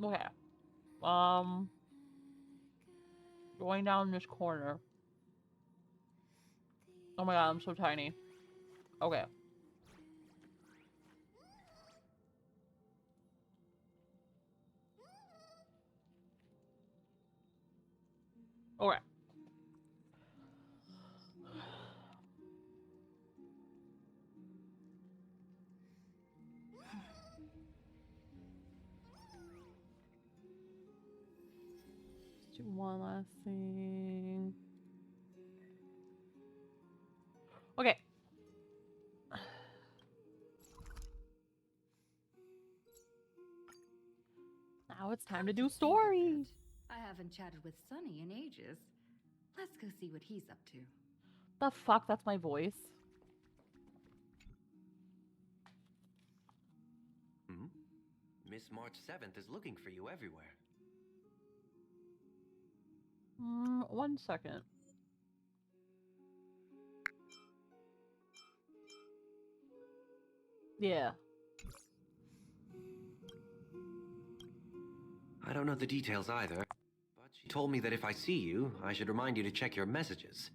Okay. Going down this corner. Oh my god, I'm so tiny. Okay. Okay. Let's do one last thing. Okay. Now it's time to do story. I haven't chatted with Sonny in ages. Let's go see what he's up to. The fuck? That's my voice. Hmm? Miss March 7th is looking for you everywhere. 1 second. Yeah. I don't know the details either, but she told me that if I see you, I should remind you to check your messages.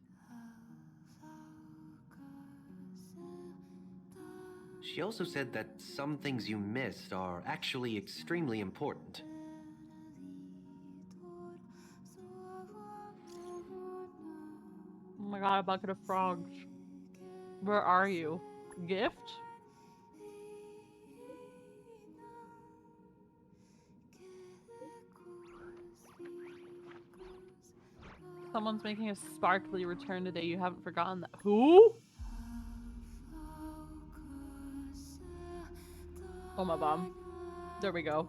She also said that some things you missed are actually extremely important. Oh my god, a bucket of frogs. Where are you? Gift? someone's making a sparkly return today. You haven't forgotten that. Who? Oh my bomb. There we go.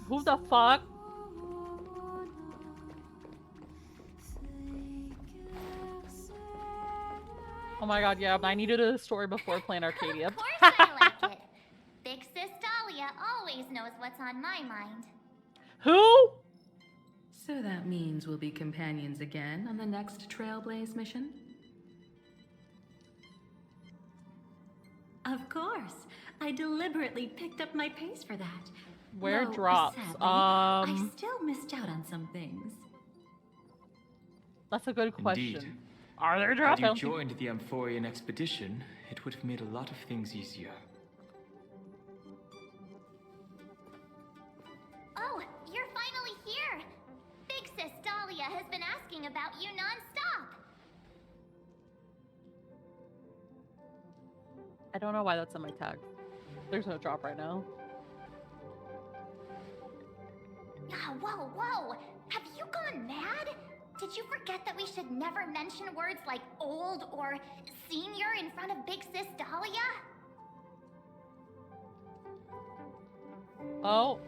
Who the fuck? Oh my god, yeah, I needed a story before playing Arcadia. Of course I like it. Big Sis Dahlia always knows what's on my mind. Who? So that means we'll be companions again on the next Trailblaze mission? Of course. I deliberately picked up my pace for that. Where Though, drops? sadly, I still missed out on some things. That's a good question. Indeed. Are there Had drops? you joined the Amphorian expedition, it would have made a lot of things easier. Oh, you're finally here. Big Sis Dahlia has been asking about you non-stop. I don't know why that's on my tag. There's no drop right now. Ah, whoa, whoa. Have you gone mad? Did you forget that we should never mention words like old or senior in front of Big Sis Dahlia? Oh.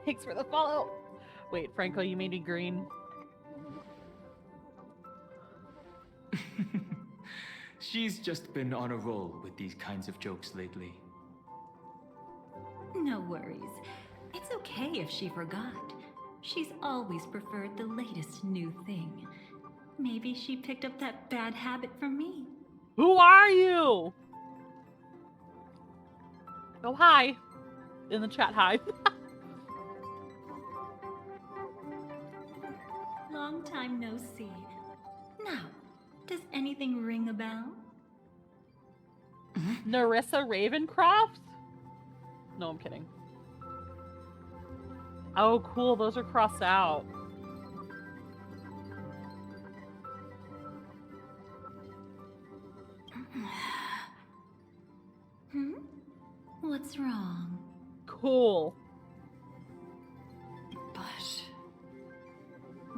Thanks for the follow. Wait, Franco, you made me green. She's just been on a roll with these kinds of jokes lately. No worries. It's okay if she forgot. She's always preferred the latest new thing. Maybe she picked up that bad habit from me. Who are you? Oh, hi. In the chat, hi. Long time no see. Now, does anything ring a bell? Narissa Ravencroft? No, I'm kidding. Oh, cool. Those are crossed out. What's wrong? Cool.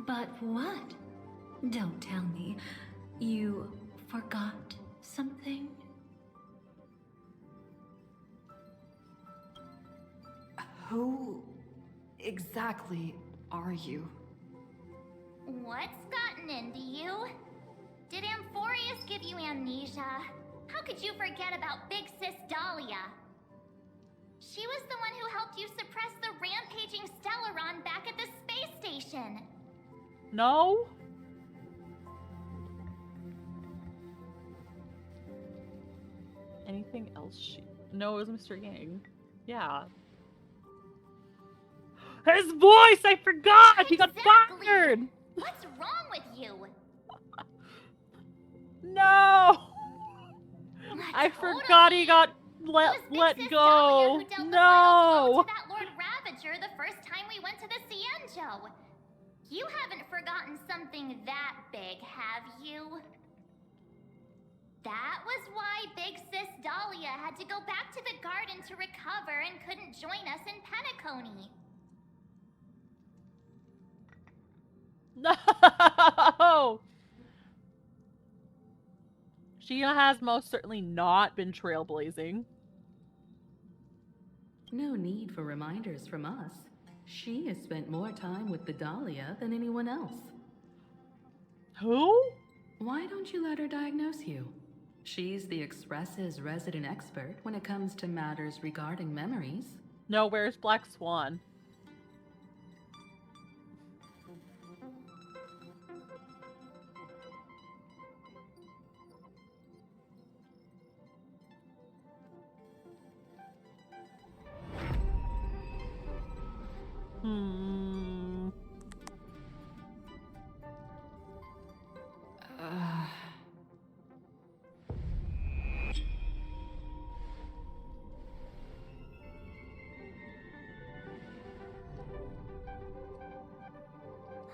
But what? Don't tell me. You forgot something? Who exactly are you? What's gotten into you? Did Amphorius give you amnesia? How could you forget about Big Sis Dahlia? She was the one who helped you suppress the rampaging Stellaron back at the space station. No? Anything else she... No, it was Mr. Yang. Yeah. His voice! I forgot! He got Exactly. fired! What's wrong with you? No! I forgot he got It let was Big let Sis go. Dahlia who dealt the final blow No! to that Lord Ravager the first time we went to the Cienjo. You haven't forgotten something that big, have you? That was why Big Sis Dahlia had to go back to the garden to recover and couldn't join us in Penacony. No! She has most certainly not been trailblazing. No need for reminders from us. She has spent more time with the Dahlia than anyone else. Who? Why don't you let her diagnose you? She's the Express's resident expert when it comes to matters regarding memories. No, where's Black Swan? Hmm.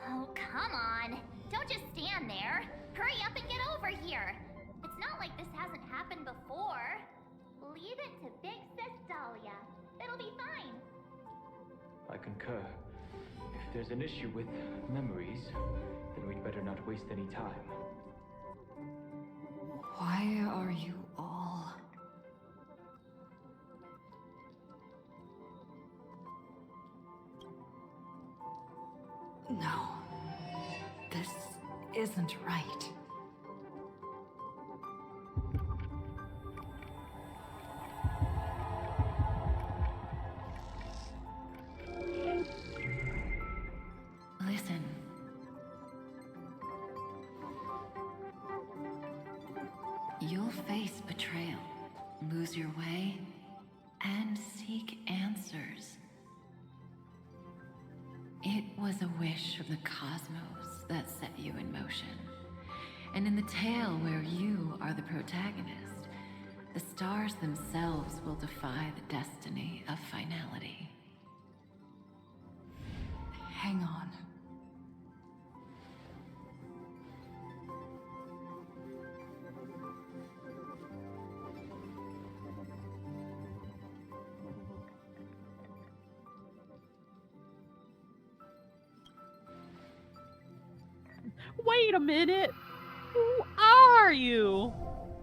Oh, come on. Don't just stand there. Hurry up and get over here. It's not like this hasn't happened before. Leave it to Big Sis Dahlia. It'll be fine. I concur. If there's an issue with memories, then we'd better not waste any time. Why are you all... No. This isn't right. Listen. You'll face betrayal, lose your way, and seek answers. It was a wish from the cosmos that set you in motion. And in the tale where you are the protagonist, the stars themselves will defy the destiny of finality. Hang on. Wait a minute. Who are you?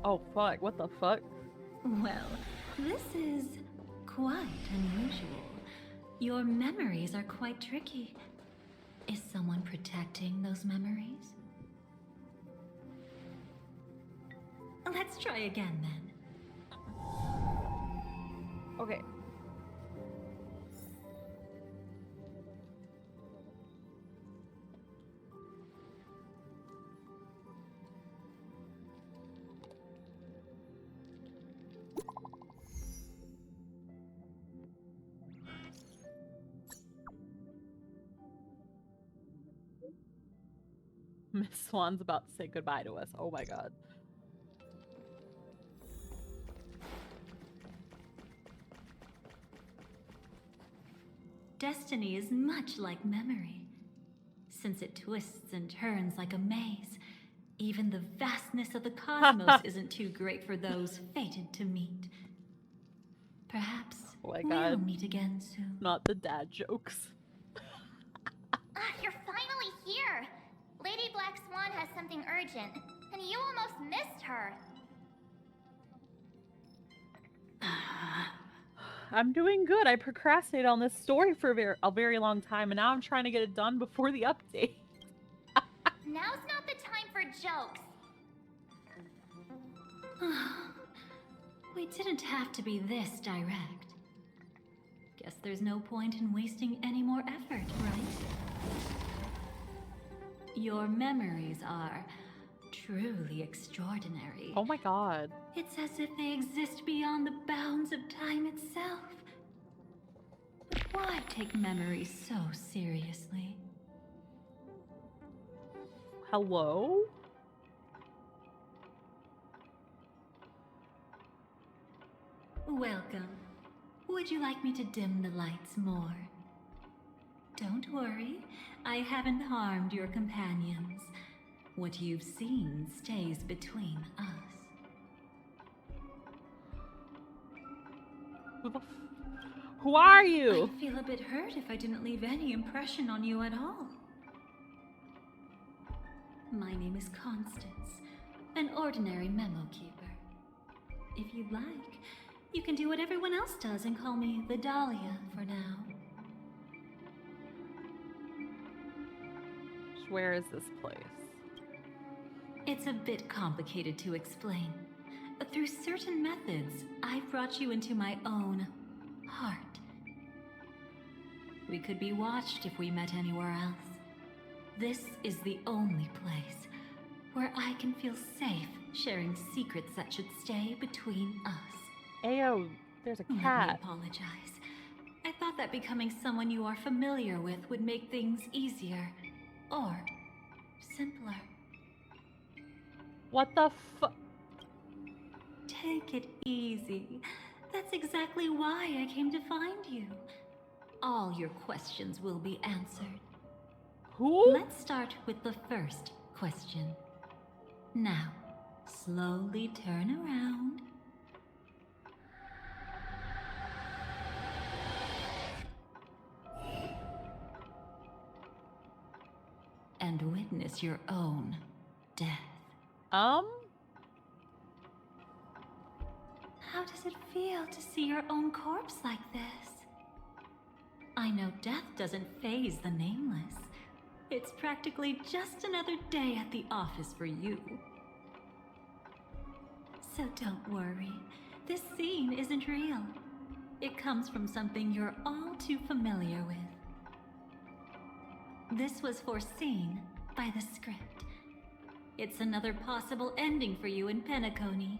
Oh fuck, what the fuck? Well, this is quite unusual. Your memories are quite tricky. Is someone protecting those memories? Let's try again then. Okay. Miss Swan's about to say goodbye to us. Oh my god. Destiny is much like memory. Since it twists and turns like a maze, even the vastness of the cosmos isn't too great for those fated to meet. Perhaps Oh my we'll god. meet again soon. Not the dad jokes. You're finally here! Lady Black Swan has something urgent, and you almost missed her. I'm doing good. I procrastinated on this story for a very long time, and now I'm trying to get it done before the update. Now's not the time for jokes. We didn't have to be this direct. Guess there's no point in wasting any more effort, right? Your memories are truly extraordinary. Oh my god. It's as if they exist beyond the bounds of time itself. But why take memories so seriously? Hello? Welcome. Would you like me to dim the lights more? Don't worry, I haven't harmed your companions. What you've seen stays between us. Who are you? I'd feel a bit hurt if I didn't leave any impression on you at all. My name is Constance, an ordinary memo keeper. If you'd like, you can do what everyone else does and call me the Dahlia for now. Where is this place? It's a bit complicated to explain. Through certain methods, I've brought you into my own heart. We could be watched if we met anywhere else. This is the only place where I can feel safe sharing secrets that should stay between us. Ayo, there's a Let me cat. apologize. I thought that becoming someone you are familiar with would make things easier. Or simpler. What the fu- Take it easy. That's exactly why I came to find you. All your questions will be answered. Who? Let's start with the first question. Now, slowly turn around. witness your own death. Um? How does it feel to see your own corpse like this? I know death doesn't faze the nameless. It's practically just another day at the office for you. So don't worry, this scene isn't real. It comes from something you're all too familiar with. This was foreseen by the script. It's another possible ending for you in Penacony,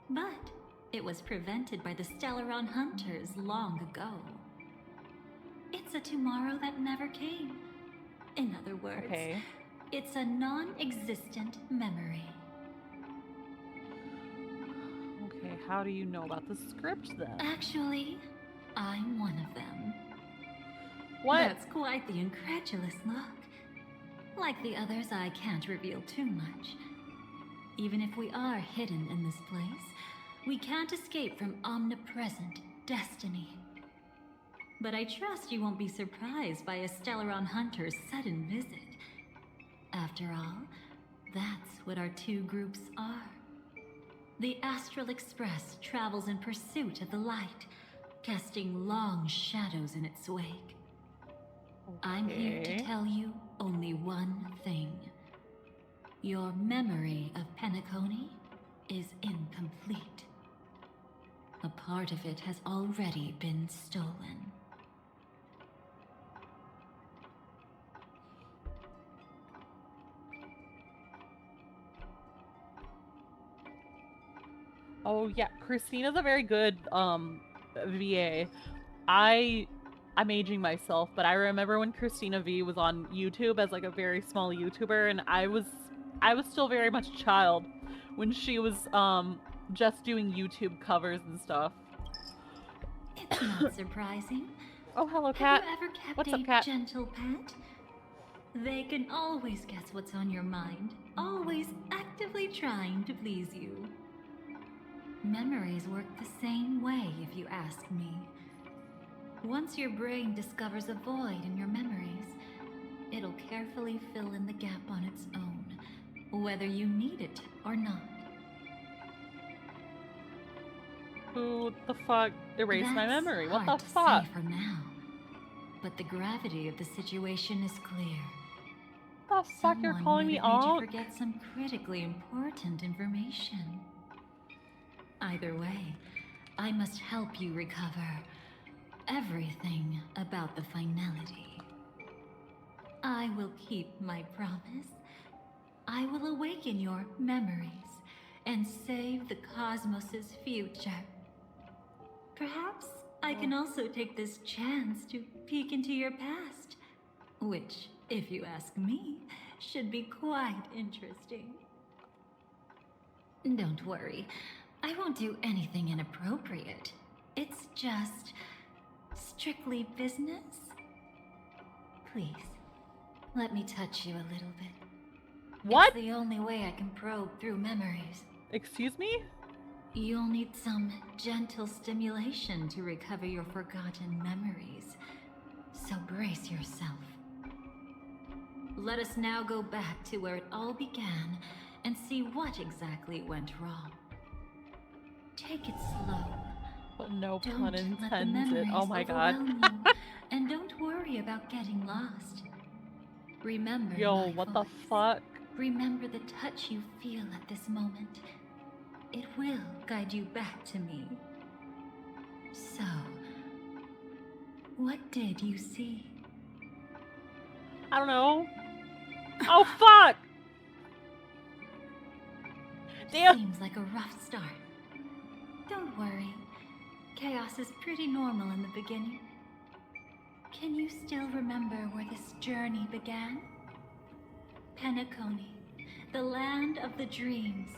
but it was prevented by the Stellaron Hunters long ago. It's a tomorrow that never came. In other words, Okay. it's a non-existent memory. Okay, how do you know about the script then? Actually, I'm one of them. What? That's quite the incredulous look. Like the others, I can't reveal too much. Even if we are hidden in this place, we can't escape from omnipresent destiny. But I trust you won't be surprised by a Stellaron Hunter's sudden visit. After all, that's what our two groups are. The Astral Express travels in pursuit of the light, casting long shadows in its wake. I'm here to Okay. tell you only one thing. Your memory of Penacony is incomplete. A part of it has already been stolen. Oh yeah, Christina's a very good VA. I'm aging myself, but I remember when Christina V was on YouTube as like a very small YouTuber, and I was still very much a child when she was just doing YouTube covers and stuff. It's not surprising. Oh, hello, cat. Have you ever kept What's a up, cat? gentle pet? They can always guess what's on your mind, always actively trying to please you. Memories work the same way, if you ask me. Once your brain discovers a void in your memories, it'll carefully fill in the gap on its own, whether you need it or not. Who the fuck erased my That's memory? What the hard to fuck? say for now, but the gravity of the situation is clear. The fuck you're Someone calling may me have made you Ankh? forget some critically important information. Either way, I must help you recover everything about the finality. I will keep my promise. I will awaken your memories and save the cosmos's future. Perhaps I can also take this chance to peek into your past, which, if you ask me, should be quite interesting. Don't worry, I won't do anything inappropriate. It's just strictly business. Please, let me touch you a little bit. What? It's the only way I can probe through memories. Excuse me? You'll need some gentle stimulation to recover your forgotten memories. So brace yourself. Let us now go back to where it all began and see what exactly went wrong. Take it slow. But no Don't pun let the intended. memories Oh my god. overwhelm you, and don't worry about getting lost. Remember Yo, my what voice. the fuck? Remember the touch you feel at this moment. It will guide you back to me. So, what did you see? I don't know. Oh fuck! Damn. Seems like a rough start. Don't worry. Chaos is pretty normal in the beginning. Can you still remember where this journey began? Penacony, the land of the dreams,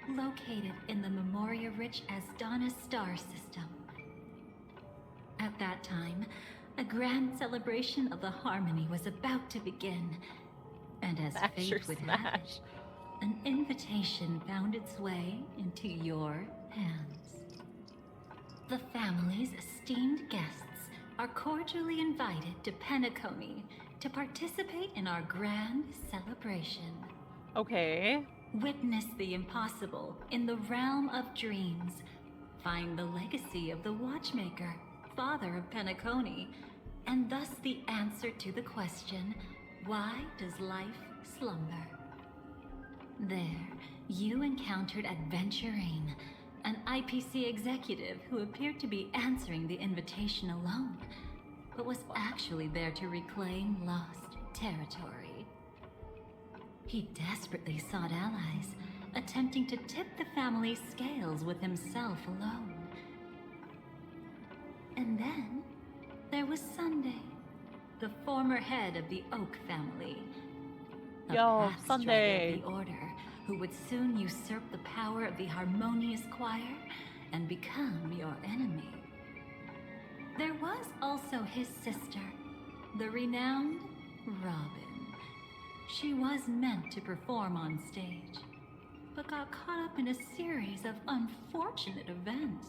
located in the Memoria-rich Asdana star system. At that time, a grand celebration of the harmony was about to begin, and as Smash or fate would have smash. it, an invitation found its way into your hands. The family's esteemed guests are cordially invited to Penacony to participate in our grand celebration. Okay. Witness the impossible in the realm of dreams. Find the legacy of the Watchmaker, father of Penacony, and thus the answer to the question, why does life slumber? There, you encountered Adventurine, an IPC executive who appeared to be answering the invitation alone, but was actually there to reclaim lost territory. He desperately sought allies, attempting to tip the family's scales with himself alone. And then there was Sunday, the former head of the Oak family. A Yo, path Sunday. strider of the Order, who would soon usurp the power of the Harmonious Choir and become your enemy. There was also his sister, the renowned Robin. She was meant to perform on stage, but got caught up in a series of unfortunate events,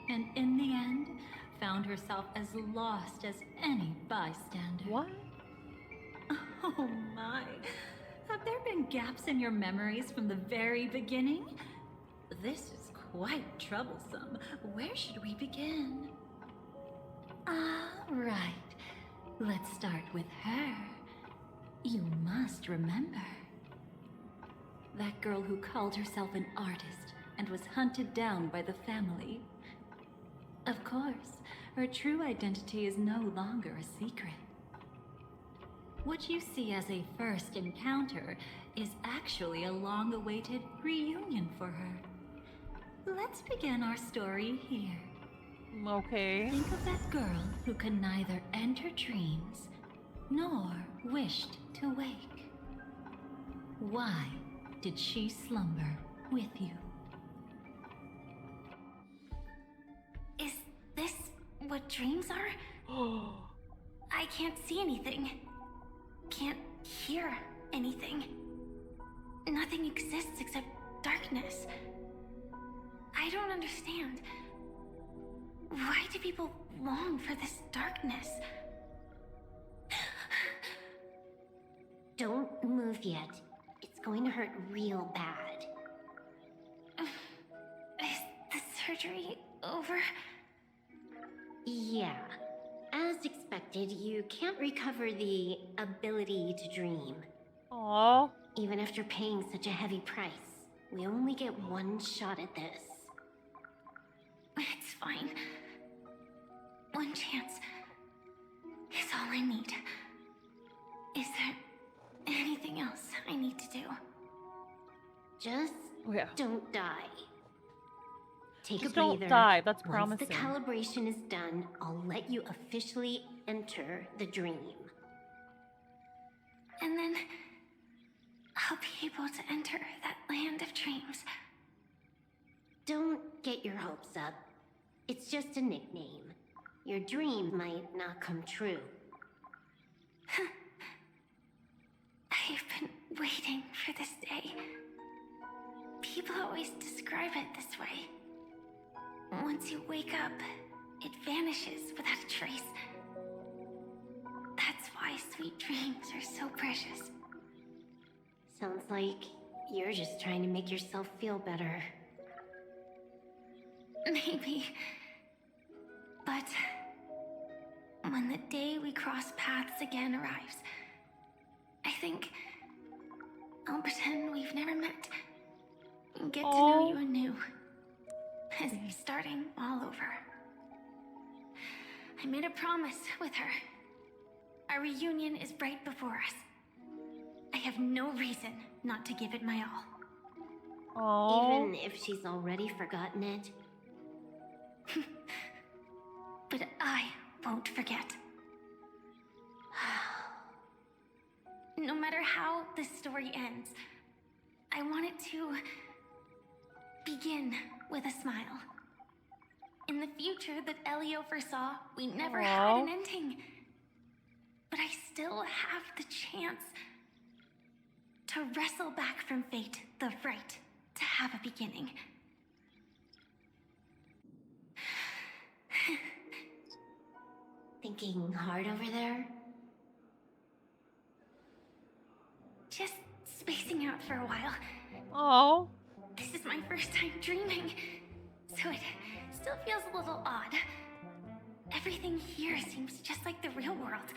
and in the end, found herself as lost as any bystander. What? Oh my. Have there been gaps in your memories from the very beginning? This is quite troublesome. Where should we begin? Right. Let's start with her. You must remember. That girl who called herself an artist and was hunted down by the family. Of course, her true identity is no longer a secret. What you see as a first encounter is actually a long-awaited reunion for her. Let's begin our story here. Okay. Think of that girl who could neither enter dreams nor wished to wake. Why did she slumber with you? Is this what dreams are? I can't see anything. Can't hear anything. Nothing exists except darkness. I don't understand. Why do people long for this darkness? Don't move yet. It's going to hurt real bad. Is the surgery over? Yeah. As expected, you can't recover the ability to dream. Aww. Even after paying such a heavy price, we only get one shot at this. It's fine. One chance is all I need. Is there anything else I need to do? Just Yeah. don't die. Take Just a breather. don't die. That's Once promising. the calibration is done, I'll let you officially enter the dream. And then I'll be able to enter that land of dreams. Don't get your hopes up. It's just a nickname. Your dream might not come true. I've been waiting for this day. People always describe it this way. Once you wake up, it vanishes without a trace. That's why sweet dreams are so precious. Sounds like you're just trying to make yourself feel better. Maybe. But when the day we cross paths again arrives, I think I'll pretend we've never met and get to know you anew. As if starting all over. I made a promise with her. Our reunion is right before us. I have no reason not to give it my all. Aww. Even if she's already forgotten it. But I won't forget. No matter how this story ends, I want it to begin with a smile. In the future that Elio foresaw, we never had an ending. But I still have the chance to wrestle back from fate the right to have a beginning. Thinking hard over there? for a while. Oh. This is my first time dreaming, so it still feels a little odd. Everything here seems just like the real world.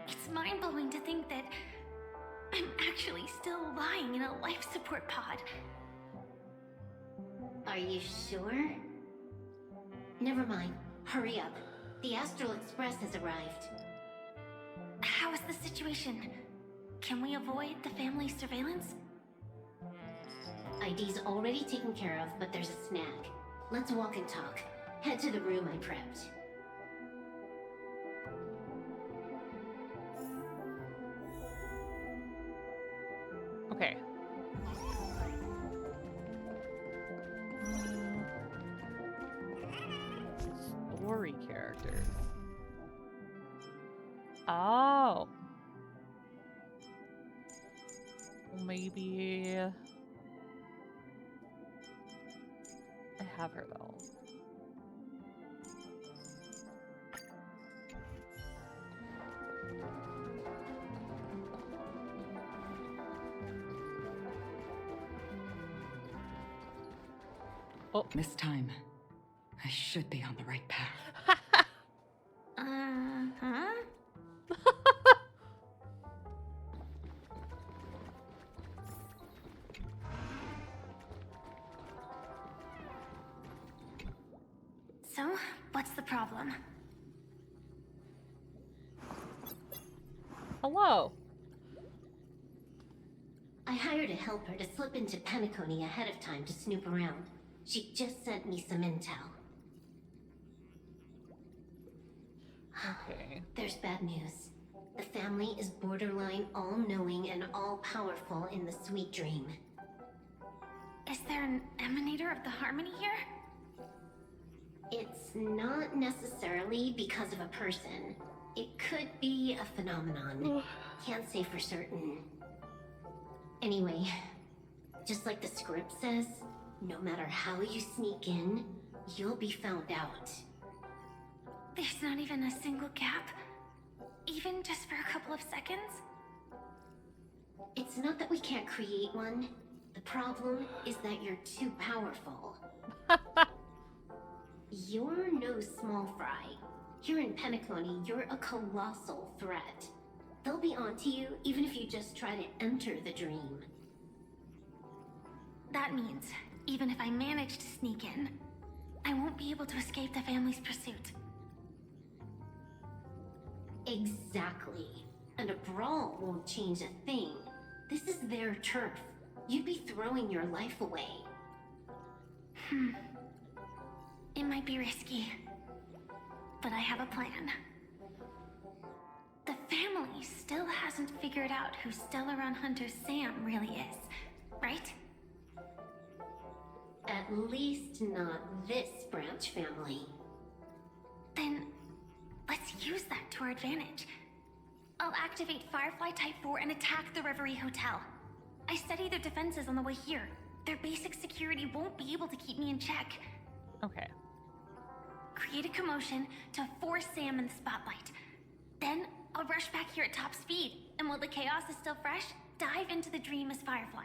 It's mind-blowing to think that I'm actually still lying in a life support pod. Are you sure? Never mind. Hurry up. The Astral Express has arrived. How is the situation? Can we avoid the family's surveillance? ID's already taken care of, but there's a snag. Let's walk and talk. Head to the room I prepped. Okay. Story characters. Oh. Maybe I have her though. Oh. This time, I should be on the right path. Huh? So, what's the problem? Hello. I hired a helper to slip into Penacony ahead of time to snoop around. She just sent me some intel. Okay. There's bad news. The family is borderline all-knowing and all-powerful in the Sweet Dream. Is there an emanator of the Harmony here? It's not necessarily because of a person. It could be a phenomenon. Can't say for certain. Anyway, just like the script says, no matter how you sneak in, you'll be found out. There's not even a single gap? Even just for a couple of seconds? It's not that we can't create one. The problem is that you're too powerful. You're no small fry. Here in Penacony, you're a colossal threat. They'll be onto you even if you just try to enter the dream. That means, even if I manage to sneak in, I won't be able to escape the family's pursuit. Exactly. And a brawl won't change a thing. This is their turf. You'd be throwing your life away. It might be risky, but I have a plan. The family still hasn't figured out who Stellaron Hunter Sam really is, right? At least not this branch family. Then, let's use that to our advantage. I'll activate Firefly Type 4 and attack the Reverie Hotel. I studied their defenses on the way here. Their basic security won't be able to keep me in check. Okay. Create a commotion to force Sam in the spotlight. Then, I'll rush back here at top speed, and while the chaos is still fresh, dive into the dream as Firefly.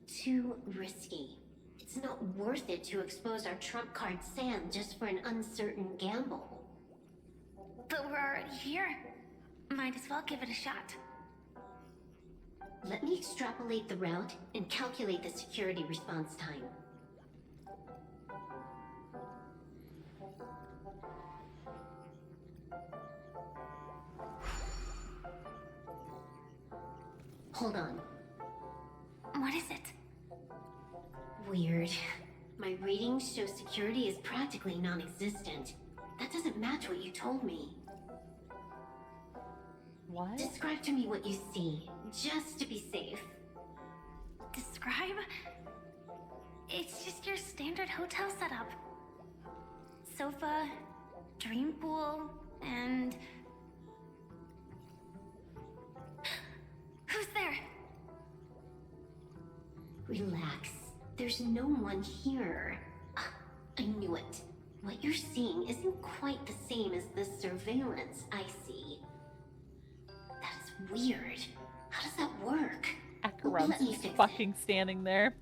Too risky. It's not worth it to expose our trump card Sam just for an uncertain gamble. But we're already here. Might as well give it a shot. Let me extrapolate the route and calculate the security response time. Hold on. What is it? Weird. My readings show security is practically non-existent. That doesn't match what you told me. What? Describe to me what you see, just to be safe. Describe? It's just your standard hotel setup. Sofa, dream pool, and... Who's there? Relax. There's no one here. Ah, I knew it. What you're seeing isn't quite the same as the surveillance I see. That is weird. How does that work? Acheron's Let me just fix fucking standing there.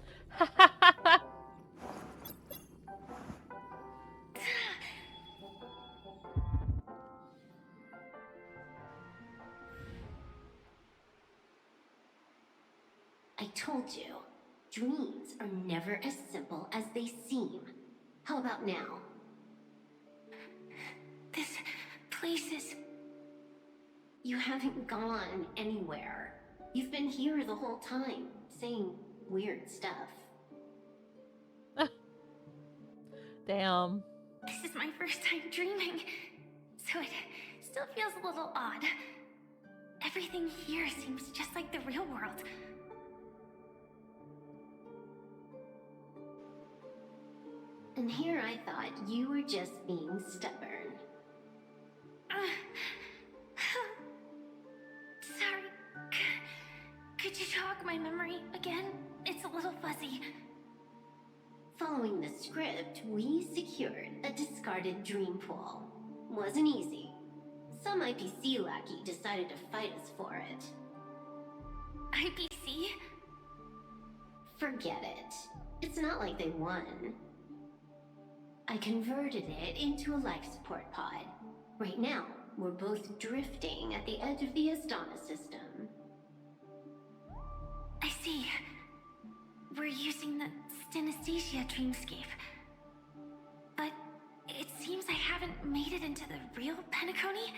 I told you, dreams are never as simple as they seem. How about now? This place is... You haven't gone anywhere. You've been here the whole time, saying weird stuff. Damn. This is my first time dreaming, so it still feels a little odd. Everything here seems just like the real world. And here I thought you were just being stubborn. Sorry. Could you jog my memory again? It's a little fuzzy. Following the script, we secured a discarded dream pool. Wasn't easy. Some IPC lackey decided to fight us for it. IPC? Forget it. It's not like they won. I converted it into a life support pod. Right now, we're both drifting at the edge of the Astana system. I see. We're using the synesthesia dreamscape. But it seems I haven't made it into the real Penacony.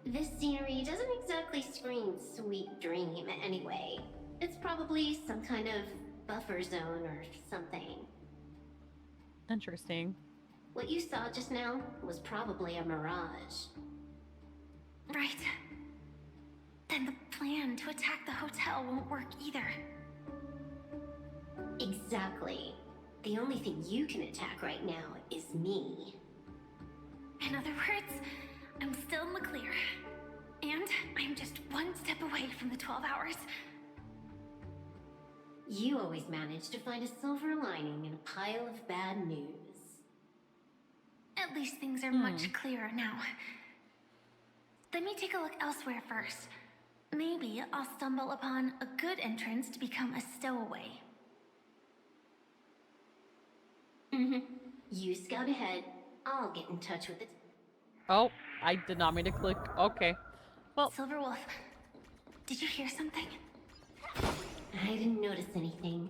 This scenery doesn't exactly scream sweet dream anyway. It's probably some kind of buffer zone or something. Interesting. What you saw just now was probably a mirage. Right. Then the plan to attack the hotel won't work either. Exactly. The only thing you can attack right now is me. In other words, I'm still in the clear. And I'm just one step away from the 12 hours. You always manage to find a silver lining in a pile of bad news. At least things are much clearer now. Let me take a look elsewhere first. Maybe I'll stumble upon a good entrance to become a stowaway. You scout ahead. I'll get in touch with it. Oh, I did not mean to click. Okay. Well, Silverwolf, did you hear something? I didn't notice anything.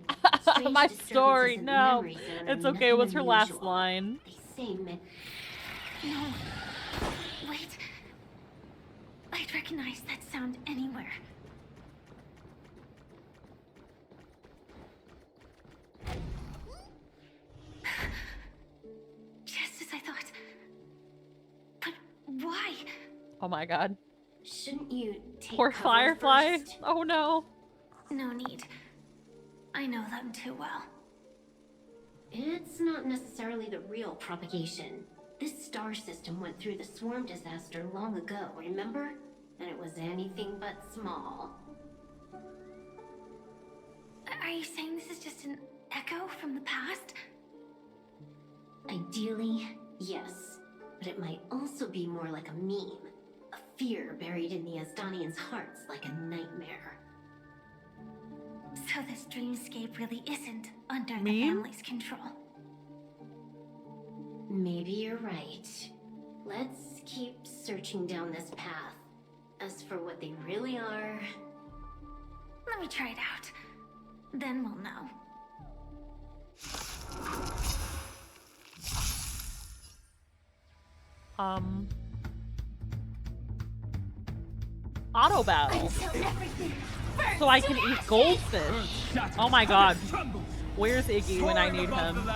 my Strange story. disturbances in the No. memory zone are It's okay. nothing What's her last unusual. line? They say No. Wait. I'd recognize that sound anywhere. Just as I thought. But why? Oh my god. Shouldn't you take Poor cover Firefly. first? Oh no. No need. I know them too well. It's not necessarily the real propagation. This star system went through the swarm disaster long ago, remember? And it was anything but small. Are you saying this is just an echo from the past? Ideally, yes. But it might also be more like a meme. A fear buried in the Asdanians' hearts like a nightmare. So this dreamscape really isn't under the Meme? family's control. Maybe you're right. Let's keep searching down this path. As for what they really are... Let me try it out. Then we'll know. Auto battle. So I can eat goldfish. Oh my god. Where's Iggy when I need him?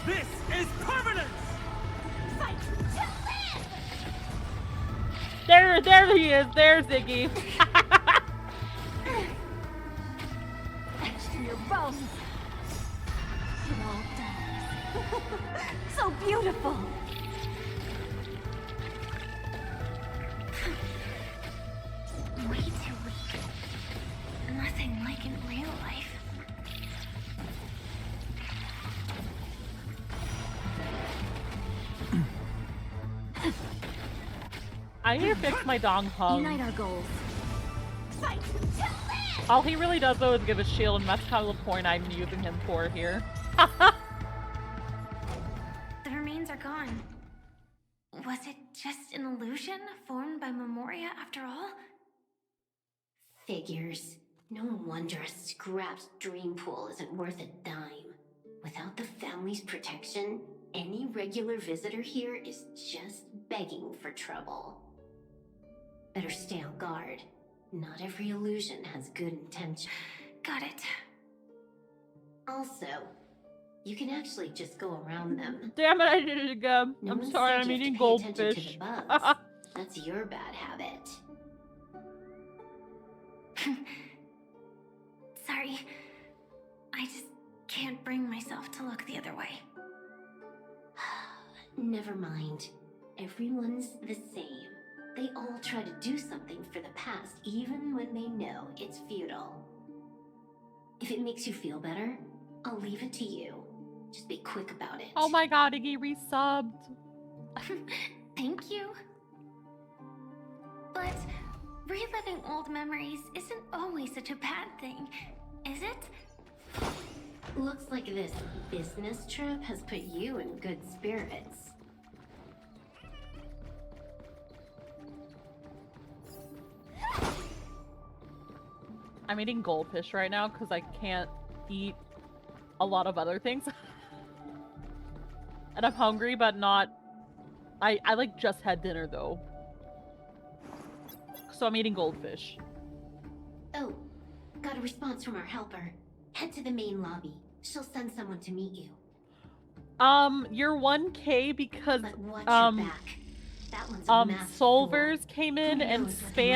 This is permanent! There he is. There's Iggy. Etched in your bones. It all dies. So beautiful. Way too weak. Nothing like in real life. I need to fix my dong hung. Unite our goals. Fight to live! All he really does though is give a shield, and that's kind of the point I'm using him for here. The remains are gone. Was it just an illusion formed by Memoria after all? Figures. No wonder a scrapped dream pool isn't worth a dime. Without the family's protection, any regular visitor here is just begging for trouble. Better stay on guard. Not every illusion has good intention. Got it. Also, you can actually just go around them. Damn it, I did it again. No I'm one sorry, said I'm you have to eating pay attention to goldfish. the bugs. That's your bad habit. Sorry. I just can't bring myself to look the other way. Never mind. Everyone's the same. They all try to do something for the past, even when they know it's futile. If it makes you feel better, I'll leave it to you. Just be quick about it. Oh my god, Iggy resubbed. Thank you. But reliving old memories isn't always such a bad thing, is it? Looks like this business trip has put you in good spirits. I'm eating goldfish right now because I can't eat a lot of other things. And I'm hungry, but not... I like just had dinner though. So I'm eating goldfish. Oh, got a response from our helper. Head to the main lobby. She'll send someone to meet you. You're 1K because, But watch your back. That one's a masked Solvers fool. came in Who and knows what they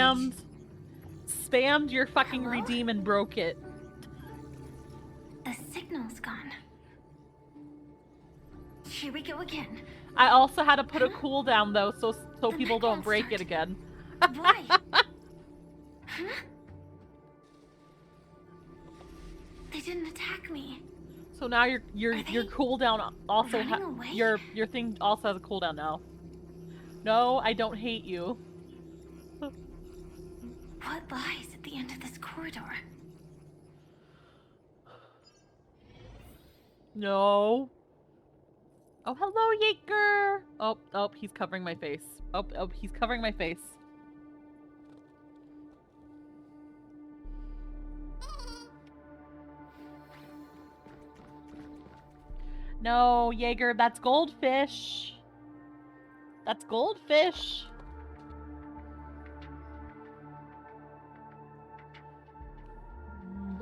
spammed your fucking Hello? redeem and broke it. The signal's gone. Here we go again. I also had to put a cooldown though, so people don't break it again. Why? Huh? They didn't attack me. So now your cooldown also running away? your thing also has a cooldown now. No, I don't hate you. What lies at the end of this corridor? No. Oh, hello, Yeager! Oh, he's covering my face. Oh, he's covering my face. No, Jaeger, that's goldfish. That's goldfish.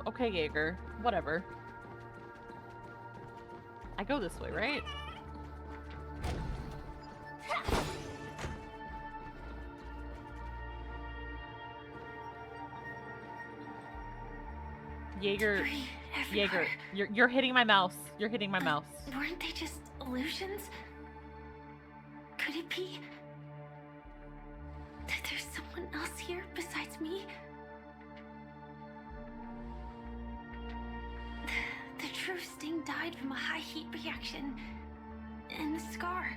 Okay, Jaeger. Whatever. I go this way, right? Jaeger, Jaeger, you're hitting my mouse. You're hitting my mouse. Weren't they just illusions? Could it be that there's someone else here besides me? The true Sting died from a high heat reaction, and the scar.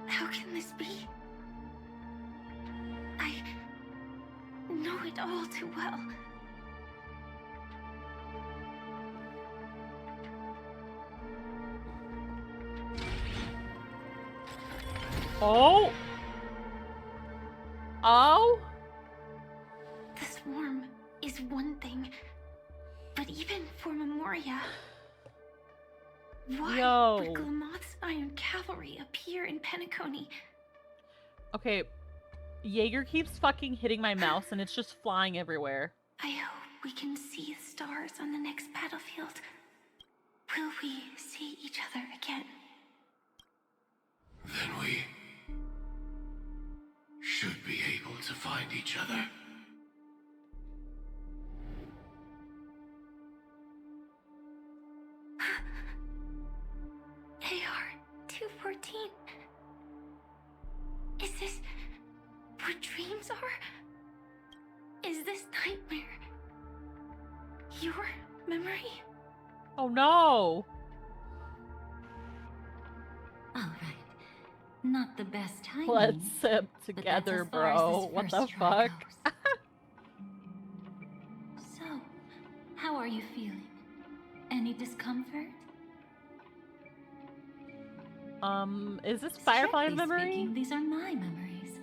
How can this be? I know it all too well. Oh! Oh! The swarm is one thing, but even for Memoria, why would Glamoth's Iron Cavalry appear in Penacony? Okay, Jaeger keeps fucking hitting my mouse and it's just flying everywhere. I hope we can see the stars on the next battlefield. Will we see each other again? Then we should be able to find each other. AR-214. Is this what dreams are? Is this nightmare your memory? Oh no! All right. Not the best timing. Let's sip but that's together, as far as bro. this What first the try fuck? goes. So, how are you feeling? Any discomfort? Is this Firefly's Strictly memory? speaking, these are my memories.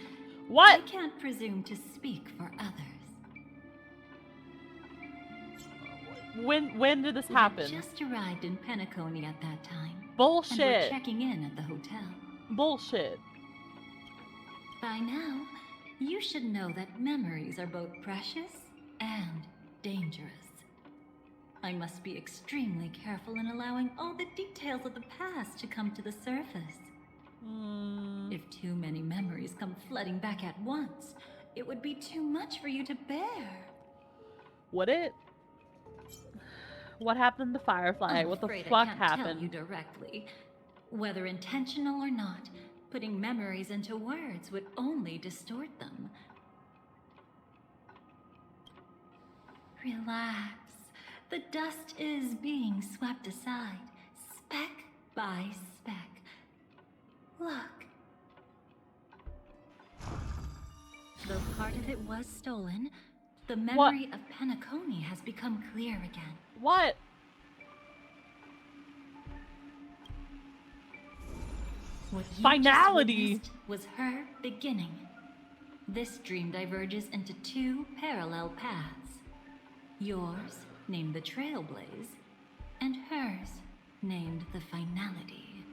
What? I can't presume to speak for others. When did this We happen? just arrived in Penacony at that time. And we're Bullshit. checking in at the hotel. Bullshit. By now, you should know that memories are both precious and dangerous. I must be extremely careful in allowing all the details of the past to come to the surface. If too many memories come flooding back at once, it would be too much for you to bear. Would it? What happened to Firefly? I'm What the afraid I fuck can't tell happened? you directly. Whether intentional or not, putting memories into words would only distort them. Relax. The dust is being swept aside, speck by speck. Look. Though part of it was stolen, the memory of Penacony has become clear again. What? What you Finality! just witnessed was her beginning. This dream diverges into two parallel paths. Yours, named the Trailblaze, and hers, named the Finality.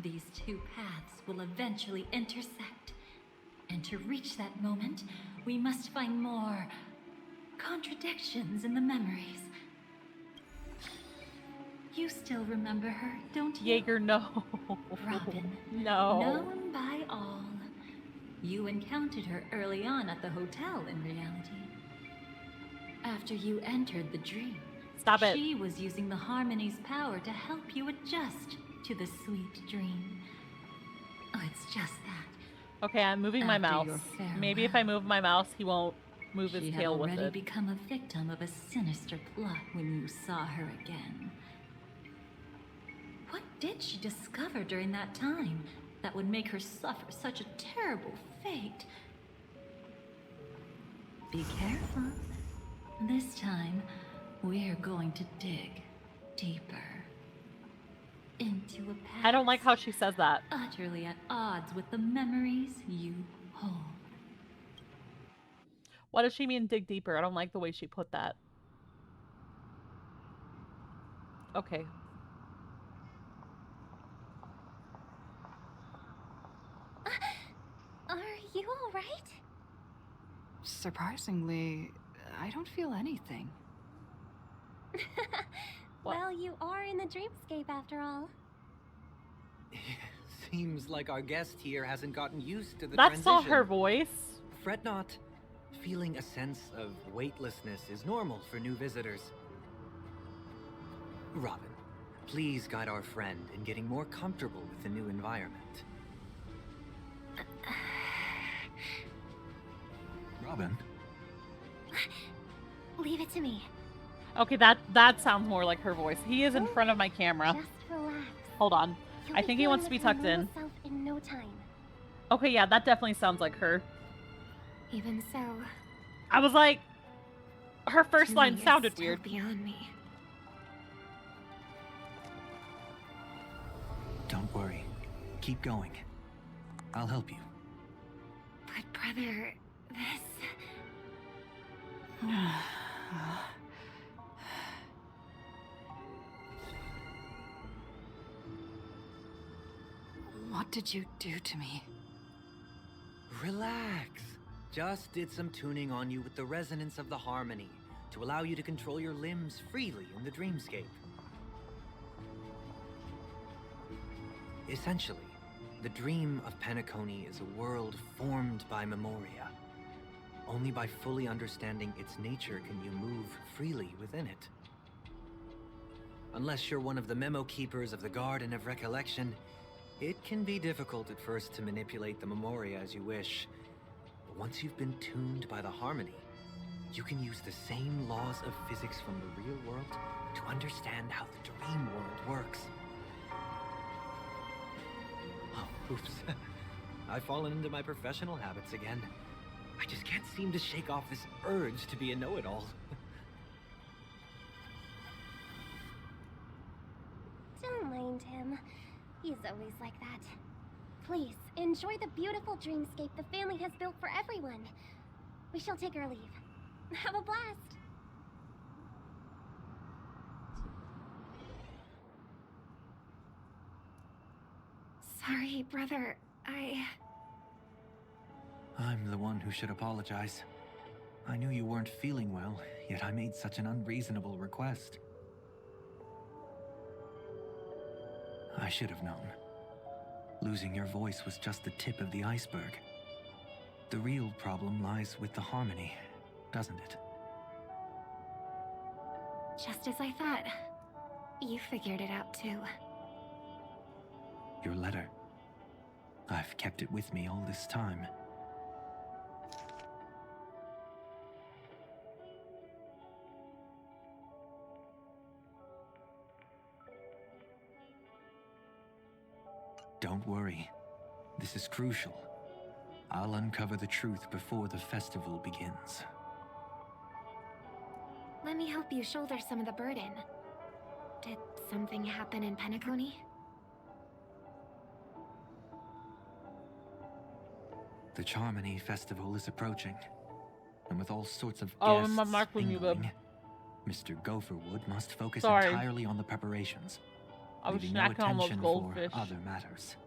These two paths will eventually intersect. And to reach that moment, we must find more contradictions in the memories. You still remember her, don't you? Jaeger, no. Robin. No. Known by all. You encountered her early on at the hotel in reality. After you entered the dream, Stop it. She was using the Harmony's power to help you adjust to the sweet dream. Oh, it's just that. Okay, I'm moving my After mouse. your farewell, Maybe if I move my mouse, he won't move his She had tail with already it. become a victim of a sinister plot when you saw her again. What did she discover during that time that would make her suffer such a terrible fate? Be careful. This time, we're going to dig deeper into a past I don't like how she says that. utterly at odds with the memories you hold. What does she mean dig deeper? I don't like the way she put that. Okay. Are you all right? Surprisingly, I don't feel anything. Well, you are in the dreamscape after all. Seems like our guest here hasn't gotten used to the That's transition. not her voice. Fret not. Feeling a sense of weightlessness is normal for new visitors. Robin, please guide our friend in getting more comfortable with the new environment. Robin? Leave it to me. Okay, that sounds more like her voice. He is in front of my camera. Just relax. Hold on. You'll I be think he wants to feeling be like tucked your in. normal self in no time. Okay, yeah, that definitely sounds like her. Even so, I was like, her first to line me, it's sounded still weird. beyond me. Don't worry. Keep going. I'll help you. But brother, this... What did you do to me? Relax. Just did some tuning on you with the resonance of the harmony to allow you to control your limbs freely in the dreamscape. Essentially, the dream of Penacony is a world formed by memoria. Only by fully understanding its nature can you move freely within it. Unless you're one of the memo keepers of the Garden of Recollection, it can be difficult at first to manipulate the memoria as you wish. But once you've been tuned by the harmony, you can use the same laws of physics from the real world to understand how the dream world works. Oh, Oops. I've fallen into my professional habits again. I just can't seem to shake off this urge to be a know-it-all. Don't mind him. He's always like that. Please, enjoy the beautiful dreamscape the family has built for everyone. We shall take our leave. Have a blast! Sorry, brother. I'm the one who should apologize. I knew you weren't feeling well, yet I made such an unreasonable request. I should have known. Losing your voice was just the tip of the iceberg. The real problem lies with the harmony, doesn't it? Just as I thought. You figured it out too. Your letter. I've kept it with me all this time. Don't worry. This is crucial. I'll uncover the truth before the festival begins. Let me help you shoulder some of the burden. Did something happen in Penacony? The Charmony Festival is approaching, and with all sorts of guests mingling, Mr. Gopherwood must focus entirely on the preparations, leaving no attention for other matters.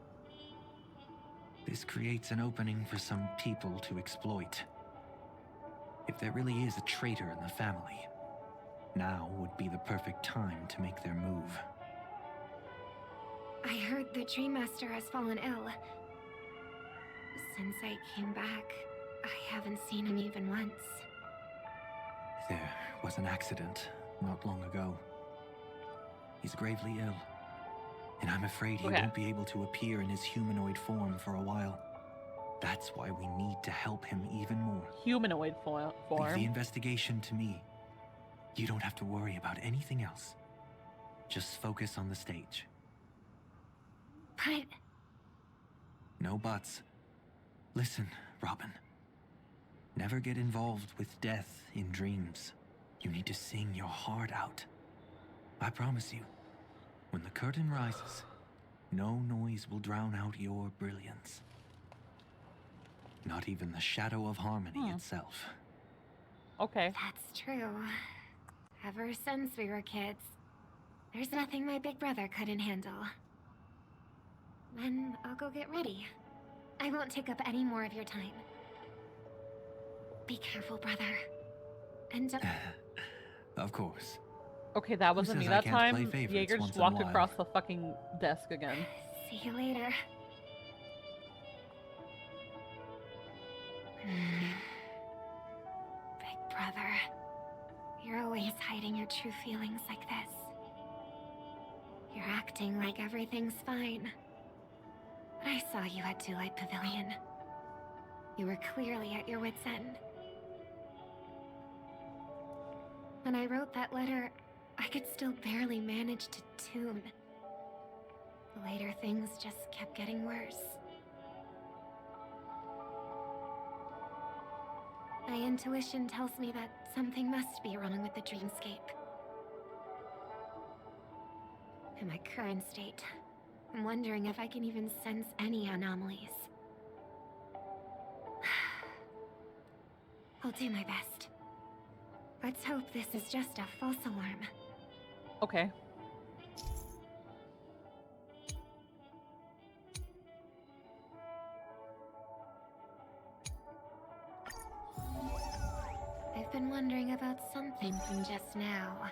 This creates an opening for some people to exploit. If there really is a traitor in the family, now would be the perfect time to make their move. I heard the Dream Master has fallen ill. Since I came back, I haven't seen him even once. There was an accident not long ago. He's gravely ill, and I'm afraid he won't be able to appear in his humanoid form for a while. That's why we need to help him even more. Humanoid form? Leave the investigation to me. You don't have to worry about anything else. Just focus on the stage. But... No buts. Listen, Robin. Never get involved with death in dreams. You need to sing your heart out. I promise you, when the curtain rises, no noise will drown out your brilliance. Not even the shadow of harmony itself. Okay. That's true. Ever since we were kids, there's nothing my big brother couldn't handle. Then I'll go get ready. I won't take up any more of your time. Be careful, brother. And don't... Of course. Okay, that wasn't me that time. Jaeger just walked across the fucking desk again. See you later. Big brother, you're always hiding your true feelings like this. You're acting like everything's fine. I saw you at Daylight Pavilion. You were clearly at your wit's end. When I wrote that letter, I could still barely manage to tune. Later, things just kept getting worse. My intuition tells me that something must be wrong with the dreamscape. In my current state, I'm wondering if I can even sense any anomalies. I'll do my best. Let's hope this is just a false alarm. Okay. I've been wondering about something from just now.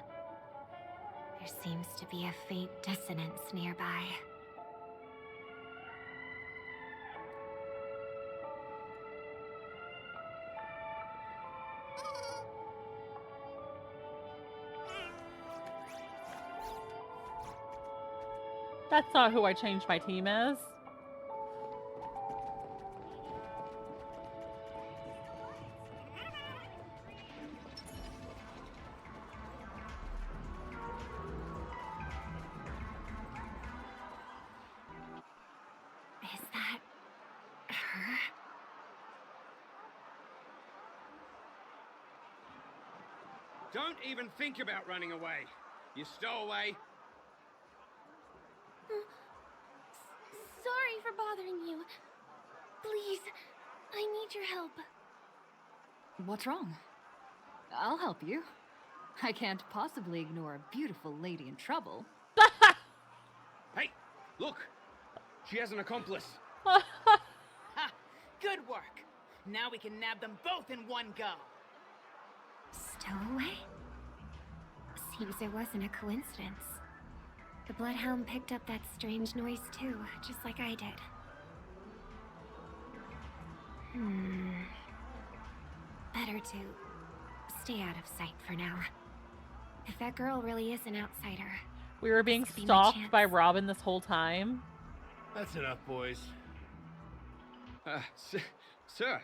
There seems to be a faint dissonance nearby. That's not who I changed my team as. Is that Don't even think about running away. You stowaway. Sorry for bothering you. Please, I need your help. What's wrong? I'll help you. I can't possibly ignore a beautiful lady in trouble. Hey, look! She has an accomplice. Ha! Good work. Now we can nab them both in one go. Stowaway? Seems it wasn't a coincidence. The Bloodhound picked up that strange noise too, just like I did. Better to stay out of sight for now. If that girl really is an outsider, We were being stalked by Robin this whole time. That's enough, boys. Sir.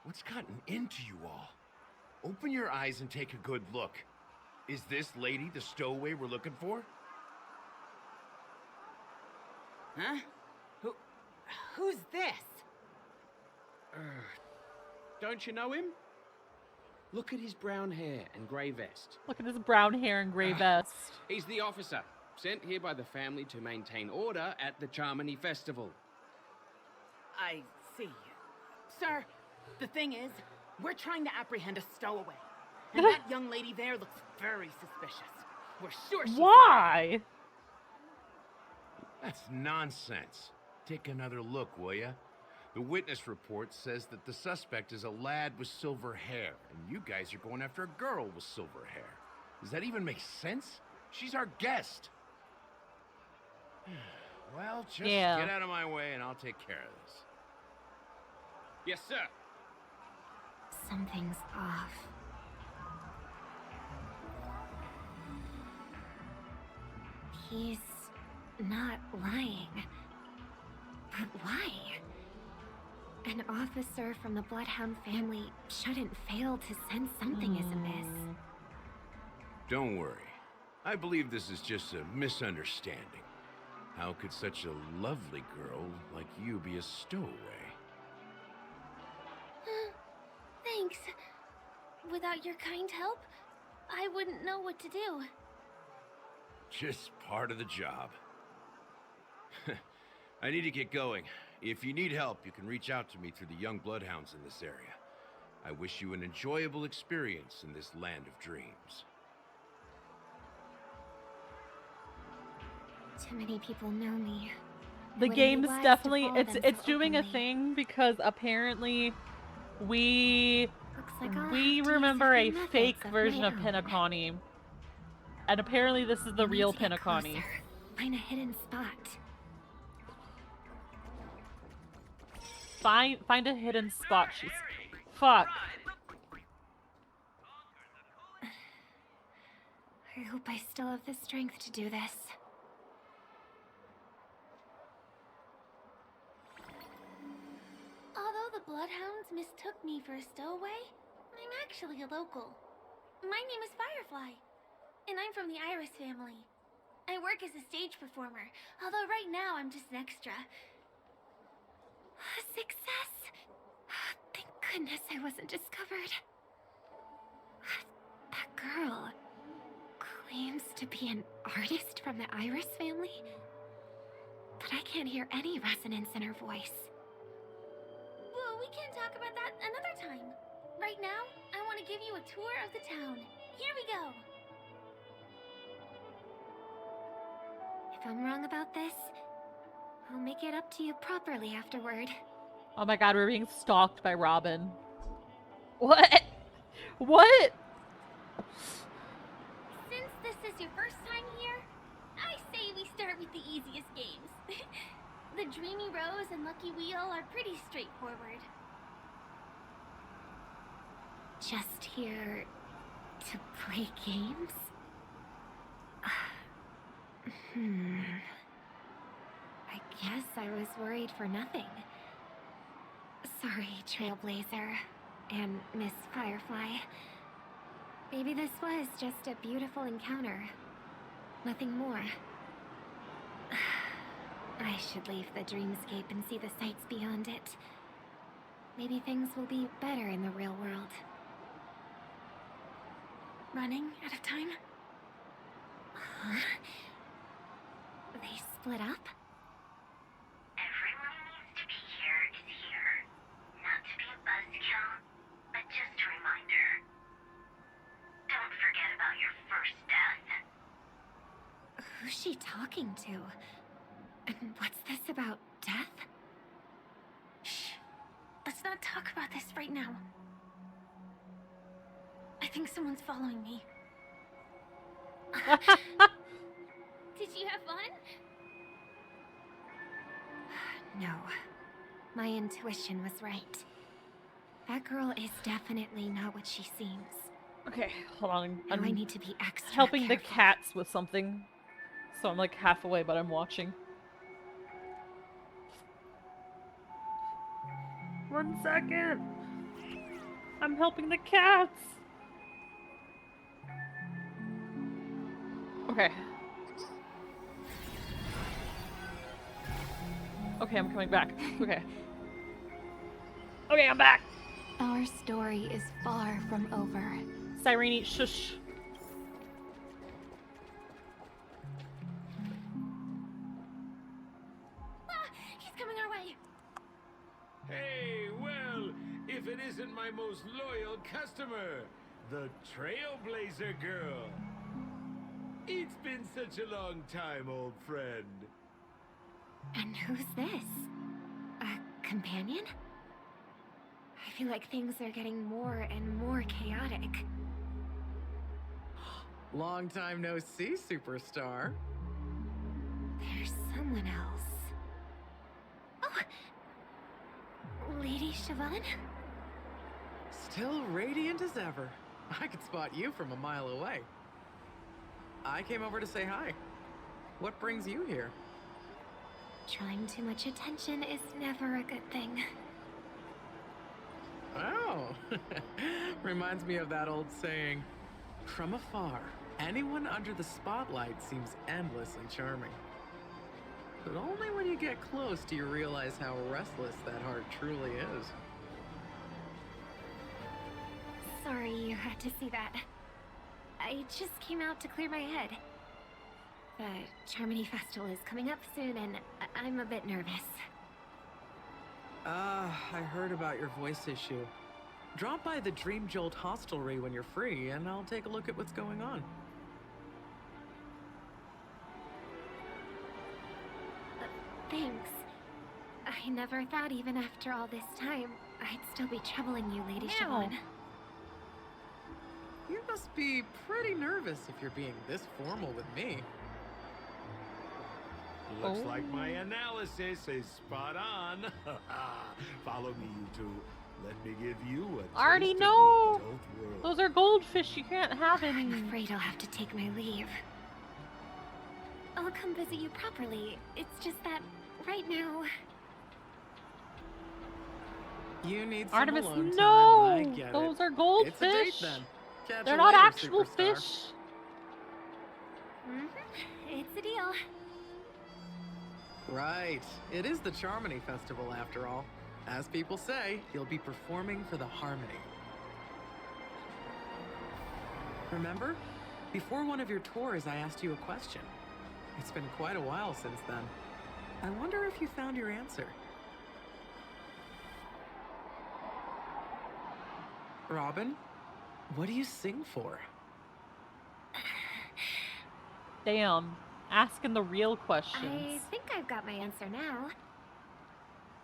What's gotten into you all? Open your eyes and take a good look. Is this lady the stowaway we're looking for? Huh? Who's this? Don't you know him? Look at his brown hair and grey vest. Look at his brown hair and grey vest. He's the officer, sent here by the family to maintain order at the Charmony Festival. I see. Sir, the thing is, we're trying to apprehend a stowaway. And that young lady there looks very suspicious. We're sure she's... Why? That's nonsense. Take another look, will ya? The witness report says that the suspect is a lad with silver hair, and you guys are going after a girl with silver hair. Does that even make sense? She's our guest. Well, just get out of my way and I'll take care of this. Yes, sir. something's off. He's not lying. But why? An officer from the Bloodhound family shouldn't fail to sense something is amiss. Don't worry. I believe this is just a misunderstanding. How could such a lovely girl like you be a stowaway? Thanks. Without your kind help, I wouldn't know what to do. Just part of the job. I need to get going. If you need help, you can reach out to me through the young bloodhounds in this area. I wish you an enjoyable experience in this land of dreams. Too many people know me. The game's definitely it's doing a thing because apparently we remember a fake version of Pinaconi. And apparently this is the real Pinaconi. Find a hidden spot. Find a hidden spot. She's fuck. I hope I still have the strength to do this. Although the Bloodhounds mistook me for a stowaway, I'm actually a local. My name is Firefly, and I'm from the Iris family. I work as a stage performer, although right now I'm just an extra. Success! Thank goodness I wasn't discovered. That girl claims to be an artist from the Iris family, but I can't hear any resonance in her voice. Well, we can talk about that another time. Right now, I want to give you a tour of the town. Here we go. If I'm wrong about this, I'll make it up to you properly afterward. Oh my god, we're being stalked by Robin. What? What? Since this is your first time here, I say we start with the easiest games. The Dreamy Rose and Lucky Wheel are pretty straightforward. Just here to play games? I guess I was worried for nothing. Sorry, Trailblazer and Miss Firefly. Maybe this was just a beautiful encounter. Nothing more. I should leave the dreamscape and see the sights beyond it. Maybe things will be better in the real world. running out of time? They split up? Everyone who needs to be here is here. Not to be a buzzkill, but just a reminder. Don't forget about your first death. Who's she talking to? And what's this about death? Shh. Let's not talk about this right now. I think someone's following me. Did you have fun? No. My intuition was right. That girl is definitely not what she seems. Okay, hold on. Now I need to be extra helping careful. the cats with something. So I'm like half away, but I'm watching. 1 second. I'm helping the cats. Okay. Okay, I'm coming back. Okay. Okay, I'm back. Our story is far from over. Cyrene, shush. He's coming our way. Hey, well, if it isn't my most loyal customer, the Trailblazer Girl. It's been such a long time, old friend. And who's this? A companion? I feel like things are getting more and more chaotic. Long time no see, superstar. There's someone else. Oh! Lady Siobhan? Still radiant as ever. I could spot you from a mile away. I came over to say hi. What brings you here? Drawing too much attention is never a good thing. Oh, reminds me of that old saying, from afar, anyone under the spotlight seems endlessly charming. But only when you get close do you realize how restless that heart truly is. Sorry you had to see that. I just came out to clear my head. The Charmony Festival is coming up soon and I'm a bit nervous. I heard about your voice issue. Drop by the Dream Jolt hostelry when you're free, and I'll take a look at what's going on. Thanks. I never thought even after all this time, I'd still be troubling you, Lady Siobhan. You must be pretty nervous if you're being this formal with me. Looks like my analysis is spot on. Follow me, you two. Let me give you a I already taste of know. the adult world. Those are goldfish. You can't have any. I'm afraid I'll have to take my leave. I'll come visit you properly. It's just that right now. You need some Artemis, alone time. no! I get Those it. are goldfish. It's a date then. Catch They're you not later, actual superstar. fish. It's a deal. Right. It is the Charmony Festival after all. As people say, you'll be performing for the Harmony. Remember? Before one of your tours, I asked you a question. It's been quite a while since then. I wonder if you found your answer. Robin, what do you sing for? Damn. Asking the real I questions. think I've got my answer now.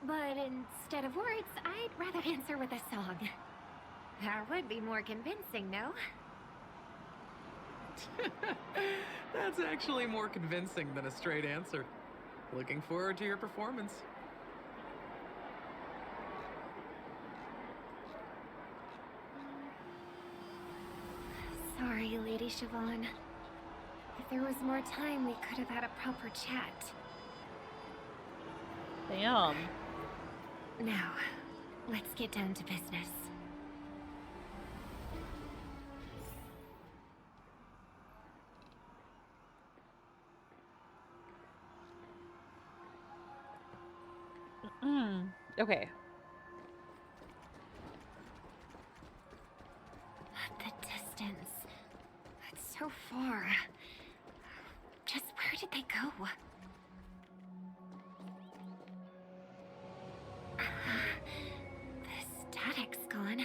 But instead of words, I'd rather answer with a song. That would be more convincing, no? That's actually more convincing than a straight answer. Looking forward to your performance. Sorry, Lady Siobhan. If there was more time, we could have had a proper chat. Damn. Now, let's get down to business. Okay. The distance. so far. Just where did they go? The static's gone.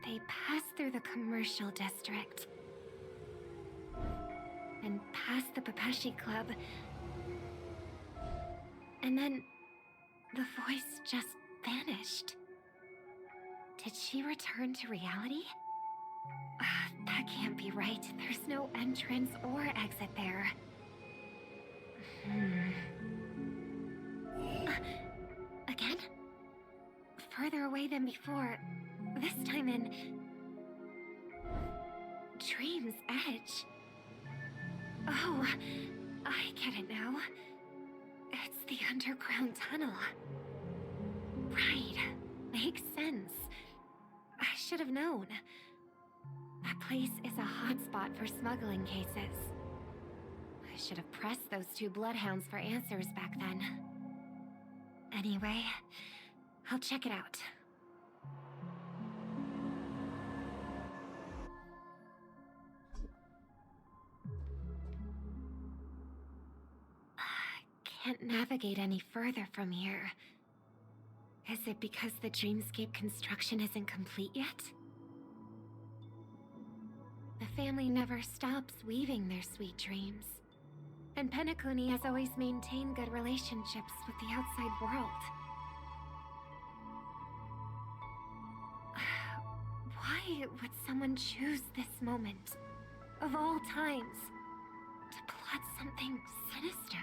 They passed through the commercial district. And past the Papashi Club. And then the voice just vanished. Did she return to reality? That can't be right. There's no entrance or exit there. Again? Further away than before. This time in... Dream's Edge. Oh, I get it now. It's the underground tunnel. Right. Makes sense. I should have known. That place is a hotspot for smuggling cases. I should have pressed those two bloodhounds for answers back then. Anyway, I'll check it out. Can't navigate any further from here. Is it because the dreamscape construction isn't complete yet? The family never stops weaving their sweet dreams. And Penacony has always maintained good relationships with the outside world. Why would someone choose this moment, of all times, to plot something sinister?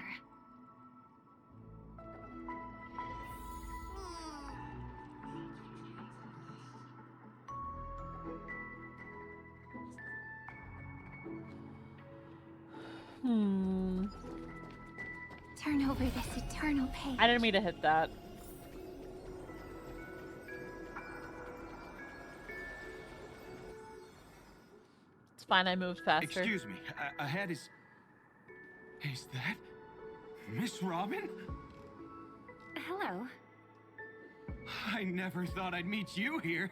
Turn over this eternal page. I didn't mean to hit that. It's fine, I moved faster. Excuse me, ahead is... Is that... Miss Robin? Hello. I never thought I'd meet you here.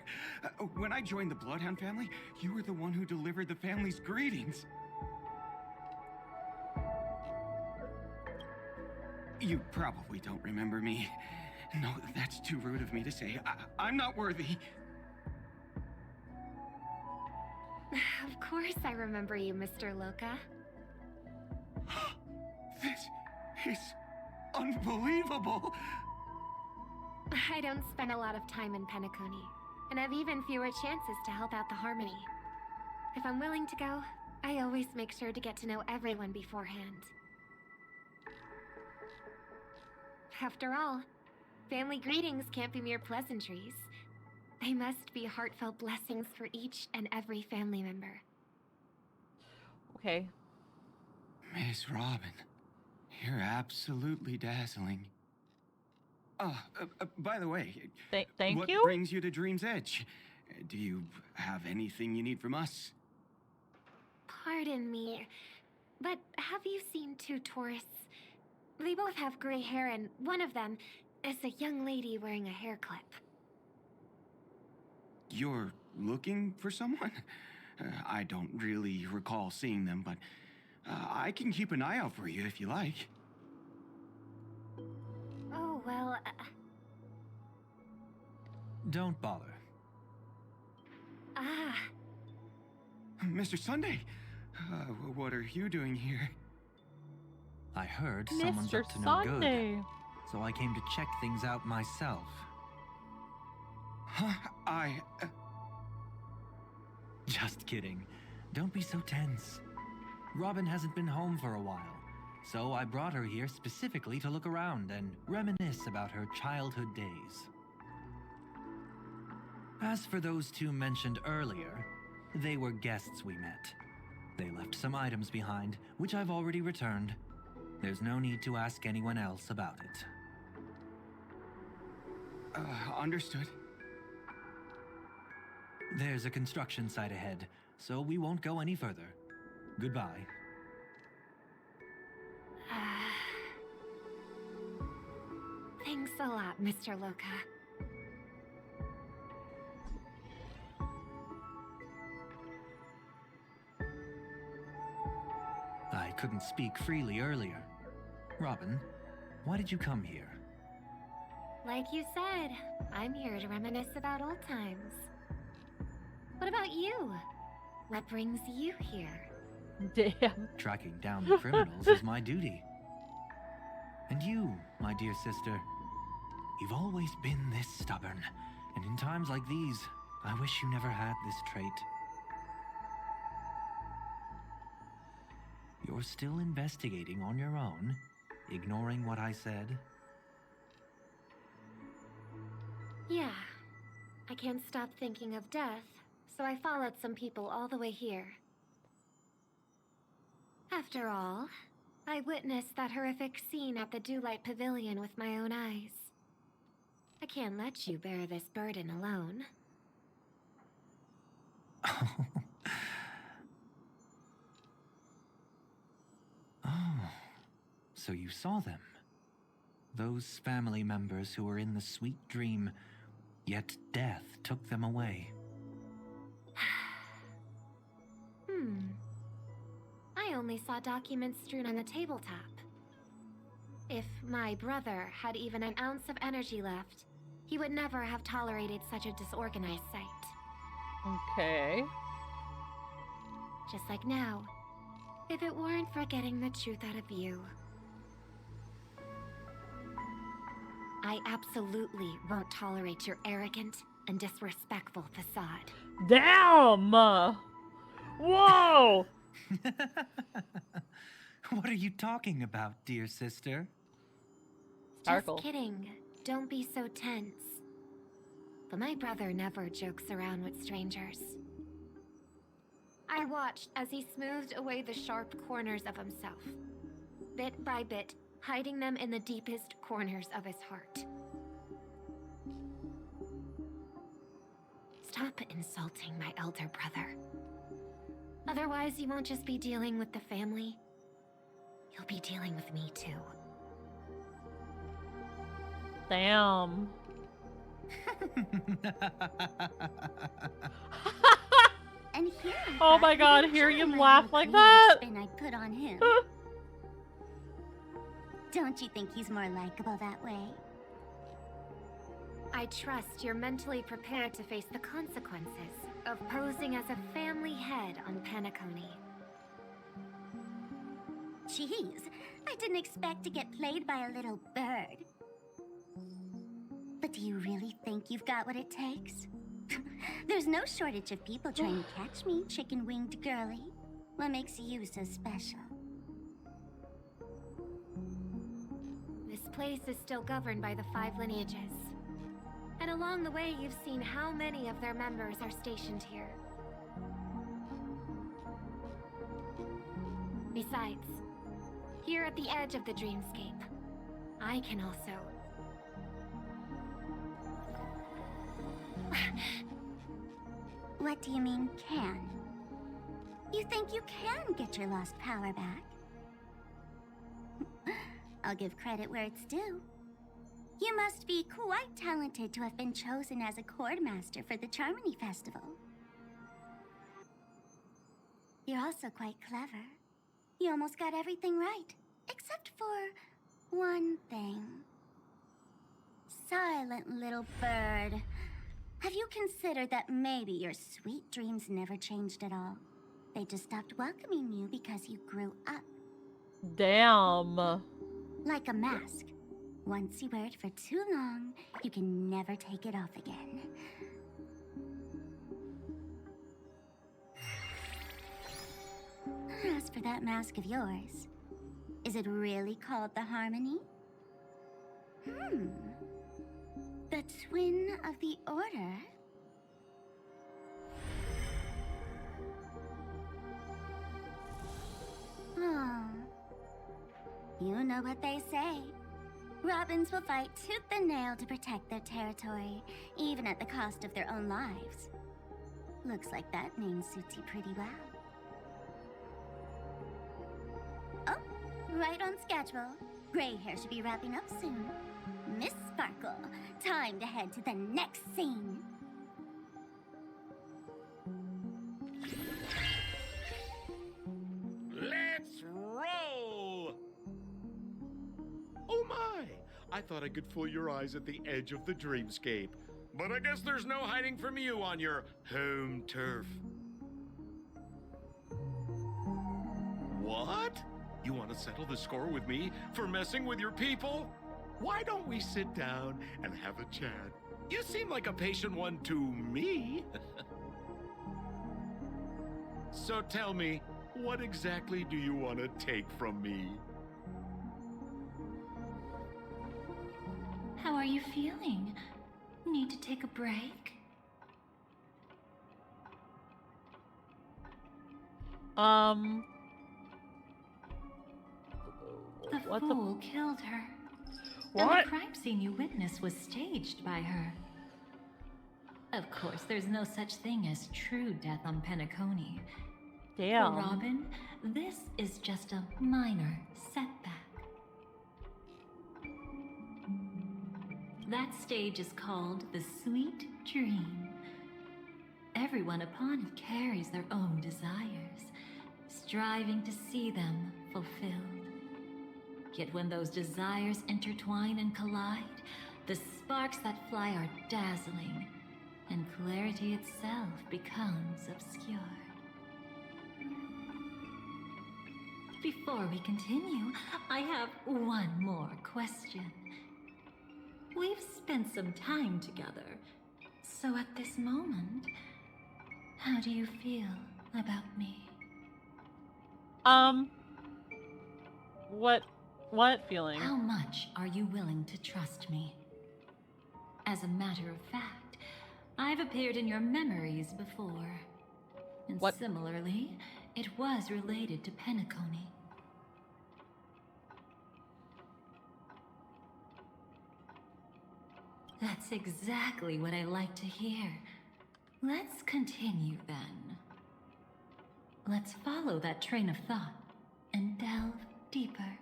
When I joined the Bloodhound family, you were the one who delivered the family's greetings. You probably don't remember me. No, that's too rude of me to say. I'm not worthy. Of course I remember you, Mr. Loka. This is unbelievable. I don't spend a lot of time in Penacony, and have even fewer chances to help out the Harmony. If I'm willing to go, I always make sure to get to know everyone beforehand. After all, family greetings can't be mere pleasantries. They must be heartfelt blessings for each and every family member. Okay. Miss Robin, you're absolutely dazzling. By the way, thank what you? brings you to Dream's Edge? Do you have anything you need from us? Pardon me, but have you seen two tourists? They both have gray hair, and one of them is a young lady wearing a hair clip. You're looking for someone? I don't really recall seeing them, but I can keep an eye out for you if you like. Oh, well... Don't bother. Ah. Mr. Sunday, what are you doing here? I heard someone's Mr. up to no Sunday. good, so I came to check things out myself. Huh? Just kidding. Don't be so tense. Robin hasn't been home for a while, so I brought her here specifically to look around and reminisce about her childhood days. As for those two mentioned earlier, they were guests we met. They left some items behind, which I've already returned. There's no need to ask anyone else about it. Understood. There's a construction site ahead, so we won't go any further. Goodbye. Thanks a lot, Mr. Loka. couldn't speak freely earlier. Robin, why did you come here? Like you said, I'm here to reminisce about old times. What about you? What brings you here? Damn. Tracking down the criminals is my duty. And you, my dear sister, you've always been this stubborn. And in times like these, I wish you never had this trait. You're still investigating on your own, ignoring what I said? Yeah. I can't stop thinking of death, so I followed some people all the way here. After all, I witnessed that horrific scene at the Dewlight Pavilion with my own eyes. I can't let you bear this burden alone. Oh, so you saw them. Those family members who were in the sweet dream, yet death took them away. I only saw documents strewn on the tabletop. If my brother had even an ounce of energy left, he would never have tolerated such a disorganized sight. Okay. Just like now, if it weren't for getting the truth out of you. I absolutely won't tolerate your arrogant and disrespectful facade. Damn! Whoa! What are you talking about, dear sister? Just kidding. Don't be so tense. But my brother never jokes around with strangers. I watched as he smoothed away the sharp corners of himself, bit by bit, hiding them in the deepest corners of his heart. Stop insulting my elder brother. Otherwise, you won't just be dealing with the family. You'll be dealing with me too. Damn. And here oh my god, hearing him laugh like that! Spin I put on him. Don't you think he's more likable that way? I trust you're mentally prepared to face the consequences of posing as a family head on Penacony. Jeez, I didn't expect to get played by a little bird. But do you really think you've got what it takes? There's no shortage of people trying to catch me, chicken-winged girly. What makes you so special? This place is still governed by the 5 lineages. And along the way, you've seen how many of their members are stationed here. Besides, here at the edge of the dreamscape, I can also... What do you mean, can? You think you can get your lost power back? I'll give credit where it's due. You must be quite talented to have been chosen as a chord master for the Charmony Festival. You're also quite clever. You almost got everything right, except for one thing. Silent little bird. Have you considered that maybe your sweet dreams never changed at all? They just stopped welcoming you because you grew up. Damn. Like a mask. Once you wear it for too long, you can never take it off again. As for that mask of yours, is it really called the Harmony? The Twin of the Order? Oh. You know what they say. Robins will fight tooth and nail to protect their territory, even at the cost of their own lives. Looks like that name suits you pretty well. Oh, right on schedule. Gray hair should be wrapping up soon. Miss Sparkle, time to head to the next scene. Let's roll! I thought I could fool your eyes at the edge of the dreamscape. But I guess there's no hiding from you on your home turf. What? You want to settle the score with me for messing with your people? Why don't we sit down and have a chat? You seem like a patient one to me. So tell me, what exactly do you want to take from me? How are you feeling? Need to take a break? The fool killed her. What? And the crime scene you witnessed was staged by her. Of course, there's no such thing as true death on Penacony. Damn. For Robin, this is just a minor setback. That stage is called the Sweet Dream. Everyone upon it carries their own desires, striving to see them fulfilled. Yet when those desires intertwine and collide, the sparks that fly are dazzling, and clarity itself becomes obscured. Before we continue, I have one more question. We've spent some time together, so at this moment, how do you feel about me? What feeling? How much are you willing to trust me? As a matter of fact, I've appeared in your memories before. And similarly, it was related to Penacony. That's exactly what I like to hear. Let's continue then. Let's follow that train of thought and delve deeper.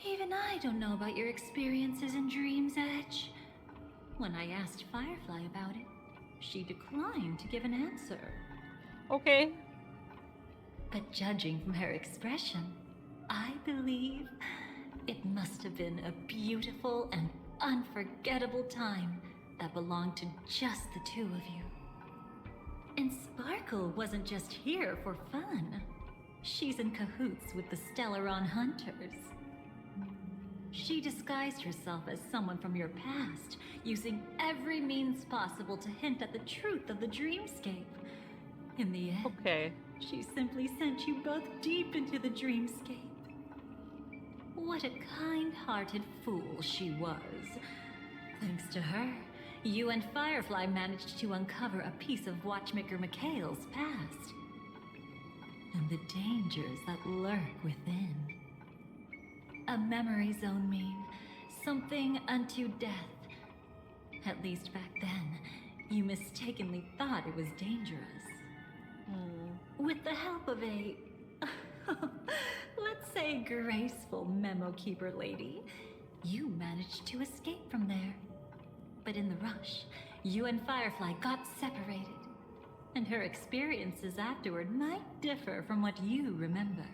Even I don't know about your experiences in Dream's Edge. When I asked Firefly about it, she declined to give an answer. Okay. But judging from her expression, I believe it must have been a beautiful and unforgettable time that belonged to just the two of you. And Sparkle wasn't just here for fun. She's in cahoots with the Stellaron Hunters. She disguised herself as someone from your past, using every means possible to hint at the truth of the dreamscape. In the end, she simply sent you both deep into the dreamscape. What a kind-hearted fool she was. Thanks to her, you and Firefly managed to uncover a piece of Watchmaker Mikhail's past. And the dangers that lurk within. A memory zone mean something unto death. At least back then, you mistakenly thought it was dangerous. With the help of a, let's say, graceful memo keeper lady, you managed to escape from there. But in the rush, you and Firefly got separated. And her experiences afterward might differ from what you remember.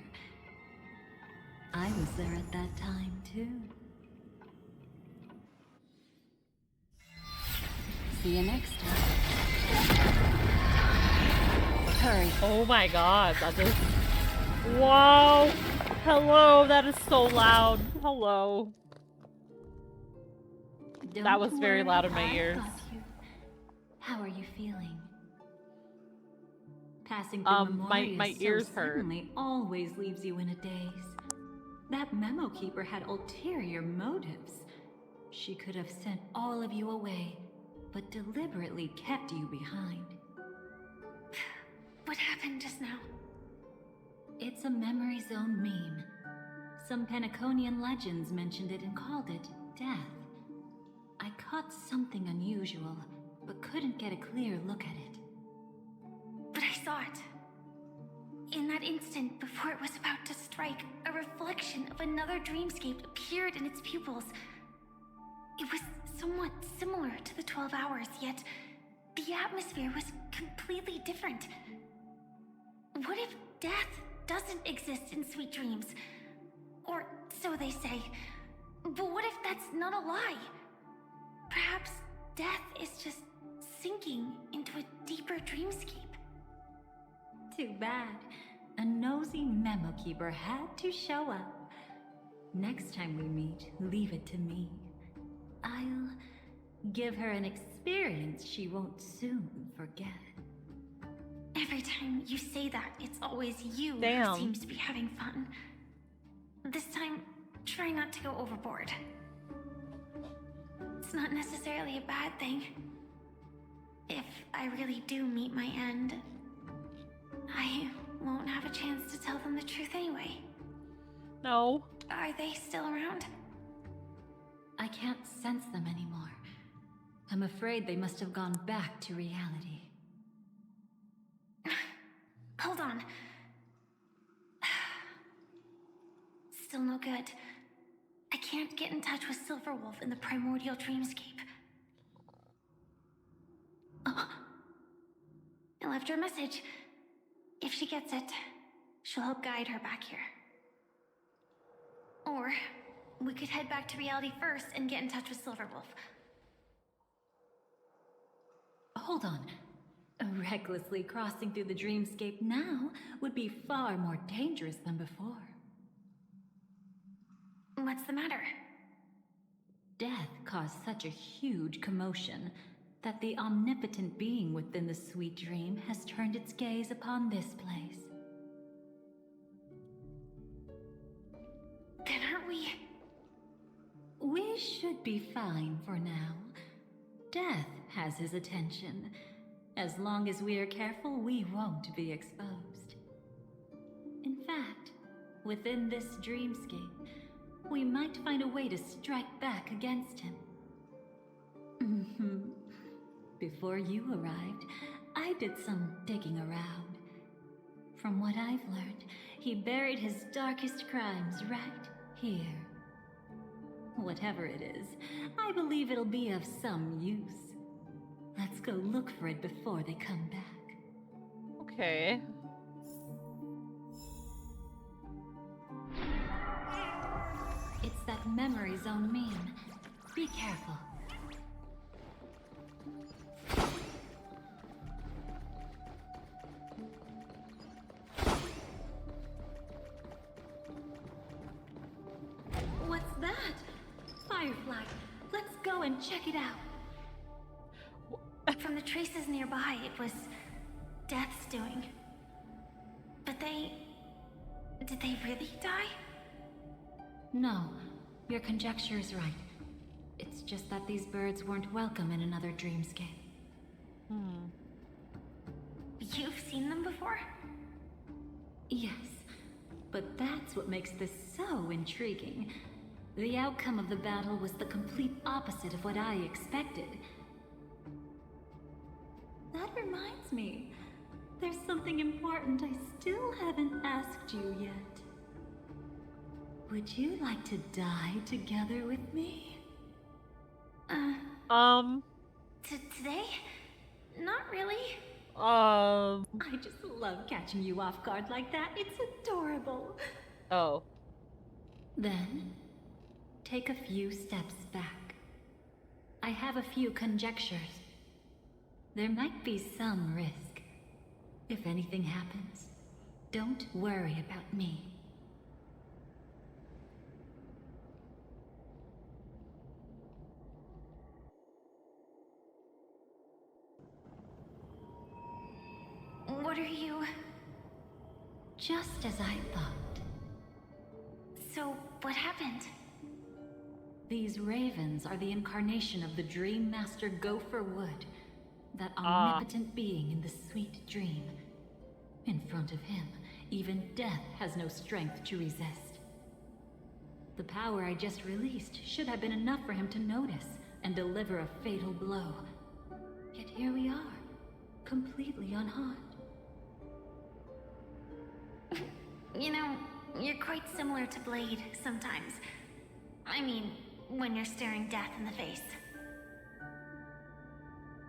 I was there at that time, too. See you next time. Hurry. Oh my god, that is... Wow! Hello, that is so loud. Hello. That was very loud in my ears. How are you feeling? Passing through Memoria my ears hurt. certainly always leaves you in a daze. That memo keeper had ulterior motives. She could have sent all of you away, but deliberately kept you behind. What happened just now? It's a memory zone meme. Some Penaconian legends mentioned it and called it death. I caught something unusual, but couldn't get a clear look at it. But I saw it. In that instant, before it was about to strike, a reflection of another dreamscape appeared in its pupils. It was somewhat similar to the 12 Hours, yet the atmosphere was completely different. What if death doesn't exist in Sweet Dreams? Or so they say. But what if that's not a lie? Perhaps death is just sinking into a deeper dreamscape. Too bad. A nosy memo keeper had to show up. Next time we meet, leave it to me. I'll give her an experience she won't soon forget. Every time you say that, it's always you Damn. who seems to be having fun. This time, try not to go overboard. It's not necessarily a bad thing. If I really do meet my end, I won't have a chance to tell them the truth anyway. No. Are they still around? I can't sense them anymore. I'm afraid they must have gone back to reality. Hold on. Still no good. I can't get in touch with Silverwolf in the primordial dreamscape. Oh. I left her a message. If she gets it, she'll help guide her back here. Or we could head back to reality first and get in touch with Silverwolf. Hold on. Recklessly crossing through the dreamscape now would be far more dangerous than before. What's the matter? Death caused such a huge commotion that the omnipotent being within the sweet dream has turned its gaze upon this place. Then aren't we? We should be fine for now. Death has his attention. As long as we are careful, we won't be exposed. In fact, within this dreamscape, we might find a way to strike back against him. Before you arrived, I did some digging around. From what I've learned, he buried his darkest crimes right here. Whatever it is, I believe it'll be of some use. Let's go look for it before they come back. Okay. It's that memory zone meme. Be careful. What's that? Firefly. Let's go and check it out. From the traces nearby, it was Death's doing. But did they really die? No, your conjecture is right. It's just that these birds weren't welcome in another dreamscape. You've seen them before? Yes, but that's what makes this so intriguing. The outcome of the battle was the complete opposite of what I expected. That reminds me, there's something important I still haven't asked you yet. Would you like to die together with me? Today? Not really. I just love catching you off guard like that. It's adorable. Oh. Then, take a few steps back. I have a few conjectures. There might be some risk. If anything happens, don't worry about me. What are you? Just as I thought. So, what happened? These ravens are the incarnation of the Dream Master Gopher Wood, that omnipotent being in the sweet dream. In front of him, even death has no strength to resist. The power I just released should have been enough for him to notice and deliver a fatal blow. Yet here we are, completely unharmed. You know, you're quite similar to Blade sometimes. I mean, when you're staring death in the face.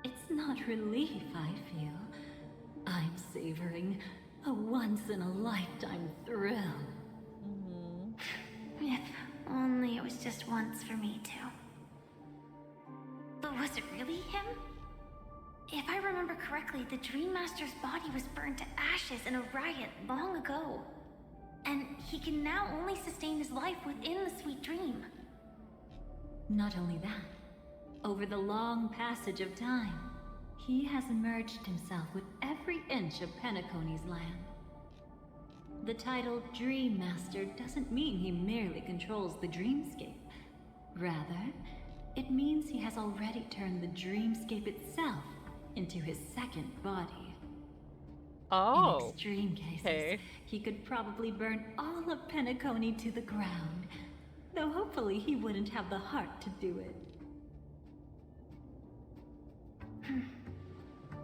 It's not relief I feel. I'm savoring a once-in-a-lifetime thrill. If Only it was just once for me, too. But was it really him? If I remember correctly, the Dream Master's body was burned to ashes in a riot long ago. And he can now only sustain his life within the sweet dream. Not only that, over the long passage of time, he has merged himself with every inch of Penacony's land. The title Dream Master doesn't mean he merely controls the dreamscape. Rather, it means he has already turned the dreamscape itself into his second body. Oh. In extreme cases, he could probably burn all of Penacony to the ground. Though hopefully he wouldn't have the heart to do it.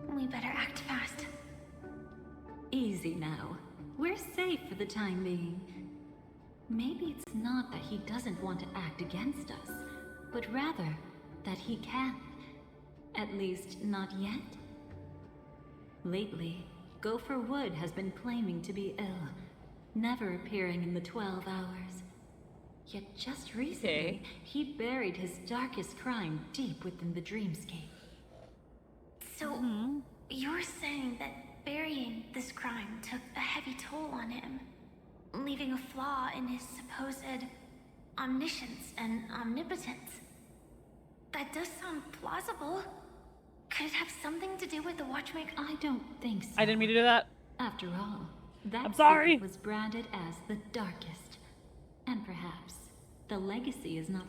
We better act fast. Easy now. We're safe for the time being. Maybe it's not that he doesn't want to act against us, but rather that he can't. At least, not yet. Lately, Gopher Wood has been claiming to be ill, never appearing in the 12 hours. Yet just recently, he buried his darkest crime deep within the dreamscape. So, you're saying that burying this crime took a heavy toll on him, leaving a flaw in his supposed omniscience and omnipotence? That does sound plausible. Could it have something to do with the Watchmaker? I don't think so. I didn't mean to do that. After all, that I'm sorry. secret was branded as the darkest. And perhaps the legacy is not...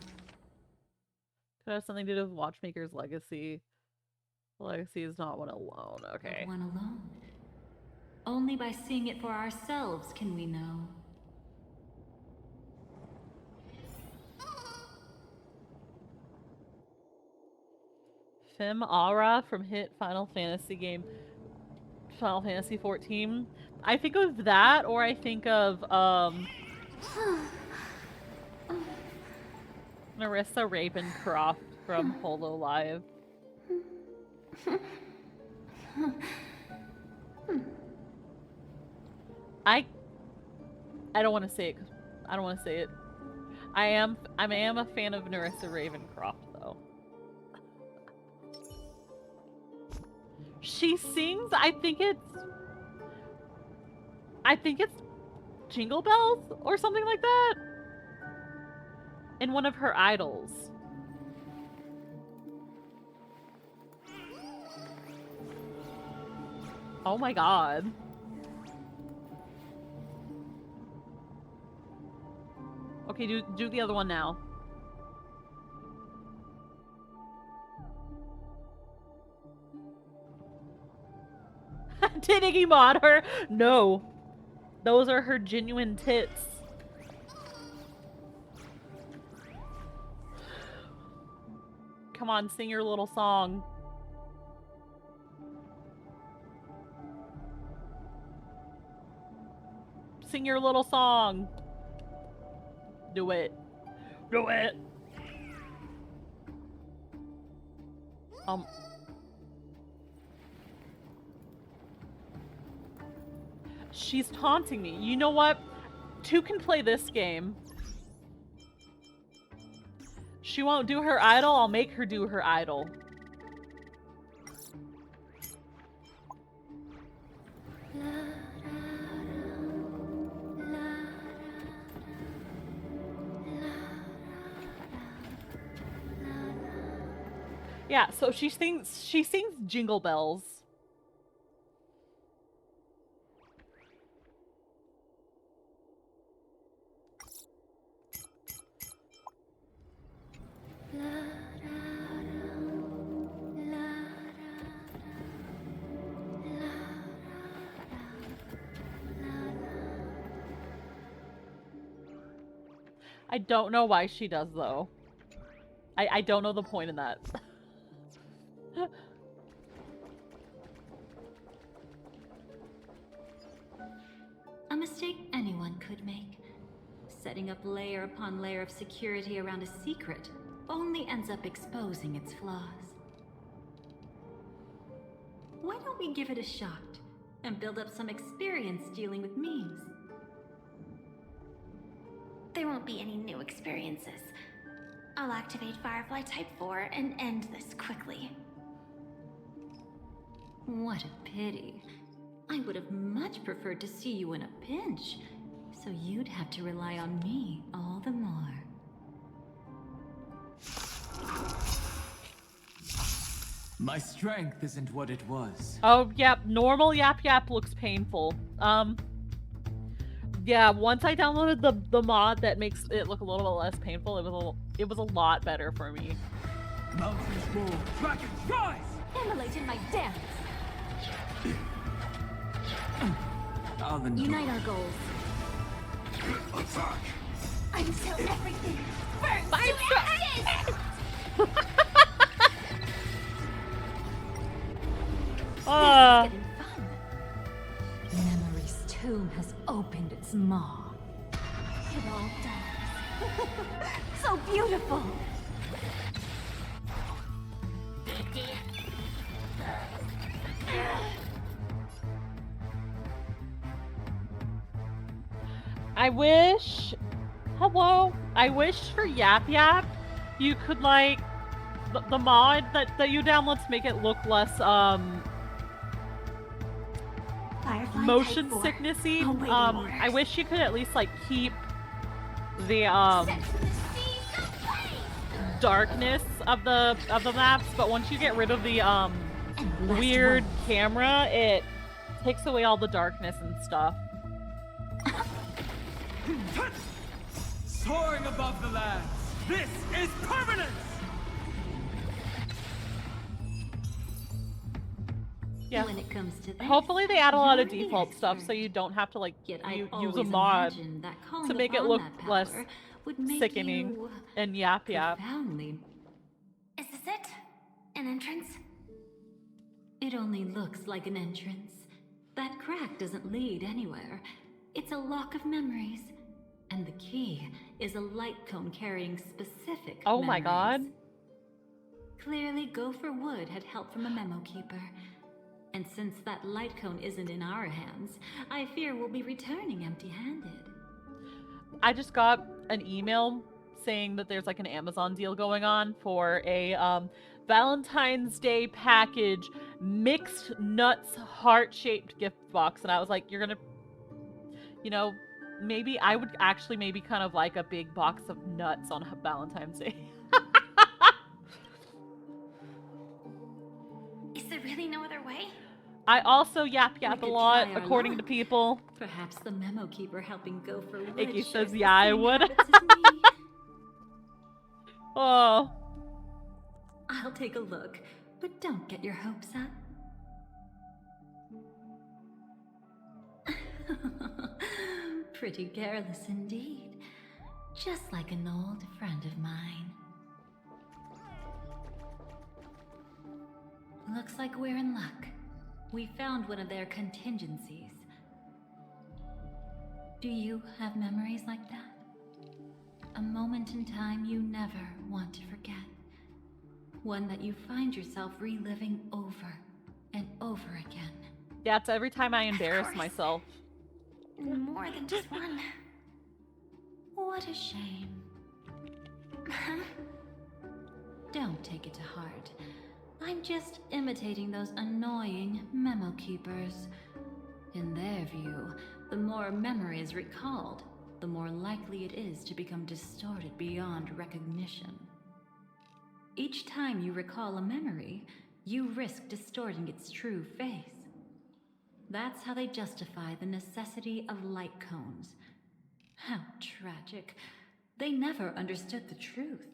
Could have something to do with Watchmaker's legacy. The legacy is not one alone. Okay. One alone. Only by seeing it for ourselves can we know. Fim Aura from hit Final Fantasy game Final Fantasy 14. I think of that, or I think of Narissa Ravencroft from Hololive. I don't want to say it. I don't want to say it. I am a fan of Narissa Ravencroft though. She sings, I think it's Jingle Bells or something like that in one of her idols. Oh my god. Okay, do the other one now. Did Iggy mod her? No. Those are her genuine tits. Come on, sing your little song. Sing your little song. Do it. Do it. She's taunting me. You know what? Two can play this game. She won't do her idol. I'll make her do her idol. Yeah, so she sings Jingle Bells. I don't know why she does though. I don't know the point in that. A mistake anyone could make. Setting up layer upon layer of security around a secret only ends up exposing its flaws. Why don't we give it a shot and build up some experience dealing with memes? There won't be any new experiences. I'll activate Firefly Type 4 and end this quickly. What a pity. I would have much preferred to see you in a pinch, so you'd have to rely on me all the more. My strength isn't what it was. Oh, yep. Normal Yap Yap looks painful. Yeah, once I downloaded the mod that makes it look a little bit less painful, it was a lot better for me. Mountains roll, dragons rise! Immolate in my dance! Unite our goals. Attack! Until everything burns Bye, to ashes! Memory's tomb has opened its maw. It all dies. So beautiful! I wish... Hello? I wish for Yap Yap, you could, like... The mod that you download to make it look less, motion sicknessy. I wish you could at least, like, keep the, darkness of the maps, but once you get rid of the, weird camera, it takes away all the darkness and stuff. Soaring above the lands, this is permanence! Yeah. When it comes to this, hopefully they add a lot of you're the default stuff expert. so you don't have to, like, Yet I use a always mod imagined that calling to make it upon look that less power would make sickening you and Yap Yap. profoundly. Is this it? An entrance? It only looks like an entrance. That crack doesn't lead anywhere. It's a lock of memories. And the key is a light cone carrying specific Oh my god. Clearly, Gopher Wood had help from a memo keeper. And since that light cone isn't in our hands, I fear we'll be returning empty-handed. I just got an email saying that there's like an Amazon deal going on for a Valentine's Day package mixed nuts heart-shaped gift box, and I was like, you're gonna, you know, maybe I would actually maybe kind of like a big box of nuts on Valentine's Day. Is there really no other way? I also yap a lot, try our according luck. to people. Perhaps the memo keeper helping Gopher Wood Icky shares says, the yeah, I same would. habits as me. Oh. I'll take a look, but don't get your hopes up. Pretty careless indeed. Just like an old friend of mine. Looks like we're in luck. We found one of their contingencies. Do you have memories like that? A moment in time you never want to forget. One that you find yourself reliving over and over again. Yeah, it's every time I embarrass myself. More than just one. What a shame. Don't take it to heart. I'm just imitating those annoying memo keepers. In their view, the more memory is recalled, the more likely it is to become distorted beyond recognition. Each time you recall a memory, you risk distorting its true face. That's how they justify the necessity of light cones. How tragic. They never understood the truth.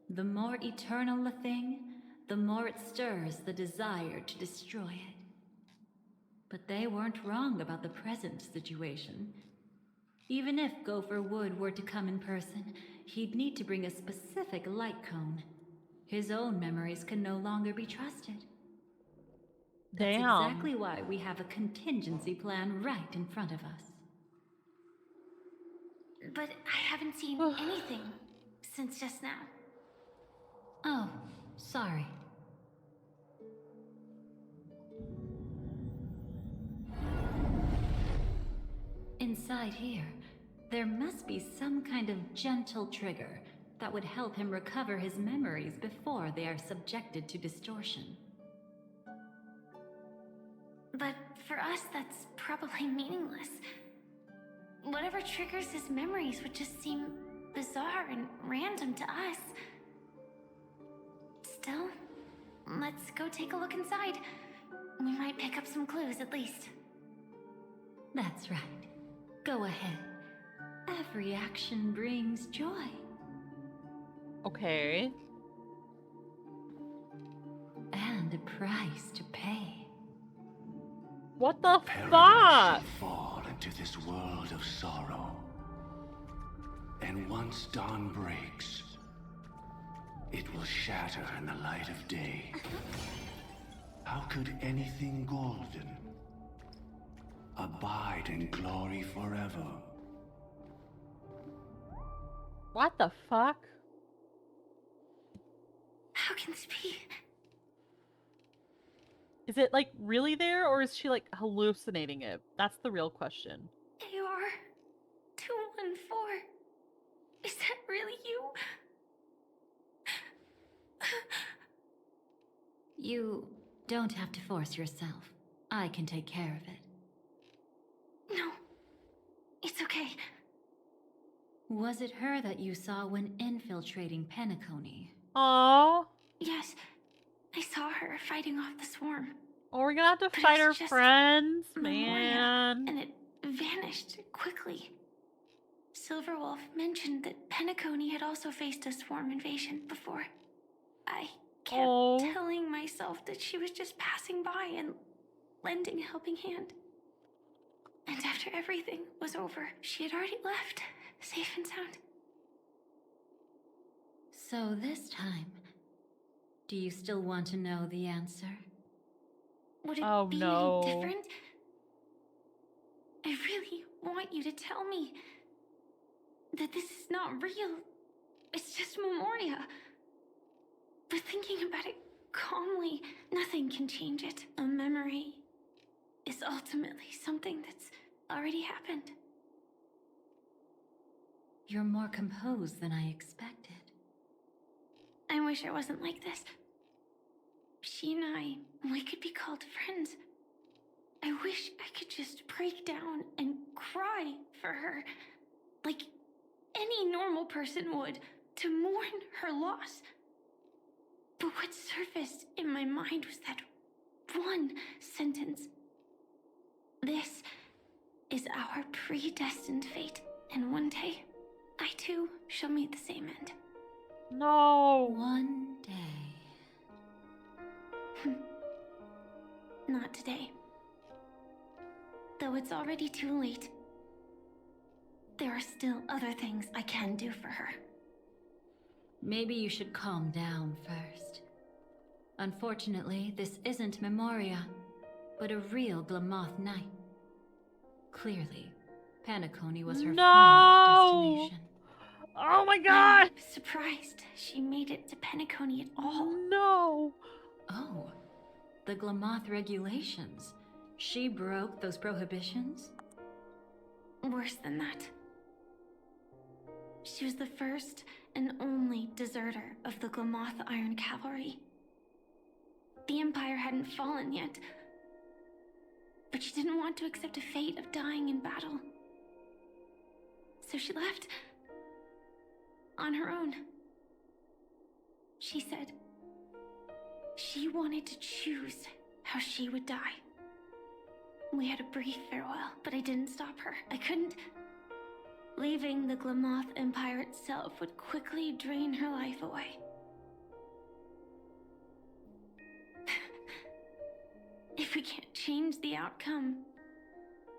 The more eternal a thing, the more it stirs the desire to destroy it. But they weren't wrong about the present situation. Even if Gopher Wood were to come in person, he'd need to bring a specific light cone. His own memories can no longer be trusted. That's Damn. exactly why we have a contingency plan right in front of us. But I haven't seen anything since just now. Oh, sorry. Inside here, There must be some kind of gentle trigger that would help him recover his memories before they are subjected to distortion. But for us, that's probably meaningless. Whatever triggers his memories would just seem bizarre and random to us. Still, let's go take a look inside. We might pick up some clues at least. That's right. Go ahead. Every action brings joy. Okay. And a price to pay. What the Paradise fuck? shall fall into this world of sorrow. And once dawn breaks, it will shatter in the light of day. How could anything golden abide in glory forever? What the fuck? How can this be? Is it like really there, or is she like hallucinating it? That's the real question. AR 214. Is that really you? You don't have to force yourself. I can take care of it. No. It's okay. Was it her that you saw when infiltrating Penacony? Aww. Yes. I saw her fighting off the swarm. Oh, we're gonna have to But fight it our was just friends, Memoria, man. and it vanished quickly. Silverwolf mentioned that Penacony had also faced a swarm invasion before. I kept telling myself that she was just passing by and lending a helping hand. And after everything was over, she had already left, safe and sound. So this time, do you still want to know the answer? Would it be no. any different? I really want you to tell me that this is not real. It's just Memoria. But thinking about it calmly, nothing can change it. A memory is ultimately something that's already happened. You're more composed than I expected. I wish I wasn't like this. She and I, we could be called friends. I wish I could just break down and cry for her, like any normal person would, to mourn her loss. But what surfaced in my mind was that one sentence. This is our predestined fate, and one day, I too shall meet the same end. No. One day. Not today. Though it's already too late, there are still other things I can do for her. Maybe you should calm down first. Unfortunately, this isn't Memoria, but a real Glamoth Knight. Clearly, Penacony was her final destination. Oh my god! I'm surprised she made it to Penacony at all. No! Oh, the Glamoth regulations. She broke those prohibitions? Worse than that. She was the first and only deserter of the Glamoth Iron Cavalry. The Empire hadn't fallen yet, but she didn't want to accept a fate of dying in battle. So she left on her own. She said she wanted to choose how she would die. We had a brief farewell, but I didn't stop her. I couldn't. Leaving the Glamoth Empire itself would quickly drain her life away. If we can't change the outcome,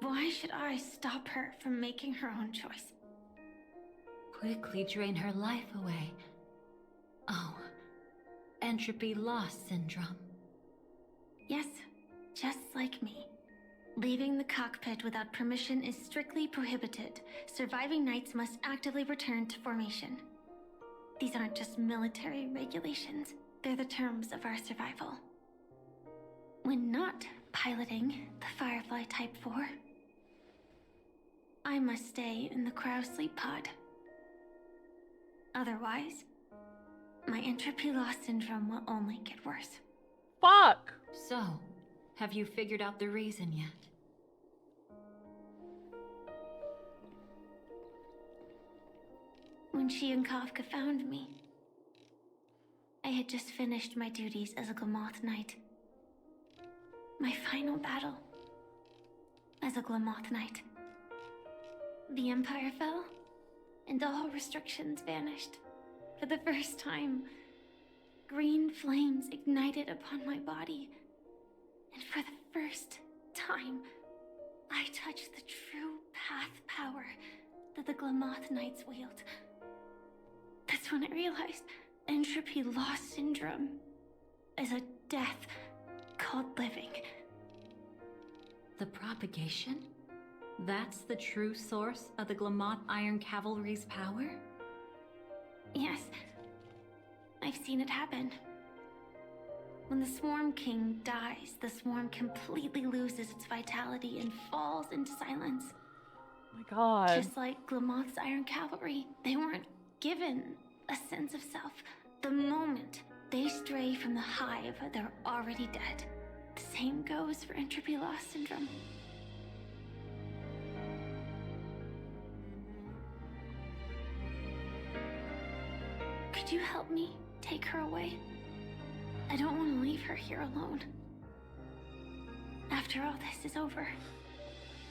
why should I stop her from making her own choice? Quickly drain her life away. Oh, entropy loss syndrome. Yes, just like me. Leaving the cockpit without permission is strictly prohibited. Surviving knights must actively return to formation. These aren't just military regulations, they're the terms of our survival. When not piloting the Firefly Type 4, I must stay in the cryo sleep pod. Otherwise, my entropy loss syndrome will only get worse. Fuck! So, have you figured out the reason yet? When she and Kafka found me, I had just finished my duties as a Glamoth Knight. My final battle as a Glamoth Knight. The Empire fell, and all restrictions vanished. For the first time, green flames ignited upon my body. And for the first time, I touched the true path power that the Glamoth Knights wield. That's when I realized entropy loss syndrome is a death called living. The propagation? That's the true source of the Glamoth Iron Cavalry's power? Yes, I've seen it happen. When the Swarm King dies, the Swarm completely loses its vitality and falls into silence. Oh my god. Just like Glamoth's Iron Cavalry, they weren't given a sense of self. The moment they stray from the hive, they're already dead. The same goes for entropy loss syndrome. Could you help me take her away? I don't want to leave her here alone. After all this is over,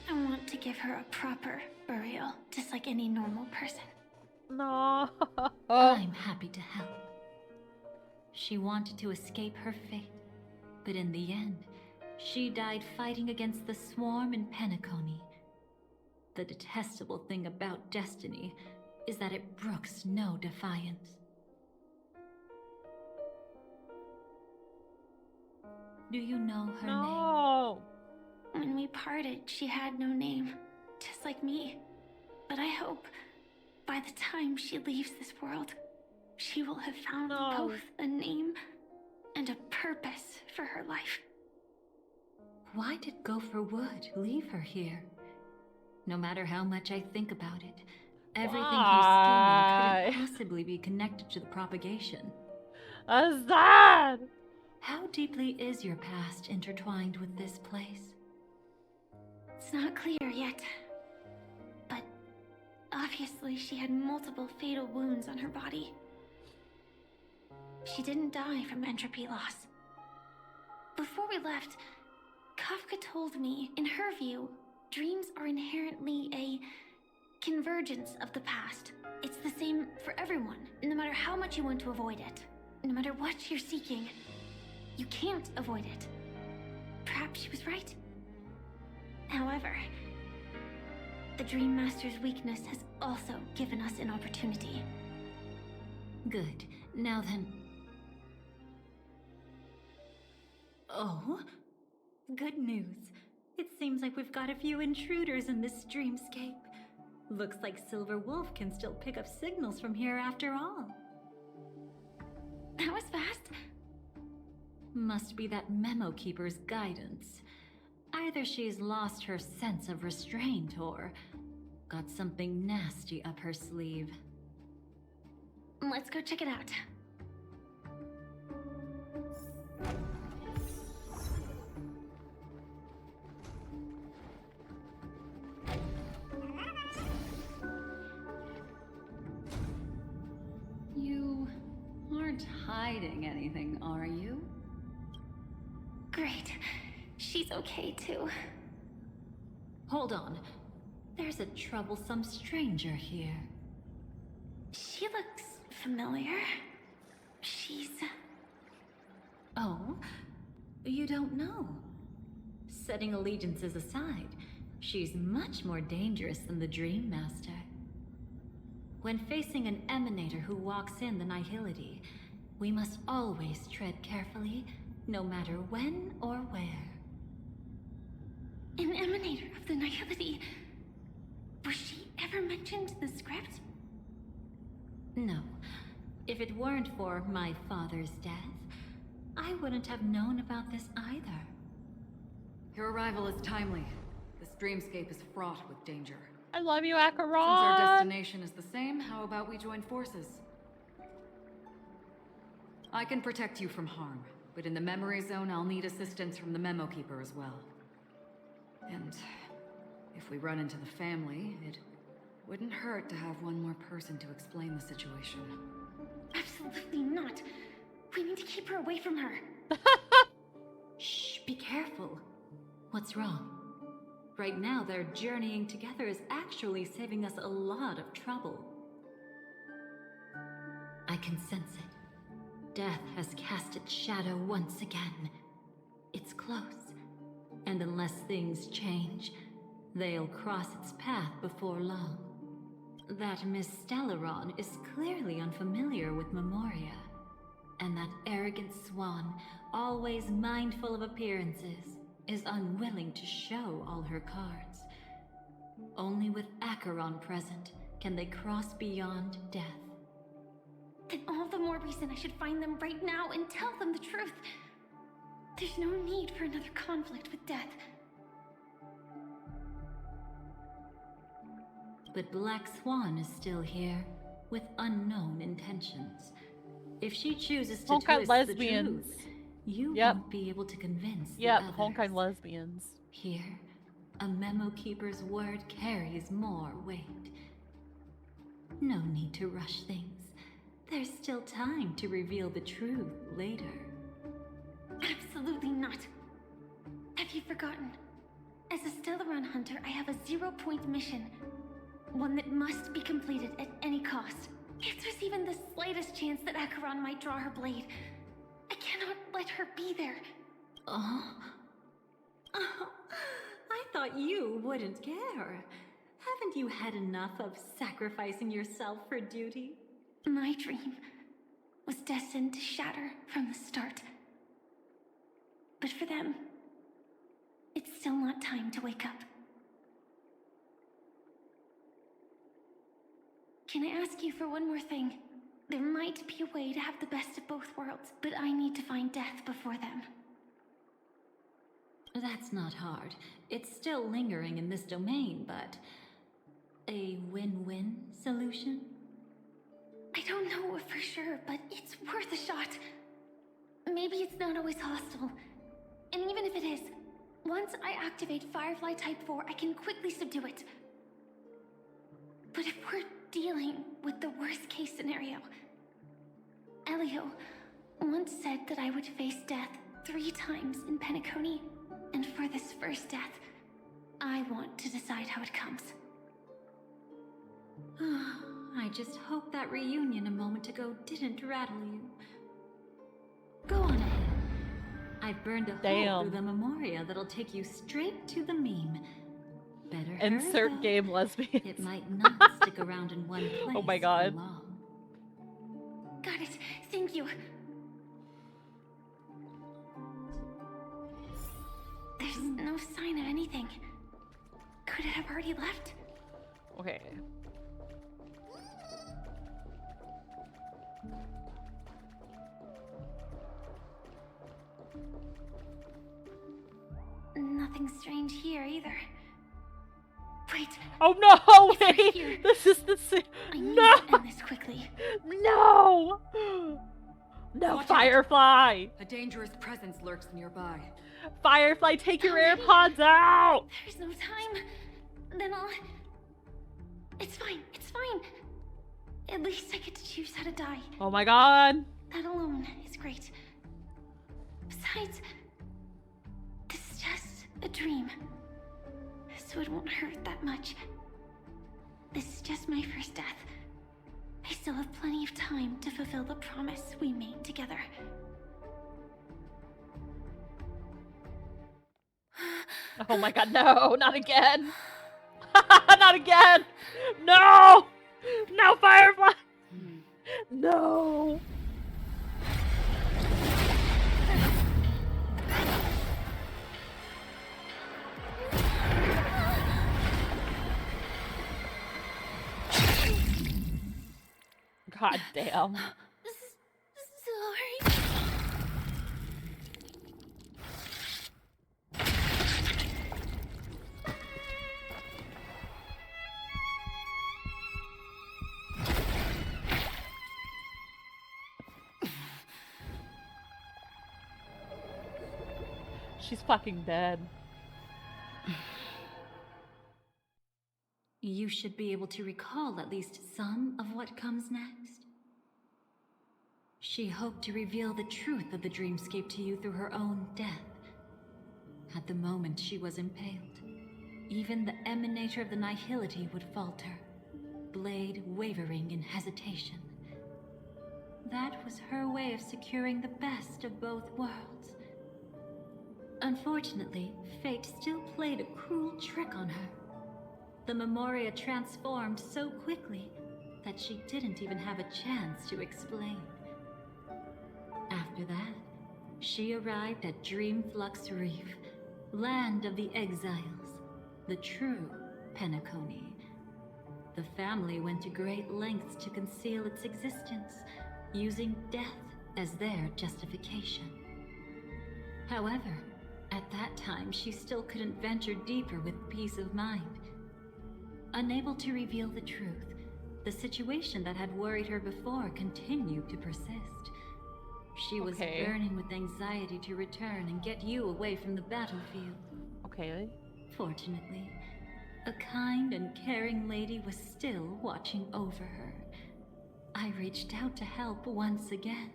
I want to give her a proper burial, just like any normal person. No. I'm happy to help. She wanted to escape her fate, but in the end, she died fighting against the Swarm in Penacony. The detestable thing about destiny is that it brooks no defiance. Do you know her name? When we parted, she had no name, just like me. But I hope by the time she leaves this world, she will have found both a name and a purpose for her life. Why did Gopher Wood leave her here? No matter how much I think about it, everything he's scheming couldn't possibly be connected to the propagation. Azad! How deeply is your past intertwined with this place? It's not clear yet. But obviously she had multiple fatal wounds on her body. She didn't die from entropy loss. Before we left, Kafka told me, in her view, dreams are inherently a convergence of the past. It's the same for everyone, no matter how much you want to avoid it. No matter what you're seeking, you can't avoid it. Perhaps she was right. However, the Dream Master's weakness has also given us an opportunity. Good. Now then... Oh? Good news. It seems like we've got a few intruders in this dreamscape. Looks like Silver Wolf can still pick up signals from here after all. That was fast. Must be that Memo Keeper's guidance. Either she's lost her sense of restraint or got something nasty up her sleeve. Let's go check it out. You aren't hiding anything, are you? Great. She's okay too. Hold on. There's a troublesome stranger here. She looks familiar. She's... Oh? You don't know? Setting allegiances aside, she's much more dangerous than the Dream Master. When facing an emanator who walks in the nihility, we must always tread carefully, no matter when or where. An emanator of the nihility. Was she ever mentioned in the script? No. If it weren't for my father's death, I wouldn't have known about this either. Your arrival is timely. This dreamscape is fraught with danger. I love you, Since our Acheron. destination is the same, how about we join forces? I can protect you from harm, but in the memory zone, I'll need assistance from the Memo Keeper as well. And if we run into the family, it wouldn't hurt to have one more person to explain the situation. Absolutely not. We need to keep her away from her. Shh, be careful. What's wrong? Right now, their journeying together is actually saving us a lot of trouble. I can sense it. Death has cast its shadow once again. It's close, and unless things change, they'll cross its path before long. That Miss Stellaron is clearly unfamiliar with Memoria, and that arrogant swan, always mindful of appearances, is unwilling to show all her cards. Only with Acheron present can they cross beyond death. Then all the more reason I should find them right now and tell them the truth. There's no need for another conflict with death. But Black Swan is still here, with unknown intentions. If she chooses to Honkai twist lesbians. the truth, you Yep. won't be able to convince the Yep, others. Honkai lesbians. Here, a Memo Keeper's word carries more weight. No need to rush things. There's still time to reveal the truth later. Absolutely not. Have you forgotten? As a Stellaron hunter, I have a 0-point mission. One that must be completed at any cost. If there's even the slightest chance that Acheron might draw her blade, I cannot let her be there. Oh, I thought you wouldn't care. Haven't you had enough of sacrificing yourself for duty? My dream was destined to shatter from the start. But for them, it's still not time to wake up. Can I ask you for one more thing? There might be a way to have the best of both worlds, but I need to find death before them. That's not hard. It's still lingering in this domain, but a win-win solution? I don't know for sure, but it's worth a shot. Maybe it's not always hostile. And even if it is, once I activate Firefly Type 4, I can quickly subdue it. But if we're dealing with the worst case scenario, Elio once said that I would face death 3 times in Penacony, and for this first death, I want to decide how it comes. I just hope that reunion a moment ago didn't rattle you. Go on ahead. I've burned a hole through the Memoria that'll take you straight to the meme. Better hurry, Insert though. game lesbians. It might not stick around in one place Oh my god. for long. Got it. Thank you. There's no sign of anything. Could it have already left? Okay. Nothing strange here either. Wait. Oh no! It's right Wait! here. This is the I need no! to end this quickly. No! No, Watch out. Firefly! A dangerous presence lurks nearby. Firefly, take your Already? AirPods out! There's no time. Then I'll... It's fine. It's fine. At least I get to choose how to die. Oh my god. That alone is great. Besides, this is just a dream. So it won't hurt that much. This is just my first death. I still have plenty of time to fulfill the promise we made together. Oh my god, no, not again. Not again. No! No, Firefly! No! God damn. Sorry. She's fucking dead. You should be able to recall at least some of what comes next. She hoped to reveal the truth of the dreamscape to you through her own death. At the moment she was impaled, even the emanator of the nihility would falter, blade wavering in hesitation. That was her way of securing the best of both worlds. Unfortunately, fate still played a cruel trick on her. The Memoria transformed so quickly that she didn't even have a chance to explain. After that, she arrived at Dreamflux Reef, land of the exiles, the true Penacony. The family went to great lengths to conceal its existence, using death as their justification. However, at that time she still couldn't venture deeper with peace of mind. Unable to reveal the truth, the situation that had worried her before continued to persist. She was burning with anxiety to return and get you away from the battlefield. Okay. Fortunately, a kind and caring lady was still watching over her. I reached out to help once again.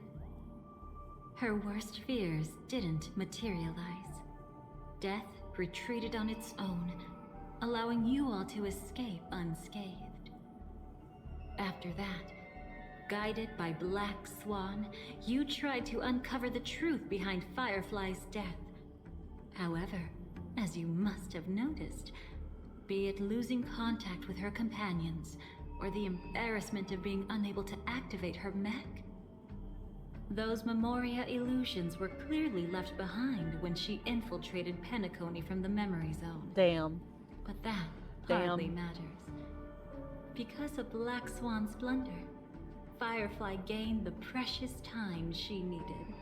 Her worst fears didn't materialize. Death retreated on its own, allowing you all to escape unscathed. After that, guided by Black Swan, you tried to uncover the truth behind Firefly's death. However, as you must have noticed, be it losing contact with her companions, or the embarrassment of being unable to activate her mech, those Memoria illusions were clearly left behind when she infiltrated Penacony from the memory zone. Damn. But that hardly matters. Because of Black Swan's blunder, Firefly gained the precious time she needed.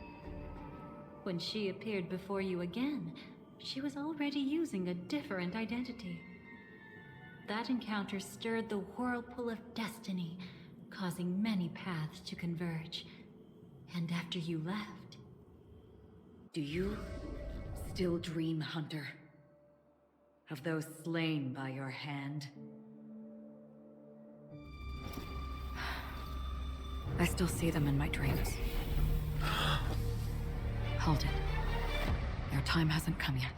When she appeared before you again, she was already using a different identity. That encounter stirred the whirlpool of destiny, causing many paths to converge. And after you left... Do you still dream, Hunter? Of those slain by your hand? I still see them in my dreams. Hold it. Their time hasn't come yet.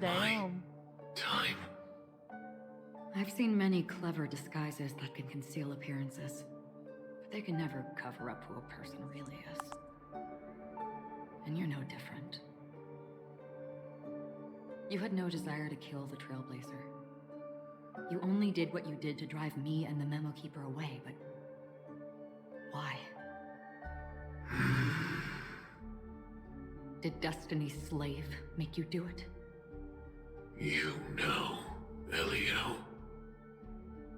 Damn. Time. I've seen many clever disguises that can conceal appearances, but they can never cover up who a person really is. And you're no different. You had no desire to kill the Trailblazer. You only did what you did to drive me and the Memo Keeper away, but... why? Did Destiny's slave make you do it? You know, Elio.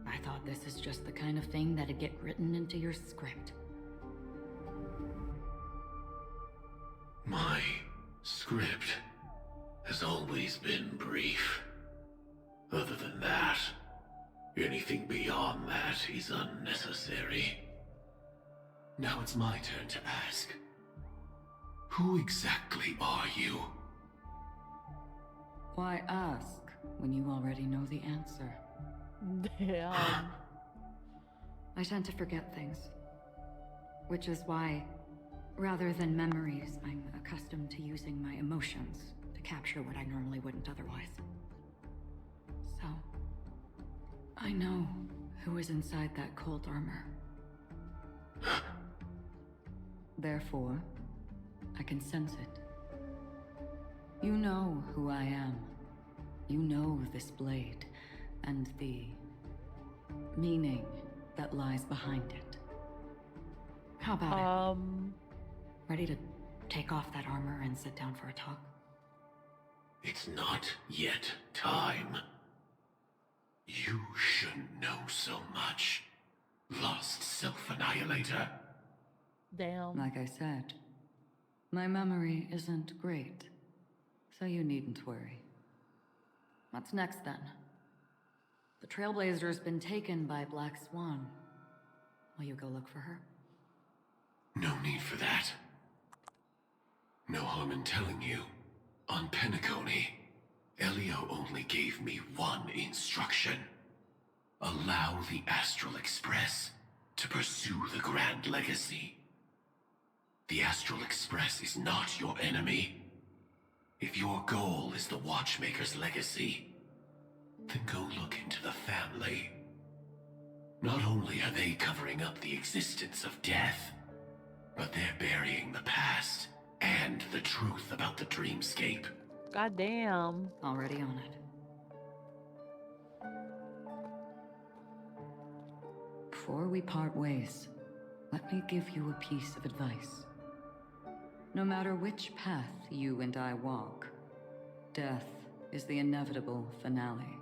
I thought this is just the kind of thing that'd get written into your script. My script has always been brief. Other than that, anything beyond that is unnecessary. Now it's my turn to ask. Who exactly are you? Why ask when you already know the answer? Damn. I tend to forget things. Which is why, rather than memories, I'm accustomed to using my emotions to capture what I normally wouldn't otherwise. So, I know who is inside that cult armor. Therefore, I can sense it. You know who I am. You know this blade, and the meaning that lies behind it. How about it? Ready to take off that armor and sit down for a talk? It's not yet time. You shouldn't know so much. Lost Self-Annihilator. Damn. Like I said, my memory isn't great, so you needn't worry. What's next, then? The Trailblazer's been taken by Black Swan. Will you go look for her? No need for that. No harm in telling you. On Penacony, Elio only gave me one instruction. Allow the Astral Express to pursue the Grand Legacy. The Astral Express is not your enemy. If your goal is the Watchmaker's legacy, then go look into the family. Not only are they covering up the existence of death, but they're burying the past and the truth about the dreamscape. God damn. Already on it. Before we part ways, let me give you a piece of advice. No matter which path you and I walk, death is the inevitable finale.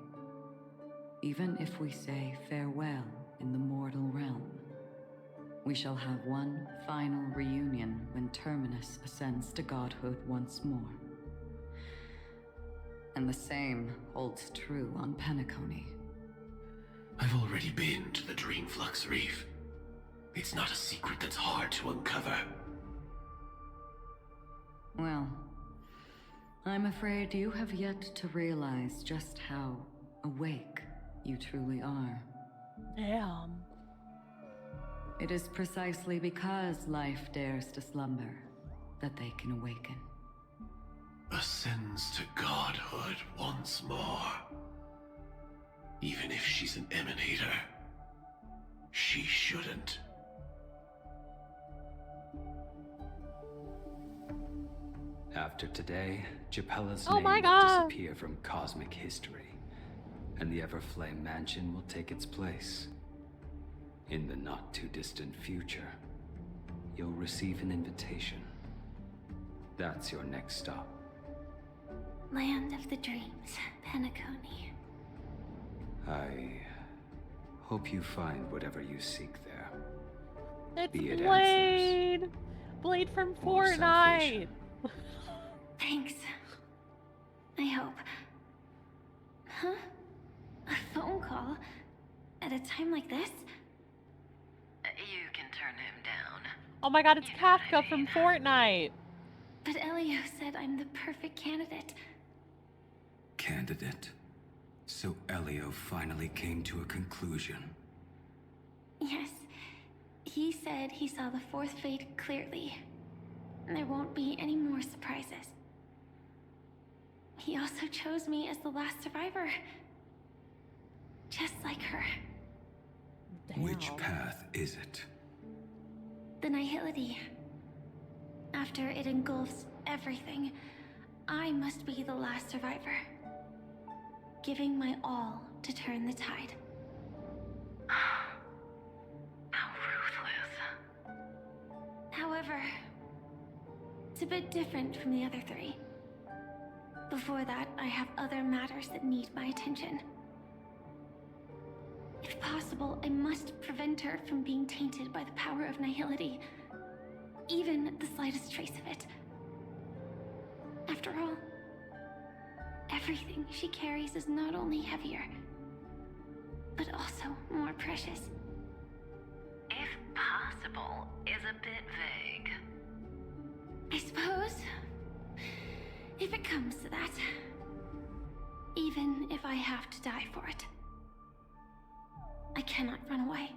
Even if we say farewell in the mortal realm, we shall have one final reunion when Terminus ascends to godhood once more. And the same holds true on Penacony. I've already been to the Dreamflux Reef. It's not a secret that's hard to uncover. Well, I'm afraid you have yet to realize just how awake you truly are. Damn. It is precisely because life dares to slumber that they can awaken. Ascends to godhood once more. Even if she's an emanator, she shouldn't. After today, Japella's Oh name my will God. disappear from cosmic history, and the Everflame Mansion will take its place. In the not-too-distant future, you'll receive an invitation. That's your next stop. Land of the Dreams, Penacony. I hope you find whatever you seek there. It's Be it Blade! Blade from Or Fortnite! Thanks. I hope. Huh? A phone call? At a time like this? You can turn him down. Oh my god, it's Kafka from Fortnite! But Elio said I'm the perfect candidate. Candidate. So Elio finally came to a conclusion. Yes. He said he saw the fourth fate clearly. There won't be any more surprises. He also chose me as the last survivor. Just like her. Which path is it? The Nihility. After it engulfs everything, I must be the last survivor. Giving my all to turn the tide. How ruthless. However, it's a bit different from the other three. Before that, I have other matters that need my attention. If possible, I must prevent her from being tainted by the power of Nihility. Even the slightest trace of it. After all, everything she carries is not only heavier, but also more precious. If possible is a bit vague. I suppose, if it comes to that, even if I have to die for it, I cannot run away.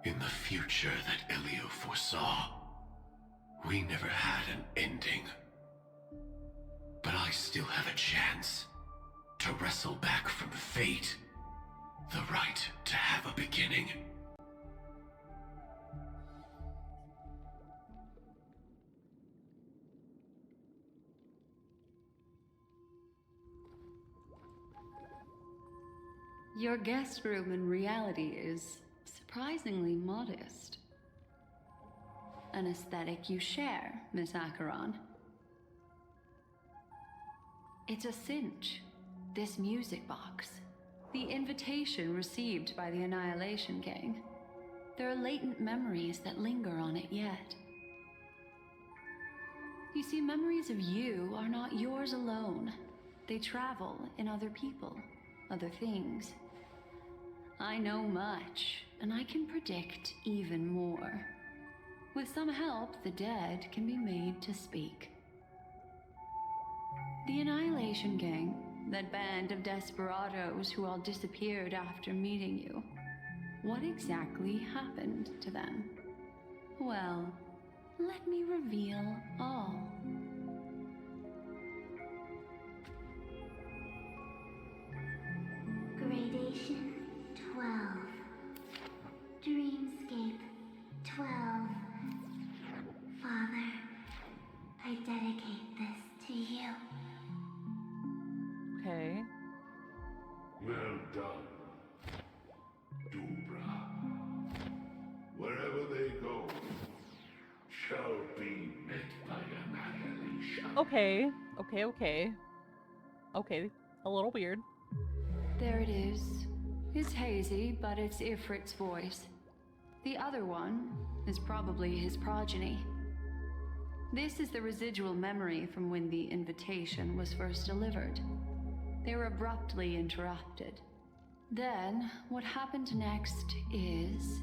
In the future that Elio foresaw, we never had an ending. But I still have a chance to wrestle back from fate the right to have a beginning. Your guest room in reality is surprisingly modest. An aesthetic you share, Miss Acheron. It's a cinch, this music box. The invitation received by the Annihilation Gang. There are latent memories that linger on it yet. You see, memories of you are not yours alone. They travel in other people, other things. I know much, and I can predict even more. With some help, the dead can be made to speak. The Annihilation Gang, that band of desperados who all disappeared after meeting you. What exactly happened to them? Well, let me reveal all. Gradation 12. Dreamscape 12. Father, I dedicate this to you. Okay. Well done, Dubra. Wherever they go, shall be met by annihilation. Okay. Okay, a little weird. There it is. It's hazy, but it's Ifrit's voice. The other one is probably his progeny. This is the residual memory from when the invitation was first delivered. They were abruptly interrupted. Then, what happened next is...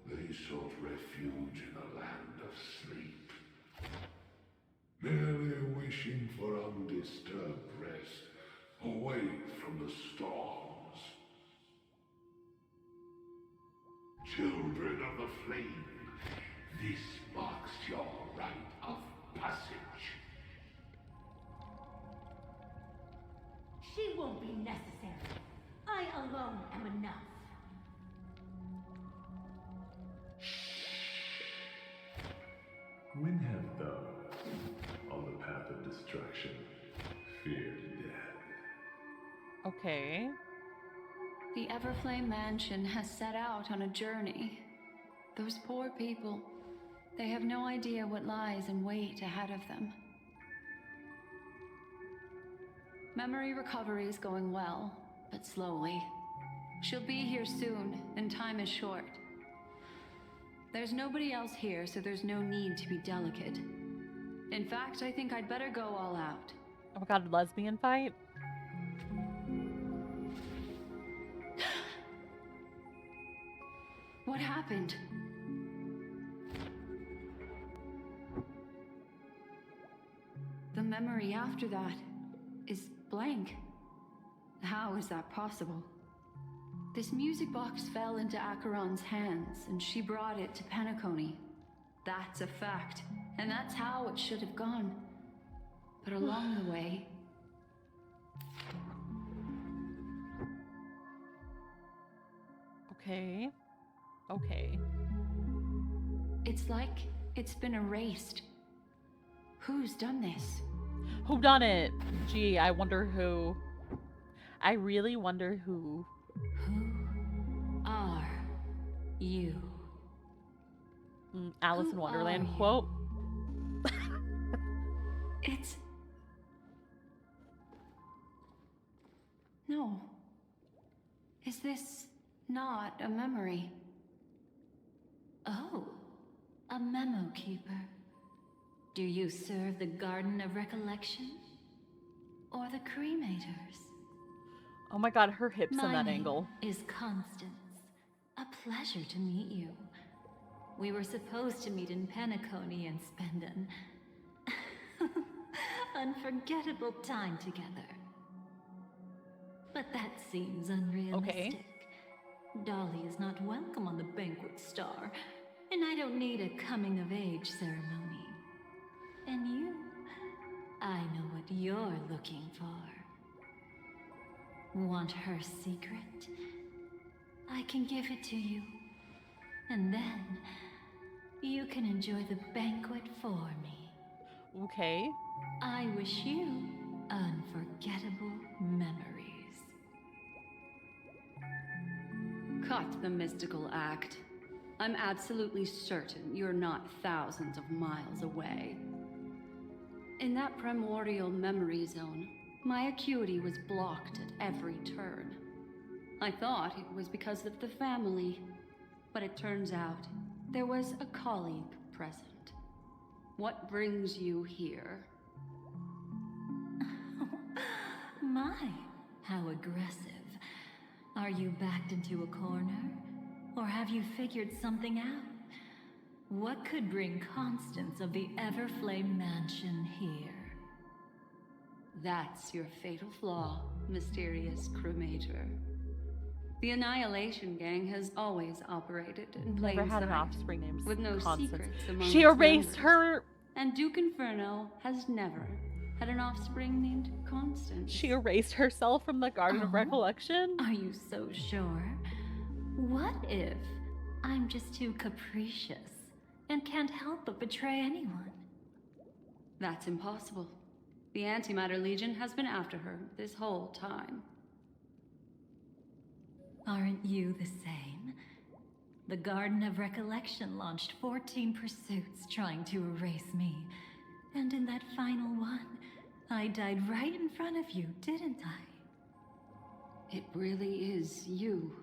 They sought refuge in a land of sleep, merely wishing for undisturbed rest, away from the storms. Children of the flame, this marks your rite of passage. She won't be necessary. I alone am enough. When have thou, on the path of destruction, feared death? Okay. The Everflame Mansion has set out on a journey. Those poor people, they have no idea what lies in wait ahead of them. Memory recovery is going well, but slowly. She'll be here soon, and time is short. There's nobody else here, so there's no need to be delicate. In fact, I think I'd better go all out. Oh my god, lesbian fight? What happened? The memory after that is blank. How is that possible? This music box fell into Acheron's hands, and she brought it to Penacony. That's a fact, and that's how it should have gone. But along the way... Okay. It's like it's been erased. Who's done this? Who done it? Gee, I wonder who. I really wonder who. Who are you? Alice in Wonderland quote. It's... No. Is this not a memory? Oh, a memo keeper. Do you serve the Garden of Recollection? Or the Cremators? Oh my god, her hips My in that name angle. is Constance. A pleasure to meet you. We were supposed to meet in Penacony and spend an unforgettable time together. But that seems unrealistic. Okay. Dolly is not welcome on the banquet star, and I don't need a coming-of-age ceremony. And you, I know what you're looking for. Want her secret? I can give it to you. And then, you can enjoy the banquet for me. Okay. I wish you unforgettable memories. Cut the mystical act. I'm absolutely certain you're not thousands of miles away. In that primordial memory zone, my acuity was blocked at every turn. I thought it was because of the family, but it turns out there was a colleague present. What brings you here? My, how aggressive. Are you backed into a corner? Or have you figured something out? What could bring Constance of the Everflame Mansion here? That's your fatal flaw, mysterious cremator. The Annihilation Gang has always operated in plain Never had an sight, offspring named with no Constance. secrets among She its erased members. her. And Duke Inferno has never had an offspring named Constance. She erased herself from the Garden of Recollection. Are you so sure? What if I'm just too capricious and can't help but betray anyone? That's impossible. The Antimatter Legion has been after her this whole time. Aren't you the same? The Garden of Recollection launched 14 pursuits trying to erase me. And in that final one, I died right in front of you, didn't I? It really is you.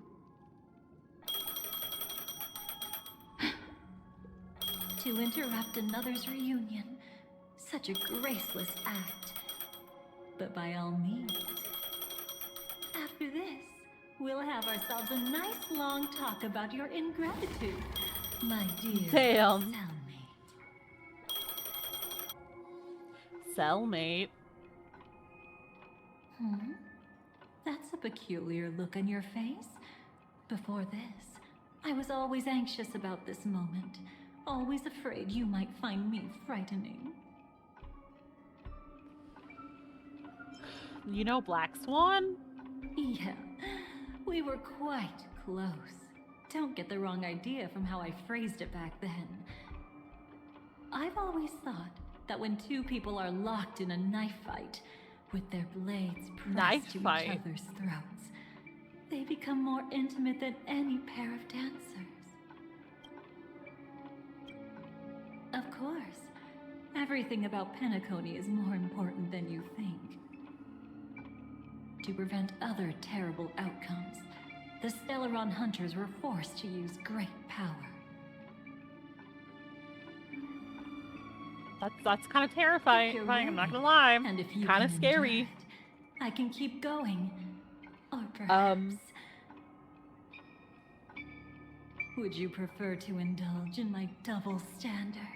To interrupt another's reunion. Such a graceless act. But by all means. After this, we'll have ourselves a nice long talk about your ingratitude, my dear Damn. cellmate. Cellmate. That's a peculiar look on your face. Before this, I was always anxious about this moment. Always afraid you might find me frightening. You know Black Swan? Yeah, we were quite close. Don't get the wrong idea from how I phrased it back then. I've always thought that when two people are locked in a knife fight, with their blades pressed to each other's throats, they become more intimate than any pair of dancers. Of course, everything about Penacony is more important than you think. To prevent other terrible outcomes, the Stellaron hunters were forced to use great power. That's kind of terrifying. I'm not gonna lie. And if you Kind of can scary. endure it, I can keep going. Or perhaps... Would you prefer to indulge in my double standards?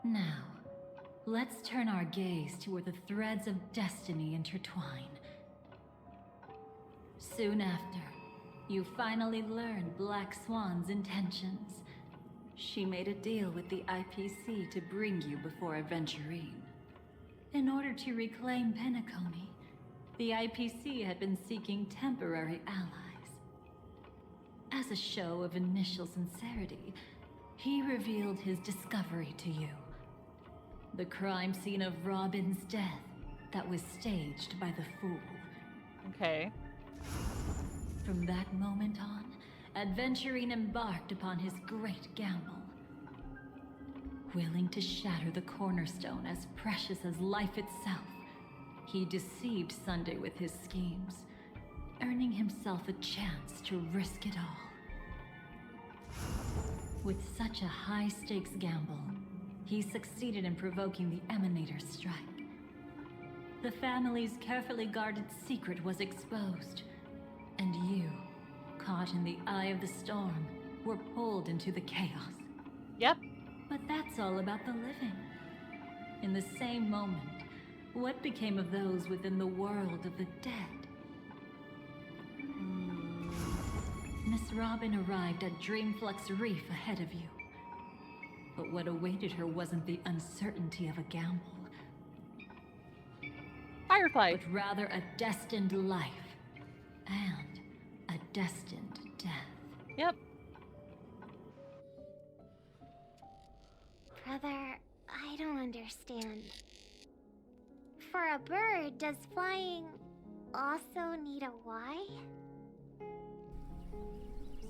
Now, let's turn our gaze to where the threads of destiny intertwine. Soon after, you finally learn Black Swan's intentions. She made a deal with the IPC to bring you before Aventurine. In order to reclaim Penacony, the IPC had been seeking temporary allies. As a show of initial sincerity, he revealed his discovery to you. The crime scene of Robin's death that was staged by the Fool. Okay. From that moment on, Aventurine embarked upon his great gamble. Willing to shatter the cornerstone as precious as life itself, he deceived Sunday with his schemes, earning himself a chance to risk it all. With such a high-stakes gamble, he succeeded in provoking the Emanator strike. The family's carefully guarded secret was exposed, and you, caught in the eye of the storm, were pulled into the chaos. Yep. But that's all about the living. In the same moment, what became of those within the world of the dead? Miss Robin arrived at Dreamflux Reef ahead of you. But what awaited her wasn't the uncertainty of a gamble. Firefly. But rather a destined life. And a destined death. Yep. Brother, I don't understand. For a bird, does flying also need a why?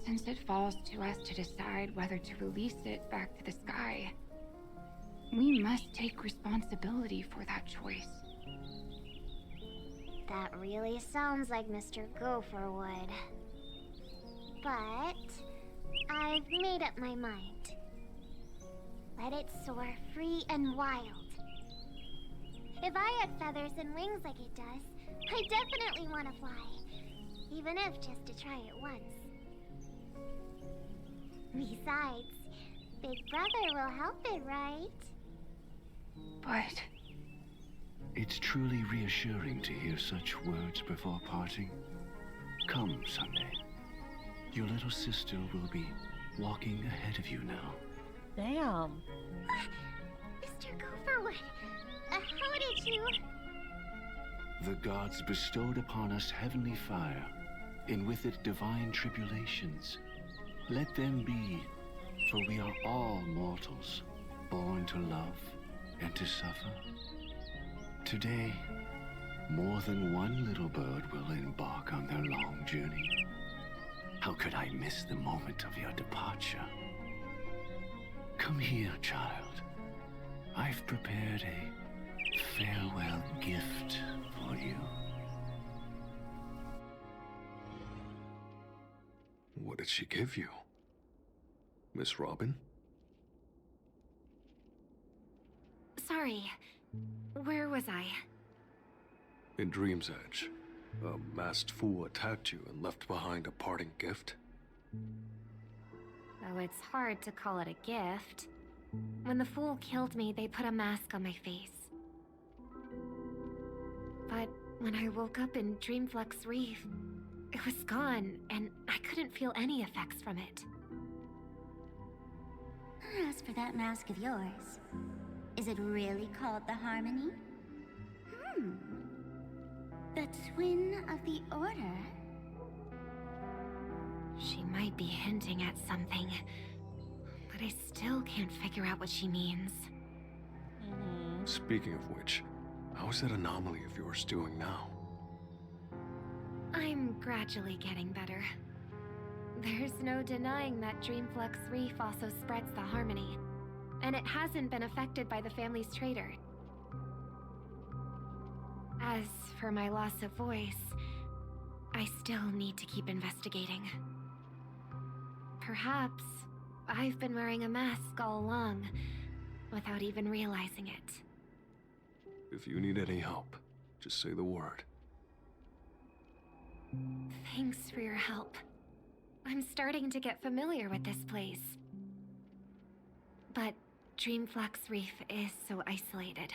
Since it falls to us to decide whether to release it back to the sky, we must take responsibility for that choice. That really sounds like Mr. Gopher would. But I've made up my mind. Let it soar free and wild. If I had feathers and wings like it does, I definitely want to fly. Even if just to try it once. Besides, Big Brother will help it, right? But it's truly reassuring to hear such words before parting. Come, Sunday. Your little sister will be walking ahead of you now. Damn. Mr. Gopherwood, how did you... The gods bestowed upon us heavenly fire, and with it divine tribulations. Let them be, for we are all mortals, born to love and to suffer. Today, more than one little bird will embark on their long journey. How could I miss the moment of your departure? Come here, child. I've prepared a farewell gift for you. What did she give you? Miss Robin? Sorry, where was I? In Dream's Edge, a masked fool attacked you and left behind a parting gift. Though it's hard to call it a gift. When the fool killed me, they put a mask on my face. But when I woke up in Dreamflux Reef, it was gone, and I couldn't feel any effects from it. As for that mask of yours, is it really called the Harmony? The Twin of the Order? She might be hinting at something, but I still can't figure out what she means. Speaking of which, how is that anomaly of yours doing now? I'm gradually getting better. There's no denying that Dreamflux Reef also spreads the Harmony, and it hasn't been affected by the family's traitor. As for my loss of voice, I still need to keep investigating. Perhaps I've been wearing a mask all along, without even realizing it. If you need any help, just say the word. Thanks for your help. I'm starting to get familiar with this place. But Dreamflux Reef is so isolated.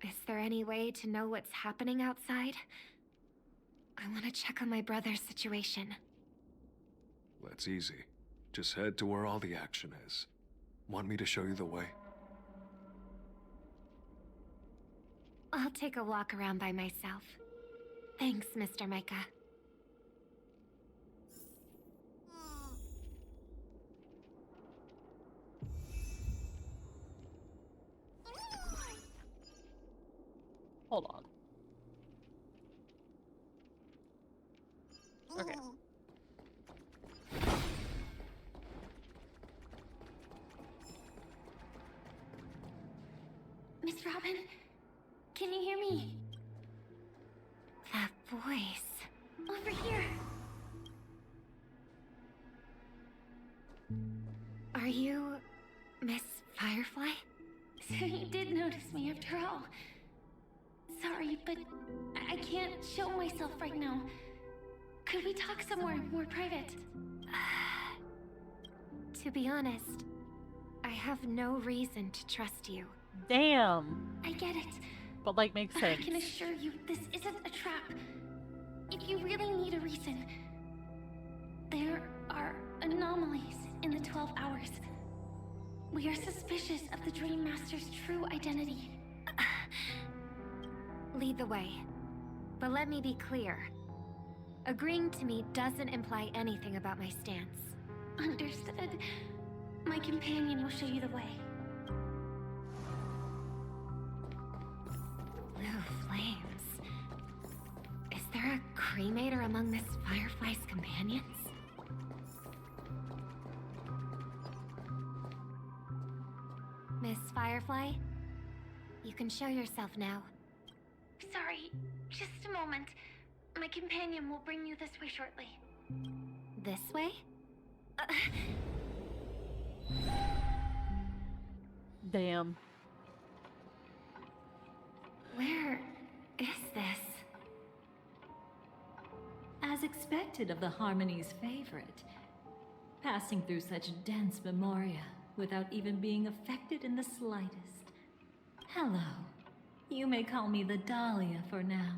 Is there any way to know what's happening outside? I want to check on my brother's situation. That's easy. Just head to where all the action is. Want me to show you the way? I'll take a walk around by myself. Thanks, Mr. Micah. Hold on. Okay. Miss Robin, can you hear me? That voice. Over here. Are you Miss Firefly? So you did notice me after all. Sorry, but I can't show myself right now. Could we talk somewhere more private? To be honest, I have no reason to trust you. Damn. I get it. But like, makes sense. I can assure you, this isn't a trap. If you really need a reason, there are anomalies in the 12 hours. We are suspicious of the Dream Master's true identity. Lead the way. But let me be clear. Agreeing to me doesn't imply anything about my stance. Understood. My companion will show you the way. Blue flames. Is there a cremator among Miss Firefly's companions? Miss Firefly, you can show yourself now. Sorry, just a moment. My companion will bring you this way shortly. This way? Damn. Where is this? As expected of the Harmony's favorite, passing through such dense memoria without even being affected in the slightest. Hello. You may call me the Dahlia for now.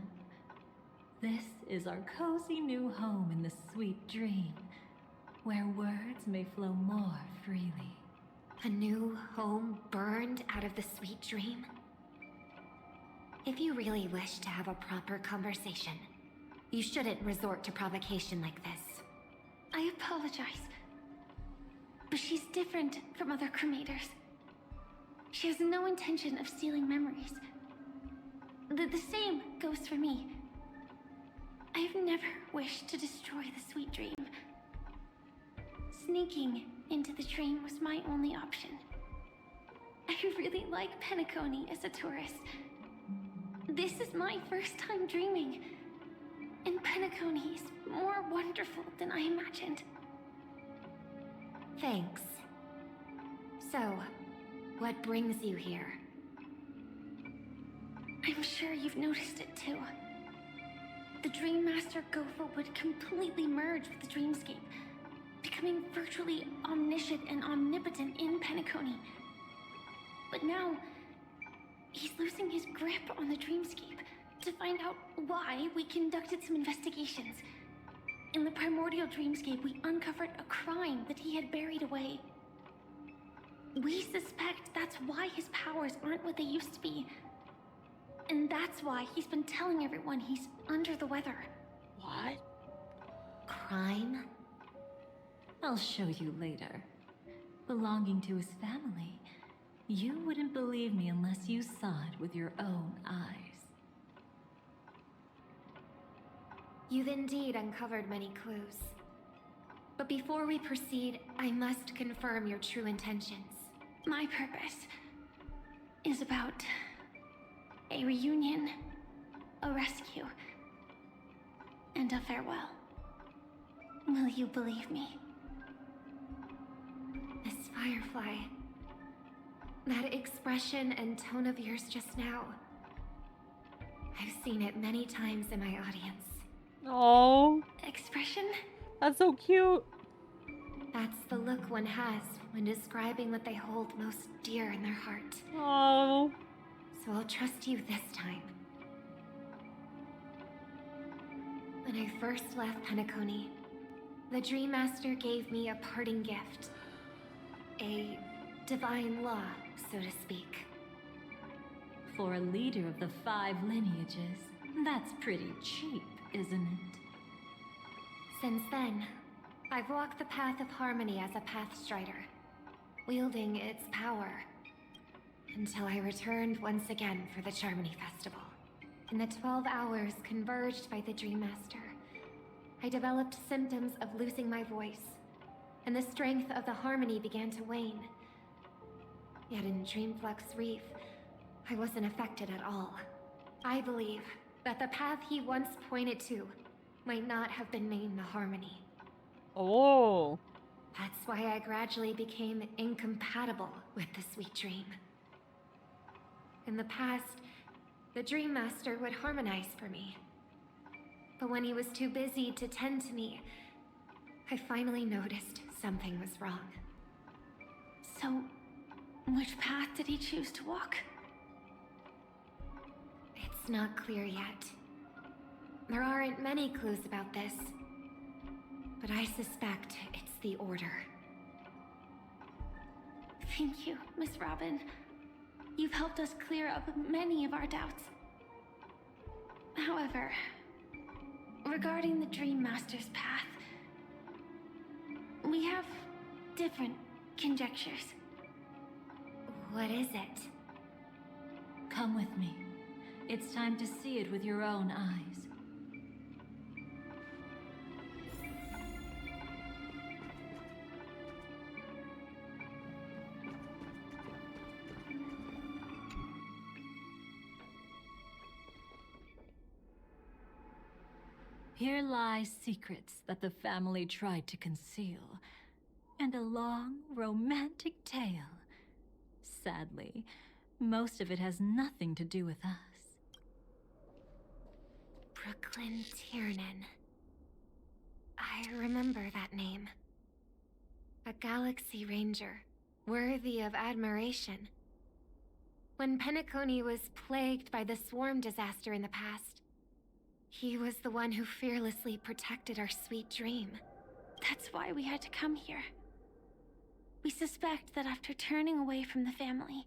This is our cozy new home in the sweet dream, where words may flow more freely. A new home burned out of the sweet dream? If you really wish to have a proper conversation, you shouldn't resort to provocation like this. I apologize. But she's different from other cremators. She has no intention of stealing memories. The same goes for me. I've never wished to destroy the sweet dream. Sneaking into the dream was my only option. I really like Penacony as a tourist. This is my first time dreaming, and Penacony is more wonderful than I imagined. Thanks. So, what brings you here? I'm sure you've noticed it too. The Dream Master Gopher would completely merge with the dreamscape, becoming virtually omniscient and omnipotent in Penacony. But now, he's losing his grip on the dreamscape. To find out why, we conducted some investigations. In the primordial dreamscape, we uncovered a crime that he had buried away. We suspect that's why his powers aren't what they used to be. And that's why he's been telling everyone he's under the weather. What? Crime? I'll show you later. Belonging to his family, you wouldn't believe me unless you saw it with your own eyes. You've indeed uncovered many clues. But before we proceed, I must confirm your true intentions. My purpose is about a reunion, a rescue, and a farewell. Will you believe me? Miss Firefly, that expression and tone of yours just now, I've seen it many times in my audience. Oh. Expression? That's so cute. That's the look one has when describing what they hold most dear in their heart. Oh. So I'll trust you this time. When I first left Penacony, the Dream Master gave me a parting gift. A divine law, so to speak. For a leader of the 5 lineages, that's pretty cheap, isn't it? Since then, I've walked the path of harmony as a Pathstrider, wielding its power, until I returned once again for the Charmony Festival. In the 12 hours converged by the Dream Master, I developed symptoms of losing my voice, and the strength of the harmony began to wane. Yet in Dreamflux Reef, I wasn't affected at all. I believe that the path he once pointed to might not have been named the Harmony. Oh. That's why I gradually became incompatible with the sweet dream. In the past, the Dream Master would harmonize for me. But when he was too busy to tend to me, I finally noticed something was wrong. So, which path did he choose to walk? It's not clear yet. There aren't many clues about this, but I suspect it's the Order. Thank you, Miss Robin. You've helped us clear up many of our doubts. However, regarding the Dream Master's path, we have different conjectures. What is it? Come with me. It's time to see it with your own eyes. Here lie secrets that the family tried to conceal, and a long, romantic tale. Sadly, most of it has nothing to do with us. Lachlan Tiernan. I remember that name. A Galaxy Ranger, worthy of admiration. When Penacony was plagued by the swarm disaster in the past, he was the one who fearlessly protected our sweet dream. That's why we had to come here. We suspect that after turning away from the family,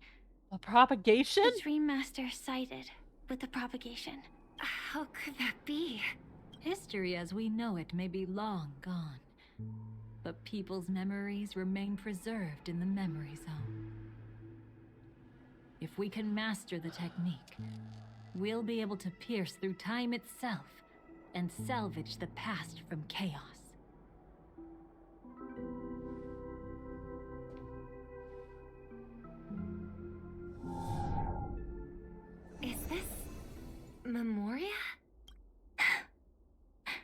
a propagation? The Dream Master sided with the propagation. How could that be? History as we know it may be long gone, but people's memories remain preserved in the memory zone. If we can master the technique, we'll be able to pierce through time itself and salvage the past from chaos. Is this Memoria?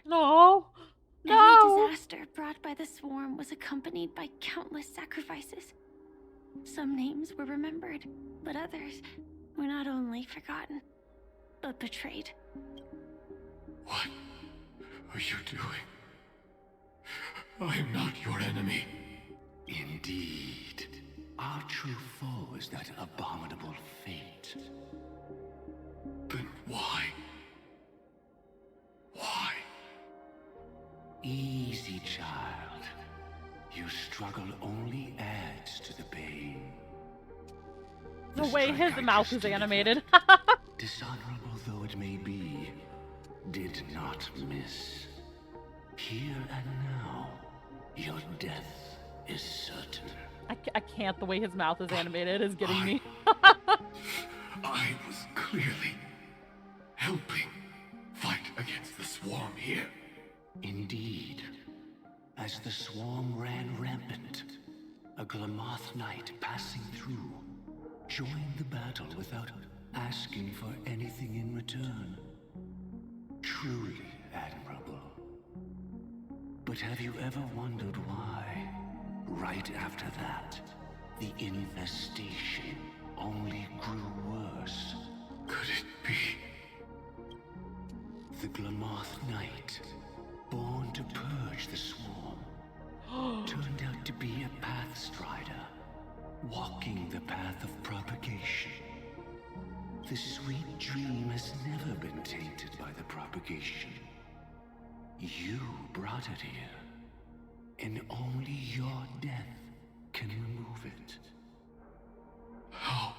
No! Every disaster brought by the swarm was accompanied by countless sacrifices. Some names were remembered, but others were not only forgotten, but betrayed. What are you doing? I am not your enemy. Indeed. Our true foe is that abominable fate. Then why? Why? Easy, child. Your struggle only adds to the pain. The way his mouth is animated. Dishonorable though it may be, did not miss. Here and now, your death is certain. I can't. The way his mouth is animated is getting me. I was clearly helping fight against the swarm here. Indeed. As the swarm ran rampant, a Glamoth knight passing through joined the battle without asking for anything in return. Truly admirable. But have you ever wondered why, right after that, the infestation only grew worse? Could it be? The Glamoth Knight, born to purge the swarm, turned out to be a Pathstrider, walking the path of propagation. The sweet dream has never been tainted by the propagation. You brought it here, and only your death can remove it. How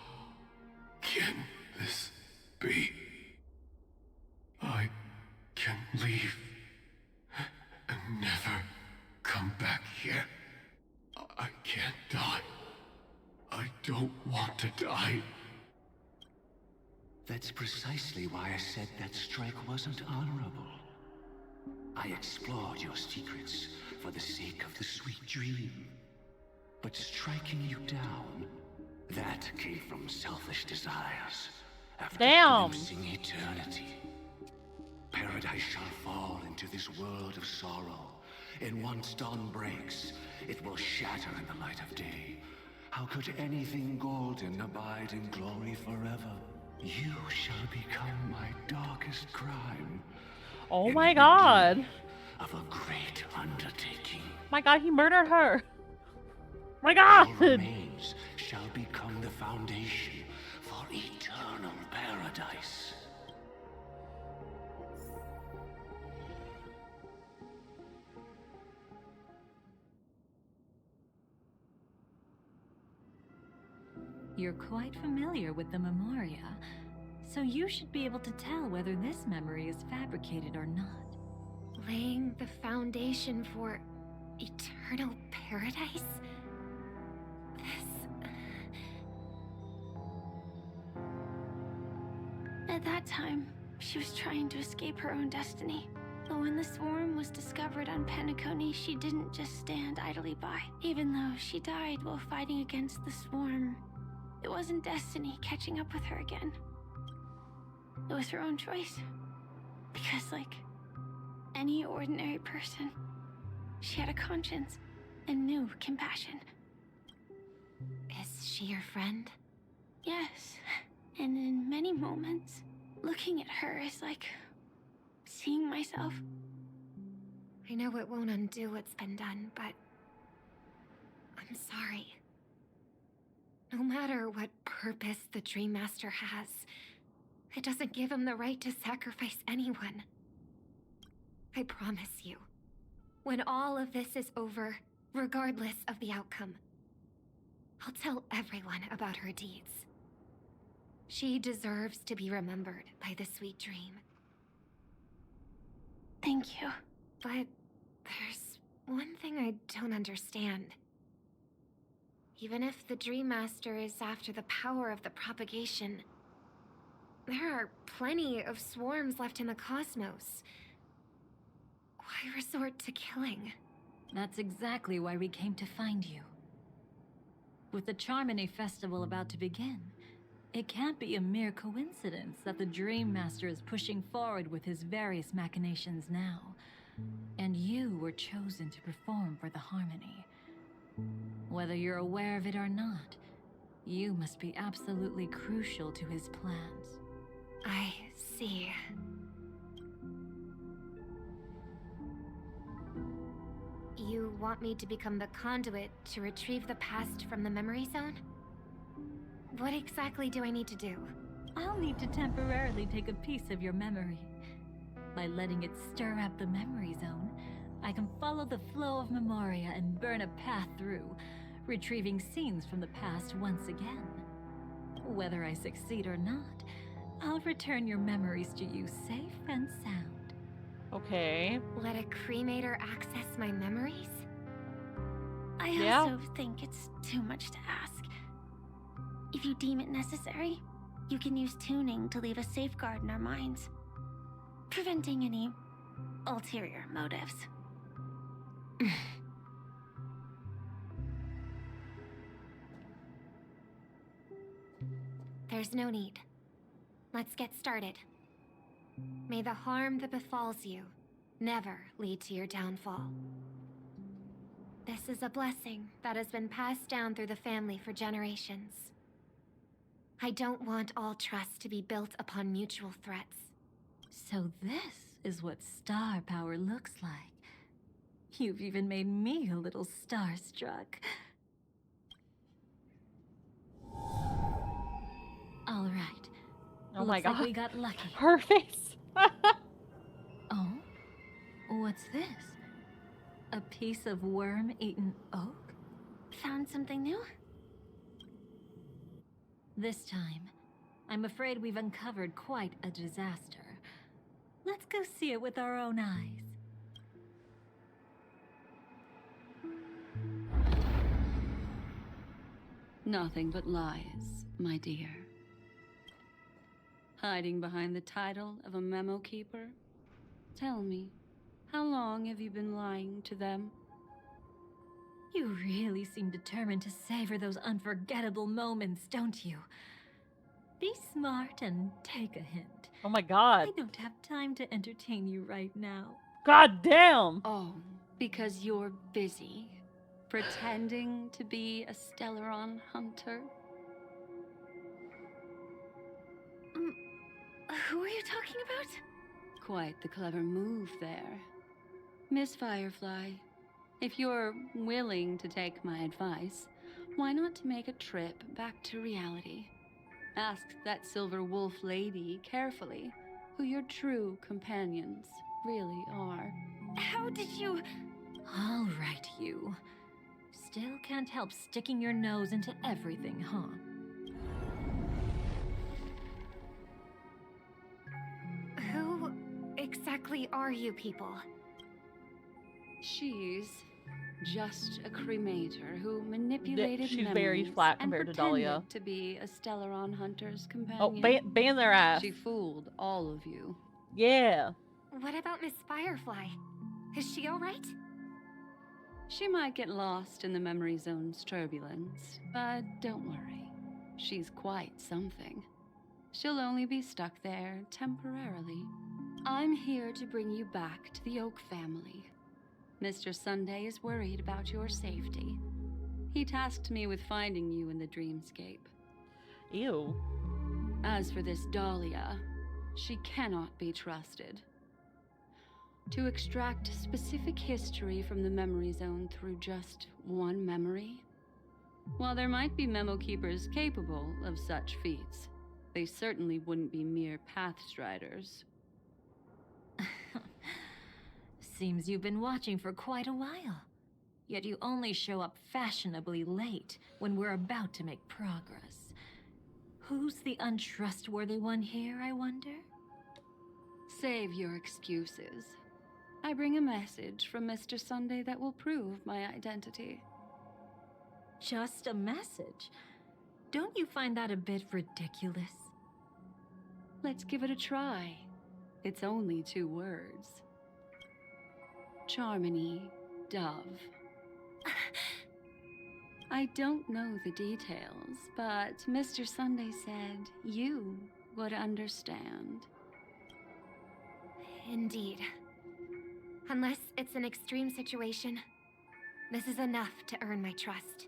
can this be? I can leave and never come back here. I can't die. I don't want to die. That's precisely why I said that strike wasn't honorable. I explored your secrets for the sake of the sweet dream. But striking you down, that came from selfish desires. After glimpsing eternity. Paradise shall fall into this world of sorrow, and once dawn breaks, it will shatter in the light of day. How could anything golden abide in glory forever? You shall become my darkest crime. Oh my god. Of a great undertaking. My god, he murdered her. My god. Your remains shall become the foundation for eternal paradise. You're quite familiar with the Memoria, so you should be able to tell whether this memory is fabricated or not. Laying the foundation for eternal paradise? At that time, she was trying to escape her own destiny. But when the swarm was discovered on Penacony, she didn't just stand idly by. Even though she died while fighting against the swarm, it wasn't destiny catching up with her again. It was her own choice. Because, like any ordinary person, she had a conscience and knew compassion. Is she your friend? Yes. And in many moments, looking at her is like emptying myself. I know it won't undo what's been done, but I'm sorry. No matter what purpose the Dream Master has, it doesn't give him the right to sacrifice anyone. I promise you, when all of this is over, regardless of the outcome, I'll tell everyone about her deeds. She deserves to be remembered by the sweet dream. Thank you. But there's one thing I don't understand. Even if the Dream Master is after the power of the propagation, there are plenty of swarms left in the cosmos. Why resort to killing? That's exactly why we came to find you. With the Charmony Festival about to begin, it can't be a mere coincidence that the Dream Master is pushing forward with his various machinations now. And you were chosen to perform for the Harmony. Whether you're aware of it or not, you must be absolutely crucial to his plans. I see. You want me to become the conduit to retrieve the past from the memory zone? What exactly do I need to do? I'll need to temporarily take a piece of your memory. By letting it stir up the memory zone, I can follow the flow of Memoria and burn a path through, retrieving scenes from the past once again. Whether I succeed or not, I'll return your memories to you safe and sound. Okay. Let a cremator access my memories? I also think it's too much to ask. If you deem it necessary, you can use tuning to leave a safeguard in our minds, preventing any ulterior motives. There's no need. Let's get started. May the harm that befalls you never lead to your downfall. This is a blessing that has been passed down through the family for generations. I don't want all trust to be built upon mutual threats. So this is what star power looks like. You've even made me a little starstruck. All right. Oh my Looks god. like we got lucky. Her face. Oh? What's this? A piece of worm-eaten oak? Found something new? This time, I'm afraid we've uncovered quite a disaster. Let's go see it with our own eyes. Nothing but lies, my dear. Hiding behind the title of a memo keeper? Tell me, how long have you been lying to them? You really seem determined to savor those unforgettable moments, don't you? Be smart and take a hint. Oh my god. I don't have time to entertain you right now. God damn! Oh, because you're busy pretending to be a Stellaron hunter? Who are you talking about? Quite the clever move there. Miss Firefly, if you're willing to take my advice, why not make a trip back to reality? Ask that Silver Wolf lady carefully who your true companions really are. How did you... All right, you. Still can't help sticking your nose into everything, huh? Who exactly are you people? She's just a cremator who manipulated She's memories very flat and compared to pretended Dahlia. to be a Stellaron hunter's companion. Oh, ban their ass. She fooled all of you. Yeah. What about Miss Firefly? Is she alright? She might get lost in the memory zone's turbulence, but don't worry. She's quite something. She'll only be stuck there temporarily. I'm here to bring you back to the Oak family. Mr. Sunday is worried about your safety. He tasked me with finding you in the dreamscape. Ew. As for this Dahlia, she cannot be trusted. To extract specific history from the memory zone through just one memory? While there might be memo keepers capable of such feats, they certainly wouldn't be mere pathstriders. Seems you've been watching for quite a while. Yet you only show up fashionably late when we're about to make progress. Who's the untrustworthy one here, I wonder? Save your excuses. I bring a message from Mr. Sunday that will prove my identity. Just a message? Don't you find that a bit ridiculous? Let's give it a try. It's only 2 words. Charmony, Dove. I don't know the details, but Mr. Sunday said you would understand. Indeed. Unless it's an extreme situation, this is enough to earn my trust.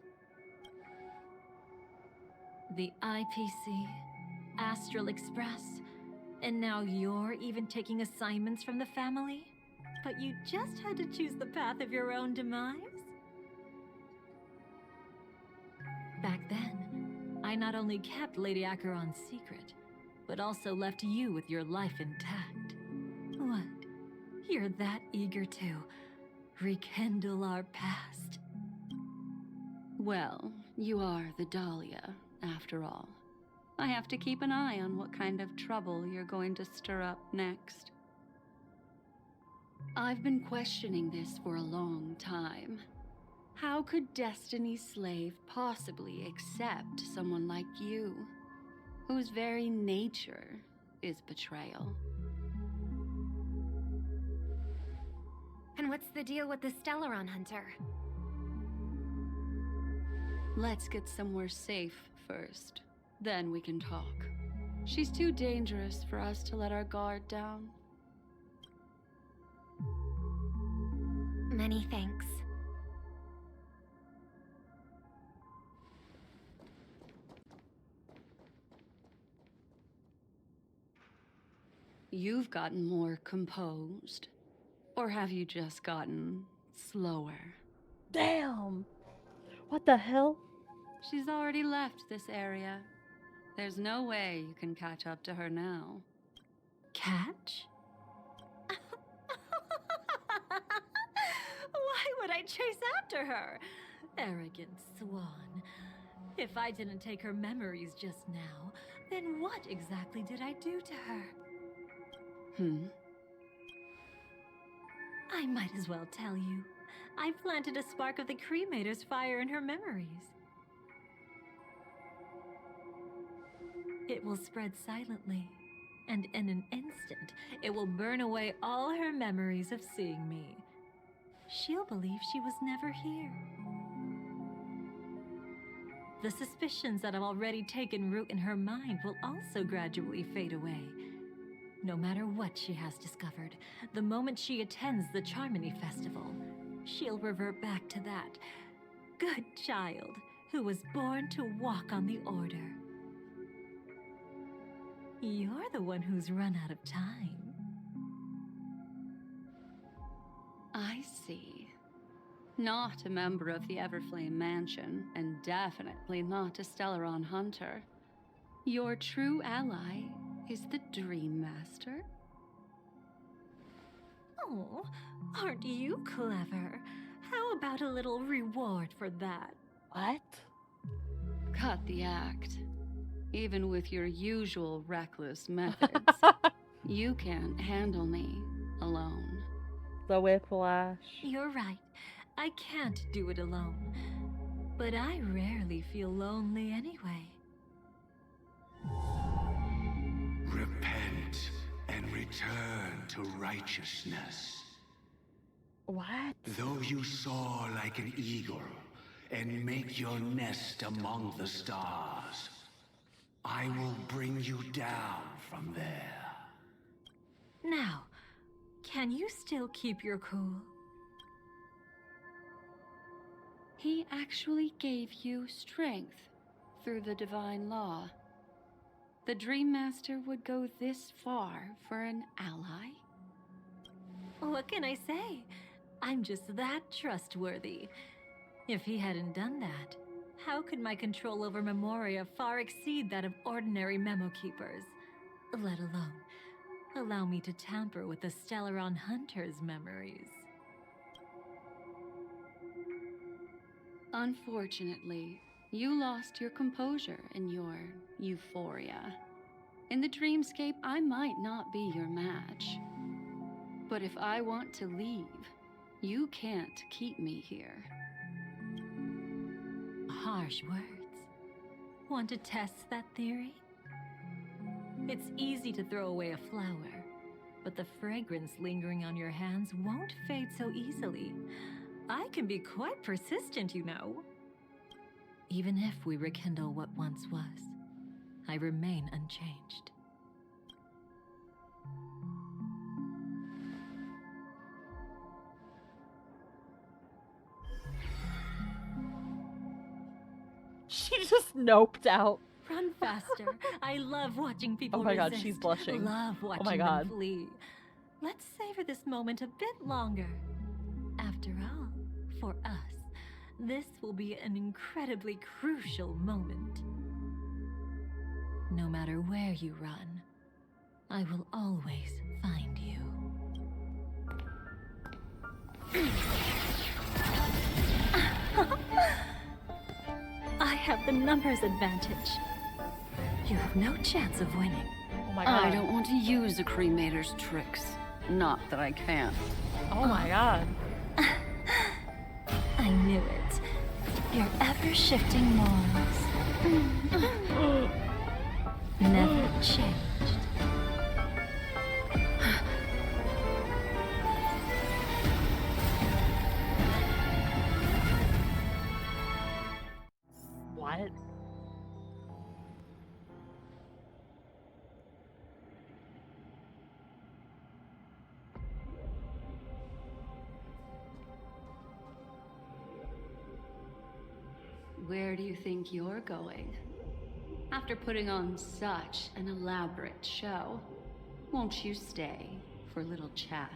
The IPC, Astral Express, and now you're even taking assignments from the family? But you just had to choose the path of your own demise? Back then, I not only kept Lady Acheron's secret, but also left you with your life intact. What? You're that eager to rekindle our past? Well, you are the Dahlia, after all. I have to keep an eye on what kind of trouble you're going to stir up next. I've been questioning this for a long time. How could Destiny's slave possibly accept someone like you, whose very nature is betrayal? And what's the deal with the Stellaron Hunter? Let's get somewhere safe first. Then we can talk. She's too dangerous for us to let our guard down. Many thanks. You've gotten more composed. Or have you just gotten slower? Damn! What the hell? She's already left this area. There's no way you can catch up to her now. Catch? Why would I chase after her? Arrogant swan. If I didn't take her memories just now, then what exactly did I do to her? I might as well tell you. I planted a spark of the cremator's fire in her memories. It will spread silently, and in an instant, it will burn away all her memories of seeing me. She'll believe she was never here. The suspicions that have already taken root in her mind will also gradually fade away. No matter what she has discovered, the moment she attends the Charmony Festival, she'll revert back to that good child who was born to walk on the Order. You're the one who's run out of time. I see. Not a member of the Everflame Mansion, and definitely not a Stellaron Hunter. Your true ally is the Dream Master? Oh, aren't you clever? How about a little reward for that? What? Cut the act. Even with your usual reckless methods, you can't handle me alone. The whiplash. You're right. I can't do it alone. But I rarely feel lonely anyway. Repent and return to righteousness. What? Though you soar like an eagle and make your nest among the stars, I will bring you down from there. Now, can you still keep your cool? He actually gave you strength through the divine law. The Dream Master would go this far for an ally? What can I say? I'm just that trustworthy. If he hadn't done that, how could my control over Memoria far exceed that of ordinary memo keepers? Let alone allow me to tamper with the Stellaron Hunter's memories. Unfortunately, you lost your composure in your euphoria. In the dreamscape, I might not be your match. But if I want to leave, you can't keep me here. Harsh words. Want to test that theory? It's easy to throw away a flower, but the fragrance lingering on your hands won't fade so easily. I can be quite persistent, you know. Even if we rekindle what once was, I remain unchanged. She just noped out. Run faster. I love watching people Oh my god, resist. she's blushing. Love watching Oh my god. them flee. Let's savor this moment a bit longer. After all, for us, this will be an incredibly crucial moment. No matter where you run, I will always find you. I have the numbers advantage. You have no chance of winning. Oh my god. I don't want to use a cremator's tricks. Not that I can. Oh my god. I knew it. Your ever-shifting morals. Never changed. What? Where do you think you're going? After putting on such an elaborate show, won't you stay for a little chat?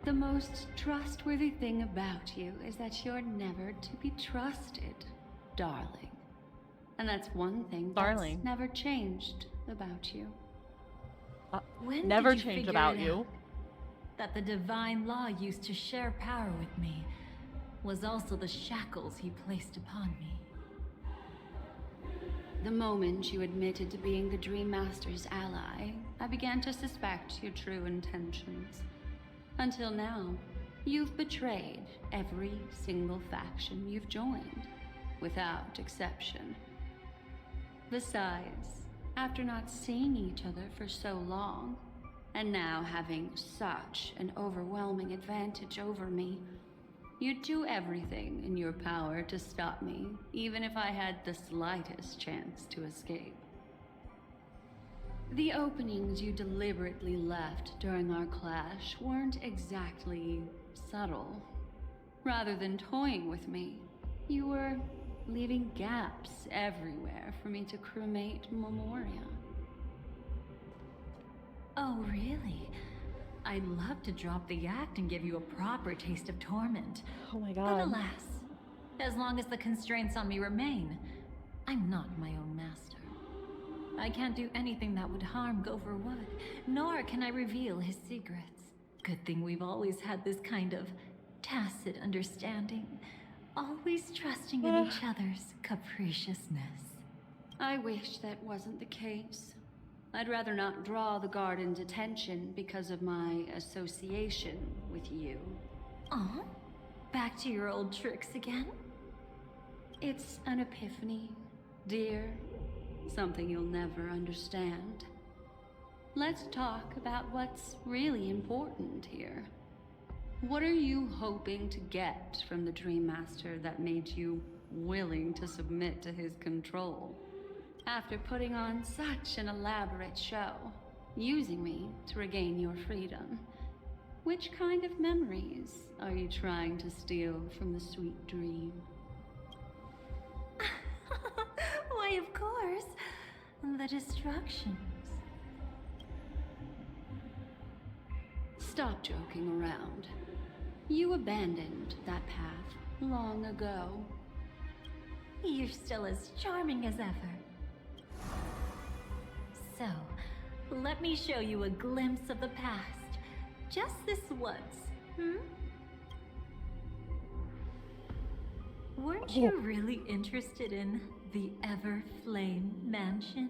The most trustworthy thing about you is that you're never to be trusted, darling. And that's one thing Darling. that's never changed about you. When Never did you change figure about it you. out that the divine law used to share power with me was also the shackles he placed upon me? The moment you admitted to being the Dream Master's ally, I began to suspect your true intentions. Until now, you've betrayed every single faction you've joined, without exception. Besides, after not seeing each other for so long, and now having such an overwhelming advantage over me, you'd do everything in your power to stop me, even if I had the slightest chance to escape. The openings you deliberately left during our clash weren't exactly subtle. Rather than toying with me, you were leaving gaps everywhere for me to cremate Memoria. Oh, really? I'd love to drop the act and give you a proper taste of torment. Oh my god. But alas, as long as the constraints on me remain, I'm not my own master. I can't do anything that would harm Gopher Wood, nor can I reveal his secrets. Good thing we've always had this kind of tacit understanding, always trusting in each other's capriciousness. I wish that wasn't the case. I'd rather not draw the Garden's attention because of my association with you. Aw, back to your old tricks again? It's an epiphany, dear. Something you'll never understand. Let's talk about what's really important here. What are you hoping to get from the Dream Master that made you willing to submit to his control? After putting on such an elaborate show, using me to regain your freedom, which kind of memories are you trying to steal from the sweet dream? the destructions. Stop joking around. You abandoned that path long ago. You're still as charming as ever. So, let me show you a glimpse of the past. Just this once, hmm? Weren't you really interested in the Everflame Mansion?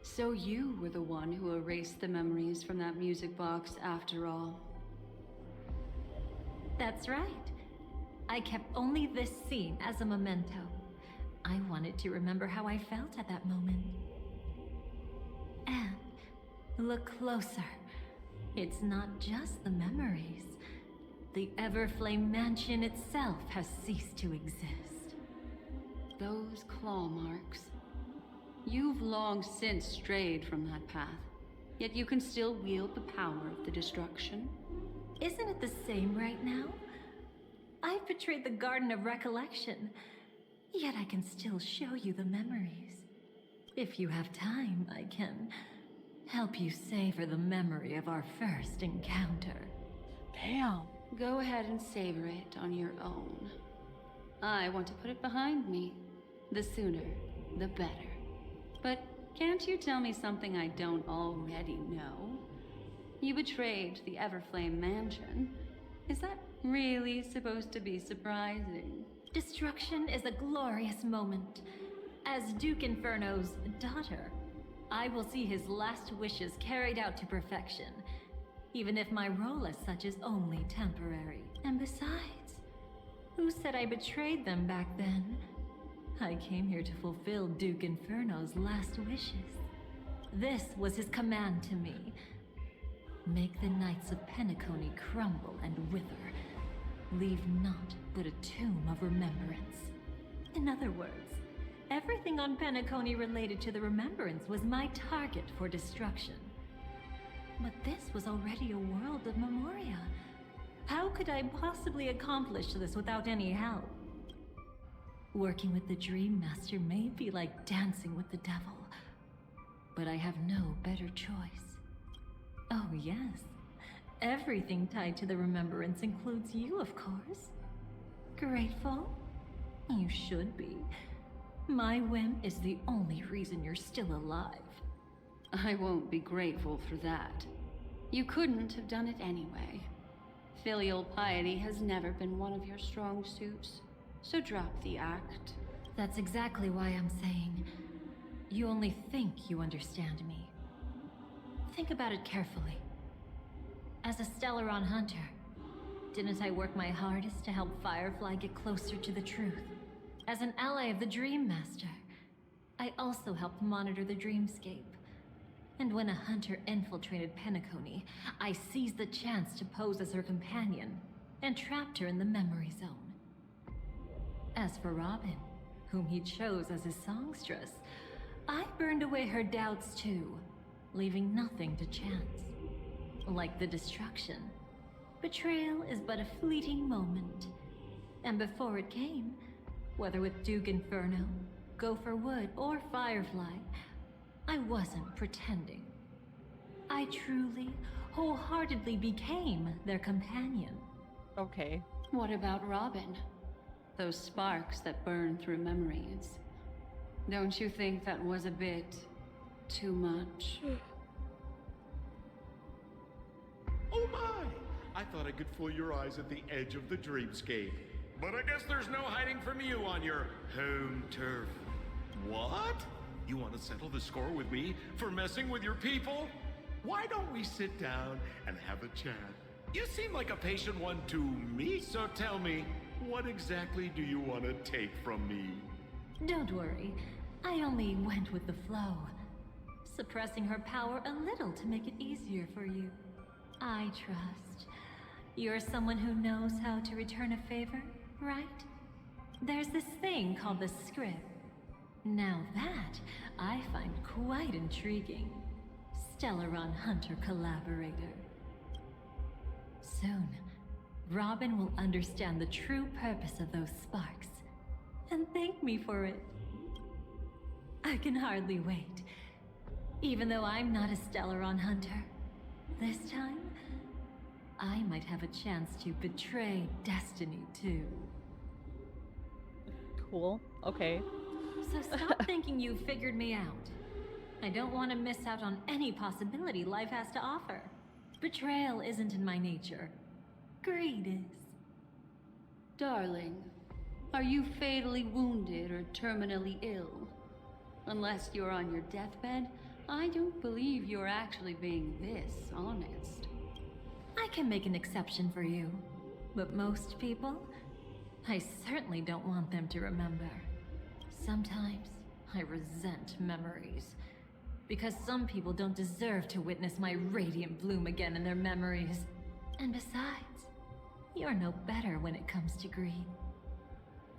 So you were the one who erased the memories from that music box after all. That's right. I kept only this scene as a memento. I wanted to remember how I felt at that moment. And look closer. It's not just the memories. The Everflame Mansion itself has ceased to exist. Those claw marks. You've long since strayed from that path, yet you can still wield the power of the destruction. Isn't it the same right now? I've betrayed the Garden of Recollection, yet I can still show you the memories. If you have time, I can help you savor the memory of our first encounter. Damn. Go ahead and savor it on your own. I want to put it behind me. The sooner, the better. But can't you tell me something I don't already know? You betrayed the Everflame Mansion. Is that really supposed to be surprising? Destruction is a glorious moment. As Duke Inferno's daughter, I will see his last wishes carried out to perfection, even if my role as such is only temporary. And besides, who said I betrayed them back then? I came here to fulfill Duke Inferno's last wishes. This was his command to me. Make the Knights of Penacony crumble and wither. Leave naught but a tomb of remembrance. In other words, everything on Penacony related to the remembrance was my target for destruction. But this was already a world of Memoria. How could I possibly accomplish this without any help? Working with the Dream Master may be like dancing with the devil, but I have no better choice. Oh yes, everything tied to the remembrance includes you, of course. Grateful? You should be. My whim is the only reason you're still alive. I won't be grateful for that. You couldn't have done it anyway. Filial piety has never been one of your strong suits. So drop the act. That's exactly why I'm saying, you only think you understand me. Think about it carefully. As a Stellaron hunter, didn't I work my hardest to help Firefly get closer to the truth? As an ally of the Dream Master, I also helped monitor the dreamscape. And when a hunter infiltrated Penacony, I seized the chance to pose as her companion and trapped her in the memory zone. As for Robin, whom he chose as his songstress, I burned away her doubts too, leaving nothing to chance. Like the destruction, betrayal is but a fleeting moment. And before it came, whether with Duke Inferno, Gopher Wood, or Firefly, I wasn't pretending. I truly, wholeheartedly became their companion. Okay. What about Robin? Those sparks that burn through memories. Don't you think that was a bit too much? Oh my! I thought I could fool your eyes at the edge of the dreamscape. But I guess there's no hiding from you on your home turf. What? You want to settle the score with me for messing with your people? Why don't we sit down and have a chat? You seem like a patient one to me, so tell me, what exactly do you want to take from me? Don't worry, I only went with the flow, suppressing her power a little to make it easier for you. I trust. You're someone who knows how to return a favor, right? There's this thing called the script. Now that, I find quite intriguing. Stellaron Hunter collaborator. Soon, Robin will understand the true purpose of those sparks, and thank me for it. I can hardly wait. Even though I'm not a Stellaron hunter, this time, I might have a chance to betray destiny too. Cool. Okay. So stop thinking you figured me out. I don't want to miss out on any possibility life has to offer. Betrayal isn't in my nature. Greed is. Darling, are you fatally wounded or terminally ill? Unless you're on your deathbed, I don't believe you're actually being this honest. I can make an exception for you. But most people, I certainly don't want them to remember. Sometimes, I resent memories. Because some people don't deserve to witness my radiant bloom again in their memories. And besides, you're no better when it comes to greed.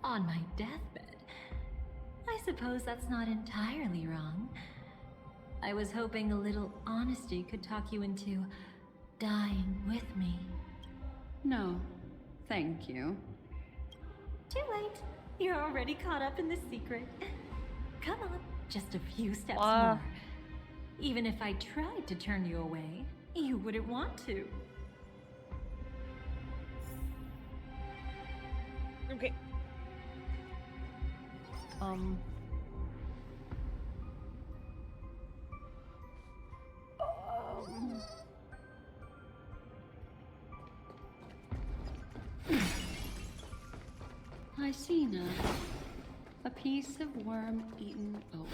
On my deathbed, I suppose that's not entirely wrong. I was hoping a little honesty could talk you into dying with me. No, thank you. Too late. You're already caught up in the secret. Come on, just a few steps more. Even if I tried to turn you away, you wouldn't want to. Okay. I see now. A piece of worm-eaten oak.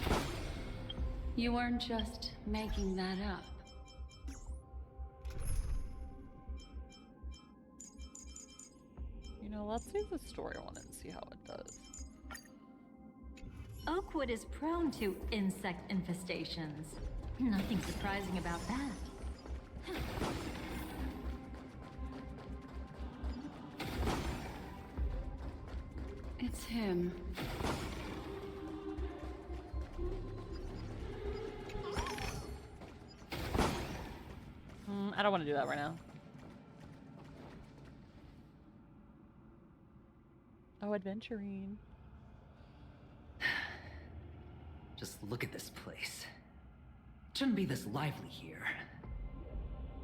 You weren't just making that up. You know, let's do the story one and see how it does. Oakwood is prone to insect infestations. Nothing surprising about that. It's him. I don't want to do that right now. Oh, adventuring. Just look at this place. Shouldn't be this lively here.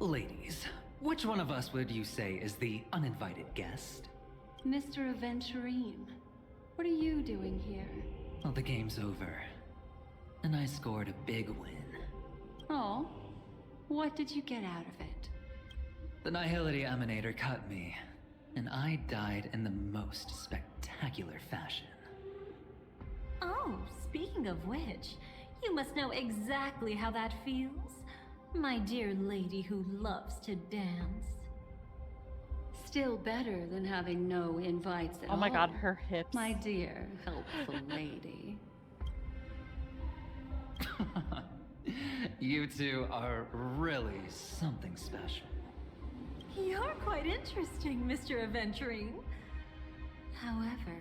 Ladies, which one of us would you say is the uninvited guest? Mr. Aventurine, what are you doing here? Well, the game's over. And I scored a big win. Oh, what did you get out of it? The Nihility Emanator cut me, and I died in the most spectacular fashion. Oh, speaking of which, you must know exactly how that feels. My dear lady who loves to dance. Still better than having no invites at all. Oh my god, her hips. My dear, helpful lady. You two are really something special. You're quite interesting, Mr. Aventurine. However,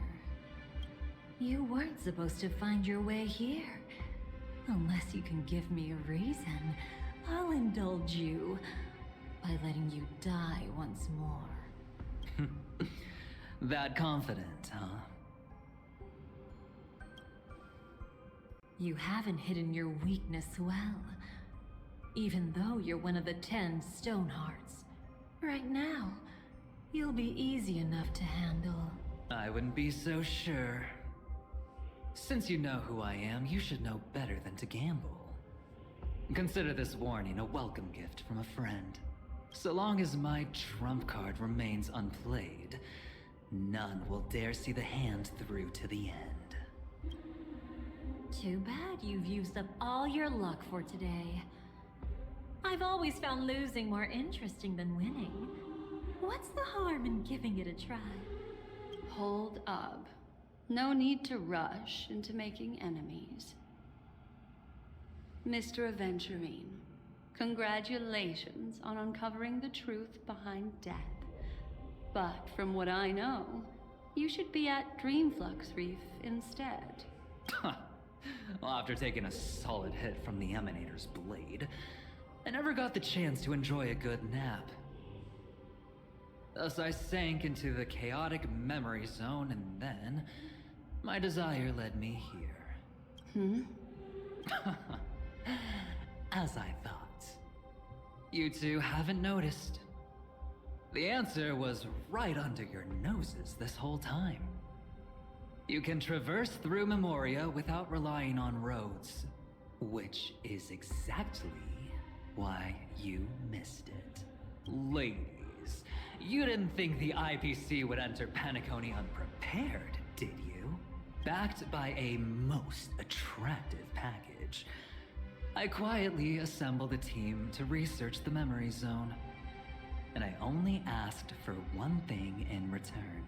you weren't supposed to find your way here. Unless you can give me a reason, I'll indulge you by letting you die once more. That confident, huh? You haven't hidden your weakness well. Even though you're one of the 10 Stonehearts. Right now, you'll be easy enough to handle. I wouldn't be so sure. Since you know who I am, you should know better than to gamble. Consider this warning a welcome gift from a friend. So long as my trump card remains unplayed, none will dare see the hand through to the end. Too bad you've used up all your luck for today. I've always found losing more interesting than winning. What's the harm in giving it a try? Hold up. No need to rush into making enemies. Mr. Aventurine, congratulations on uncovering the truth behind death. But from what I know, you should be at Dreamflux Reef instead. Well, after taking a solid hit from the Emanator's blade, I never got the chance to enjoy a good nap. Thus I sank into the chaotic memory zone, and then My desire led me here. As I thought. You two haven't noticed. The answer was right under your noses this whole time. You can traverse through Memoria without relying on roads, which is exactly why you missed it. Ladies, you didn't think the IPC would enter Penacony unprepared, did you? Backed by a most attractive package, I quietly assembled a team to research the memory zone. And I only asked for one thing in return.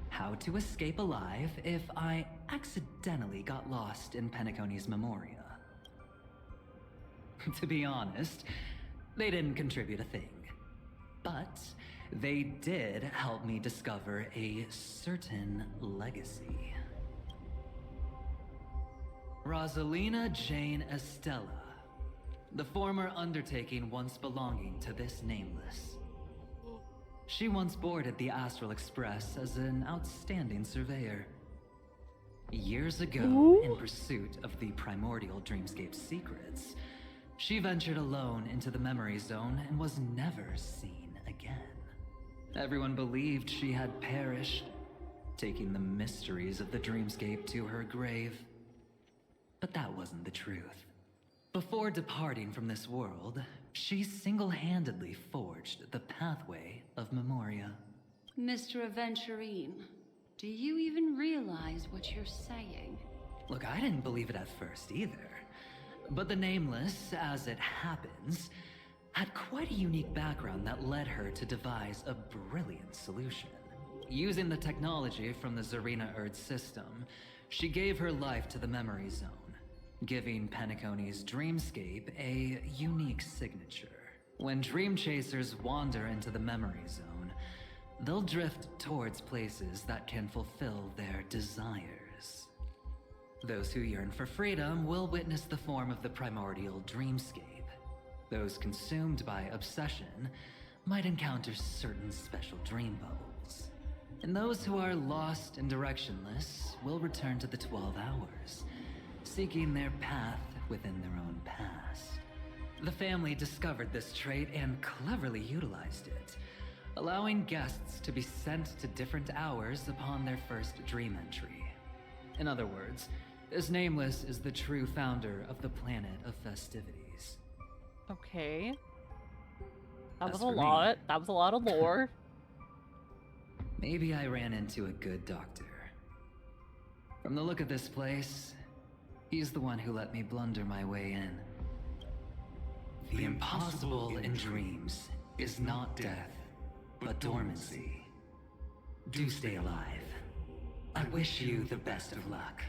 How to escape alive if I accidentally got lost in Penacony's Memoria. To be honest, they didn't contribute a thing. But they did help me discover a certain legacy. Rosalina Jane Estella, the former undertaking once belonging to this nameless. She once boarded the Astral Express as an outstanding surveyor. Years ago, in pursuit of the primordial dreamscape secrets, she ventured alone into the memory zone and was never seen again. Everyone believed she had perished, taking the mysteries of the dreamscape to her grave. But that wasn't the truth. Before departing from this world, she single-handedly forged the pathway of Memoria. Mr. Aventurine, do you even realize what you're saying? Look, I didn't believe it at first either. But the Nameless, as it happens, had quite a unique background that led her to devise a brilliant solution. Using the technology from the Zarina Earth system, she gave her life to the memory zone, giving Penacony's dreamscape a unique signature. When dream chasers wander into the memory zone, they'll drift towards places that can fulfill their desires. Those who yearn for freedom will witness the form of the primordial dreamscape. Those consumed by obsession might encounter certain special dream bubbles. And those who are lost and directionless will return to the 12 hours, seeking their path within their own past. The family discovered this trait and cleverly utilized it, allowing guests to be sent to different hours upon their first dream entry. In other words, this Nameless is the true founder of the planet of festivities. Okay. That As was a for me- lot. That was a lot of lore. Maybe I ran into a good doctor. From the look of this place, he's the one who let me blunder my way in. The impossible in dreams is not death, but dormancy. Do stay alive. I wish you the best of luck.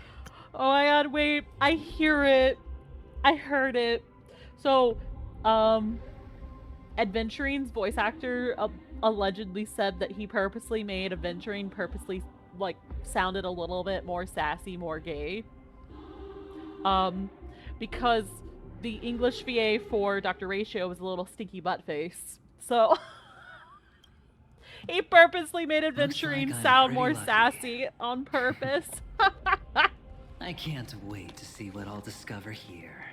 Oh my god, wait. I hear it. I heard it. So, Adventurine's voice actor allegedly said that he purposely made Adventurine like, sounded a little bit more sassy, more gay. Because the English VA for Dr. Ratio was a little stinky butt face. So, he purposely made Adventurine I'm sound pretty more lucky. sassy on purpose. I can't wait to see what I'll discover here.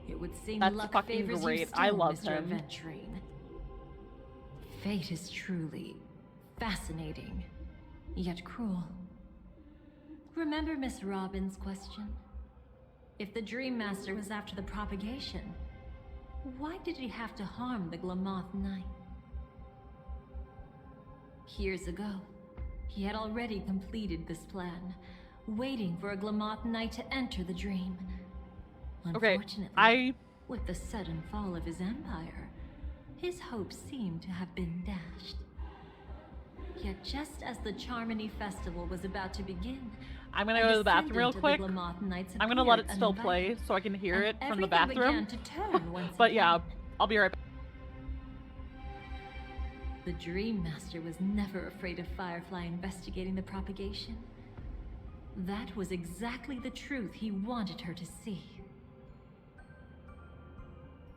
It would seem That's luck fucking favors great. you still, I love Mr. him. Aventurine. Fate is truly fascinating, yet cruel. Remember Miss Robin's question? If the Dream Master was after the propagation, why did he have to harm the Glamoth Knight? Years ago, he had already completed this plan, waiting for a Glamoth Knight to enter the dream. Okay, Unfortunately, with the sudden fall of his empire, his hopes seem to have been dashed. Yet just as the Charmony Festival was about to begin, I'm gonna go to the bathroom real quick. I'm gonna let it still appeared play so I can hear it and from the everything bathroom. began to turn once But yeah, again. I'll be right back. The Dream Master was never afraid of Firefly investigating the propagation. That was exactly the truth he wanted her to see.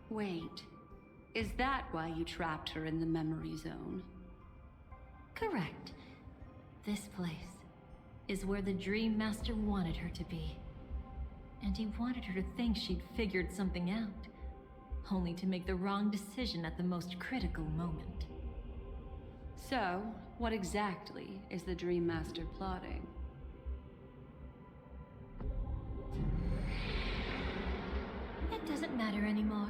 Wait, is that why you trapped her in the memory zone? Correct. This place is where the Dream Master wanted her to be. And he wanted her to think she'd figured something out, only to make the wrong decision at the most critical moment. So, what exactly is the Dream Master plotting? It doesn't matter anymore.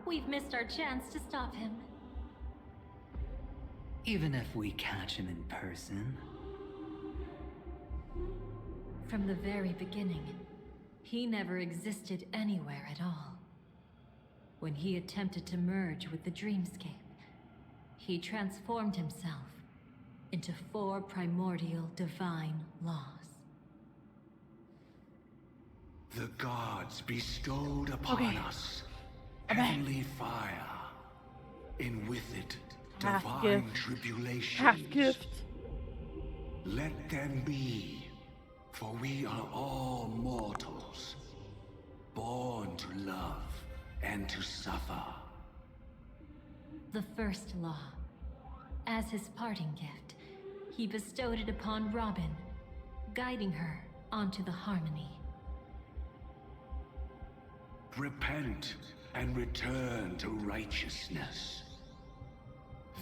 We've missed our chance to stop him. Even if we catch him in person. From the very beginning, he never existed anywhere at all. When he attempted to merge with the dreamscape, he transformed himself into 4 primordial divine laws. The gods bestowed upon us heavenly fire, and with it divine tribulations. Half gift. Let them be, for we are all mortals, born to love and to suffer. The first law. As his parting gift, he bestowed it upon Robin, guiding her onto the harmony. Repent and return to righteousness.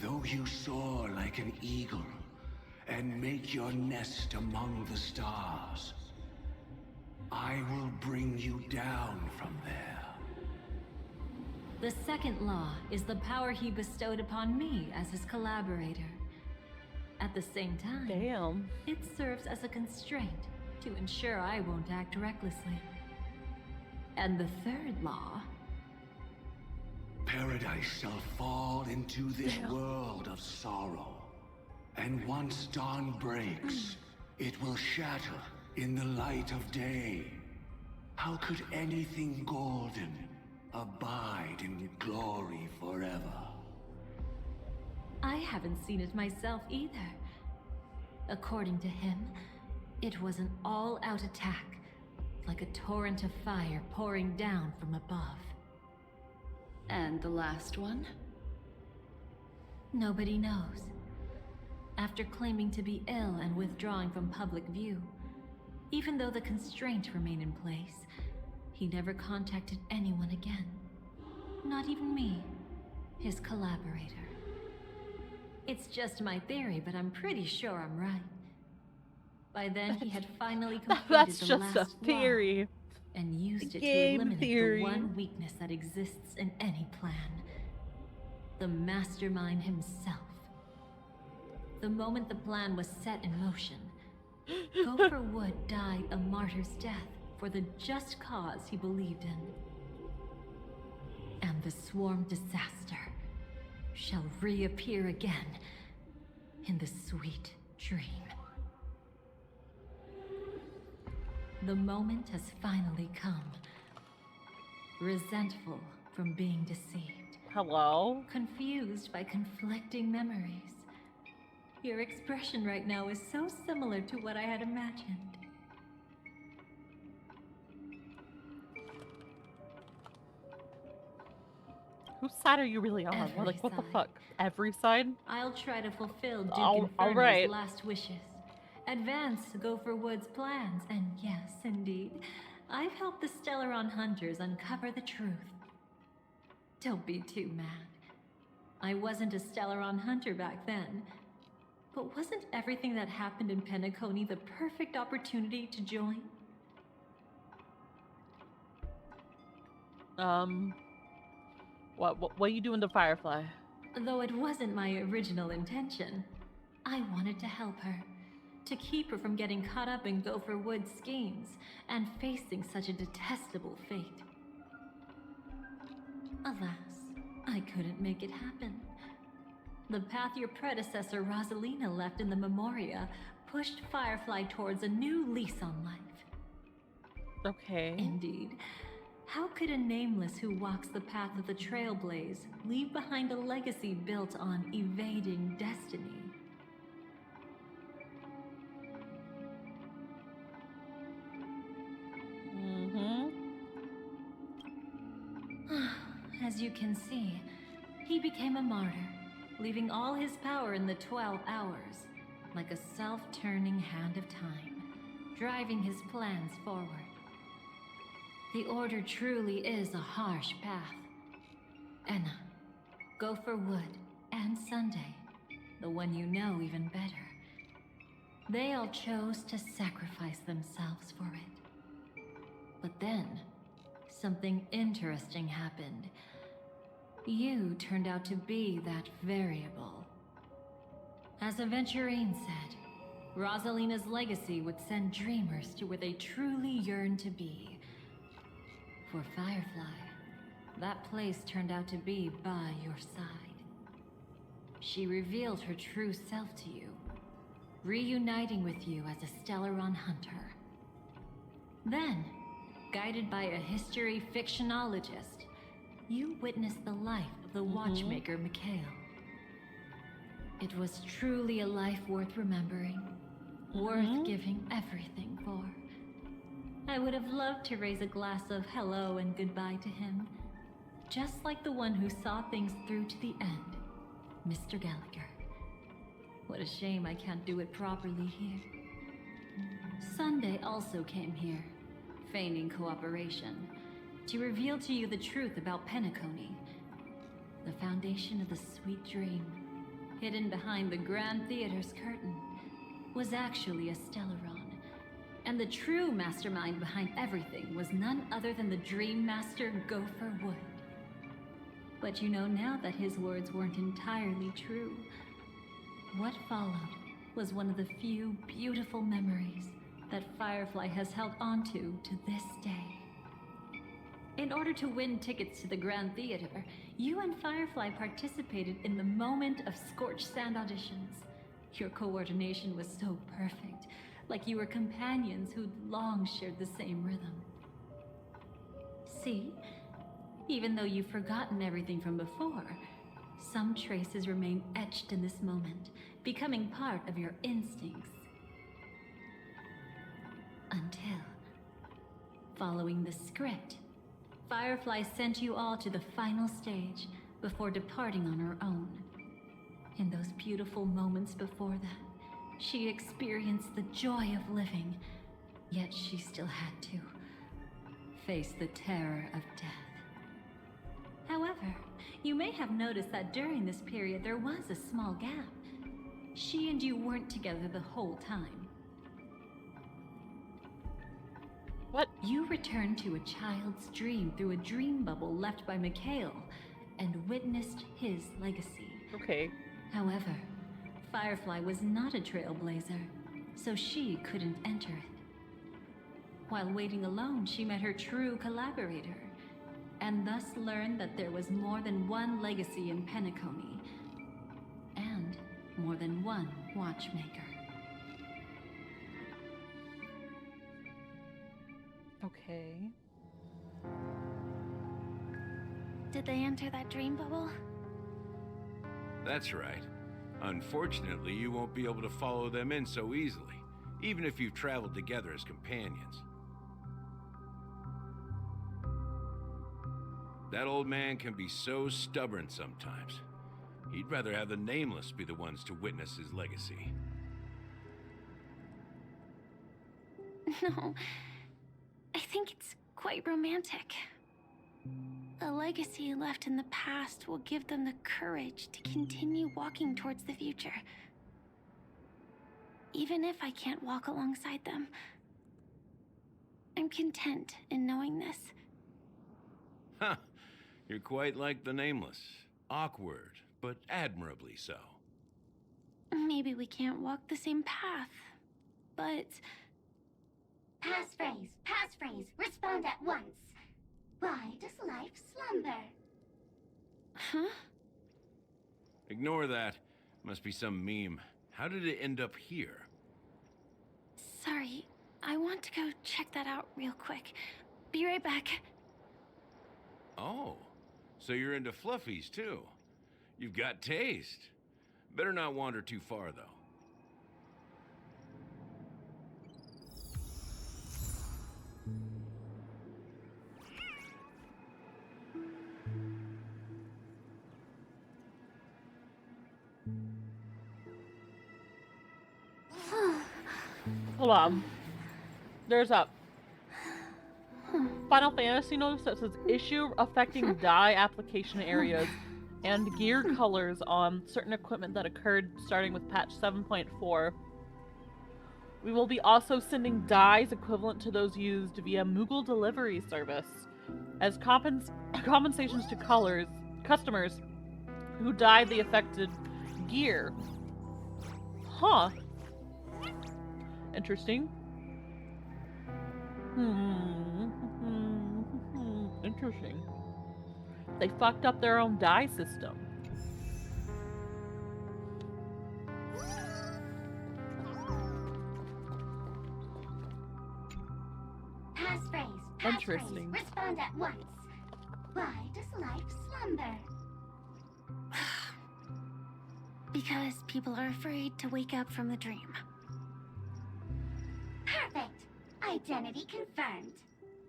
Though you soar like an eagle and make your nest among the stars, I will bring you down from there. The second law is the power he bestowed upon me as his collaborator. At the same time, it serves as a constraint to ensure I won't act recklessly. And the third law... Paradise shall fall into this world of sorrow. And once dawn breaks, it will shatter in the light of day. How could anything golden abide in glory forever? I haven't seen it myself either. According to him, it was an all-out attack, like a torrent of fire pouring down from above. And the last one? Nobody knows. After claiming to be ill and withdrawing from public view, even though the constraints remain in place, he never contacted anyone again. Not even me, his collaborator. It's just my theory, but I'm pretty sure I'm right. By then, he had finally completed That's the just last a theory. law and used it to Game eliminate theory. the one weakness that exists in any plan. The mastermind himself. The moment the plan was set in motion, Gopher Wood died a martyr's death for the just cause he believed in. And the swarm disaster shall reappear again in the sweet dream. The moment has finally come. Resentful from being deceived. Hello? Confused by conflicting memories. Your expression right now is so similar to what I had imagined. Whose side are you really on? Every Like, what the side. fuck? Every side? I'll try to fulfill Duke All Inferno's right. last wishes. Advance Gopher Wood's plans, and yes, indeed, I've helped the Stellaron hunters uncover the truth. Don't be too mad. I wasn't a Stellaron hunter back then. But wasn't everything that happened in Penacony the perfect opportunity to join? What are you doing to Firefly? Though it wasn't my original intention, I wanted to help her. To keep her from getting caught up in Gopher Wood's schemes and facing such a detestable fate. Alas, I couldn't make it happen. The path your predecessor Rosalina left in the Memoria pushed Firefly towards a new lease on life. Okay. Indeed. How could a nameless who walks the path of the Trailblaze leave behind a legacy built on evading destiny? As you can see, he became a martyr, leaving all his power in the 12 hours, like a self-turning hand of time, driving his plans forward. The Order truly is a harsh path. Enna, Gopher Wood, and Sunday, the one you know even better, they all chose to sacrifice themselves for it. But then, something interesting happened. You turned out to be that variable. As Aventurine said, Rosalina's legacy would send dreamers to where they truly yearn to be. For Firefly, that place turned out to be by your side. She revealed her true self to you, reuniting with you as a Stellaron hunter. Then, guided by a history fictionologist, you witnessed the life of the watchmaker Mikhail. It was truly a life worth remembering, worth giving everything for. I would have loved to raise a glass of hello and goodbye to him, just like the one who saw things through to the end, Mr. Gallagher. What a shame I can't do it properly here. Sunday also came here, feigning cooperation, to reveal to you the truth about Penacony, the foundation of the sweet dream, hidden behind the Grand Theater's curtain, was actually a Stellaron. And the true mastermind behind everything was none other than the Dream Master Gopher Wood. But you know now that his words weren't entirely true. What followed was one of the few beautiful memories that Firefly has held onto to this day. In order to win tickets to the Grand Theater, you and Firefly participated in the Moment of Scorched Sand auditions. Your coordination was so perfect, like you were companions who'd long shared the same rhythm. See? Even though you've forgotten everything from before, some traces remain etched in this moment, becoming part of your instincts. Until, following the script, Firefly sent you all to the final stage before departing on her own. In those beautiful moments before that, she experienced the joy of living, yet she still had to face the terror of death. However, you may have noticed that during this period there was a small gap. She and you weren't together the whole time. What? You returned to a child's dream through a dream bubble left by Mikhail and witnessed his legacy. Okay. However, Firefly was not a trailblazer, so she couldn't enter it. While waiting alone, she met her true collaborator, and thus learned that there was more than one legacy in Penacony, and more than one watchmaker. Okay. Did they enter that dream bubble? That's right. Unfortunately, you won't be able to follow them in so easily, even if you've traveled together as companions. That old man can be so stubborn sometimes. He'd rather have the Nameless be the ones to witness his legacy. No, I think it's quite romantic. A legacy left in the past will give them the courage to continue walking towards the future. Even if I can't walk alongside them, I'm content in knowing this. Huh. You're quite like the Nameless. Awkward, but admirably so. Maybe we can't walk the same path, but... Passphrase, respond at once. Why does life slumber? Huh? Ignore that. Must be some meme. How did it end up here? Sorry, I want to go check that out real quick. Be right back. Oh, so you're into fluffies too. You've got taste. Better not wander too far though. Hold on. There's a Final Fantasy notice that says issue affecting die application areas and gear colors on certain equipment that occurred starting with patch 7.4. We will be also sending dies equivalent to those used via Moogle delivery service as compensations to customers who died the affected gear. Huh. Interesting. Interesting. They fucked up their own die system. Passphrase. Interesting. Respond at once. Why does life slumber? Because people are afraid to wake up from the dream. Perfect. Identity confirmed.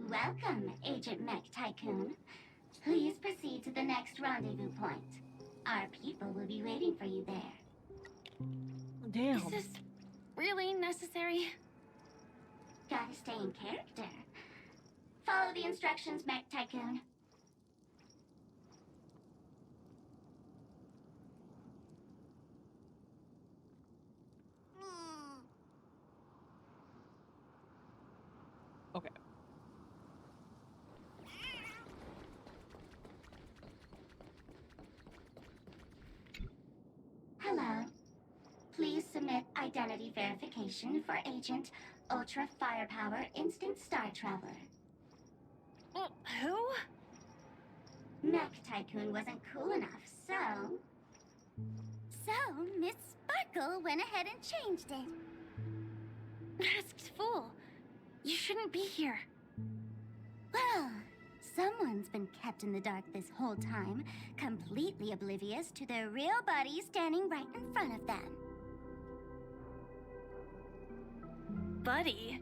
Welcome, Agent Mech Tycoon. Please proceed to the next rendezvous point. Our people will be waiting for you there. Damn. Is this really necessary? Gotta stay in character. Follow the instructions, Mech Tycoon. Okay. Hello. Please submit identity verification for Agent Ultra Firepower Instant Star Traveler. Who? Mech Tycoon wasn't cool enough, so... So, Miss Sparkle went ahead and changed it. Masked fool. You shouldn't be here. Well, someone's been kept in the dark this whole time, completely oblivious to their real body standing right in front of them. Buddy?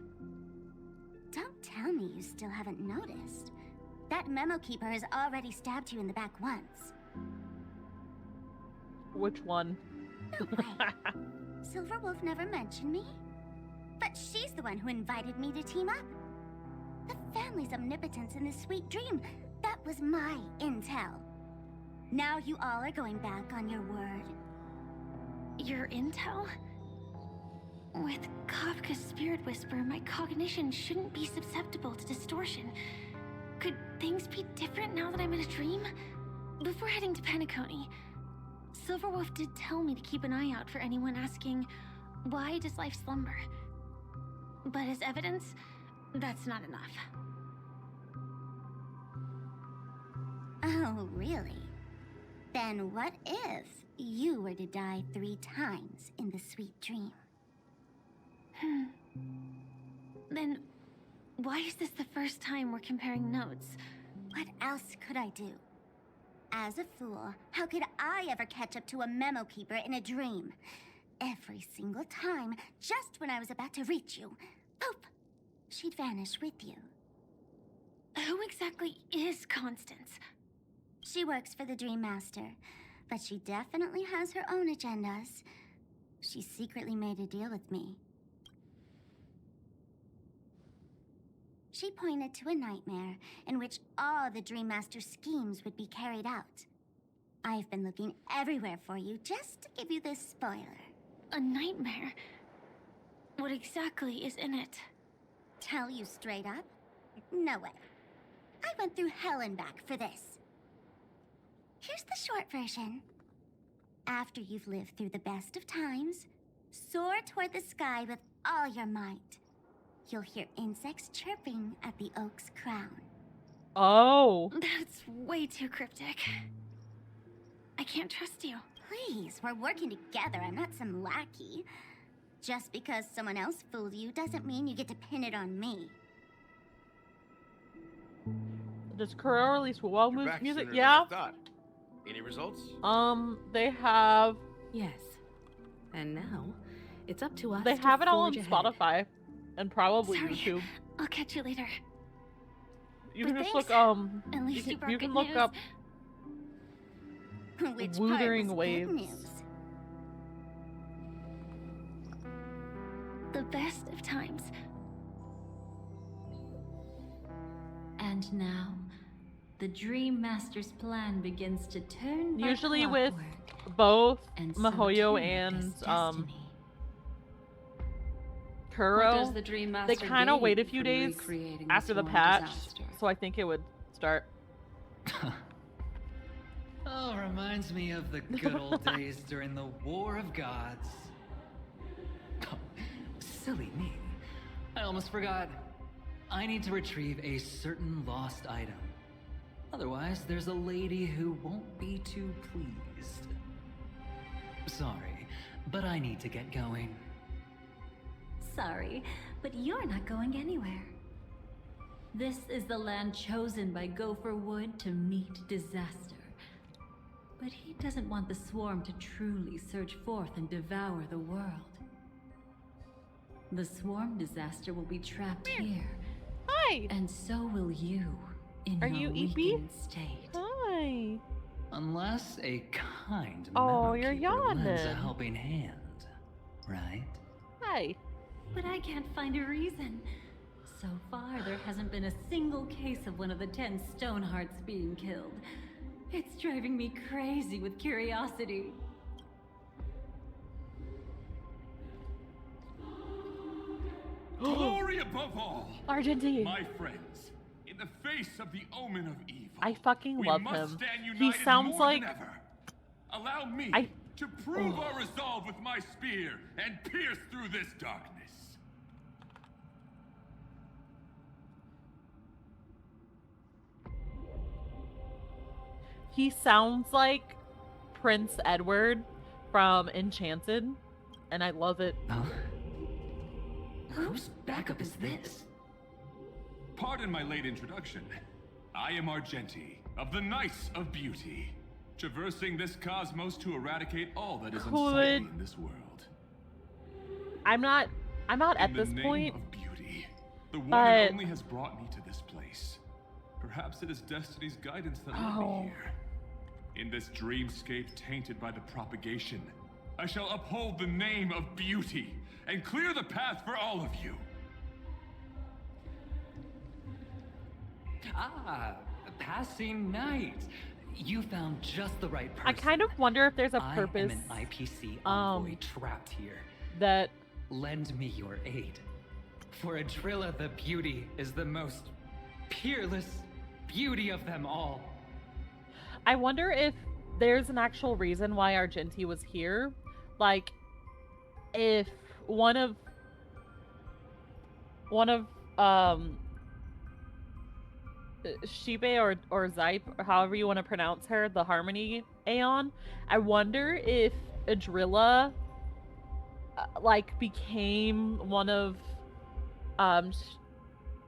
Don't tell me you still haven't noticed. That memo keeper has already stabbed you in the back once. Which one? No way. Silverwolf never mentioned me. But she's the one who invited me to team up. The family's omnipotence in this sweet dream, that was my intel. Now you all are going back on your word. Your intel? With Kafka's spirit whisper, my cognition shouldn't be susceptible to distortion. Could things be different now that I'm in a dream? Before heading to Penacony, Silverwolf did tell me to keep an eye out for anyone asking, why does life slumber? But as evidence, that's not enough. Oh, really? Then what if you were to die 3 times in the sweet dream? Then, why is this the first time we're comparing notes? What else could I do? As a fool, how could I ever catch up to a memo keeper in a dream? Every single time, just when I was about to reach you, poof, she'd vanish with you. Who exactly is Constance? She works for the Dream Master, but she definitely has her own agendas. She secretly made a deal with me. She pointed to a nightmare in which all the Dream Master's schemes would be carried out. I've been looking everywhere for you just to give you this spoiler. A nightmare? What exactly is in it? Tell you straight up? No way. I went through hell and back for this. Here's the short version. After you've lived through the best of times, soar toward the sky with all your might. You'll hear insects chirping at the oak's crown. Oh. That's way too cryptic. I can't trust you. Please, we're working together. I'm not some lackey. Just because someone else fooled you doesn't mean you get to pin it on me. Does Kuro release WoW music? sooner than Yeah. I thought. Any results? They have. Yes. And now, it's up to us They to have it all on forge ahead. Spotify and probably Sorry. YouTube. I'll catch you later. You But can just thanks. look At least you brought you can good look news. up Which Wuthering part was Waves. good news? best of times. And now, the Dream Master's plan begins to turn by Usually with clockwork, both and so Mihoyo too and does destiny. What does Kuro, the Dream they Master kind of wait a gain few from days recreating after the swarm patch, disaster? so I think it would start. Oh, reminds me of the good old days during the War of Gods. Oh, silly me. I almost forgot. I need to retrieve a certain lost item. Otherwise, there's a lady who won't be too pleased. Sorry, but I need to get going. Sorry, but you're not going anywhere. This is the land chosen by Gopher Wood to meet disaster. But he doesn't want the swarm to truly surge forth and devour the world. The swarm disaster will be trapped here. Hi! And so will you, in Are your you EP? weakened state. Hi! Unless a kind Oh, you're Memokeeper lends a yawning. helping hand, right? Hi. But I can't find a reason. So far, there hasn't been a single case of one of the 10 Stonehearts being killed. It's driving me crazy with curiosity. Glory above all! Argentine. My friends, in the face of the omen of evil, I fucking we love must him. stand He united sounds more like than ever. Allow me I- to prove Oh. our resolve with my spear and pierce through this darkness. he sounds like Prince Edward from Enchanted, and I love it. Whose backup is this? Pardon my late introduction. I am Argenti, of the Knights of Beauty, traversing this cosmos to eradicate all that is unsightly in this world. I'm not at In this the name point, of beauty, the one but and only has brought me to this place. Perhaps it is destiny's guidance that led Oh. me here. In this dreamscape tainted by the propagation, I shall uphold the name of beauty and clear the path for all of you. Ah, passing night. You found just the right person. I kind of wonder if there's a purpose I am an IPC envoy trapped here. that Lend me your aid. For Adrilla the Beauty is the most peerless beauty of them all. I wonder if there's an actual reason why Argenti was here. Like, if one of Shibe or Zype, or however you want to pronounce her, the Harmony Aeon, I wonder if Adrilla like became one of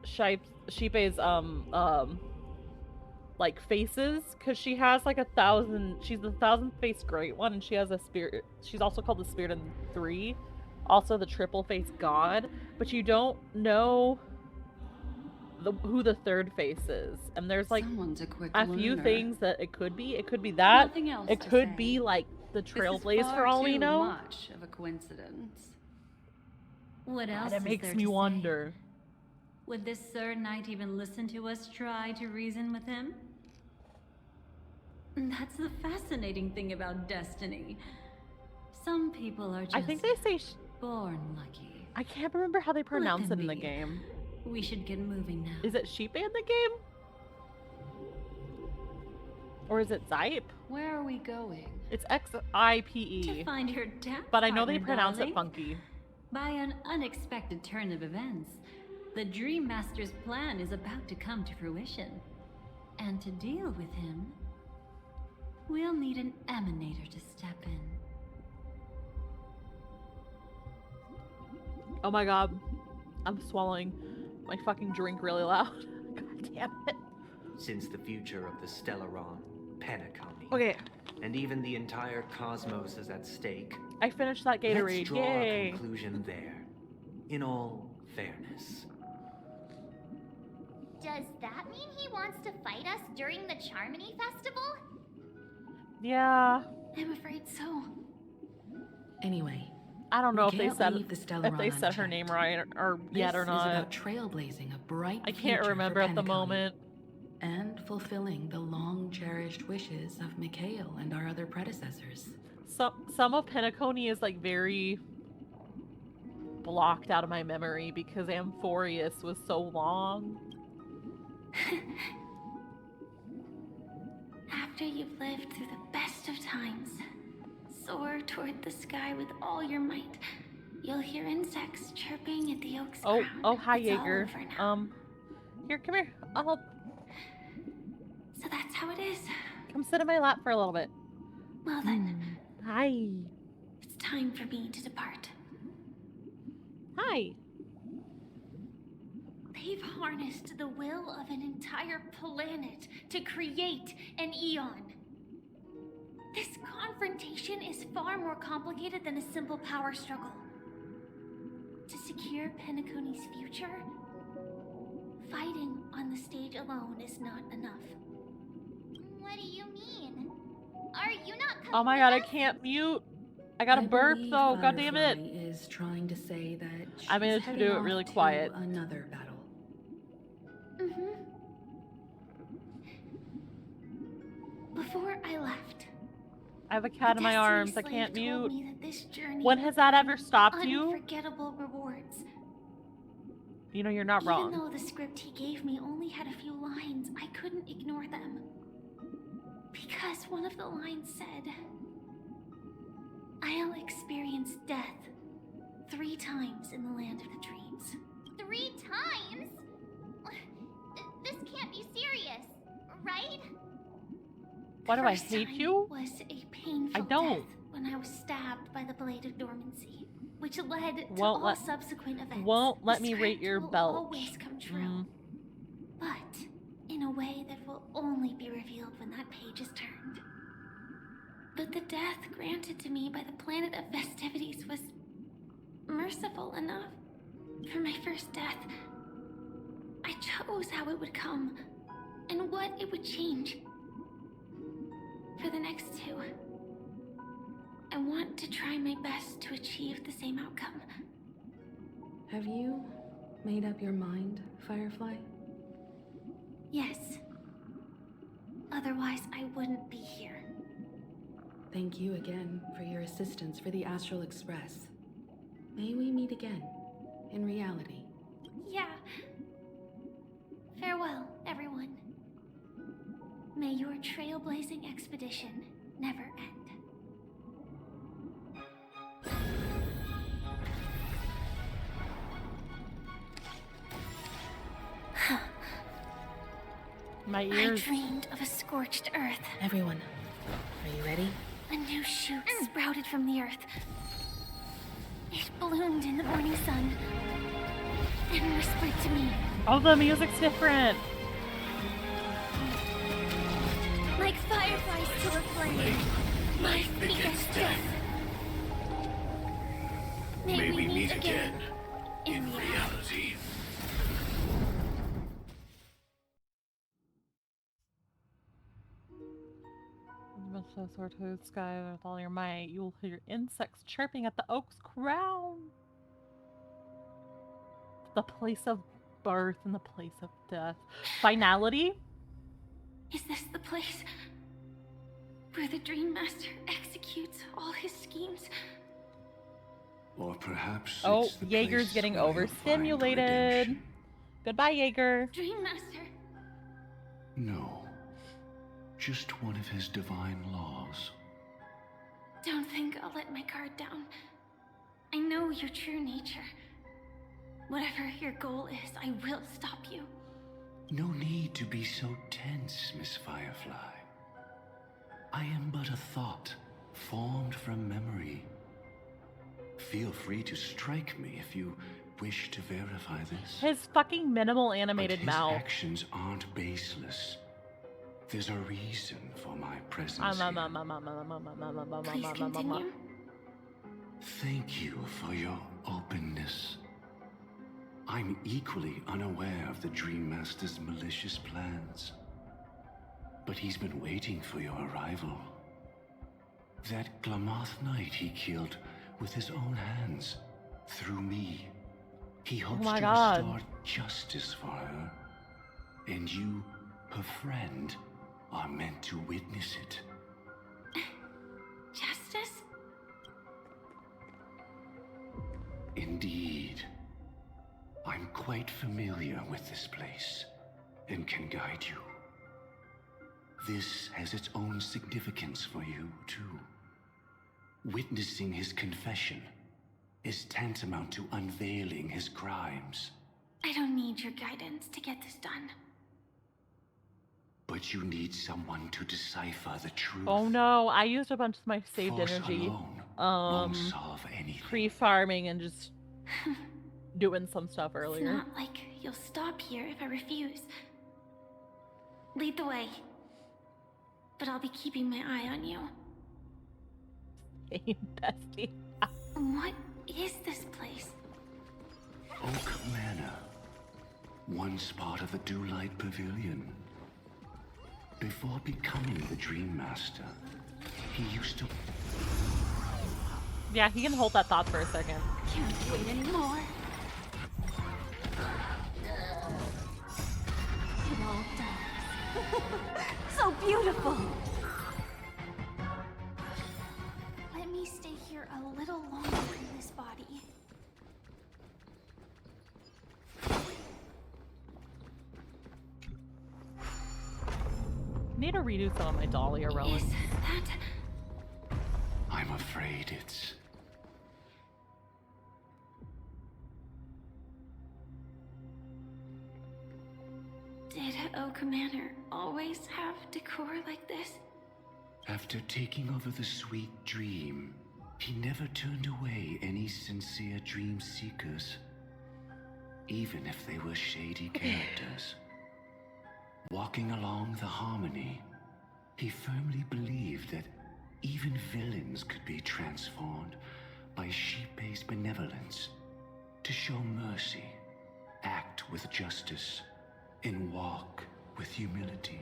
Shibe's like faces, because she has like 1,000. She's the 1,000-faced Great One, and she has a spirit. She's also called the Spirit in 3, also the triple-faced God. But you don't know who the third face is, and there's like a few learner. things that it could be. It could be that. Nothing else It to could say. be like the This is Trailblaze for far all we too know. much of a coincidence. What else That is makes there me to say? wonder. Would this Sir Knight even listen to us try to reason with him? That's the fascinating thing about destiny. Some people are just I think they say born lucky. I can't remember how they pronounce it them in the be. game. We should get moving now. Is it Sheep in the game? Or is it Zype? Where are we going? It's Xipe. To find your dance But I know they partner, pronounce darling. it funky. By an unexpected turn of events, the Dream Master's plan is about to come to fruition. And to deal with him, we'll need an emanator to step in. Oh my god. I'm swallowing my fucking drink really loud. God damn it. Since the future of the Stellaron, Penacony, Okay. and even the entire cosmos is at stake, I finished that let's Gatorade. draw Yay. a conclusion there. In all fairness. Does that mean he wants to fight us during the Charmony Festival? Yeah. I'm afraid so. Anyway, I don't know We if they can't said leave the Stellar if they Run said her name unchecked. right or yet or This not. is about trailblazing a bright I future can't remember for at the Penacony, moment. and fulfilling the long-cherished wishes of Mikhail and our other predecessors. Some of Penacony is like very blocked out of my memory because Amphorius was so long. After you've lived through the best of times, soar toward the sky with all your might. You'll hear insects chirping at the oak's crown. Oh, hi, It's all Jaeger. over now. Here, come here. I'll help. So that's how it is. Come sit in my lap for a little bit. Well then. Hi. It's time for me to depart. Hi. They've harnessed the will of an entire planet to create an eon. This confrontation is far more complicated than a simple power struggle. To secure Penacony's future, fighting on the stage alone is not enough. What do you mean? Are you not coming Oh my with god, I us? can't mute. I gotta burp though, god damn it. Firefly is trying to say that I managed to do it really quiet. Another battle. Before I left, I have a cat in my Destiny arms. I Slave can't told mute. me that this journey When has that ever stopped you? unforgettable rewards. You know, you're not Even wrong. though the script he gave me only had a few lines, I couldn't ignore them. Because one of the lines said, I'll experience death 3 times in the land of the dreams. 3 times? This can't be serious, right? Why do I First hate time you? Was a painful I don't. death when I was stabbed by the Blade of Dormancy, which led to Won't all let- subsequent events. Won't let The me rate script your will belt. always come true, but in a way that will only be revealed when that page is turned. But the death granted to me by the planet of festivities was merciful enough. For my first death, I chose how it would come and what it would change. For the next 2, I want to try my best to achieve the same outcome. Have you made up your mind, Firefly? Yes. Otherwise, I wouldn't be here. Thank you again for your assistance for the Astral Express. May we meet again, in reality. Yeah. Farewell, everyone. May your trailblazing expedition never end. My I ears. dreamed of a scorched earth. Everyone, are you ready? A new shoot sprouted from the earth. It bloomed in the morning sun and whispered to me. Oh, the music's different. Like fireflies to a flame, my biggest death. May we meet again in reality. You must so soar to the sky with all your might. You will hear insects chirping at the oak's crown. The place of birth and the place of death. Finality? Is this the place where the Dream Master executes all his schemes? Or perhaps Oh, it's the Jaeger's place getting where you'll find overstimulated. redemption. Goodbye, Jaeger. Dream Master, No. Just one of his divine laws. don't think I'll let my guard down. I know your true nature. Whatever your goal is, I will stop you. No need to be so tense, Miss Firefly. I am but a thought, formed from memory. Feel free to strike me if you wish to verify this. His fucking minimal animated But his mouth. actions aren't baseless. There's a reason for my presence here. Please continue. Thank you for your openness. I'm equally unaware of the Dream Master's malicious plans. But he's been waiting for your arrival. That Glamoth knight he killed with his own hands, through me. He hopes my to God. restore justice for her. And you, her friend, are meant to witness it. Justice? Indeed. I'm quite familiar with this place and can guide you. This has its own significance for you, too. Witnessing his confession is tantamount to unveiling his crimes. I don't need your guidance to get this done. But you need someone to decipher the truth. Oh no, I used a bunch of my saved Force energy. alone won't solve anything. Pre-farming and just doing some stuff It's earlier. not like you'll stop here if I refuse. Lead the way. But I'll be keeping my eye on you. Hey, bestie. What is this place? Oak Manor. Once part of the Dewlight Pavilion. Before becoming the Dream Master, he used to... Yeah, he can hold that thought for a second. Can't wait anymore. It all does. So beautiful! Let me stay here a little longer in this body. Need to redo some of my Dahlia relics. Is that... I'm afraid it's... Did Oak Manor always have decor like this? After taking over the Sweet Dream, he never turned away any sincere dream seekers, even if they were shady characters. Walking along the Harmony, he firmly believed that even villains could be transformed by Shippei's benevolence to show mercy, act with justice, and walk with humility.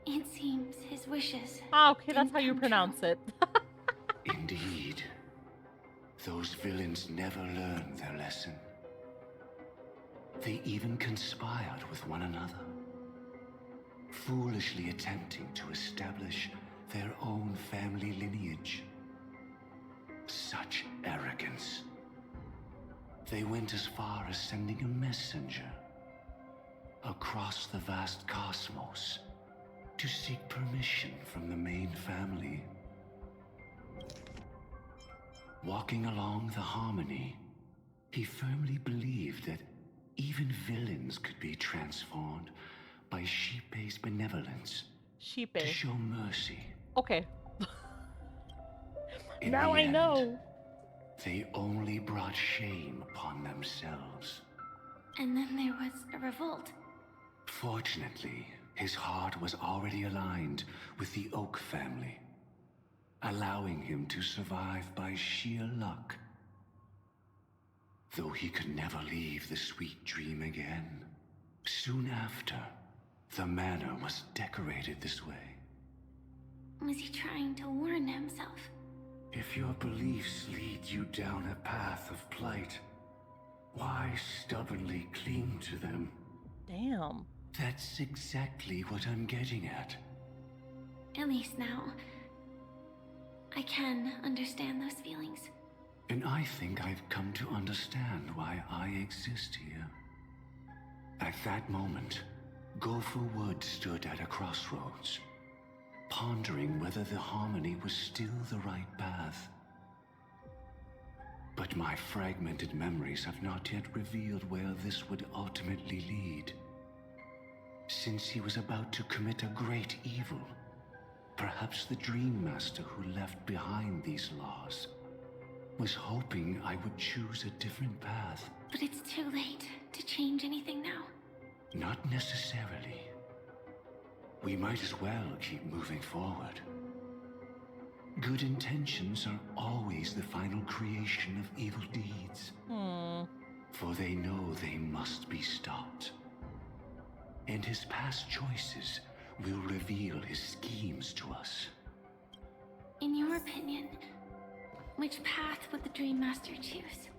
It seems his wishes. Ah, okay, that's how you pronounce it. Indeed. Those villains never learned their lesson. They even conspired with one another, foolishly attempting to establish their own family lineage. Such arrogance. They went as far as sending a messenger across the vast cosmos to seek permission from the main family. Walking along the Harmony, he firmly believed that even villains could be transformed by Shippei's benevolence to show mercy. Okay. In Now the I end, know. They only brought shame upon themselves. And then there was a revolt. Fortunately, his heart was already aligned with the Oak family, allowing him to survive by sheer luck. Though he could never leave the Sweet Dream again. Soon after, the manor was decorated this way. Was he trying to warn himself? If your beliefs lead you down a path of plight, why stubbornly cling to them? Damn. That's exactly what I'm getting at. At least now, I can understand those feelings. And I think I've come to understand why I exist here. At that moment, Gopher Wood stood at a crossroads, pondering whether the Harmony was still the right path. But my fragmented memories have not yet revealed where this would ultimately lead. Since he was about to commit a great evil, perhaps the Dream Master who left behind these laws was hoping I would choose a different path. But it's too late to change anything now. Not necessarily. We might as well keep moving forward. Good intentions are always the final creation of evil deeds. For they know they must be stopped. And his past choices will reveal his schemes to us. In your opinion, Which path would the Dream Master choose?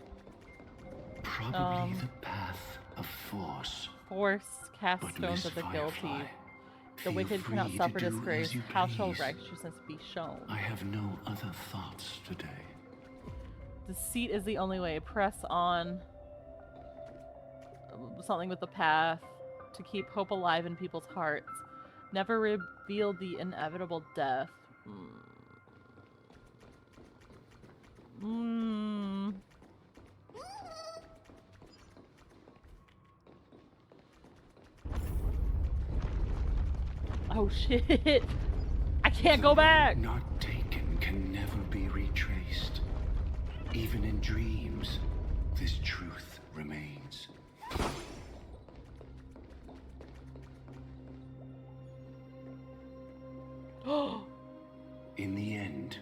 Probably the path of force. Force cast But stones Miss at the guilty. Firefly, The feel wicked free cannot to suffer do disgrace. as you How shall please. righteousness be shown? I have no other thoughts today. Deceit is the only way. Press on. Something with the path. To keep hope alive in people's hearts. Never reveal the inevitable death. Oh shit! I can't go back! Not taken can never be retraced. Even in dreams, this truth remains. In the end,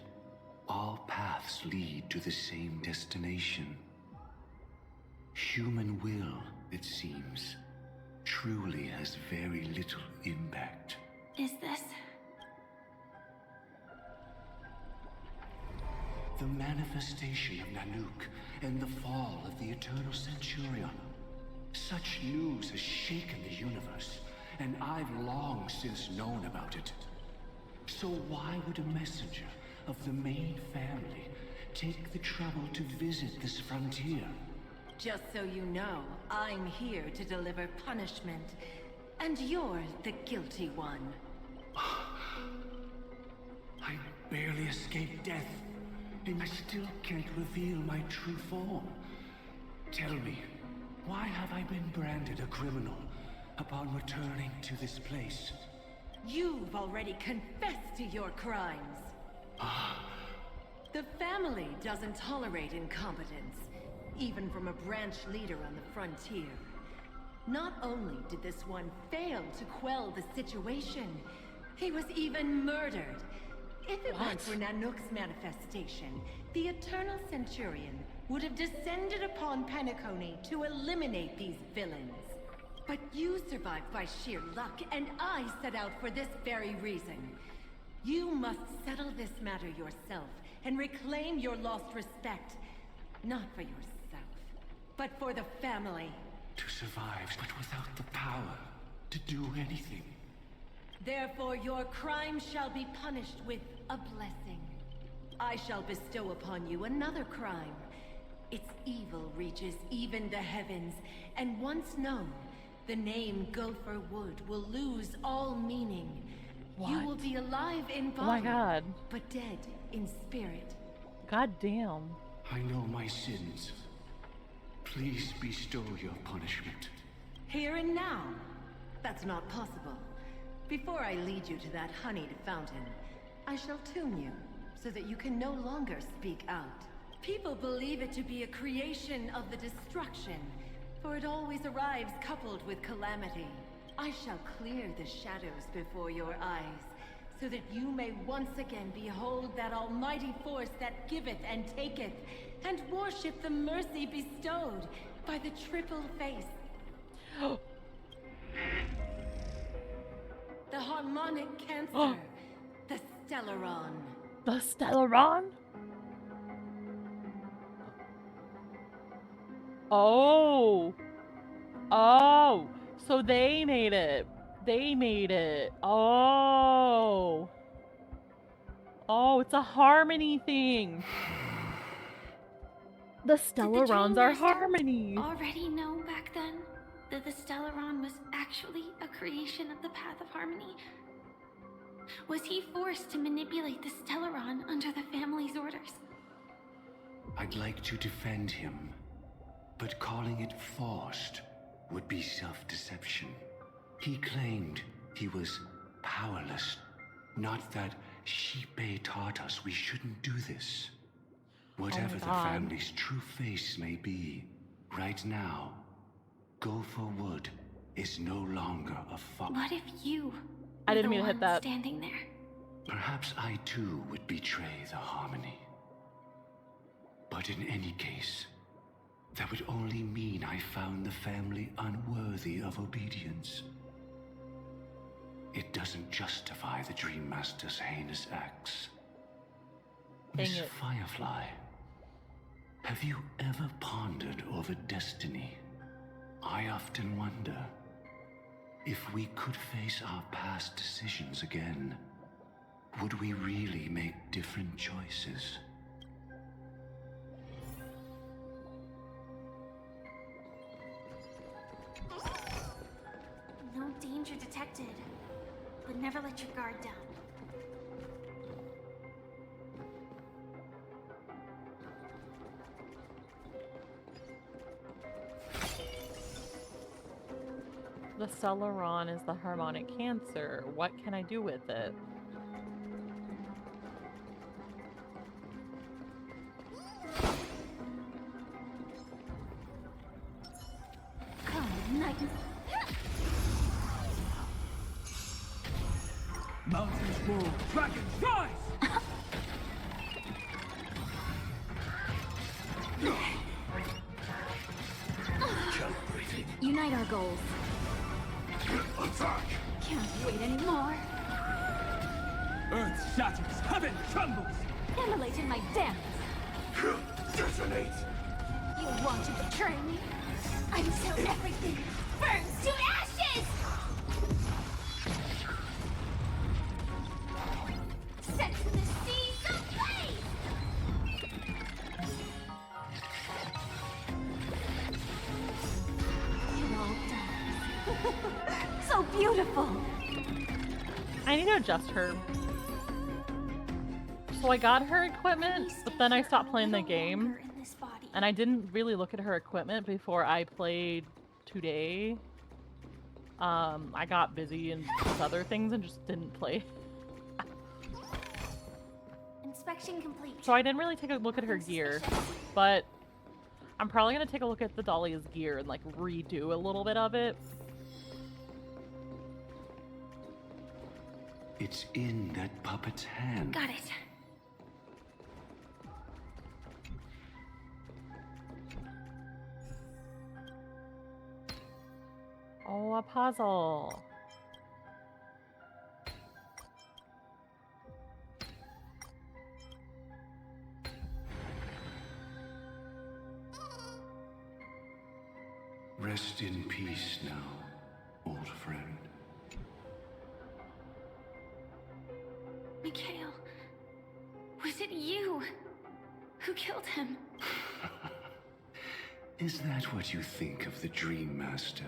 all paths lead to the same destination. Human will, it seems, truly has very little impact. Is this? The manifestation of Nanook and the fall of the Eternal Centurion. Such news has shaken the universe, and I've long since known about it. So why would a messenger of the main family take the trouble to visit this frontier? Just so you know, I'm here to deliver punishment, and you're the guilty one. I barely escaped death, and I still can't reveal my true form. Tell me, why have I been branded a criminal upon returning to this place? You've already confessed to your crimes. The family doesn't tolerate incompetence, even from a branch leader on the frontier. Not only did this one fail to quell the situation, he was even murdered. If it weren't for Nanook's manifestation, the Eternal Centurion would have descended upon Penacony to eliminate these villains. But you survived by sheer luck, and I set out for this very reason. You must settle this matter yourself and reclaim your lost respect. Not for yourself, but for the family. To survive, but without the power to do anything. Therefore, your crime shall be punished with a blessing. I shall bestow upon you another crime. Its evil reaches even the heavens, and once known, the name Gopher Wood will lose all meaning. What? You will be alive in body, Oh my god. but dead in spirit. God damn. I know my sins. Please bestow your punishment. Here and now? That's not possible. Before I lead you to that honeyed fountain, I shall tune you, so that you can no longer speak out. People believe it to be a creation of the destruction, for it always arrives coupled with calamity. I shall clear the shadows before your eyes, so that you may once again behold that almighty force that giveth and taketh, and worship the mercy bestowed by the triple face. The harmonic cancer, the Stellaron. The Stellaron? Oh. Oh. So they made it. They made it. Oh. Oh, it's a harmony thing. The Stellarons are harmony. Already know back then that the Stellaron was actually a creation of the Path of Harmony? Was he forced to manipulate the Stellaron under the family's orders? I'd like to defend him, but calling it forced would be self-deception. He claimed he was powerless, not that Shipe taught us we shouldn't do this. Whatever the family's true face may be, right now, Gopher Wood is no longer a fox. What if you I didn't were mean the to hit one that. standing there? Perhaps I too would betray the harmony. But in any case, that would only mean I found the family unworthy of obedience. It doesn't justify the Dream Master's heinous acts. Dang Miss it. Firefly, Have you ever pondered over destiny? I often wonder if we could face our past decisions again, would we really make different choices? No danger detected, but never let your guard down. The Celeron is the harmonic cancer. What can I do with it? Mountains move, dragons rise! Unite our goals. Attack! Can't wait anymore. Earth shatters, heaven trembles! Immolate in my dance. Detonate! You want to betray me? Until everything burns to ashes! Set to the seas ablaze! It all dies. So beautiful! I need to adjust her. So I got her equipment, but then I stopped playing the game. And I didn't really look at her equipment before I played today. I got busy and with other things and just didn't play. Inspection complete. So I didn't really take a look at her gear, but I'm probably gonna take a look at the Dahlia's gear and like redo a little bit of it. It's in that puppet's hand. Got it. Oh, a puzzle. Rest in peace now, old friend. Mikhail, was it you who killed him? Is that what you think of the Dream Master?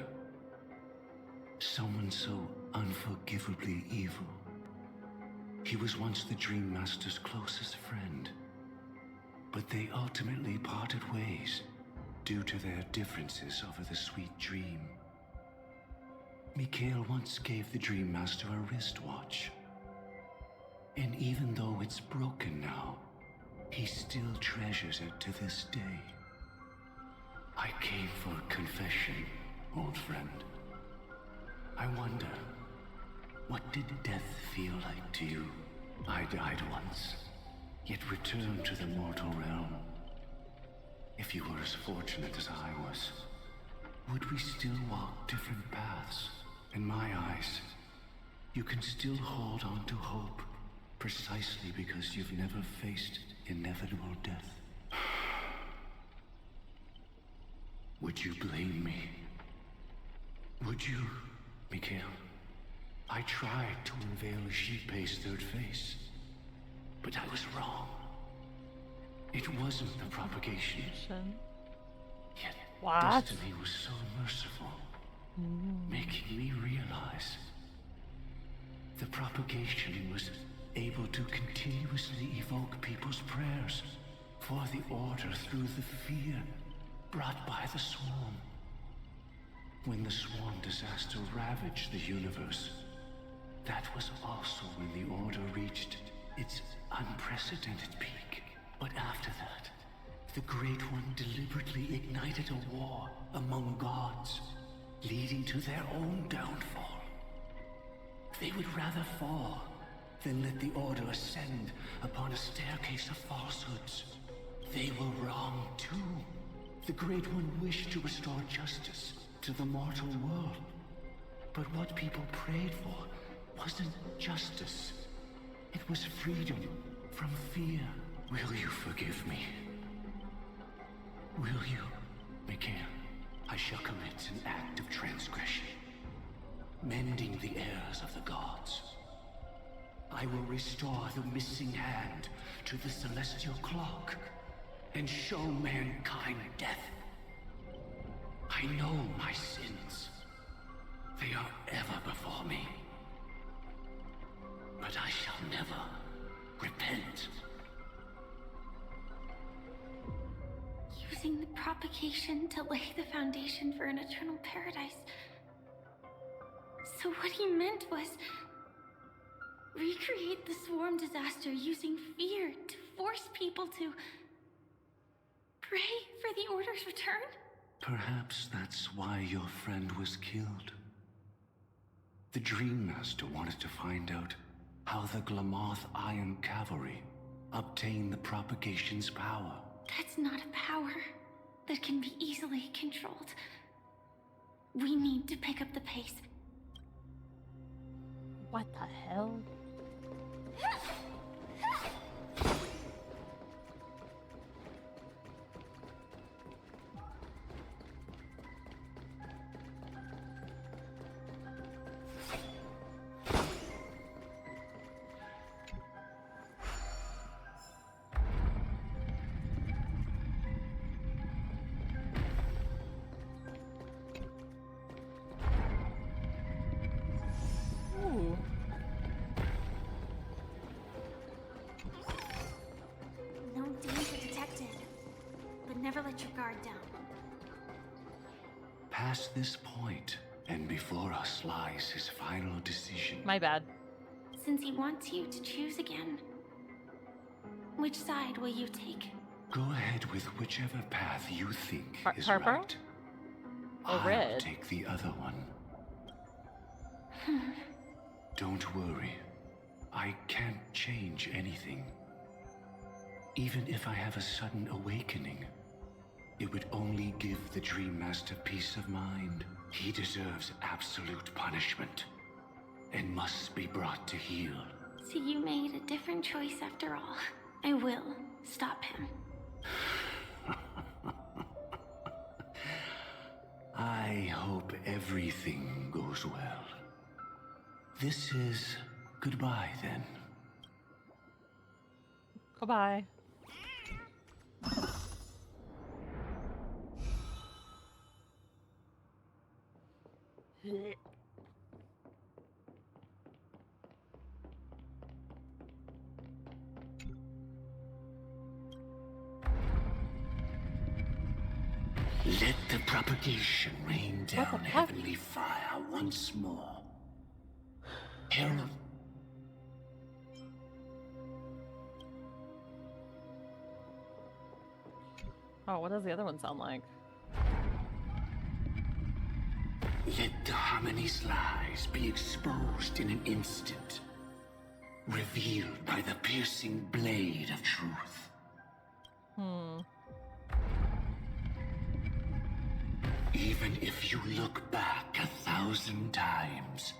Someone so unforgivably evil. He was once the Dream Master's closest friend, but they ultimately parted ways due to their differences over the sweet dream. Mikhail once gave the Dream Master a wristwatch, and even though it's broken now, he still treasures it to this day. I came for confession, old friend. I wonder, what did death feel like to you? I died once, yet returned to the mortal realm. If you were as fortunate as I was, would we still walk different paths? In my eyes, you can still hold on to hope, precisely because you've never faced inevitable death. Would you blame me? Would you, Mikhail? I tried to unveil Xipe's third face, but I was wrong. It wasn't the propagation. Yet destiny was so merciful, making me realize the propagation was able to continuously evoke people's prayers for the Order through the fear brought by the Swarm. When the Swarm disaster ravaged the universe, that was also when the Order reached its unprecedented peak. But after that, the Great One deliberately ignited a war among gods, leading to their own downfall. They would rather fall than let the Order ascend upon a staircase of falsehoods. They were wrong too. The Great One wished to restore justice to the mortal world. But what people prayed for wasn't justice. It was freedom from fear. Will you forgive me? Will you? Mikhail, I shall commit an act of transgression, mending the errors of the gods. I will restore the missing hand to the celestial clock and show mankind death. I know my sins. They are ever before me. But I shall never repent. Using the propagation to lay the foundation for an eternal paradise. So what he meant was recreate the swarm disaster using fear to force people to pray for the Order's return? Perhaps that's why your friend was killed. The Dream Master wanted to find out how the Glamoth Iron Cavalry obtained the propagation's power. That's not a power that can be easily controlled. We need to pick up the pace. What the hell? Ooh. No danger detected, but never let your guard down. Past this point, and before us lies his final decision. My bad. Since he wants you to choose again, which side will you take? Go ahead with whichever path you think is Harper? right. Or I'll Red? take the other one. Don't worry. I can't change anything. Even if I have a sudden awakening, it would only give the Dream Master peace of mind. He deserves absolute punishment and must be brought to heel. So you made a different choice after all. I will stop him. I hope everything goes well. This is goodbye then. Goodbye. Let the propagation rain down heavenly fire once more. Herald. Oh, what does the other one sound like? Let the Harmony's lies be exposed in an instant, revealed by the piercing blade of truth. Even if you look back 1,000 times,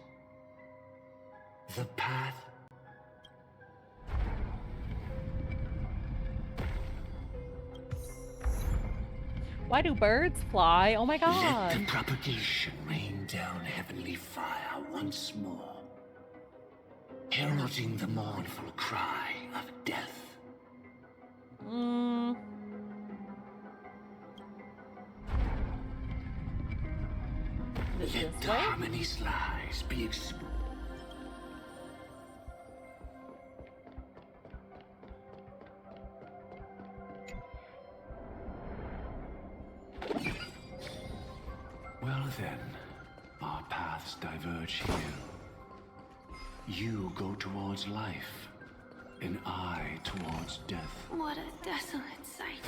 the path Why do birds fly? Oh my Let god. the propagation rain down heavenly fire once more, heralding the mournful cry of death. Let the Harmony's lies be exposed. Well then, our paths diverge here. You go towards life, and I towards death. What a desolate sight.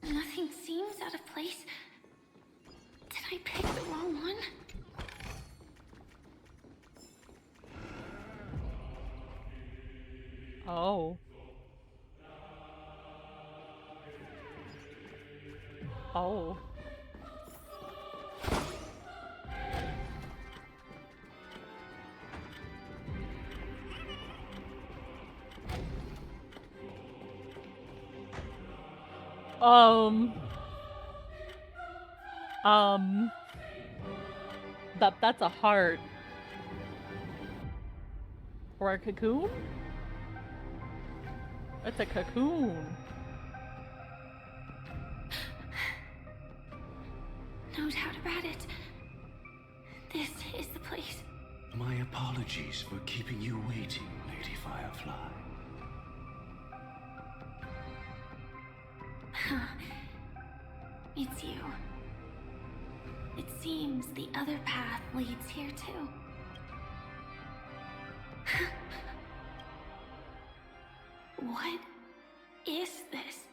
Nothing seems out of place. Did I pick the wrong one? Oh. Oh. That's a heart. Or a cocoon? It's a cocoon. No doubt about it. This is the place. My apologies for keeping you waiting, Lady Firefly. Huh. It's you. It seems the other path leads here too. What is this?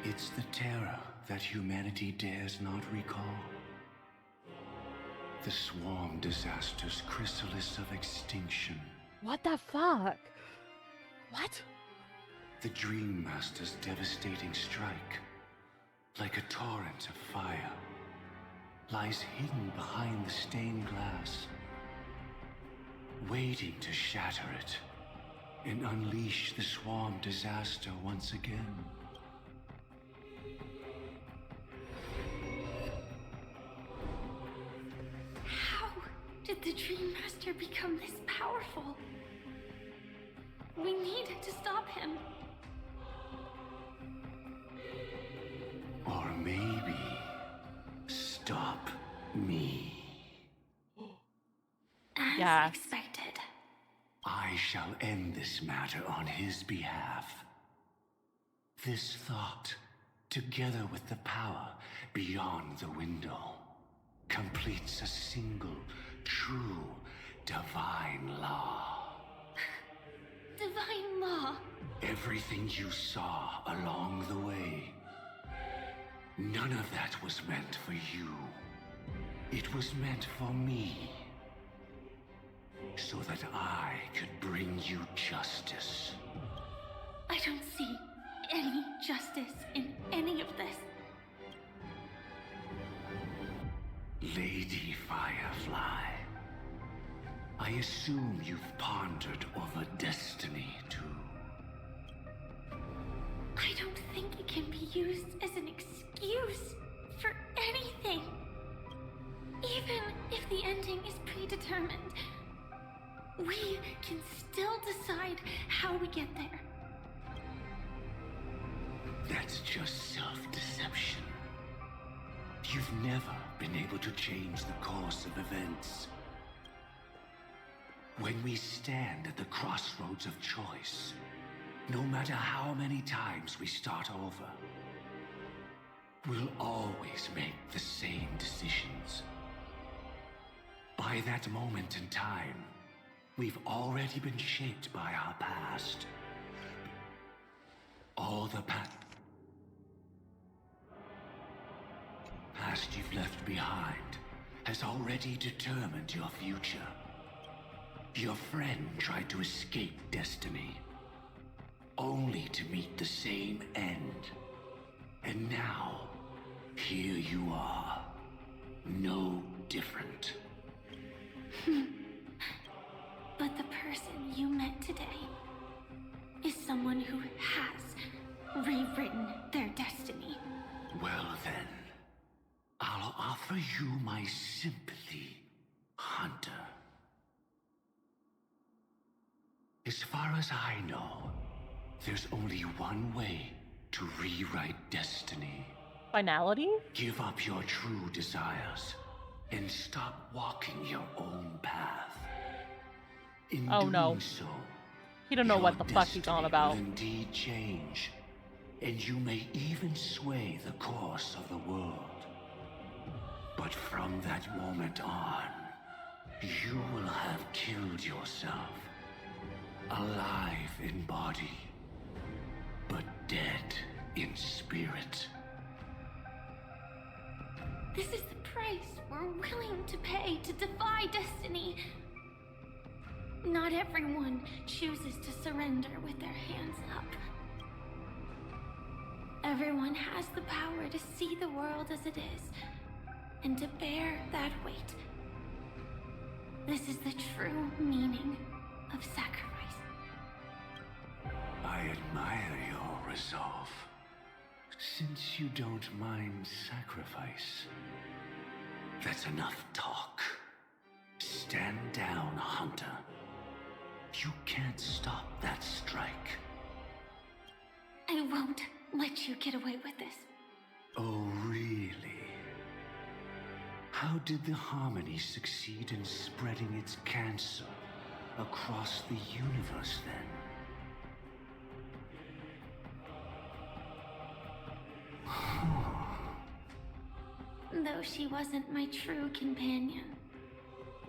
It's the terror that humanity dares not recall. The swarm disaster's chrysalis of extinction. What the fuck? What? The Dream Master's devastating strike, like a torrent of fire, lies hidden behind the stained glass, waiting to shatter it and unleash the swarm disaster once again. How did the Dream Master become this powerful? We need to stop him. Or maybe stop me. As expected. I shall end this matter on his behalf. This thought, together with the power beyond the window, completes a single, true, divine law. Divine law? Everything you saw along the way, none of that was meant for you. It was meant for me. So that I could bring you justice. I don't see any justice in any of this. Lady Firefly, I assume you've pondered over destiny too. I don't think it can be used as an excuse for anything. Even if the ending is predetermined, we can still decide how we get there. That's just self-deception. You've never been able to change the course of events. When we stand at the crossroads of choice, no matter how many times we start over, we'll always make the same decisions. By that moment in time, we've already been shaped by our past. All the past you've left behind has already determined your future. Your friend tried to escape destiny, only to meet the same end. And now, here you are, no different. But the person you met today is someone who has rewritten their destiny. Well then, I'll offer you my sympathy, Hunter. As far as I know, there's only one way to rewrite destiny. Finality? Give up your true desires and stop walking your own path. In doing so, he don't know your what the fuck he's on about. will indeed change, and you may even sway the course of the world. But from that moment on, you will have killed yourself. Alive in body, but dead in spirit. This is the price we're willing to pay to defy destiny. Not everyone chooses to surrender with their hands up. Everyone has the power to see the world as it is, and to bear that weight. This is the true meaning of sacrifice. I admire your resolve. Since you don't mind sacrifice, that's enough talk. Stand down, Hunter. You can't stop that strike. I won't let you get away with this. Oh, really? How did the Harmony succeed in spreading its cancer across the universe, then? Though she wasn't my true companion,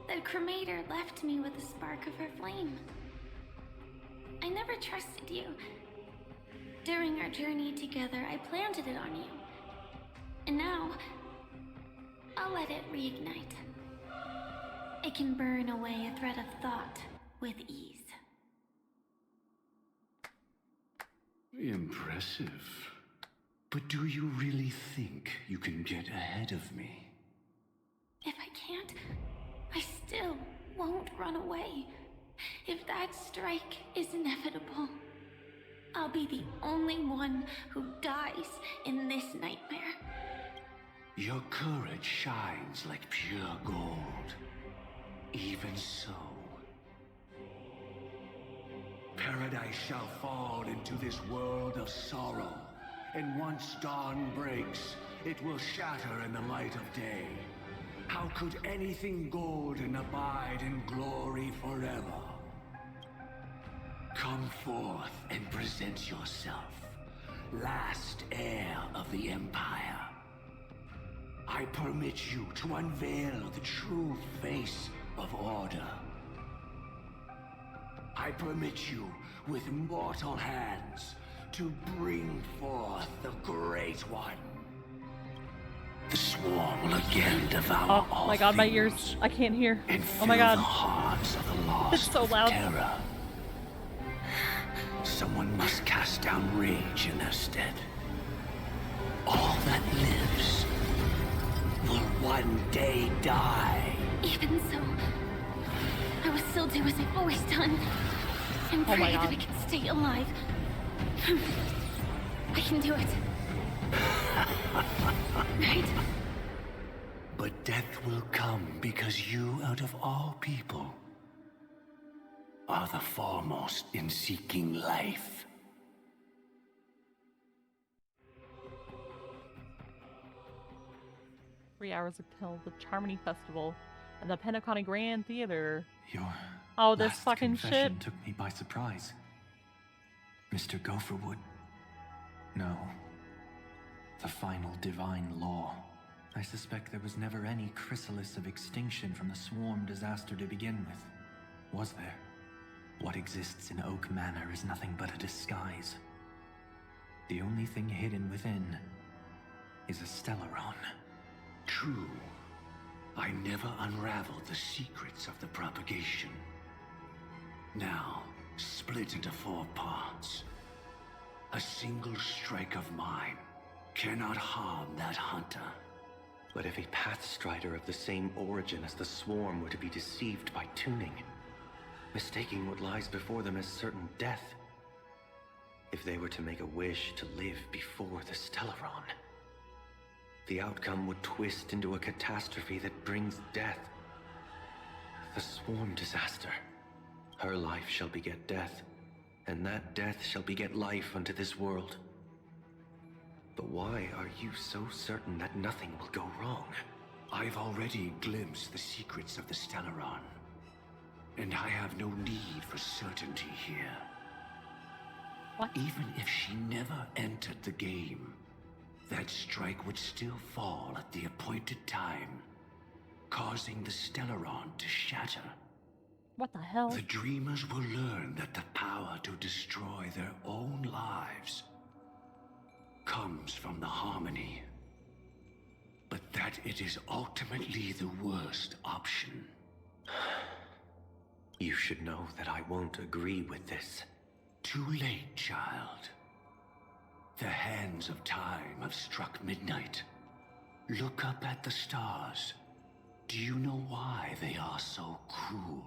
the cremator left me with a spark of her flame. I never trusted you. During our journey together, I planted it on you. And now, I'll let it reignite. It can burn away a thread of thought with ease. Impressive. But do you really think you can get ahead of me? If I can't, I still won't run away. If that strike is inevitable, I'll be the only one who dies in this nightmare. Your courage shines like pure gold. Even so, paradise shall fall into this world of sorrow, and once dawn breaks, it will shatter in the light of day. How could anything golden abide in glory forever? Come forth and present yourself, last heir of the Empire. I permit you to unveil the true face of order. I permit you, with mortal hands, to bring forth the Great One. The swarm will again devour all my god, my things ears. I can't hear. and Oh my god. fill the hearts of the lost It's so with loud. terror. Someone must cast down rage in their stead. All that lives will one day die. Even so, I will still do as I've always done, and Oh my pray that God. I can stay alive. I can do it. Right? But death will come because you, out of all people, are the foremost in seeking life. 3 hours until the Charmony Festival and the Pentaconi Grand Theater. Your Oh, this last fucking confession shit. took me by surprise. Mr. Gopherwood. No. The final divine law. I suspect there was never any chrysalis of extinction from the swarm disaster to begin with. Was there? What exists in Oak Manor is nothing but a disguise. The only thing hidden within is a Stellaron. True. I never unraveled the secrets of the propagation. Now, split into 4 parts. A single strike of mine cannot harm that hunter. But if a Pathstrider of the same origin as the Swarm were to be deceived by tuning, mistaking what lies before them as certain death, if they were to make a wish to live before the Stellaron, the outcome would twist into a catastrophe that brings death. The Swarm disaster. Her life shall beget death, and that death shall beget life unto this world. But why are you so certain that nothing will go wrong? I've already glimpsed the secrets of the Stellaron, and I have no need for certainty here. What? Even if she never entered the game, that strike would still fall at the appointed time, causing the Stellaron to shatter. What the hell? The dreamers will learn that the power to destroy their own lives comes from the Harmony, but that it is ultimately the worst option. You should know that I won't agree with this. Too late, child. The hands sands of time have struck midnight. Look up at the stars. Do you know why they are so cruel?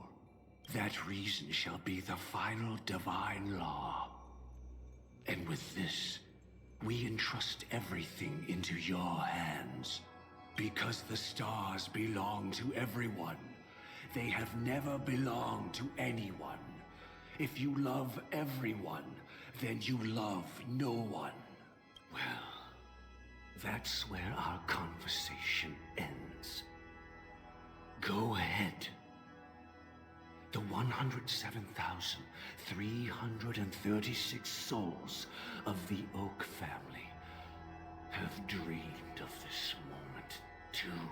That reason shall be the final divine law. And with this, we entrust everything into your hands. Because the stars belong to everyone. They have never belonged to anyone. If you love everyone, then you love no one. Well, that's where our conversation ends. Go ahead. The 107,336 souls of the Oak family have dreamed of this moment too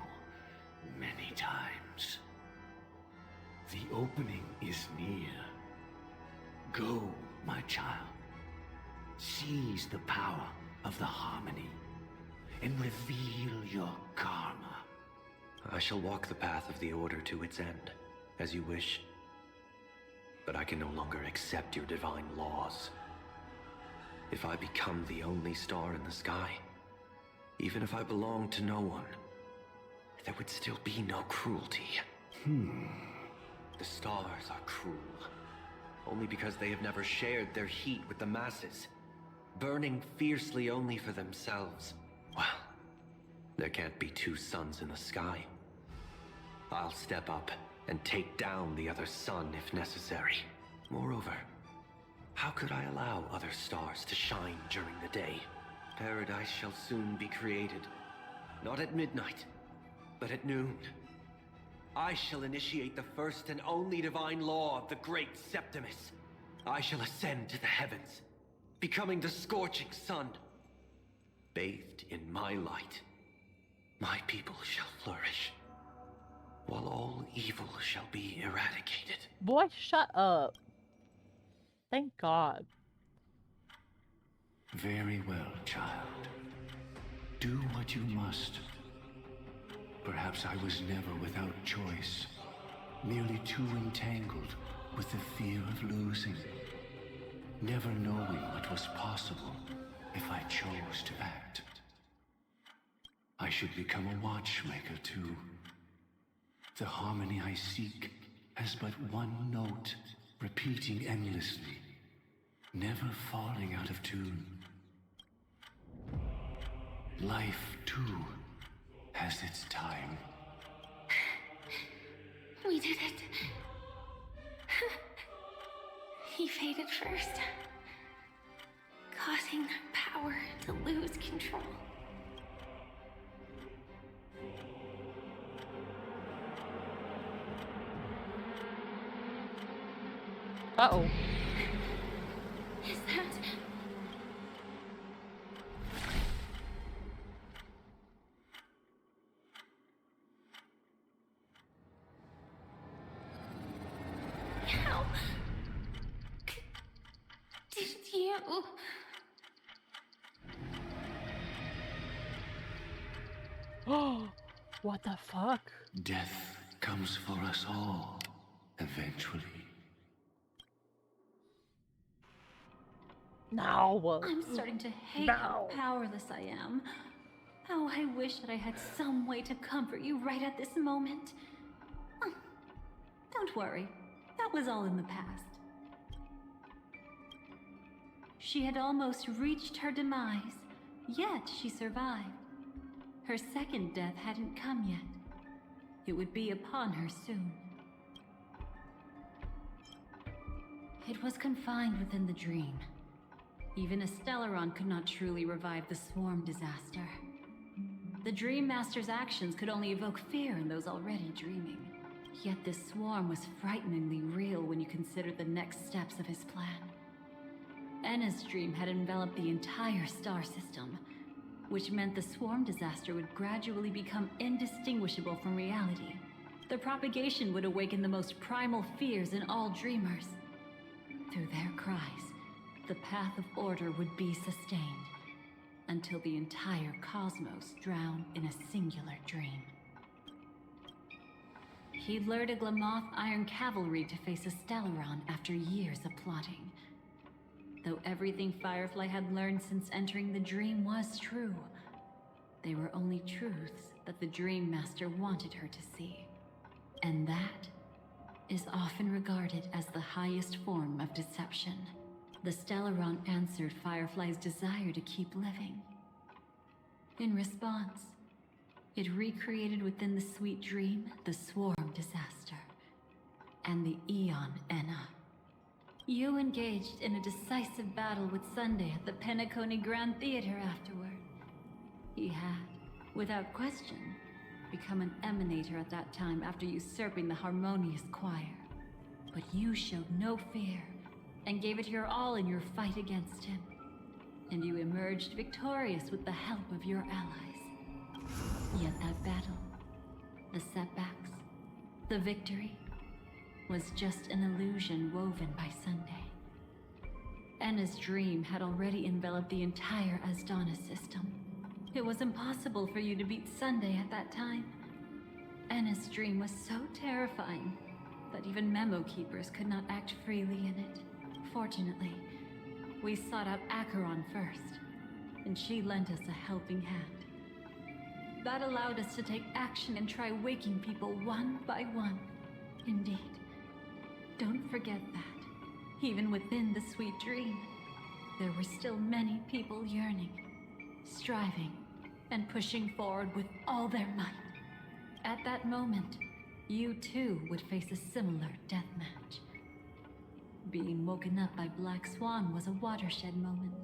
many times. The opening is near. Go, my child. Seize the power of the harmony and reveal your karma. I shall walk the path of the Order to its end, as you wish. But I can no longer accept your divine laws. If I become the only star in the sky, even if I belong to no one, there would still be no cruelty. The stars are cruel, only because they have never shared their heat with the masses, burning fiercely only for themselves. Well, there can't be two suns in the sky. I'll step up and take down the other sun if necessary. Moreover, how could I allow other stars to shine during the day? Paradise shall soon be created. Not at midnight, but at noon. I shall initiate the first and only divine law of the great Septimus. I shall ascend to the heavens, becoming the scorching sun. Bathed in my light, my people shall flourish, while all evil shall be eradicated. Boy, shut up. Thank God. Very well, child. Do what you must. Perhaps I was never without choice, merely too entangled with the fear of losing, never knowing what was possible if I chose to act. I should become a watchmaker too. The harmony I seek has but one note, repeating endlessly, never falling out of tune. Life, too, has its time. We did it. He faded first, causing their power to lose control. Uh-oh. Is that... How... did you... Oh, what the fuck? Death comes for us all, eventually. No. I'm starting to hate how powerless I am. Oh, I wish that I had some way to comfort you right at this moment. Oh, don't worry. That was all in the past. She had almost reached her demise, yet she survived. Her second death hadn't come yet. It would be upon her soon. It was confined within the dream. Even a Stellaron could not truly revive the swarm disaster. The Dream Master's actions could only evoke fear in those already dreaming. Yet this swarm was frighteningly real when you consider the next steps of his plan. Enna's dream had enveloped the entire star system, which meant the swarm disaster would gradually become indistinguishable from reality. The propagation would awaken the most primal fears in all dreamers. Through their cries, the path of order would be sustained, until the entire cosmos drowned in a singular dream. He lured a Glamoth Iron Cavalry to face a Stellaron after years of plotting. Though everything Firefly had learned since entering the dream was true, they were only truths that the Dream Master wanted her to see. And that is often regarded as the highest form of deception. The Stellaron answered Firefly's desire to keep living. In response, it recreated within the sweet dream the Swarm disaster and the Eon Enna. You engaged in a decisive battle with Sunday at the Penacony Grand Theater afterward. He had, without question, become an emanator at that time after usurping the Harmonious Choir. But you showed no fear and gave it your all in your fight against him. And you emerged victorious with the help of your allies. Yet that battle, the setbacks, the victory, was just an illusion woven by Sunday. Enna's dream had already enveloped the entire Asdana system. It was impossible for you to beat Sunday at that time. Enna's dream was so terrifying that even memo keepers could not act freely in it. Fortunately, we sought out Acheron first, and she lent us a helping hand. That allowed us to take action and try waking people one by one. Indeed. Don't forget that, even within the sweet dream, there were still many people yearning, striving, and pushing forward with all their might. At that moment, you too would face a similar deathmatch. Being woken up by Black Swan was a watershed moment.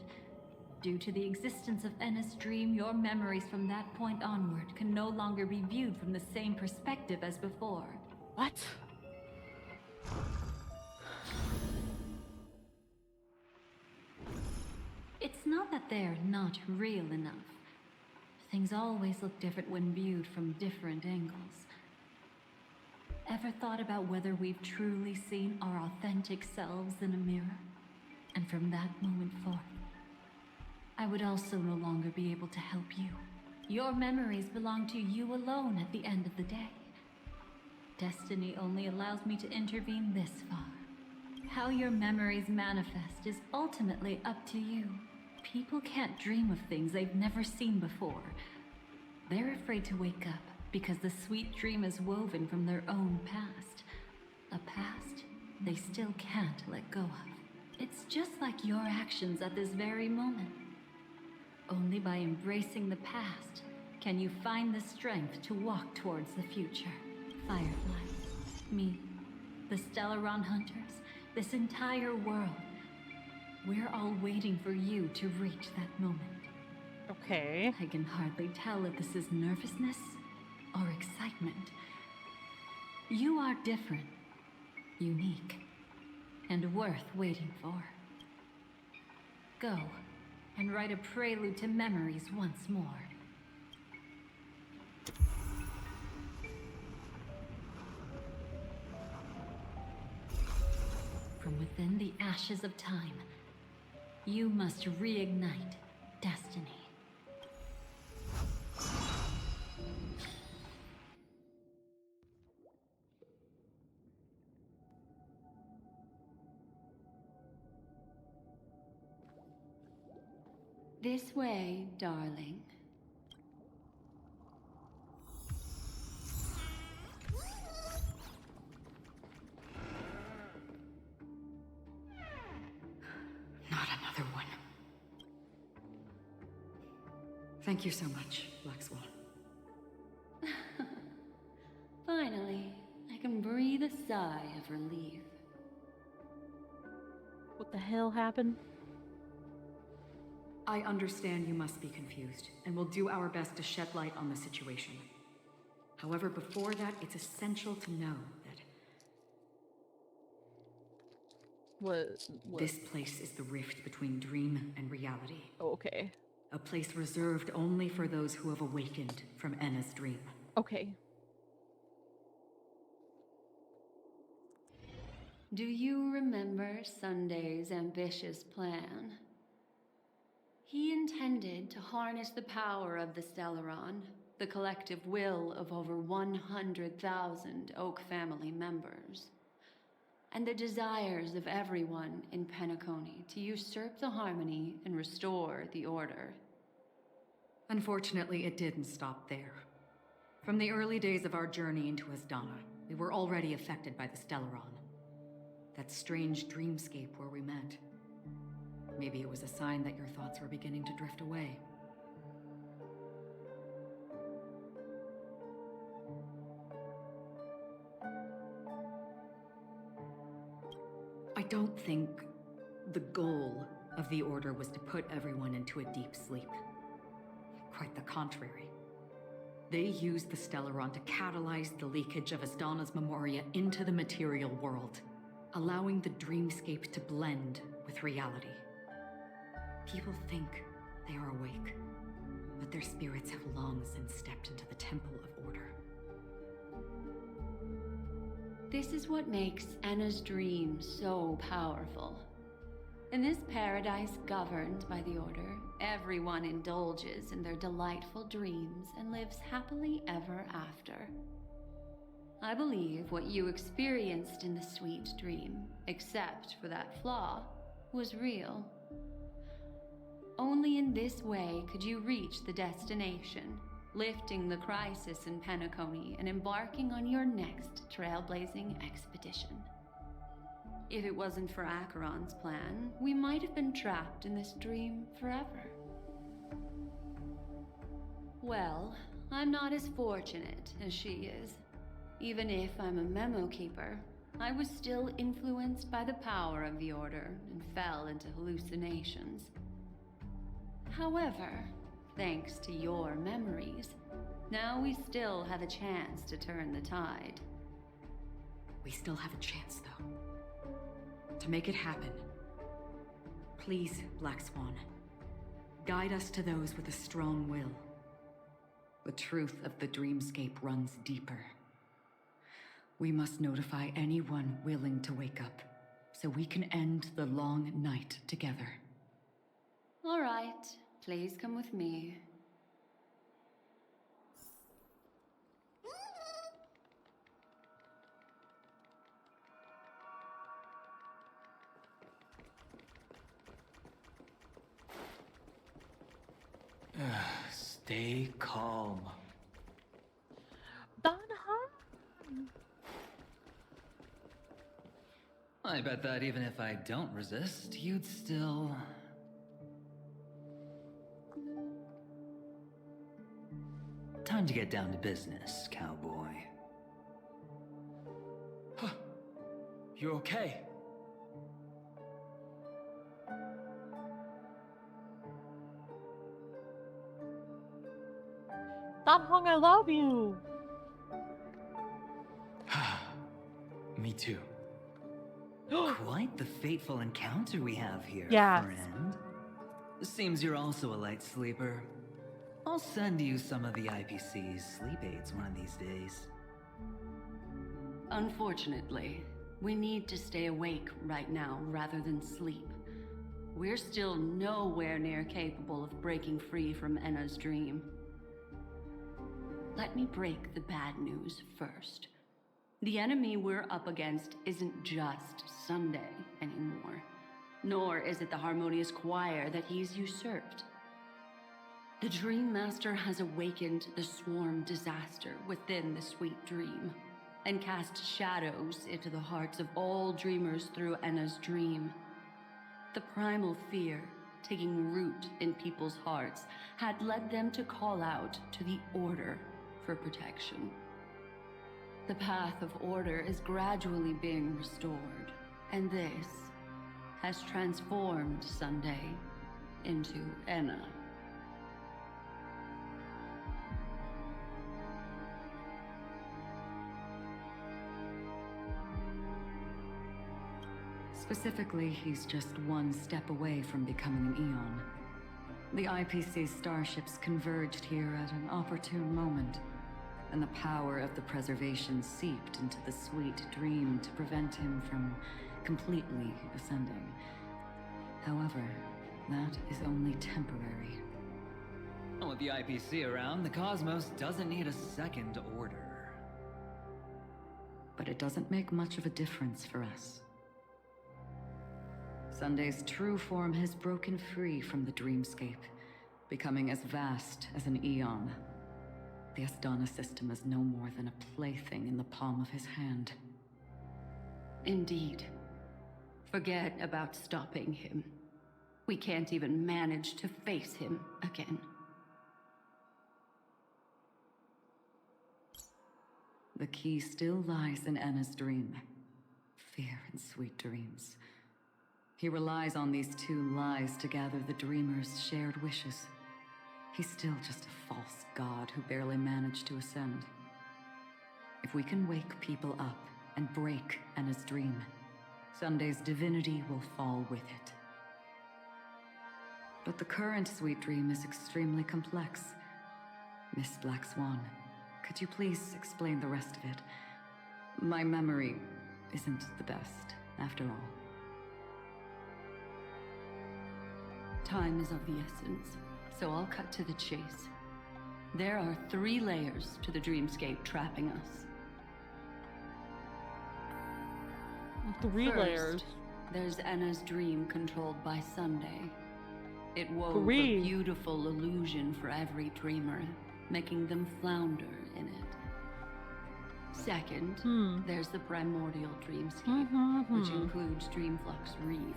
Due to the existence of Enna's dream, your memories from that point onward can no longer be viewed from the same perspective as before. What? It's not that they're not real enough. Things always look different when viewed from different angles. Ever thought about whether we've truly seen our authentic selves in a mirror? And from that moment forth, I would also no longer be able to help you. Your memories belong to you alone at the end of the day. Destiny only allows me to intervene this far. How your memories manifest is ultimately up to you. People can't dream of things they've never seen before. They're afraid to wake up because the sweet dream is woven from their own past. A past they still can't let go of. It's just like your actions at this very moment. Only by embracing the past can you find the strength to walk towards the future. Firefly, me, the Stellaron Hunters, this entire world. We're all waiting for you to reach that moment. Okay. I can hardly tell if this is nervousness or excitement. You are different, unique, and worth waiting for. Go and write a prelude to memories once more. From within the ashes of time, you must reignite destiny. This way, darling. Not another one. Thank you so much, Black Swan. Finally, I can breathe a sigh of relief. What the hell happened? I understand you must be confused, and we'll do our best to shed light on the situation. However, before that, it's essential to know that What? This place is the rift between dream and reality. Oh, okay. A place reserved only for those who have awakened from Enna's dream. Okay. Do you remember Sunday's ambitious plan? He intended to harness the power of the Stellaron, the collective will of over 100,000 Oak family members. and the desires of everyone in Penacony to usurp the harmony and restore the order. Unfortunately, it didn't stop there. From the early days of our journey into Asdana, we were already affected by the Stellaron. That strange dreamscape where we met. Maybe it was a sign that your thoughts were beginning to drift away. I don't think the goal of the Order was to put everyone into a deep sleep. Quite the contrary. They used the Stellaron to catalyze the leakage of Asdana's Memoria into the material world, allowing the dreamscape to blend with reality. People think they are awake, but their spirits have long since stepped into the Temple of Order. This is what makes Enna's dream so powerful. In this paradise governed by the Order, everyone indulges in their delightful dreams and lives happily ever after. I believe what you experienced in the sweet dream, except for that flaw, was real. Only in this way could you reach the destination, lifting the crisis in Penacony and embarking on your next trailblazing expedition. If it wasn't for Acheron's plan, we might have been trapped in this dream forever. Well, I'm not as fortunate as she is. Even if I'm a memo keeper, I was still influenced by the power of the Order and fell into hallucinations. However, thanks to your memories, now we still have a chance to turn the tide. We still have a chance, though. To make it happen, please, Black Swan, guide us to those with a strong will. The truth of the dreamscape runs deeper. We must notify anyone willing to wake up, so we can end the long night together. All right, please come with me. Stay calm. I bet that even if I don't resist, you'd still... Time to get down to business, cowboy. Huh. You okay? Stop, Hong, I love you. Me too. Quite the fateful encounter we have here, Yes. friend. Seems you're also a light sleeper. I'll send you some of the IPC's sleep aids one of these days. Unfortunately, we need to stay awake right now rather than sleep. We're still nowhere near capable of breaking free from Enna's dream. Let me break the bad news first. The enemy we're up against isn't just Sunday anymore, nor is it the harmonious choir that he's usurped. The Dream Master has awakened the swarm disaster within the sweet dream, and cast shadows into the hearts of all dreamers through Enna's dream. The primal fear taking root in people's hearts had led them to call out to the Order for protection. The path of order is gradually being restored, and this has transformed Sunday into Enna. Specifically, he's just one step away from becoming an Eon. The IPC's starships converged here at an opportune moment, and the power of the preservation seeped into the sweet dream to prevent him from completely ascending. However, that is only temporary. With the IPC around, the cosmos doesn't need a second order. but it doesn't make much of a difference for us. Sunday's true form has broken free from the dreamscape, becoming as vast as an eon. The Asdana system is no more than a plaything in the palm of his hand. Indeed. Forget about stopping him. We can't even manage to face him again. The key still lies in Anna's dream. Fear and sweet dreams. He relies on these two lies to gather the dreamer's shared wishes. He's still just a false god who barely managed to ascend. If we can wake people up and break Anna's dream, Sunday's divinity will fall with it. But the current sweet dream is extremely complex. Miss Black Swan, could you please explain the rest of it? My memory isn't the best, after all. Time is of the essence, so I'll cut to the chase. There are 3 layers to the dreamscape trapping us. 3 First, layers. There's Anna's dream controlled by Sunday. It wove 3. a beautiful illusion for every dreamer, making them flounder in it. Second, there's the primordial dreamscape, which includes Dreamflux Reef.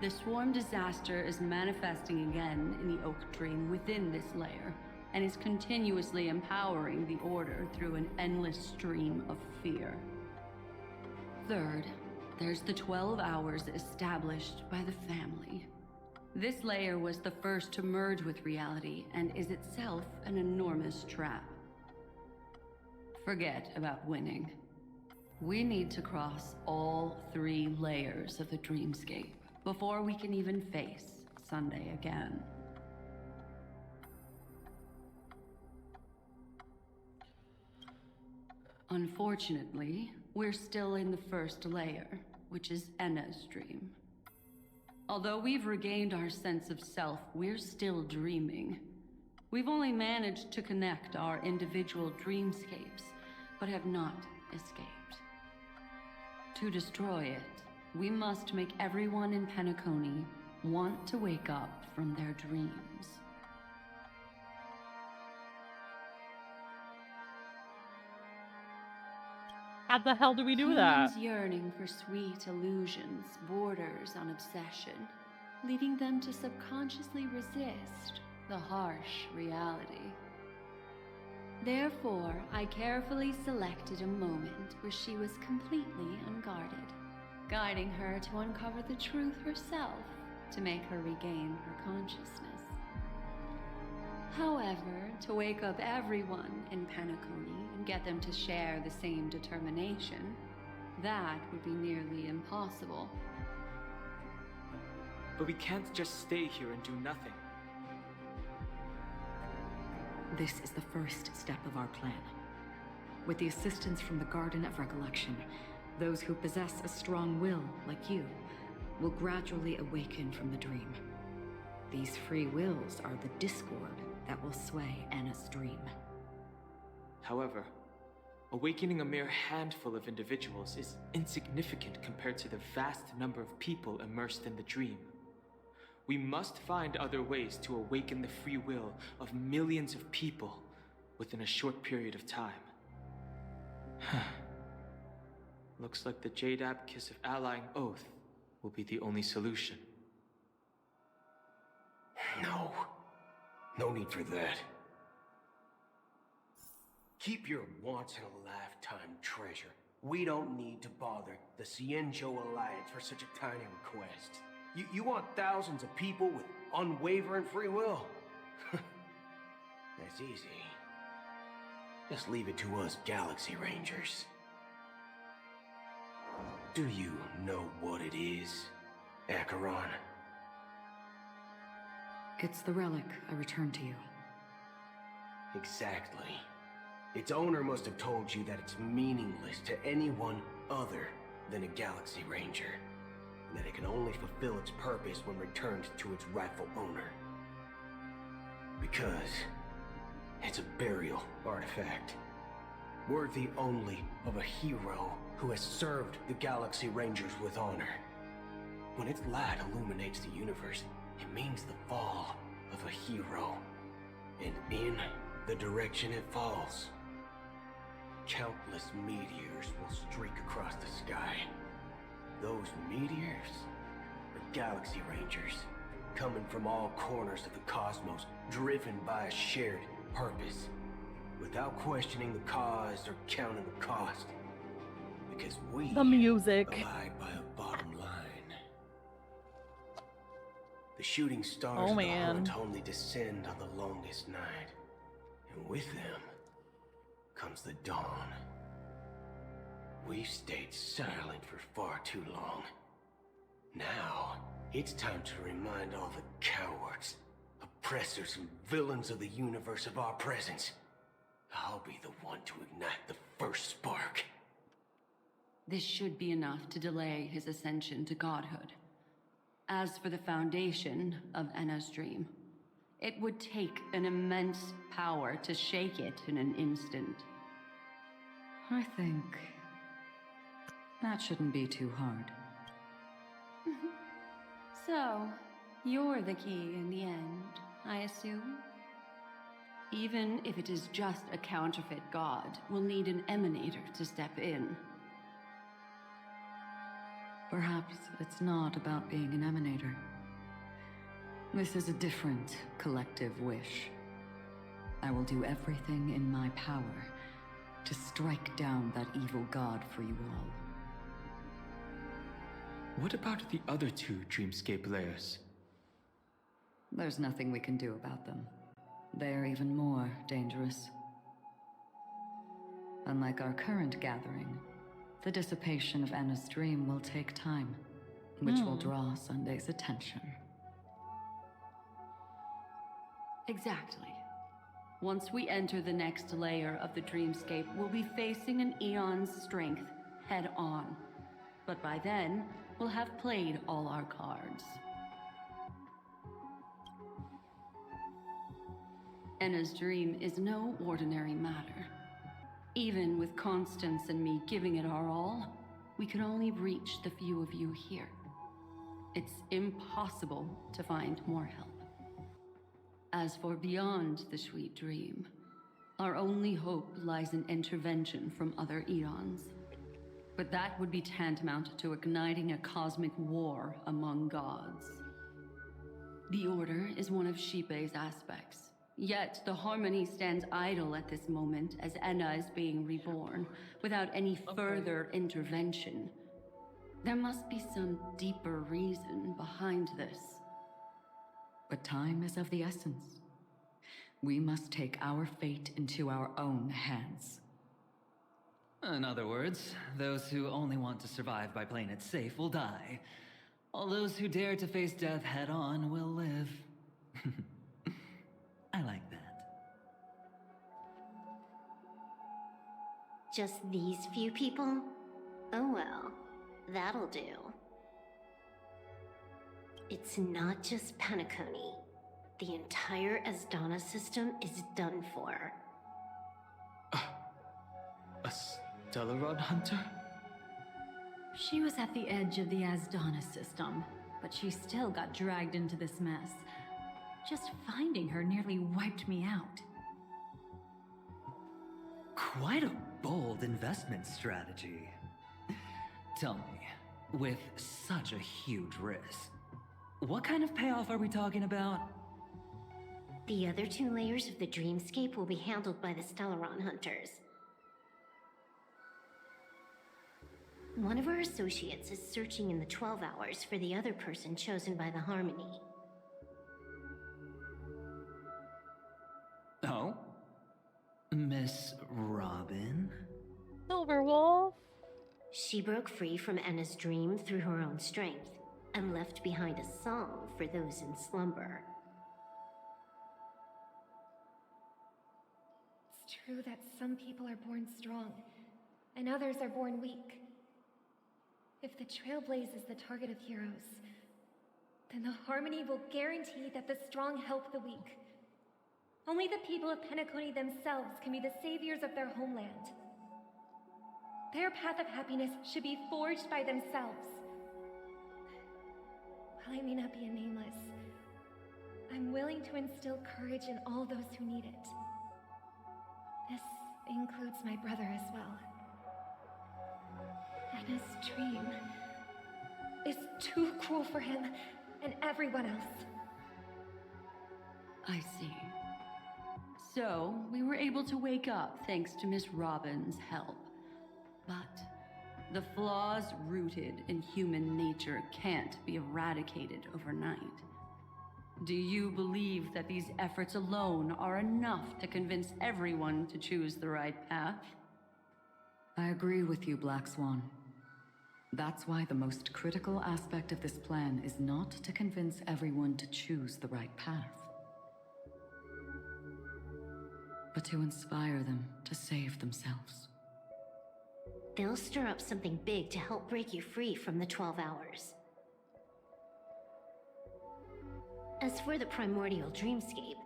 The swarm disaster is manifesting again in the Oak Dream within this layer, and is continuously empowering the Order through an endless stream of fear. Third, there's the 12 hours established by the family. This layer was the first to merge with reality and is itself an enormous trap. Forget about winning. We need to cross all 3 layers of the dreamscape before we can even face Sunday again. Unfortunately, we're still in the first layer, which is Enna's dream. Although we've regained our sense of self, we're still dreaming. We've only managed to connect our individual dreamscapes, but have not escaped. To destroy it, we must make everyone in Penacony want to wake up from their dreams. How the hell do we do that? Humans yearning for sweet illusions borders on obsession, leading them to subconsciously resist the harsh reality. Therefore, I carefully selected a moment where she was completely unguarded, guiding her to uncover the truth herself to make her regain her consciousness. However, to wake up everyone in Penacony and get them to share the same determination, that would be nearly impossible. But we can't just stay here and do nothing. This is the first step of our plan. With the assistance from the Garden of Recollection, those who possess a strong will, like you, will gradually awaken from the dream. These free wills are the discord that will sway Anna's dream. However, awakening a mere handful of individuals is insignificant compared to the vast number of people immersed in the dream. We must find other ways to awaken the free will of millions of people within a short period of time. Looks like the Jadab Kiss of Allying Oath will be the only solution. No. No need for that. Keep your once-in-a-lifetime treasure. We don't need to bother the Cienjo Alliance for such a tiny request. You want thousands of people with unwavering free will? That's easy. Just leave it to us Galaxy Rangers. Do you know what it is, Acheron? It's the relic I returned to you. Exactly. Its owner must have told you that it's meaningless to anyone other than a Galaxy Ranger. And that it can only fulfill its purpose when returned to its rightful owner. Because it's a burial artifact. worthy only of a hero who has served the Galaxy Rangers with honor. When its light illuminates the universe, it means the fall of a hero. And in the direction it falls, countless meteors will streak across the sky. Those meteors are Galaxy Rangers, coming from all corners of the cosmos, driven by a shared purpose, without questioning the cause or counting the cost. Because we the music abide by a bottom line. The shooting stars of the hunt only descend on the longest night, and with them comes the dawn. We've stayed silent for far too long. Now, it's time to remind all the cowards, oppressors, and villains of the universe of our presence. I'll be the one to ignite the first spark. This should be enough to delay his ascension to godhood. As for the foundation of Enna's dream, it would take an immense power to shake it in an instant. I think that shouldn't be too hard. So, you're the key in the end, I assume? Even if it is just a counterfeit god, we'll need an emanator to step in. Perhaps it's not about being an emanator. This is a different collective wish. I will do everything in my power to strike down that evil god for you all. What about the other two Dreamscape layers? There's nothing we can do about them. They're even more dangerous. Unlike our current gathering, the dissipation of Anna's dream will take time, which will draw Sunday's attention. Exactly. Once we enter the next layer of the Dreamscape, we'll be facing an eon's strength head on. But by then, we'll have played all our cards. Enna's dream is no ordinary matter. Even with Constance and me giving it our all, we can only reach the few of you here. It's impossible to find more help. As for beyond the sweet dream, our only hope lies in intervention from other eons. But that would be tantamount to igniting a cosmic war among gods. The Order is one of Xipe's aspects. Yet the Harmony stands idle at this moment as Enna is being reborn, without any further intervention. There must be some deeper reason behind this. But time is of the essence. We must take our fate into our own hands. In other words, those who only want to survive by playing it safe will die. All those who dare to face death head on will live. I like that. Just these few people? Oh well, that'll do. It's not just Penacony. The entire Asdana system is done for. A Stellaron hunter? She was at the edge of the Asdana system, but she still got dragged into this mess. Just finding her nearly wiped me out. Quite a bold investment strategy. Tell me, with such a huge risk, what kind of payoff are we talking about? The other two layers of the Dreamscape will be handled by the Stellaron hunters. One of our associates is searching in the 12 hours for the other person chosen by the Harmony. Oh? Miss Robin? Silverwolf? She broke free from Enna's dream through her own strength, and left behind a song for those in slumber. It's true that some people are born strong, and others are born weak. If the Trailblaze is the target of heroes, then the Harmony will guarantee that the strong help the weak. Only the people of Penacony themselves can be the saviors of their homeland. Their path of happiness should be forged by themselves. While I may not be a nameless, I'm willing to instill courage in all those who need it. This includes my brother as well. Anna's dream is too cruel for him and everyone else. I see. So, we were able to wake up thanks to Miss Robin's help. But the flaws rooted in human nature can't be eradicated overnight. Do you believe that these efforts alone are enough to convince everyone to choose the right path? I agree with you, Black Swan. That's why the most critical aspect of this plan is not to convince everyone to choose the right path, but to inspire them to save themselves. They'll stir up something big to help break you free from the 12 hours. As for the primordial dreamscape,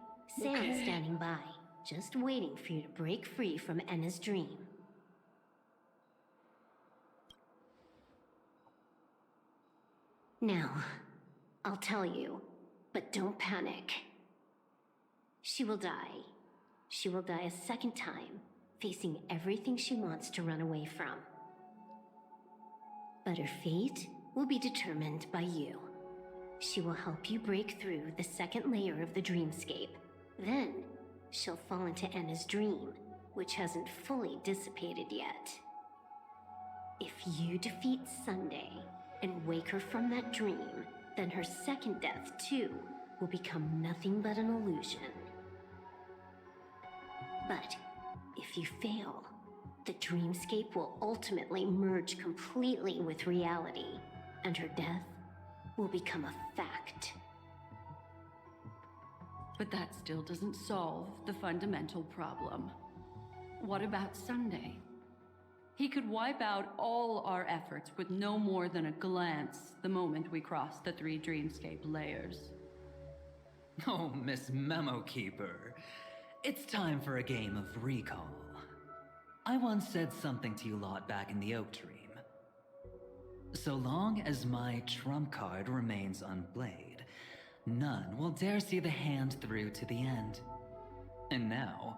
Sam's standing by, just waiting for you to break free from Enna's dream. Now, I'll tell you, but don't panic. She will die. She will die a second time, facing everything she wants to run away from. But her fate will be determined by you. She will help you break through the second layer of the dreamscape. Then, she'll fall into Enna's dream, which hasn't fully dissipated yet. If you defeat Sunday and wake her from that dream, then her second death, too, will become nothing but an illusion. But if you fail, the dreamscape will ultimately merge completely with reality, and her death will become a fact. But that still doesn't solve the fundamental problem. What about Sunday? He could wipe out all our efforts with no more than a glance the moment we cross the 3 dreamscape layers. Oh, Miss Memo Keeper. It's time for a game of recall. I once said something to you lot back in the Oak Dream. So long as my trump card remains unplayed, none will dare see the hand through to the end. And now,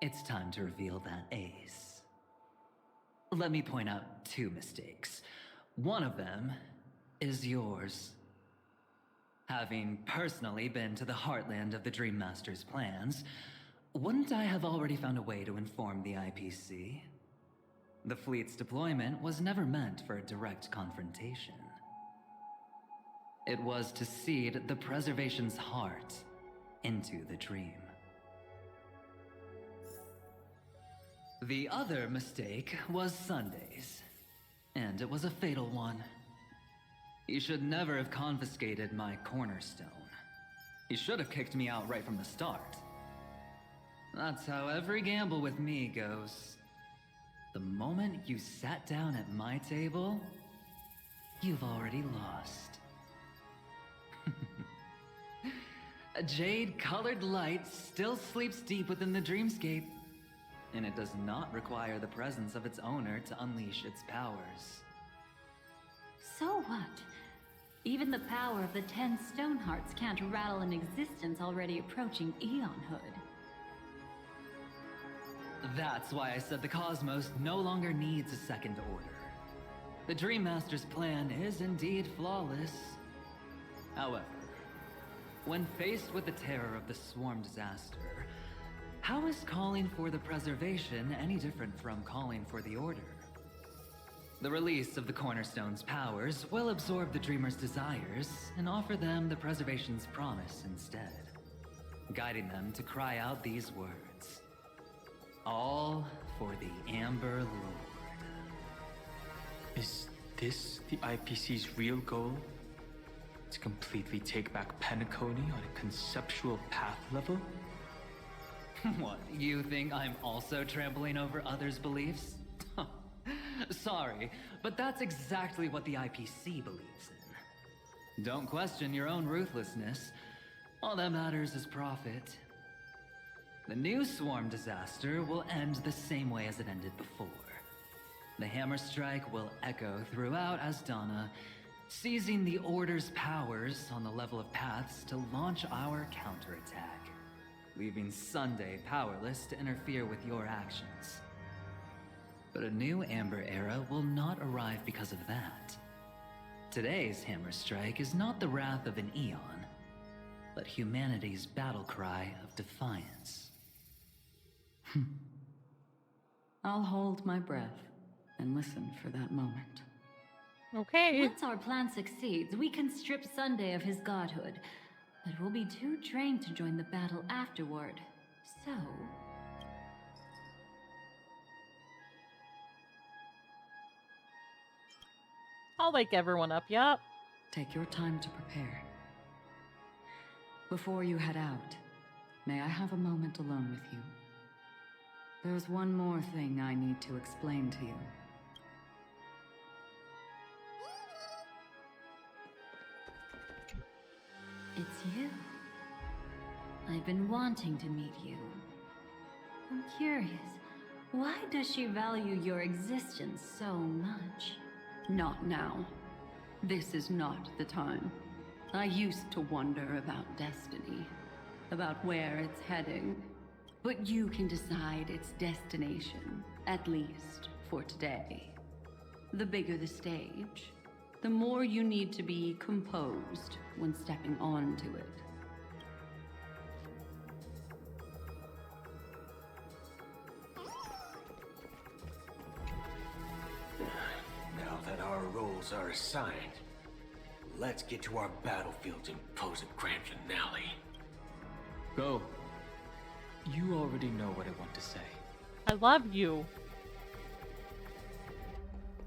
it's time to reveal that ace. Let me point out 2 mistakes. One of them is yours. Having personally been to the heartland of the Dream Master's plans, wouldn't I have already found a way to inform the IPC? The fleet's deployment was never meant for a direct confrontation. It was to seed the preservation's heart into the dream. The other mistake was Sundays, and it was a fatal one. He should never have confiscated my cornerstone. He should have kicked me out right from the start. That's how every gamble with me goes. The moment you sat down at my table, you've already lost. A jade-colored light still sleeps deep within the dreamscape, and it does not require the presence of its owner to unleash its powers. So what? Even the power of the 10 Stonehearts can't rattle an existence already approaching eonhood. That's why I said the cosmos no longer needs a second order. The Dream Master's plan is indeed flawless. However, when faced with the terror of the swarm disaster, how is calling for the preservation any different from calling for the order? The release of the Cornerstone's powers will absorb the Dreamer's desires and offer them the preservation's promise instead, guiding them to cry out these words. All for the Amber Lord. Is this the IPC's real goal? To completely take back Penacony on a conceptual path level? What, you think I'm also trampling over others' beliefs? Sorry, but that's exactly what the IPC believes in. Don't question your own ruthlessness. All that matters is profit. The new swarm disaster will end the same way as it ended before. The hammer strike will echo throughout Asdana, seizing the Order's powers on the level of paths to launch our counterattack, leaving Sunday powerless to interfere with your actions. But a new Amber Era will not arrive because of that. Today's hammer strike is not the wrath of an eon, but humanity's battle cry of defiance. I'll hold my breath and listen for that moment. Okay. Once our plan succeeds, we can strip Sunday of his godhood, but we'll be too drained to join the battle afterward. So... I'll wake everyone up, yup. Take your time to prepare. Before you head out, may I have a moment alone with you? There's one more thing I need to explain to you. It's you. I've been wanting to meet you. I'm curious, why does she value your existence so much? Not now. This is not the time. I used to wonder about destiny, about where it's heading. But you can decide its destination, at least for today. The bigger the stage, the more you need to be composed when stepping onto it. Now that our roles are assigned, let's get to our battlefields and pose a grand finale. Go. You already know what I want to say. I love you.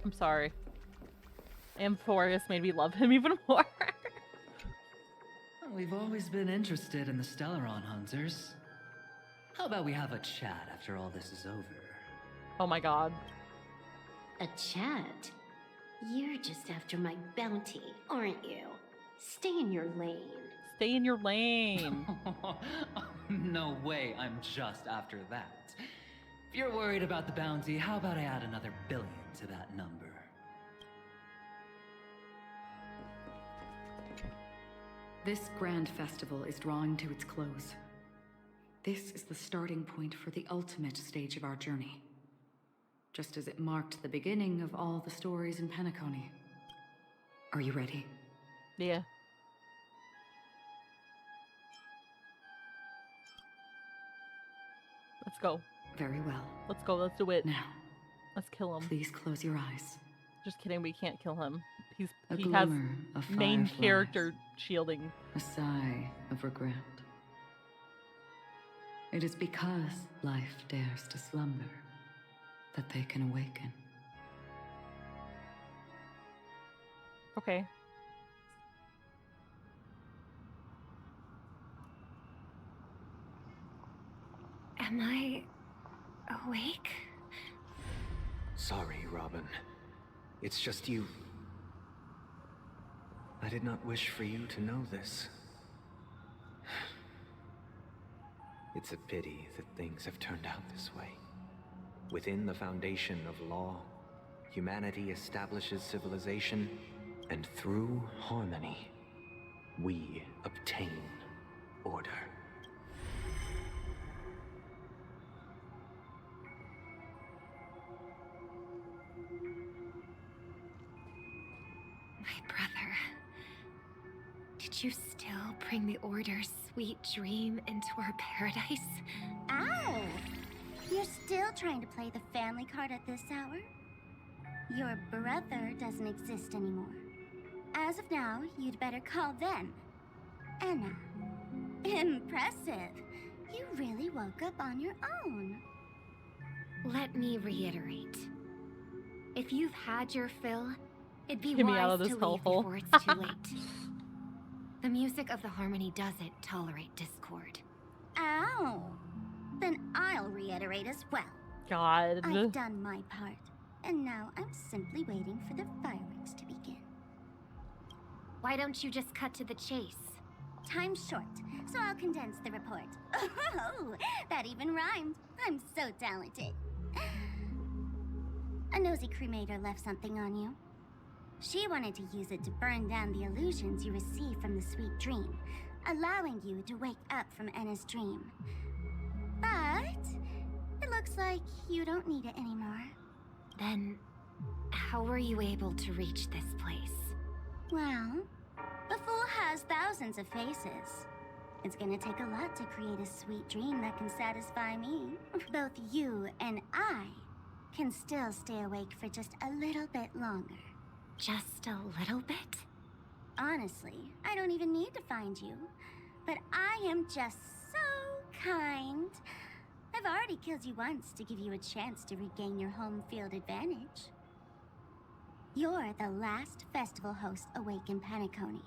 I'm sorry. Amphorius made me love him even more. We've always been interested in the Stellaron Hunters. How about we have a chat after all this is over? Oh my god. A chat? You're just after my bounty, aren't you? Stay in your lane. Stay in your lane. No way, I'm just after that. If you're worried about the bounty, how about I add another billion to that number? This grand festival is drawing to its close. This is the starting point for the ultimate stage of our journey. Just as it marked the beginning of all the stories in Penacony. Are you ready? Yeah. Let's go. Very well. Let's go. Let's do it. Now. Let's kill him. Please close your eyes. Just kidding. We can't kill him. He has glimmer of main fireflies. character shielding. A sigh of regret. It is because life dares to slumber that they can awaken. Okay. Am I awake? Sorry, Robin. It's just you. I did not wish for you to know this. It's a pity that things have turned out this way. Within the foundation of law, humanity establishes civilization, and through harmony, we obtain order. My brother. Did you still bring the Order's sweet dream into our paradise? Ow! You're still trying to play the family card at this hour? Your brother doesn't exist anymore. As of now, you'd better call them. Anna. Impressive. You really woke up on your own. Let me reiterate. If you've had your fill, it'd be Get me out wise of this to leave hellhole. before it's too late. The music of the Harmony doesn't tolerate discord. Ow! Then I'll reiterate as well. God. I've done my part, and now I'm simply waiting for the fireworks to begin. Why don't you just cut to the chase? Time's short, so I'll condense the report. Oh, that even rhymed. I'm so talented. A nosy cremator left something on you. She wanted to use it to burn down the illusions you received from the sweet dream, allowing you to wake up from Enna's dream. But it looks like you don't need it anymore. Then, how were you able to reach this place? Well, the Fool has thousands of faces. It's gonna take a lot to create a sweet dream that can satisfy me. Both you and I can still stay awake for just a little bit longer. Just a little bit? Honestly, I don't even need to find you. But I am just so kind. I've already killed you once to give you a chance to regain your home field advantage. You're the last festival host awake in Penacony.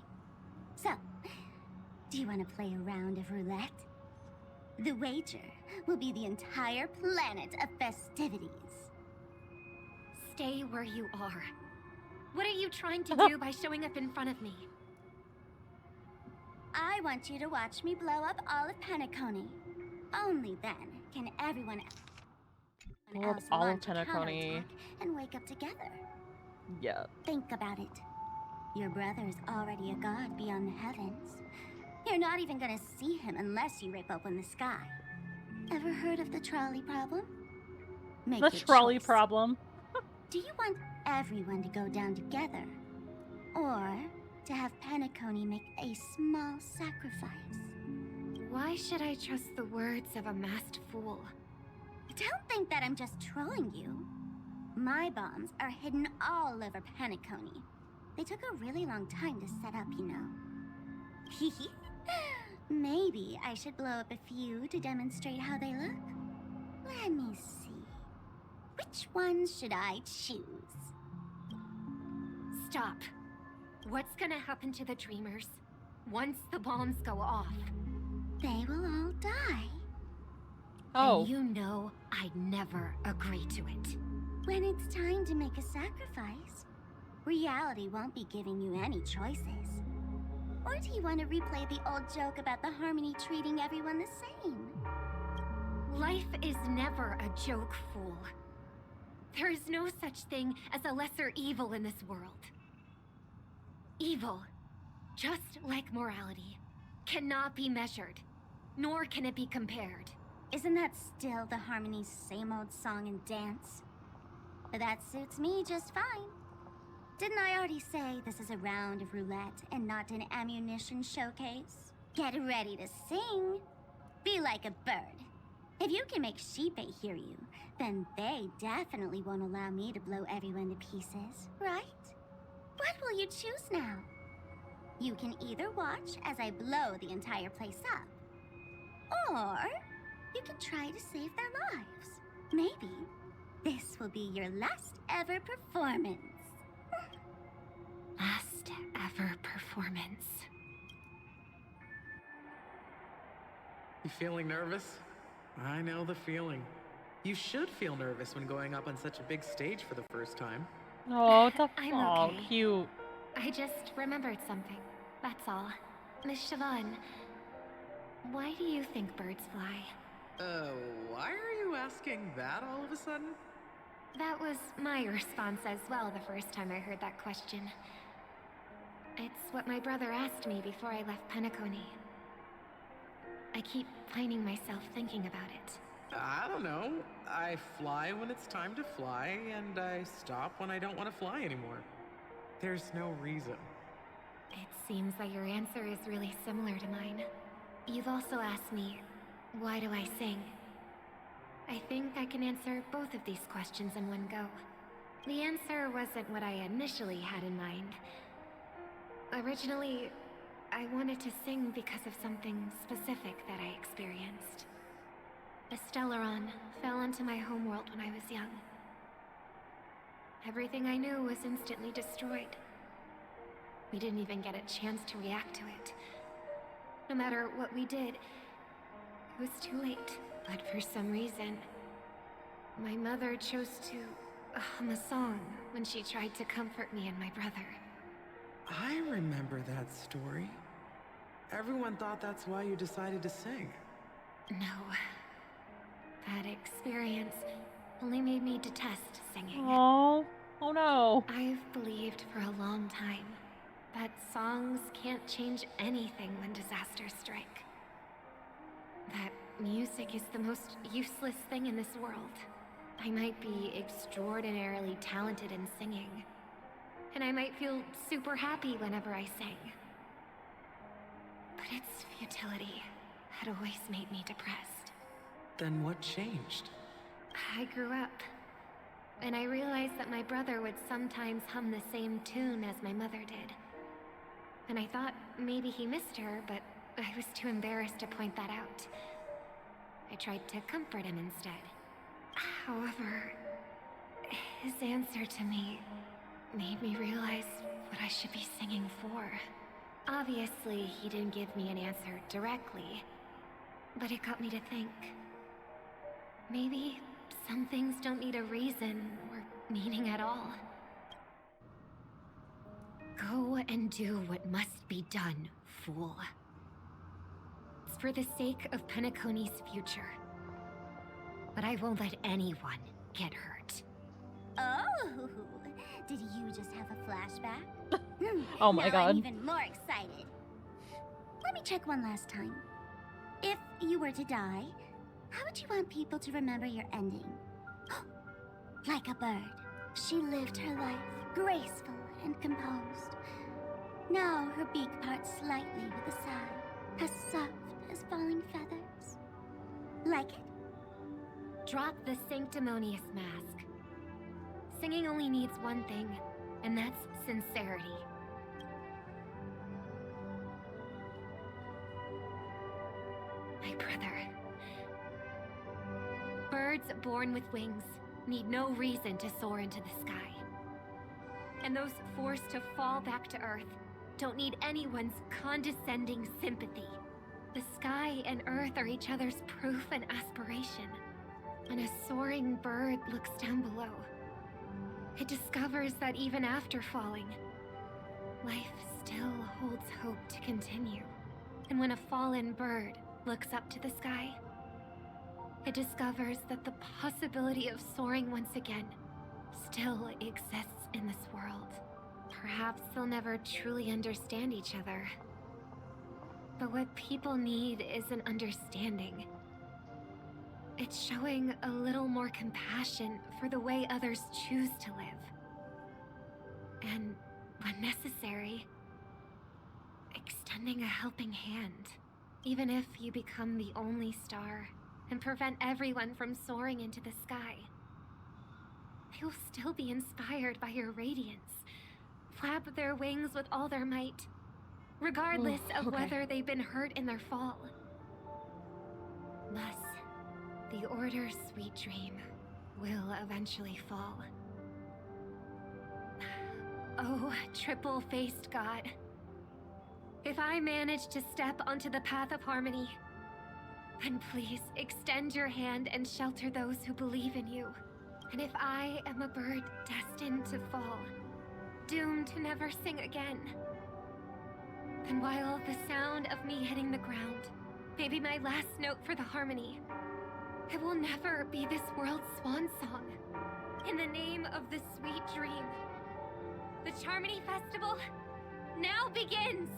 So, do you want to play a round of roulette? The wager will be the entire planet of festivities. Stay where you are. What are you trying to do by showing up in front of me? I want you to watch me blow up all of Penacony. Only then can everyone else all of launch a Penacony. counterattack and wake up together. Yeah. Think about it. Your brother is already a god beyond the heavens. You're not even gonna see him unless you rip open the sky. Ever heard of the trolley problem? Make The your trolley choice. problem. Do you want everyone to go down together? Or to have Penacony make a small sacrifice? Why should I trust the words of a masked fool? Don't think that I'm just trolling you. My bombs are hidden all over Penacony. They took a really long time to set up, you know. Maybe I should blow up a few to demonstrate how they look. Let me see. Which ones should I choose? Stop. What's gonna happen to the dreamers once the bombs go off? They will all die. Oh. And you know I'd never agree to it. When it's time to make a sacrifice, reality won't be giving you any choices. Or do you want to replay the old joke about the Harmony treating everyone the same? Life is never a joke, fool. There is no such thing as a lesser evil in this world. Evil, just like morality, cannot be measured, nor can it be compared. Isn't that still the Harmony's same old song and dance? But that suits me just fine. Didn't I already say this is a round of roulette and not an ammunition showcase? Get ready to sing. Be like a bird. If you can make Sheepei hear you, then they definitely won't allow me to blow everyone to pieces, right? What will you choose now? You can either watch as I blow the entire place up, or you can try to save their lives. Maybe this will be your last ever performance. Last ever performance. You feeling nervous? I know the feeling. You should feel nervous when going up on such a big stage for the first time. Oh, I'm oh, okay. cute. I just remembered something. That's all. Miss Siobhan, why do you think birds fly? Why are you asking that all of a sudden? That was my response as well the first time I heard that question. It's what my brother asked me before I left Penacony. I keep finding myself thinking about it. I don't know. I fly when it's time to fly, and I stop when I don't want to fly anymore. There's no reason. It seems that your answer is really similar to mine. You've also asked me, why do I sing? I think I can answer both of these questions in one go. The answer wasn't what I initially had in mind. Originally, I wanted to sing because of something specific that I experienced. A Stellaron fell into my homeworld when I was young. Everything I knew was instantly destroyed. We didn't even get a chance to react to it. No matter what we did, it was too late. But for some reason, my mother chose to hum a song when she tried to comfort me and my brother. I remember that story. Everyone thought that's why you decided to sing. No. That experience only made me detest singing. Oh no. I've believed for a long time that songs can't change anything when disasters strike. That music is the most useless thing in this world. I might be extraordinarily talented in singing, and I might feel super happy whenever I sing. But its futility had always made me depressed. Then what changed? I grew up, and I realized that my brother would sometimes hum the same tune as my mother did. And I thought maybe he missed her, but I was too embarrassed to point that out. I tried to comfort him instead. However, his answer to me made me realize what I should be singing for. Obviously, he didn't give me an answer directly, but it got me to think. Maybe some things don't need a reason or meaning at all. Go and do what must be done, fool. It's for the sake of Penacony's future. But I won't let anyone get hurt. Oh, did you just have a flashback? Oh my now god. I'm even more excited. Let me check one last time. If you were to die, how would you want people to remember your ending? Like a bird, she lived her life graceful and composed. Now her beak parts slightly with a sigh, as soft as falling feathers. Like it? Drop the sanctimonious mask. Singing only needs one thing, and that's sincerity. My brother. Birds born with wings need no reason to soar into the sky. And those forced to fall back to Earth don't need anyone's condescending sympathy. The sky and Earth are each other's proof and aspiration. When a soaring bird looks down below, it discovers that even after falling, life still holds hope to continue. And when a fallen bird looks up to the sky, it discovers that the possibility of soaring once again still exists in this world. Perhaps they'll never truly understand each other. But what people need is an understanding. It's showing a little more compassion for the way others choose to live. And, when necessary, extending a helping hand. Even if you become the only star and prevent everyone from soaring into the sky, they will still be inspired by your radiance, flap their wings with all their might, regardless of whether they've been hurt in their fall. Thus, the Order's sweet dream will eventually fall. Oh, triple-faced God. If I manage to step onto the path of harmony, then please extend your hand and shelter those who believe in you. And if I am a bird destined to fall, doomed to never sing again, then while the sound of me hitting the ground may be my last note for the harmony, it will never be this world's swan song. In the name of the sweet dream, the Charmony Festival now begins!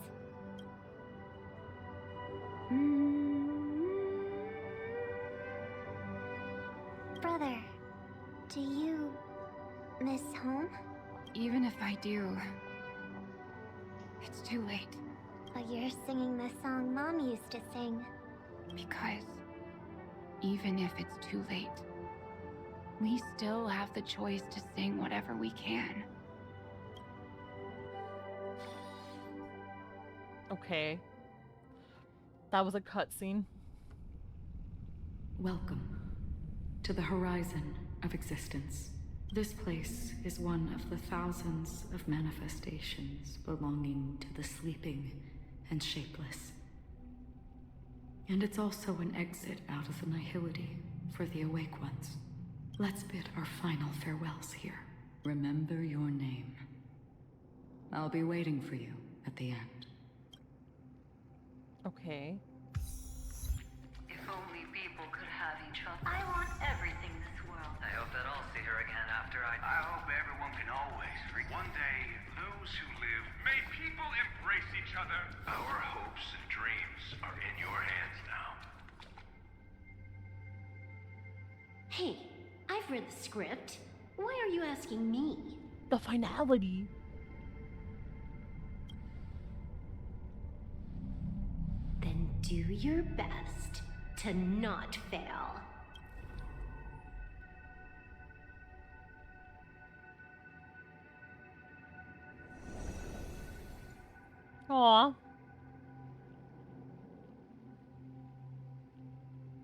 Brother, do you miss home? Even if I do, it's too late. But you're singing the song Mom used to sing. Because even if it's too late, we still have the choice to sing whatever we can. Okay. That was a cutscene. Welcome to the horizon of existence. This place is one of the thousands of manifestations belonging to the sleeping and shapeless. And it's also an exit out of the nihility for the awake ones. Let's bid our final farewells here. Remember your name. I'll be waiting for you at the end. Okay. If only people could have each other. I want everything this world. I hope Hey, I've read the script. Why are you asking me? The finality. Then do your best to not fail. Aw.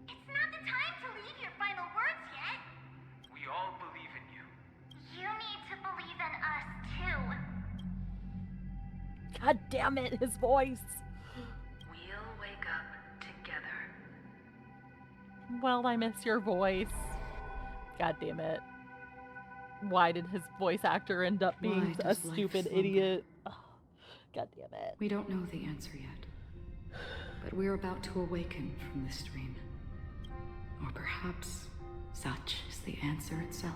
It's not the time to leave your final words yet. We all believe in you. You need to believe in us too. God damn it, his voice. We'll wake up together. Well, I miss your voice. God damn it. Why did his voice actor end up Why being a does life stupid slumber? idiot? Ugh, God damn it. We don't know the answer yet, but we're about to awaken from this dream. Or perhaps such is the answer itself.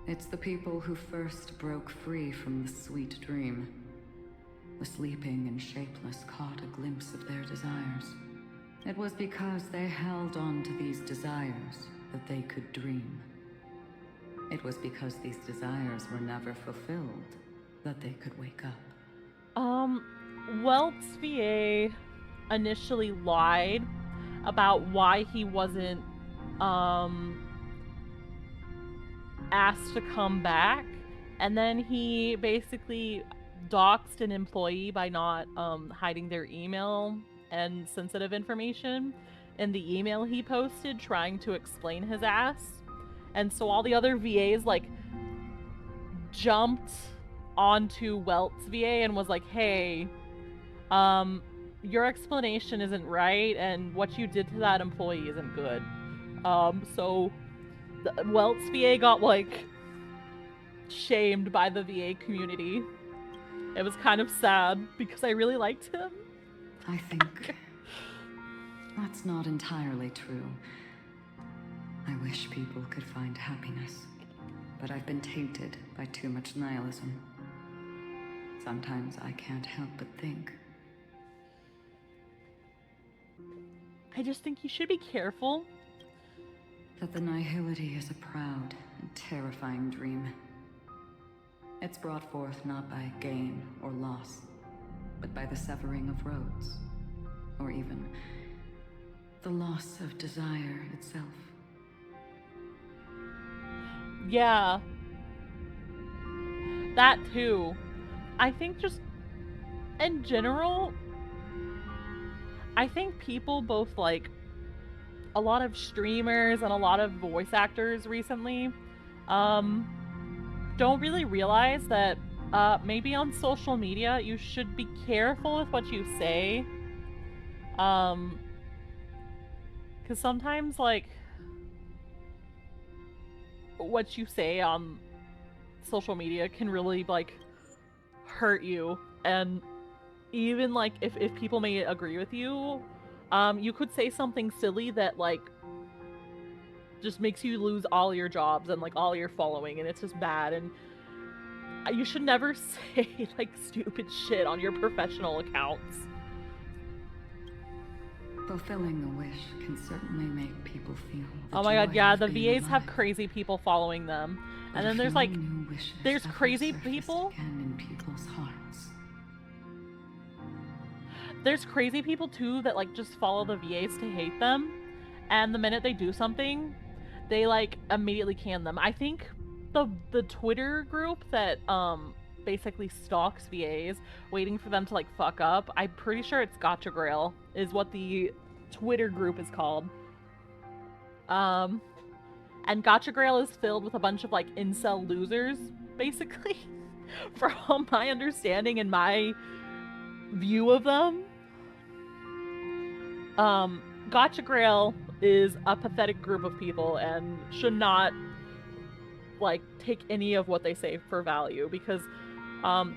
It's the people who first broke free from the sweet dream. The sleeping and shapeless caught a glimpse of their desires. It was because they held on to these desires that they could dream. It was because these desires were never fulfilled that they could wake up. Welt's VA initially lied about why he wasn't, asked to come back, and then he basically doxed an employee by not, hiding their email and sensitive information in the email he posted trying to explain his ass. And so all the other VAs, like, jumped onto Welt's VA and was like, hey, your explanation isn't right, and what you did to that employee isn't good. So Welt's VA got, like, shamed by the VA community. It was kind of sad, because I really liked him. I think that's not entirely true. I wish people could find happiness, but I've been tainted by too much nihilism. Sometimes I can't help but think. I just think you should be careful. That the nihility is a proud and terrifying dream. It's brought forth not by gain or loss, but by the severing of roads, or even the loss of desire itself. Yeah. That too. I think just in general, I think people both, like, a lot of streamers and a lot of voice actors recently, don't really realize that, maybe on social media you should be careful with what you say. Because sometimes, like, what you say on social media can really, like, hurt you. And even, like, if people may agree with you, you could say something silly that, like, just makes you lose all your jobs and, like, all your following, and it's just bad. And you should never say, like, stupid shit on your professional accounts. Fulfilling a wish can certainly make people feel the Oh my god, joy yeah, of the being VAs have alive. crazy people following them. But And then a there's, few like, new wishes there's have crazy resurfaced people. again in people's hearts. There's crazy people too that, like, just follow the VAs to hate them, and the minute they do something, they, like, immediately can them. I think the Twitter group that basically stalks VAs, waiting for them to, like, fuck up. I'm pretty sure it's Gotcha Grail is what the Twitter group is called. And Gotcha Grail is filled with a bunch of, like, incel losers, basically, from my understanding and my view of them. Gotcha Grail is a pathetic group of people and should not, like, take any of what they say for value, because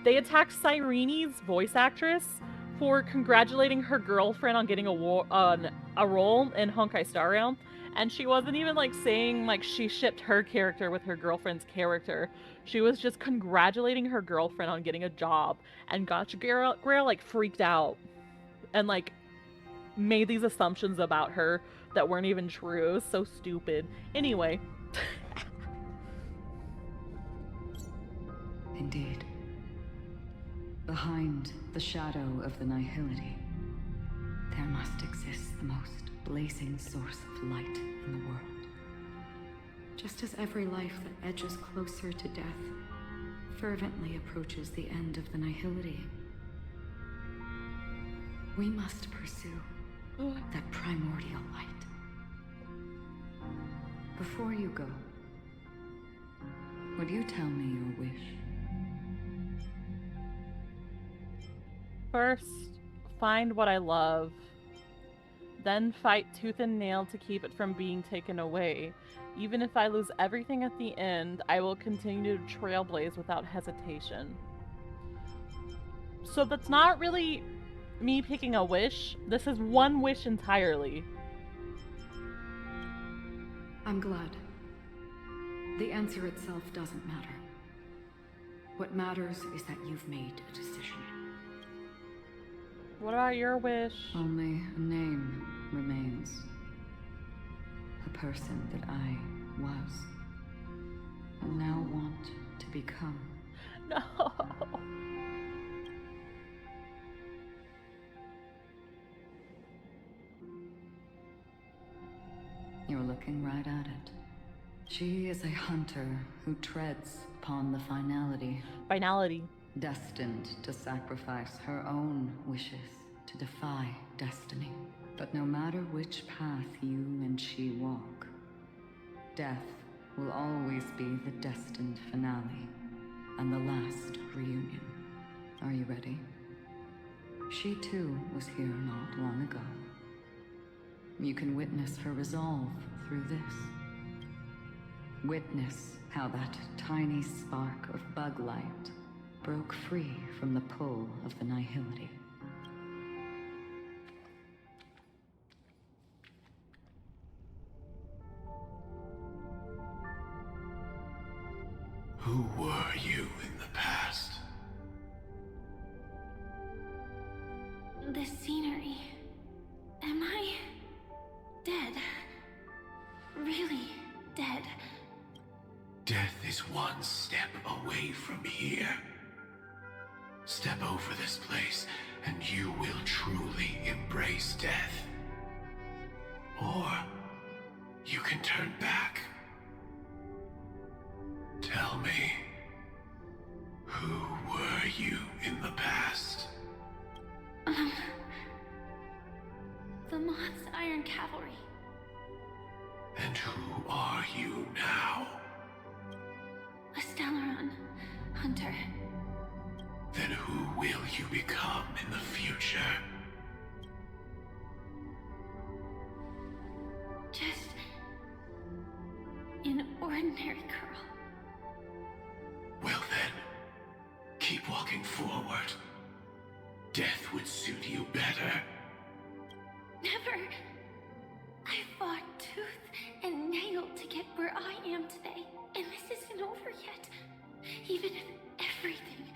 they attacked Cyrene's voice actress for congratulating her girlfriend on getting a role in Honkai Star Rail, and she wasn't even, like, saying, like, she shipped her character with her girlfriend's character. She was just congratulating her girlfriend on getting a job, and Gotcha Grail, like, freaked out and, like, made these assumptions about her that weren't even true. It was so stupid. Anyway. Indeed. Behind the shadow of the nihility, there must exist the most blazing source of light in the world. Just as every life that edges closer to death fervently approaches the end of the nihility, we must pursue that primordial light. Before you go, would you tell me your wish? First, find what I love. Then fight tooth and nail to keep it from being taken away. Even if I lose everything at the end, I will continue to trailblaze without hesitation. So that's not really me picking a wish. This is one wish entirely. I'm glad. The answer itself doesn't matter. What matters is that you've made a decision. What about your wish? Only a name remains. A person that I was, and now want to become. No. You're looking right at it. She is a hunter who treads upon the finality. Finality. Destined to sacrifice her own wishes to defy destiny. But no matter which path you and she walk, death will always be the destined finale and the last reunion. Are you ready? She too was here not long ago. You can witness her resolve through this. Witness how that tiny spark of bug light broke free from the pull of the nihility. Who were you in the past? The scenery. Am I dead? Really dead? Death is one step away from here. Step over this place, and you will truly embrace death. Or you can turn back. Tell me, who were you in the past? The Moth's Iron Cavalry. And who are you now? A Stellaron hunter. Then who will you become in the future? Just an ordinary girl. Well then, keep walking forward. Death would suit you better. Never. I fought tooth and nail to get where I am today, and this isn't over yet. Even if everything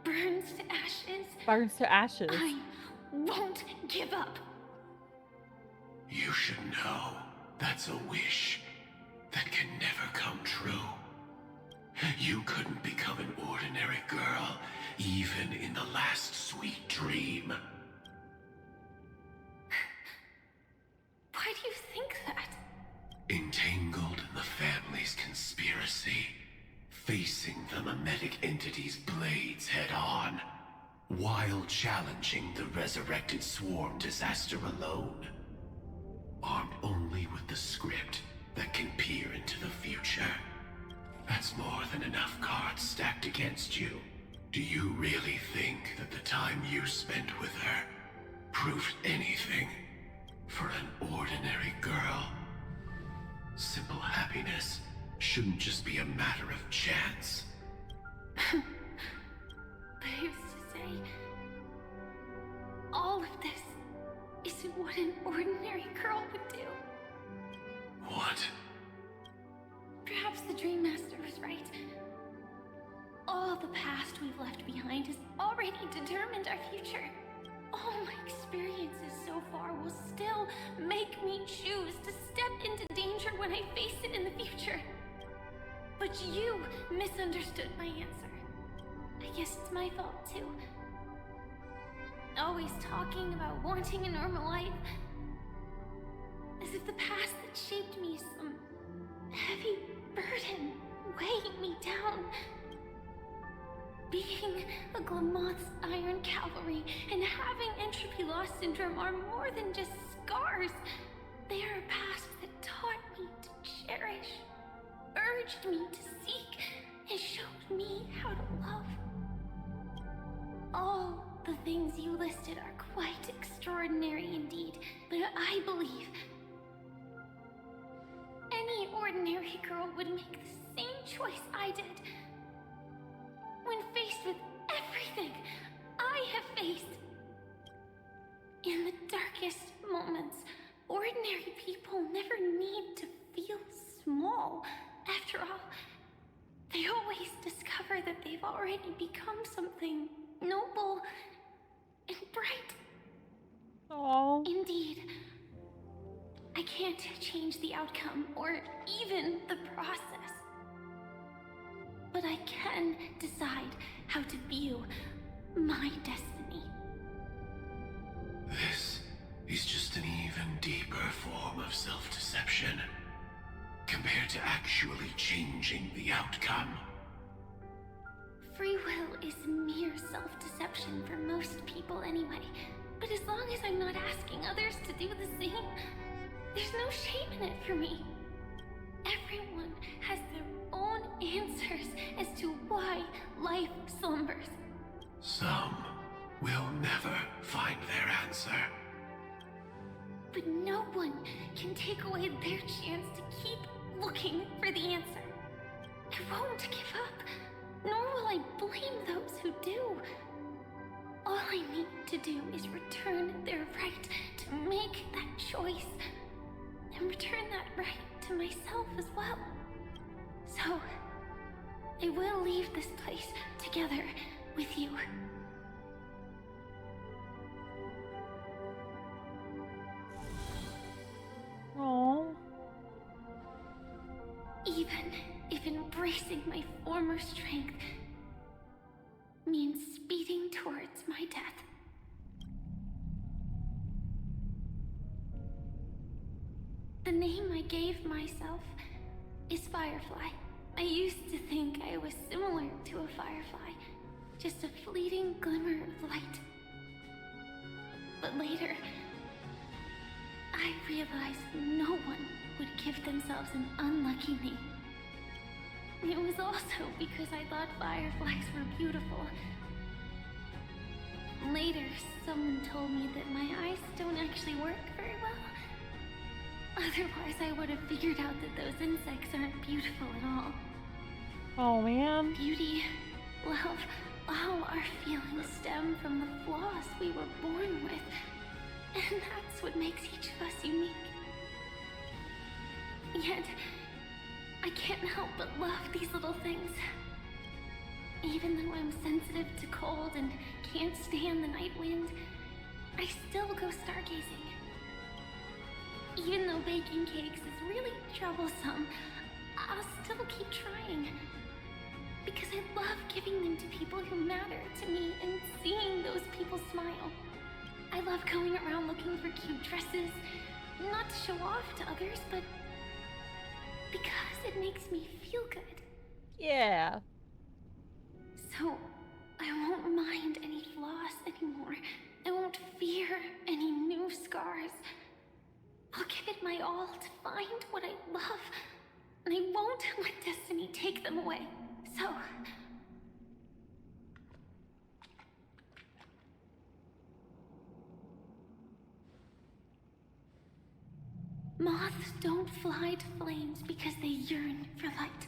burns to ashes. Burns to ashes. I won't give up. You should know that's a wish that can never come true. You couldn't become an ordinary girl, even in the last sweet dream. Why do you think that? Entangled in the family's conspiracy, facing the mimetic entity's blades head-on, while challenging the resurrected swarm disaster alone. Armed only with the script that can peer into the future. That's more than enough cards stacked against you. Do you really think that the time you spent with her proved anything for an ordinary girl? Simple happiness shouldn't just be a matter of chance. But I used to say, all of this isn't what an ordinary girl would do. What? Perhaps the Dream Master was right. All the past we've left behind has already determined our future. All all my experiences so far will still make me choose to step into danger when I face it in the future. But you misunderstood my answer. I guess it's my fault too. Always talking about wanting a normal life. As if the past that shaped me is some heavy burden weighing me down. Being a Glamoth's Iron Cavalry and having entropy loss syndrome are more than just scars. They are a past that taught me to cherish, urged me to seek, and showed me how to love. All the things you listed are quite extraordinary indeed, but I believe any ordinary girl would make the same choice I did. When faced with everything I have faced. In the darkest moments, ordinary people never need to feel small. After all, they always discover that they've already become something noble and bright. Oh. Indeed, I can't change the outcome or even the process. But I can decide how to view my destiny. This is just an even deeper form of self-deception, compared to actually changing the outcome. Free will is mere self-deception for most people anyway. But as long as I'm not asking others to do the same, there's no shame in it for me. Everyone has their own answers as to why life slumbers. Some will never find their answer. But no one can take away their chance to keep looking for the answer. I won't give up, nor will I blame those who do. All I need to do is return their right to make that choice, and return that right to myself as well. So, I will leave this place together with you. Oh. Even if embracing my former strength means speeding towards my death. The name I gave myself is Firefly. I used to think I was similar to a firefly, just a fleeting glimmer of light. But later, I realized no one would give themselves an unlucky name. It was also because I thought fireflies were beautiful. Later, someone told me that my eyes don't actually work very well. Otherwise, I would have figured out that those insects aren't beautiful at all. Oh, man. Beauty, love, all our feelings stem from the flaws we were born with. And that's what makes each of us unique. Yet, I can't help but love these little things. Even though I'm sensitive to cold and can't stand the night wind, I still go stargazing. Even though baking cakes is really troublesome, I'll still keep trying. Because I love giving them to people who matter to me and seeing those people smile. I love going around looking for cute dresses, not to show off to others, but because it makes me feel good. Yeah. So, I won't mind any flaws anymore. I won't fear any new scars. I'll give it my all to find what I love, and I won't let destiny take them away. So... Moths don't fly to flames because they yearn for light.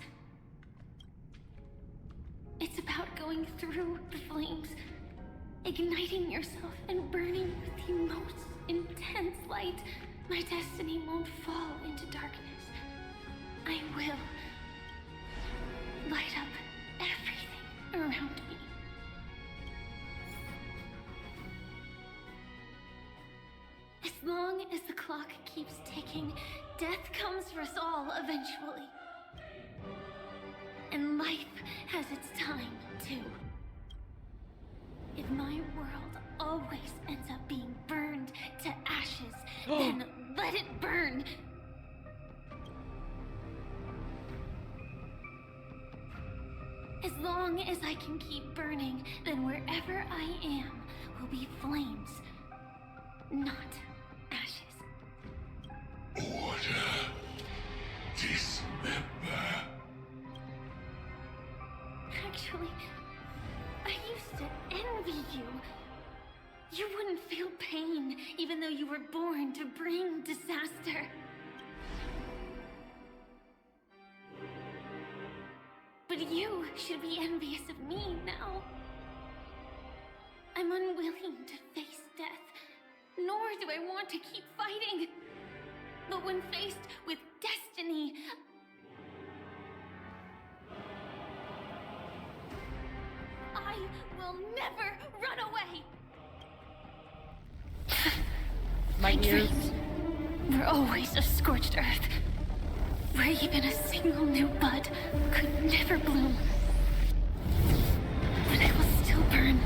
It's about going through the flames, igniting yourself and burning with the most intense light. My destiny won't fall into darkness. I will light up everything around me. clock keeps ticking, death comes for us all eventually. And life has its time, too. If my world always ends up being burned to ashes, then let it burn! As long as I can keep burning, then wherever I am will be flames, not ashes. Order. Dismember. Actually, I used to envy you. You wouldn't feel pain, even though you were born to bring disaster. But you should be envious of me now. I'm unwilling to face death, nor do I want to keep fighting. But when faced with destiny, I will never run away. My ears. dreams were always of scorched earth, where even a single new bud could never bloom. But I will still burn,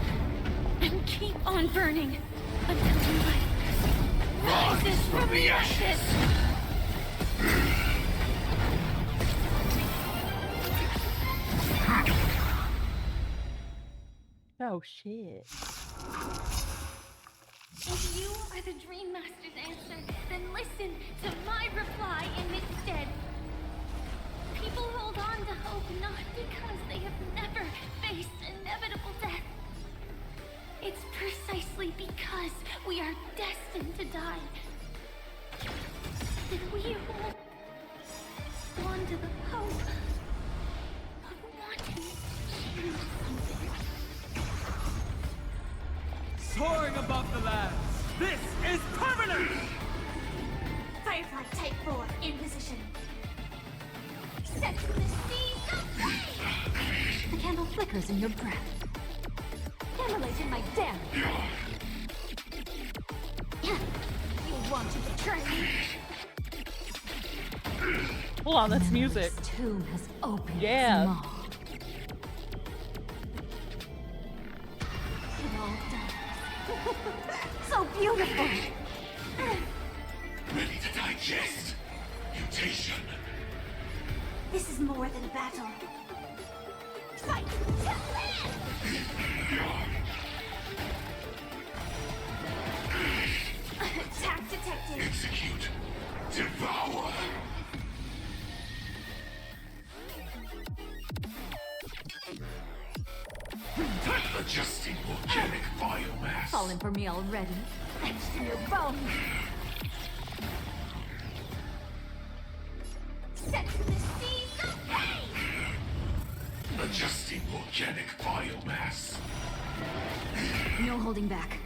and keep on burning, until light rises from the ashes! Oh shit. If you are the Dream Master's answer, then listen to my reply in its stead. People hold on to hope not because they have never faced inevitable death. It's precisely because we are destined to die that we hold on to the hope of wanting to change something. Soaring above the lands, this is permanent! Firefly Type 4 in position. Set to the seas of flame! The candle flickers in your breath. Immolate in my den! You want to betray me? Hold on, that's music. Tomb has opened. Yeah. Small. It all done. So beautiful. Ready to digest. Mutation. This is more than battle. Fight to live! Attack detected. Execute. Devour. Adjusting organic biomass. Falling for me already. Etched in your bones. Set to the seas of flame! Adjusting organic biomass. No holding back.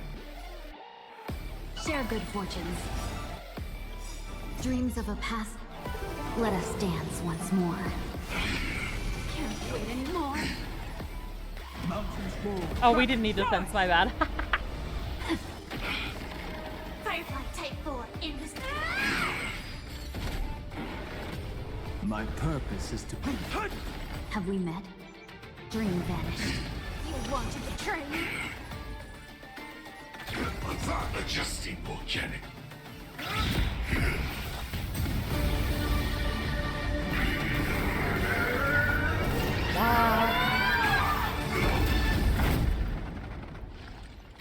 Share good fortunes. Dreams of a past. Let us dance once more. Can't wait anymore. Oh, we didn't need defense, my bad. Firefly Type 4 in position. My purpose is to... Have we met? Dream vanished. You want to betray me? Adjusting organic.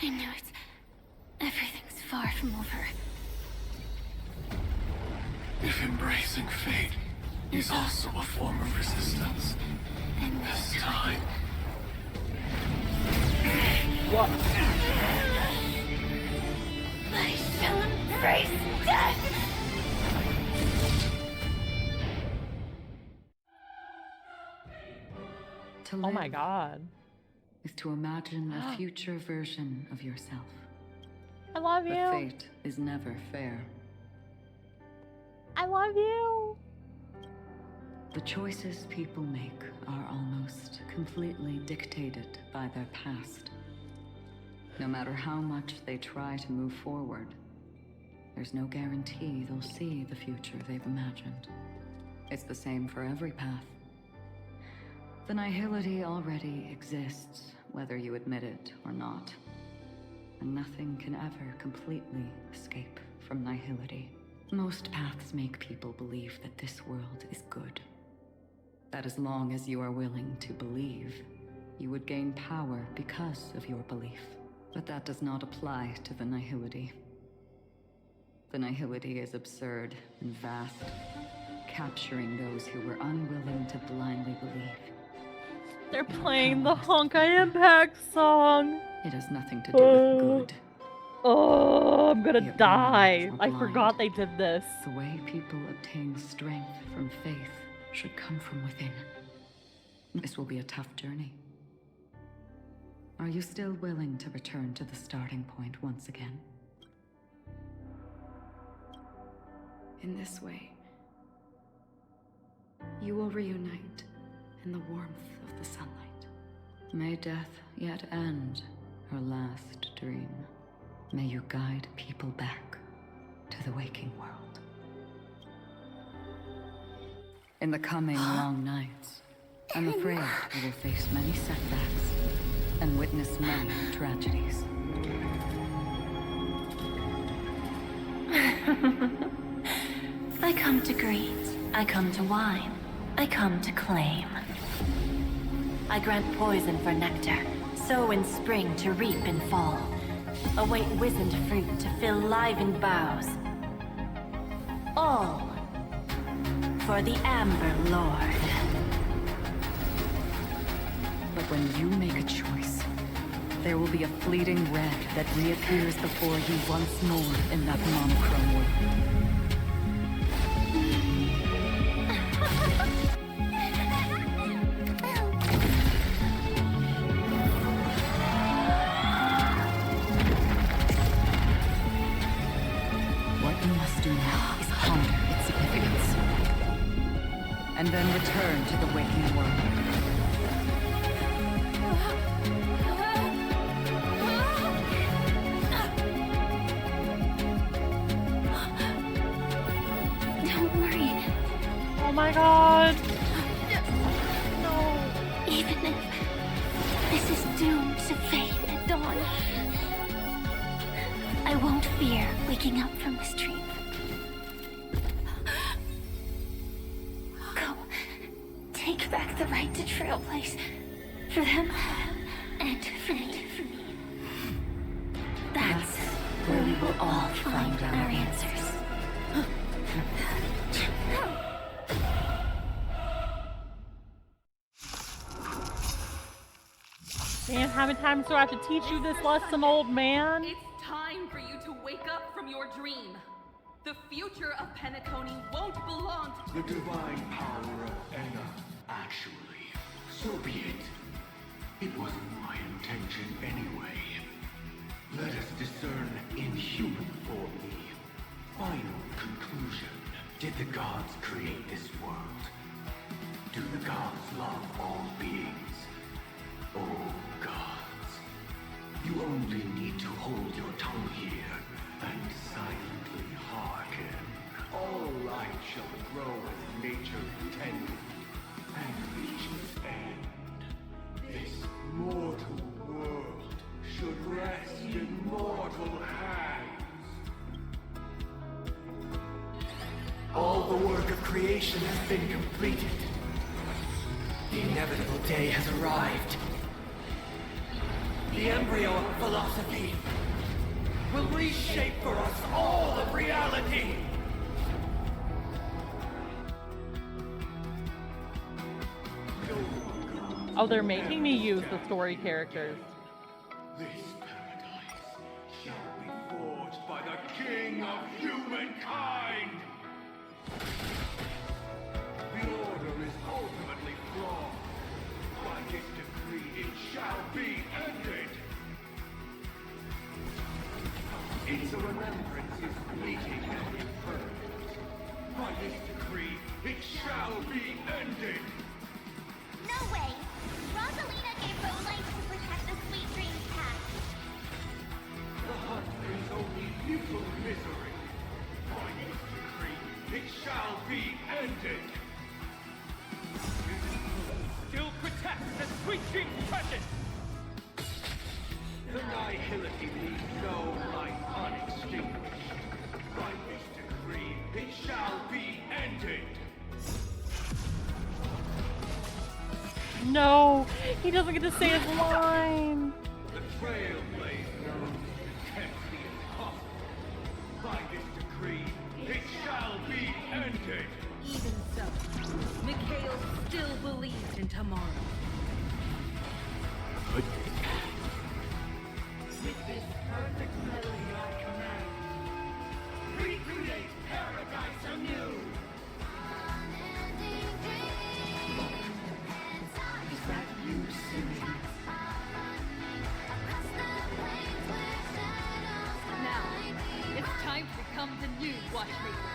I knew it. Everything's far from over. If embracing fate is also a form of resistance, Then this time... What? I shall embrace death! To Oh my live god. is to imagine a future version of yourself. I love But you. fate is never fair. I love you. The choices people make are almost completely dictated by their past. No matter how much they try to move forward, there's no guarantee they'll see the future they've imagined. It's the same for every path. The nihility already exists, whether you admit it or not. And nothing can ever completely escape from nihility. Most paths make people believe that this world is good. That as long as you are willing to believe, you would gain power because of your belief. But that does not apply to the nihility. The nihility is absurd and vast, capturing those who were unwilling to blindly believe. They're playing the Honkai Impact song. It has nothing to do with good. Oh, I'm gonna It die. warns I the blind. forgot they did this. The way people obtain strength from faith should come from within. This will be a tough journey. Are you still willing to return to the starting point once again? In this way, you will reunite in the warmth of the sunlight. May death yet end her last dream. May you guide people back to the waking world. In the coming long nights, I'm afraid you will face many setbacks and witness many tragedies. I come to greet, I come to wine, I come to claim. I grant poison for nectar, sow in spring to reap in fall. Await wizened fruit to fill livened boughs. All for the Amber Lord. But when you make a choice, there will be a fleeting red that reappears before you once more in that monochrome world. What you must do now is ponder its significance, and then return to the waking world. Don't worry. Oh my god. No. Even if this is doomed to fade at dawn, I won't fear waking up from this dream. Go. Take back the right to Trailblaze. For them, and for me. That's where we will all find our answers. Man, how many times do I have to teach you this lesson, old man? It's time for you to wake up from your dream. The future of Penacony won't belong to The divine power of Enna. Actually, so be it. It wasn't my intention anyway. Let us discern in human form the final conclusion. Did the gods create this world? Do the gods love all beings? Oh gods, you only need to hold your tongue here and silently hearken. All life shall grow as nature intended and reach its end. This mortal world should rest in mortal hands. All the work of creation has been completed. The inevitable day has arrived. The embryo of philosophy will reshape for us all of reality. Oh, they're making me use the story characters. This paradise shall be forged by the King of humankind. The order is ultimately flawed. By his decree, it shall be ended. Its remembrance is fleeting and impermanent. By his decree, it shall be ended. No way! Rosalina gave her life to protect the Sweet Dreams path. The hunt brings only little misery. it shall be ended. Still protect the sweet dream present! The nihility leaves no light unextinguished. By this decree, it shall be ended. No, he doesn't get to say his line. The trailblazer attempts the impossible. By this decree, it shall be ended. Even so, Mikhail still believed in tomorrow. With this perfect melody I command, recreate paradise anew. Is that you singing? Now, it's time to become the new Watchmaker.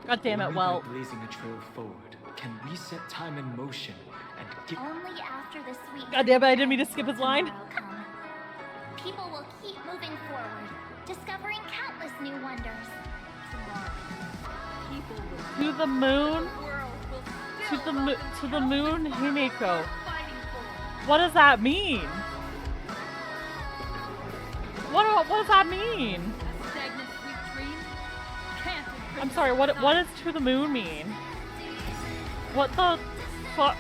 God damn it, Only well. by blazing a trail forward can we set time in motion and get. Only after the sweet. God damn it, I didn't mean to skip his line. Come. People will keep moving forward, discovering countless new wonders. Tomorrow, people will. To the moon? The world will To the moon, Himeko. What does that mean? What does that mean? A stagnant sweet dream can't imprison I'm sorry, what does to the moon mean? What the fuck?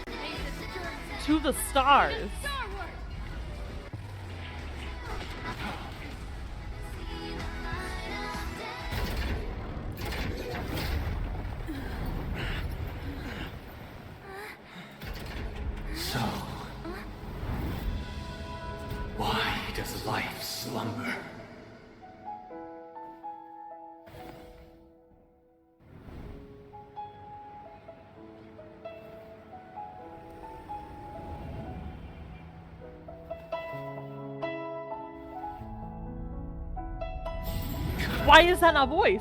To the stars. So, why does life slumber? Why is that not voice?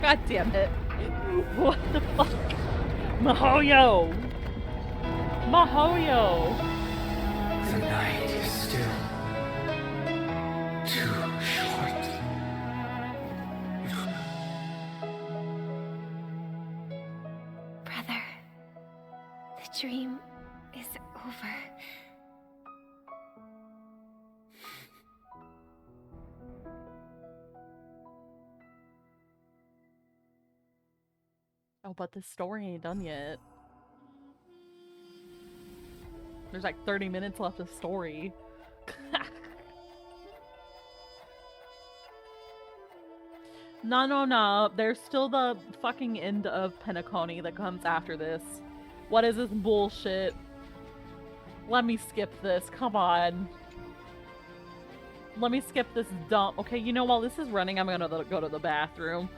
God damn it. What the fuck? Mahoyo! Mahoyo! The night is still too short. Brother, the dream is over. Oh, but this story ain't done yet. There's like 30 minutes left of story. No. There's still the fucking end of Penacony that comes after this. What is this bullshit? Let me skip this. Come on. Let me skip this dump. Okay, you know, while this is running, I'm gonna go to the bathroom.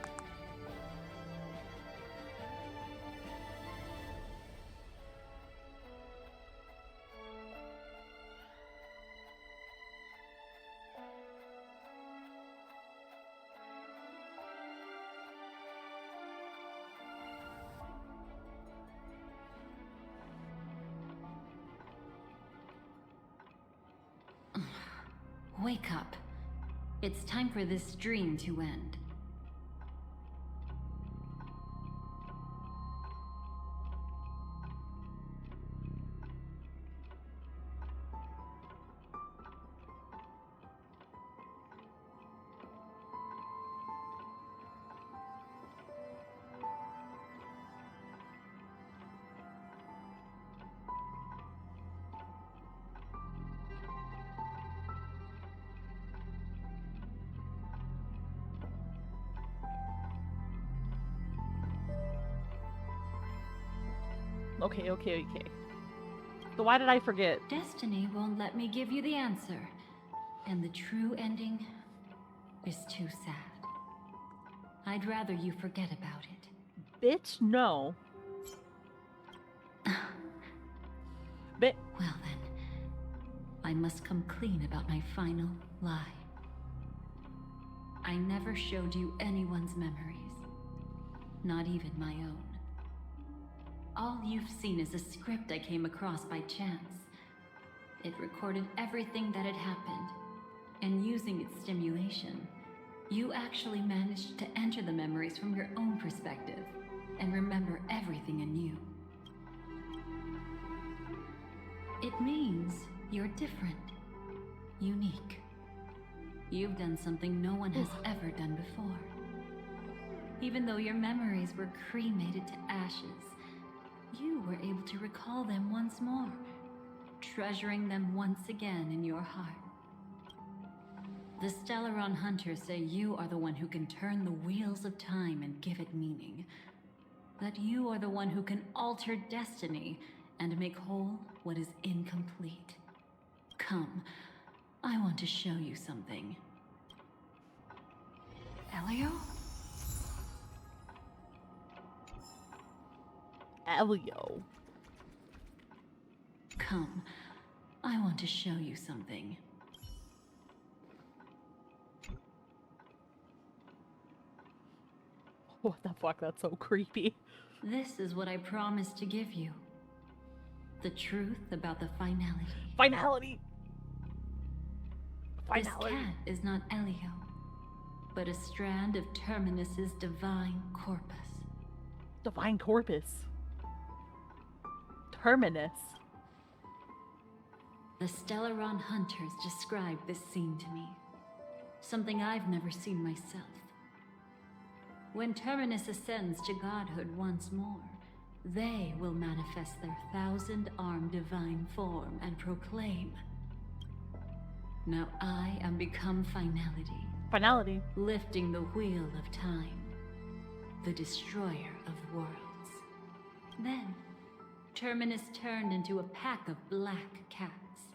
Wake up. It's time for this dream to end. Okay. So why did I forget? Destiny won't let me give you the answer. And the true ending is too sad. I'd rather you forget about it. Bitch, no. Well then, I must come clean about my final lie. I never showed you anyone's memories. Not even my own. All you've seen is a script I came across by chance. It recorded everything that had happened, and using its stimulation, you actually managed to enter the memories from your own perspective and remember everything anew. It means you're different, unique. You've done something no one has ever done before. Even though your memories were cremated to ashes, you were able to recall them once more, treasuring them once again in your heart. The Stellaron Hunters say you are the one who can turn the wheels of time and give it meaning. That you are the one who can alter destiny and make whole what is incomplete. Come, I want to show you something. Elio? Elio. Come, I want to show you something. What the fuck? That's so creepy. This is what I promised to give you. The truth about the finality. Finality! This cat is not Elio, but a strand of Terminus's divine corpus. Divine corpus. Terminus. The Stellaron Hunters described this scene to me. Something I've never seen myself. When Terminus ascends to godhood once more, they will manifest their 1,000-armed divine form and proclaim, "Now I am become finality." Finality. Lifting the wheel of time. The destroyer of worlds. Then, Terminus turned into a pack of black cats,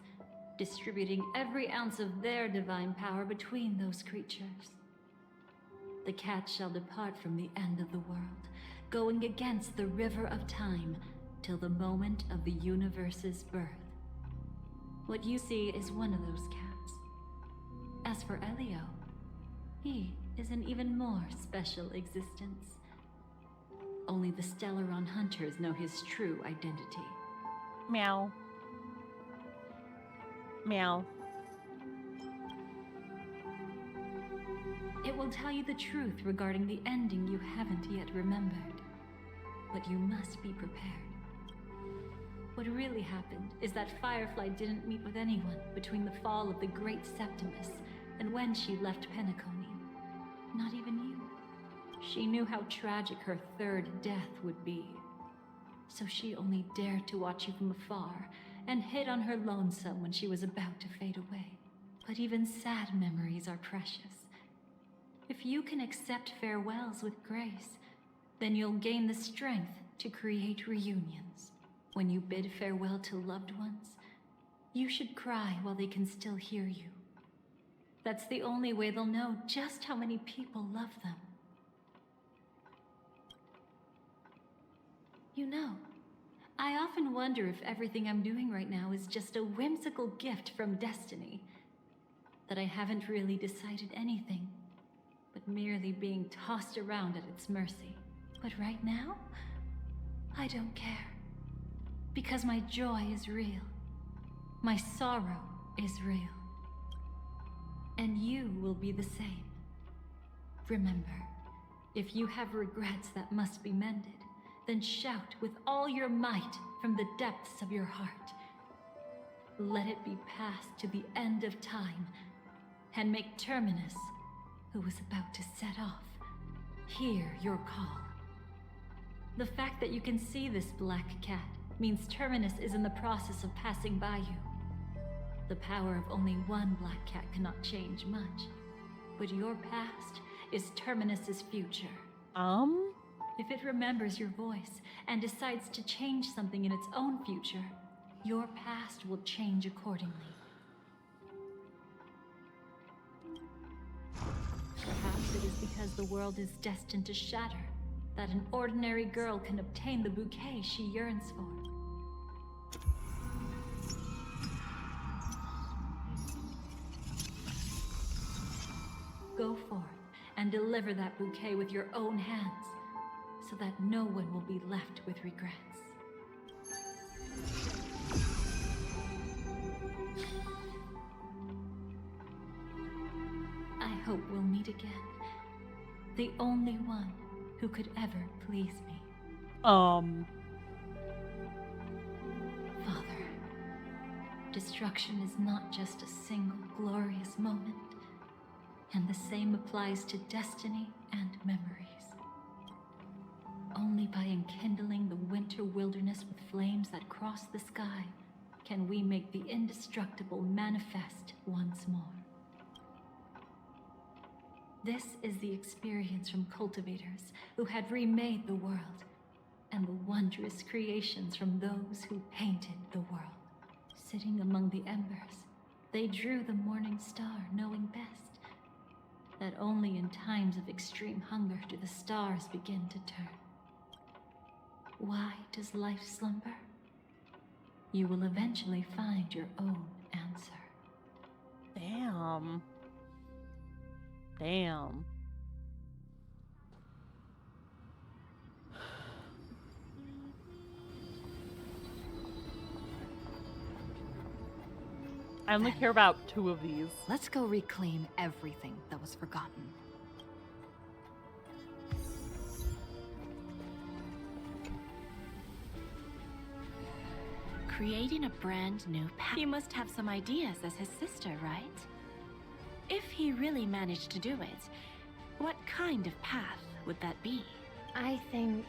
distributing every ounce of their divine power between those creatures. The cats shall depart from the end of the world, going against the river of time till the moment of the universe's birth. What you see is one of those cats. As for Elio, he is an even more special existence. Only the Stellaron Hunters know his true identity. Meow. Meow. It will tell you the truth regarding the ending you haven't yet remembered. But you must be prepared. What really happened is that Firefly didn't meet with anyone between the fall of the Great Septimus and when she left Penacony. Not even you. She knew how tragic her third death would be. So she only dared to watch you from afar and hid on her lonesome when she was about to fade away. But even sad memories are precious. If you can accept farewells with grace, then you'll gain the strength to create reunions. When you bid farewell to loved ones, you should cry while they can still hear you. That's the only way they'll know just how many people love them. You know, I often wonder if everything I'm doing right now is just a whimsical gift from destiny. That I haven't really decided anything, but merely being tossed around at its mercy. But right now, I don't care. Because my joy is real. My sorrow is real. And you will be the same. Remember, if you have regrets that must be mended, then shout with all your might from the depths of your heart. Let it be passed to the end of time, and make Terminus, who is about to set off, hear your call. The fact that you can see this black cat means Terminus is in the process of passing by you. The power of only one black cat cannot change much, but your past is Terminus's future. If it remembers your voice and decides to change something in its own future, your past will change accordingly. Perhaps it is because the world is destined to shatter that an ordinary girl can obtain the bouquet she yearns for. Go forth and deliver that bouquet with your own hands, so that no one will be left with regrets. hope we'll meet again. The only one who could ever please me. Father, destruction is not just a single glorious moment, and the same applies to destiny and memories. Only by enkindling the winter wilderness with flames that cross the sky can we make the indestructible manifest once more. This is the experience from cultivators who had remade the world, and the wondrous creations from those who painted the world. Sitting among the embers, they drew the morning star, knowing best that only in times of extreme hunger do the stars begin to turn. Why does life slumber? You will eventually find your own answer. Damn. Damn. I only care about 2 of these. Let's go reclaim everything that was forgotten. Creating a brand new path. He must have some ideas as his sister, right? If he really managed to do it, what kind of path would that be? I think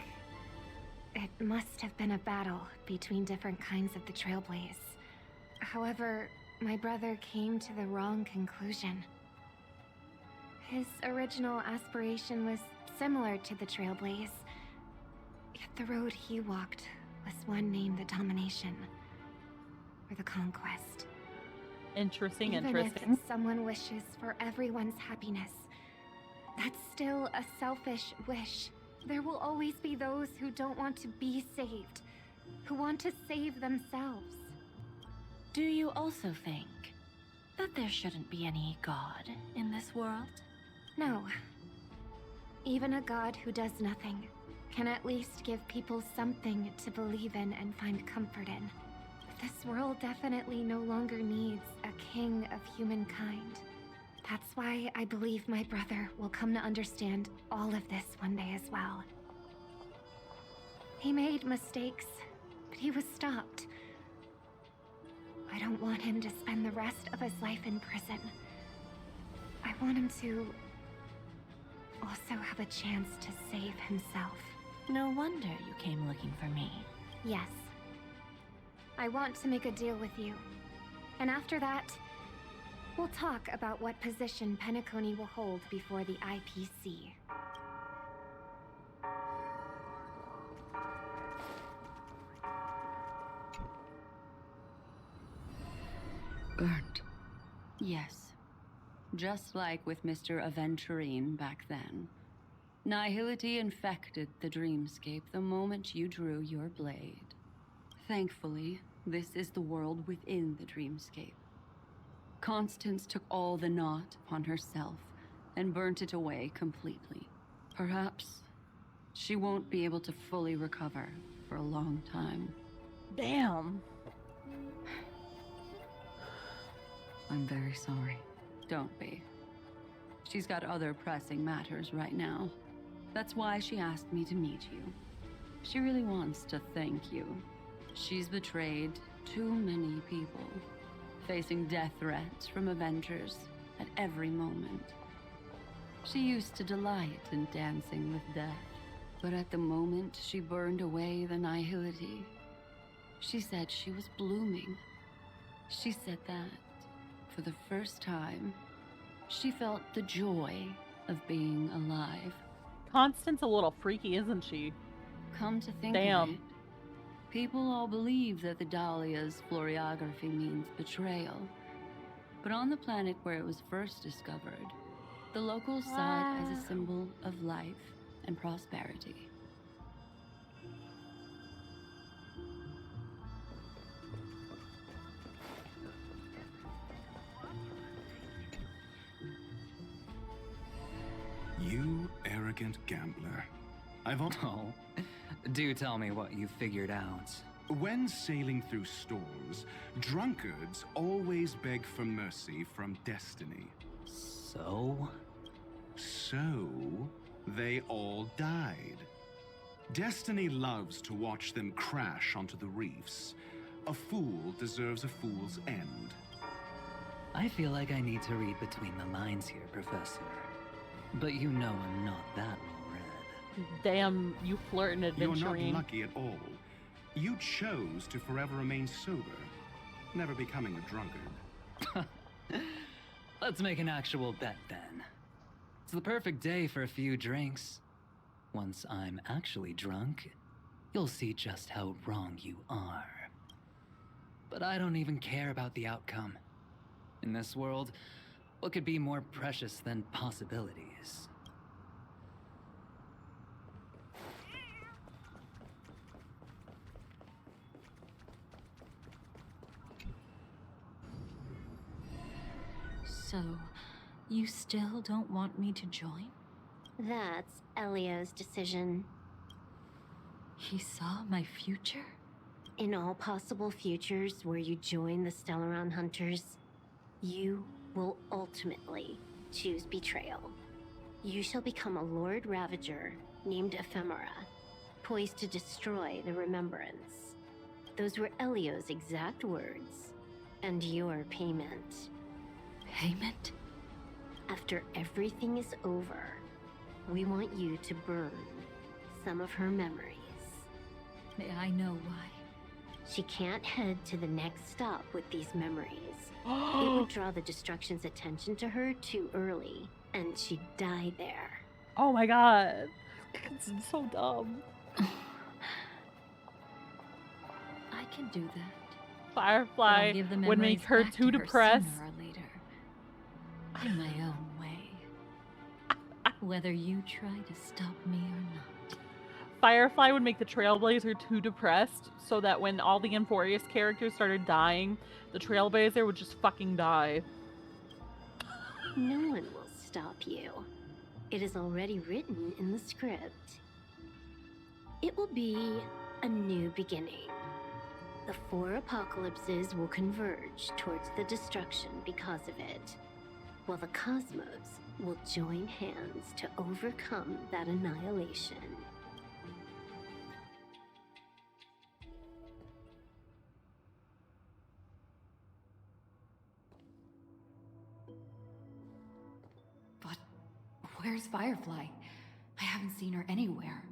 it must have been a battle between different kinds of the Trailblaze. However, my brother came to the wrong conclusion. His original aspiration was similar to the Trailblaze, yet the road he walked was one named the Domination, or the Conquest. Interesting. Even if someone wishes for everyone's happiness, that's still a selfish wish. There will always be those who don't want to be saved, who want to save themselves. Do you also think that there shouldn't be any god in this world? No. Even a god who does nothing can at least give people something to believe in and find comfort in. This world definitely no longer needs a king of humankind. That's why I believe my brother will come to understand all of this one day as well. He made mistakes, but he was stopped. I don't want him to spend the rest of his life in prison. I want him to also have a chance to save himself. No wonder you came looking for me. Yes. I want to make a deal with you. And after that, we'll talk about what position Penacony will hold before the IPC. Burnt. Yes. Just like with Mr. Aventurine back then. Nihility infected the dreamscape the moment you drew your blade. Thankfully, this is the world within the dreamscape. Constance took all the knot upon herself and burnt it away completely. Perhaps she won't be able to fully recover for a long time. Damn. I'm very sorry. Don't be. She's got other pressing matters right now. That's why she asked me to meet you. She really wants to thank you. She's betrayed too many people, facing death threats from Avengers at every moment. She used to delight in dancing with death, but at the moment she burned away the nihility, she said she was blooming. She said that, for the first time, she felt the joy of being alive. Constance a little freaky, isn't she? Come to think of it, people all believe that the Dahlia's floriography means betrayal. But on the planet where it was first discovered, the locals saw it as a symbol of life and prosperity. You arrogant gambler. Oh, do tell me what you figured out. When sailing through storms, drunkards always beg for mercy from destiny. So? So, they all died. Destiny loves to watch them crash onto the reefs. A fool deserves a fool's end. I feel like I need to read between the lines here, Professor. But you know I'm not that well read. Damn, you flirt and You're adventuring. not lucky at all. You chose to forever remain sober, never becoming a drunkard. Let's make an actual bet then. It's the perfect day for a few drinks. Once I'm actually drunk, you'll see just how wrong you are. But I don't even care about the outcome. In this world, what could be more precious than possibilities? So, you still don't want me to join? That's Elio's decision. He saw my future? In all possible futures where you join the Stellaron Hunters, you will ultimately choose betrayal. You shall become a Lord Ravager named Ephemera, poised to destroy the Remembrance. Those were Elio's exact words, and your payment. Payment? After everything is over, we want you to burn some of her memories. May I know why? She can't head to the next stop with these memories. It would draw the destruction's attention to her too early, and she'd die there. Oh my god. It's so dumb. I can do that. Firefly would make her too depressed. Sooner or later. In my own way. Whether you try to stop me or not. Firefly would make the Trailblazer too depressed so that when all the Euphorious characters started dying, the Trailblazer would just fucking die. No one will stop you. It is already written in the script. It will be a new beginning. The 4 apocalypses will converge towards the destruction because of it, while the cosmos will join hands to overcome that annihilation. But where's Firefly? I haven't seen her anywhere.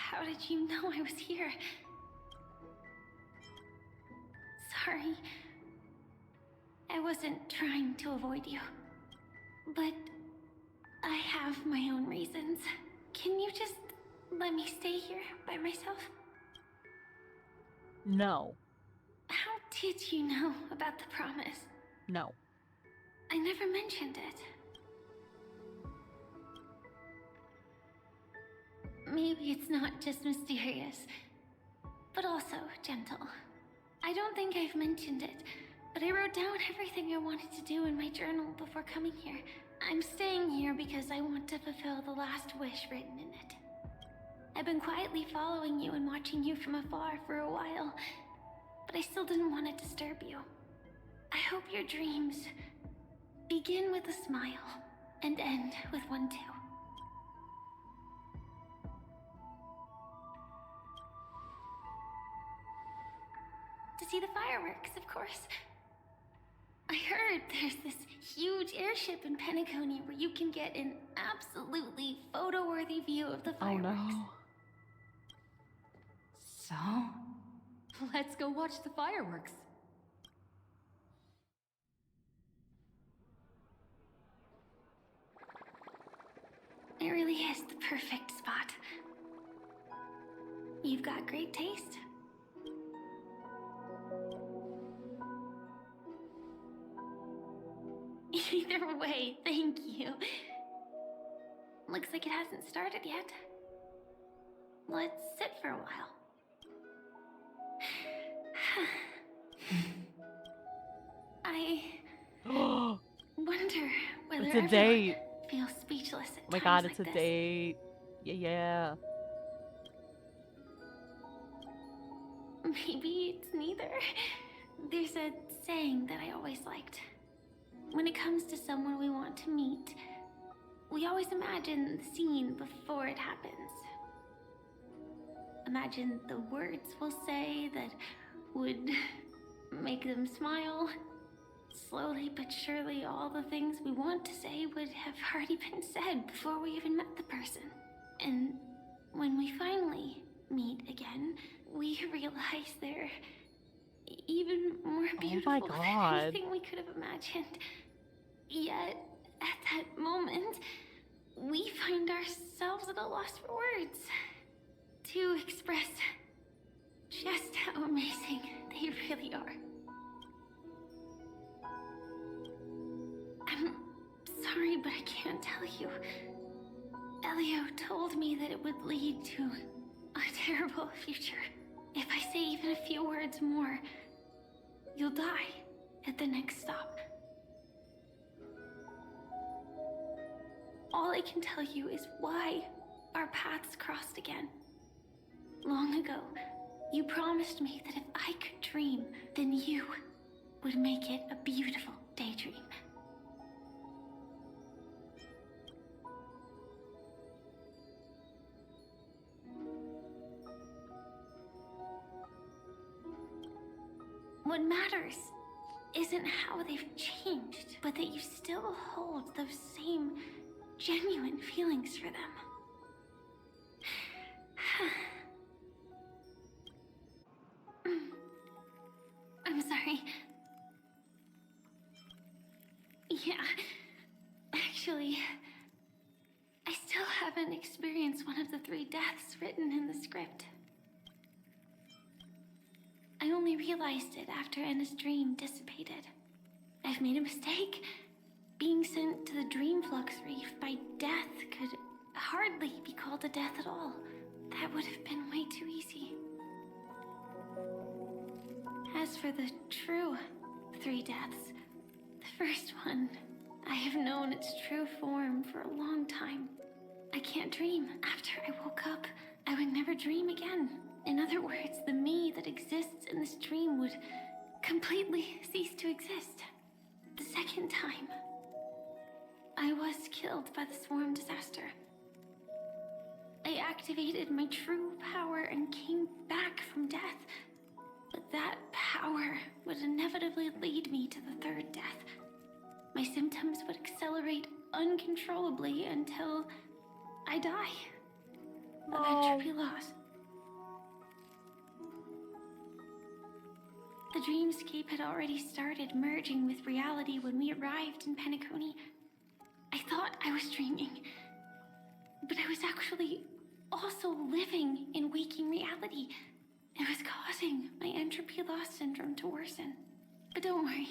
How did you know I was here? Sorry. I wasn't trying to avoid you. But I have my own reasons. Can you just let me stay here by myself? No. How did you know about the promise? No. I never mentioned it. Maybe it's not just mysterious, but also gentle. I don't think I've mentioned it, but I wrote down everything I wanted to do in my journal before coming here. I'm staying here because I want to fulfill the last wish written in it. I've been quietly following you and watching you from afar for a while, but I still didn't want to disturb you. I hope your dreams begin with a smile and end with one too. To see the fireworks, of course. I heard there's this huge airship in Penacony where you can get an absolutely photo-worthy view of the fireworks. Oh no. So, let's go watch the fireworks. It really is the perfect spot. You've got great taste. Either way, thank you. Looks like it hasn't started yet. let's sit for a while. I wonder whether It's a everyone date. feels speechless at Oh my times god, it's like a this. date. Yeah. Maybe it's neither. There's a saying that I always liked. When it comes to someone we want to meet, we always imagine the scene before it happens. Imagine the words we'll say that would make them smile. Slowly but surely, all the things we want to say would have already been said before we even met the person. And when we finally meet again, we realize they're even more beautiful my than God. anything we could have imagined. Yet, at that moment, we find ourselves at a loss for words to express just how amazing they really are. I'm sorry, but I can't tell you. Elio told me that it would lead to a terrible future. If I say even a few words more, you'll die at the next stop. All I can tell you is why our paths crossed again. Long ago, you promised me that if I could dream, then you would make it a beautiful daydream. What matters isn't how they've changed, but that you still hold those same genuine feelings for them. I'm sorry. Yeah, actually, I still haven't experienced one of the 3 deaths written in the script. I only realized it after Anna's dream dissipated. I've made a mistake. Being sent to the Dream Flux Reef by death could hardly be called a death at all. That would have been way too easy. As for the true 3 deaths, the first one, I have known its true form for a long time. I can't dream. After I woke up, I would never dream again. In other words, the me that exists in this dream would completely cease to exist. The second time, I was killed by the swarm disaster. I activated my true power and came back from death. But that power would inevitably lead me to the 3rd death. My symptoms would accelerate uncontrollably until I die of entropy loss. The dreamscape had already started merging with reality when we arrived in Penacony. I thought I was dreaming, but I was actually also living in waking reality. It was causing my entropy loss syndrome to worsen. But don't worry.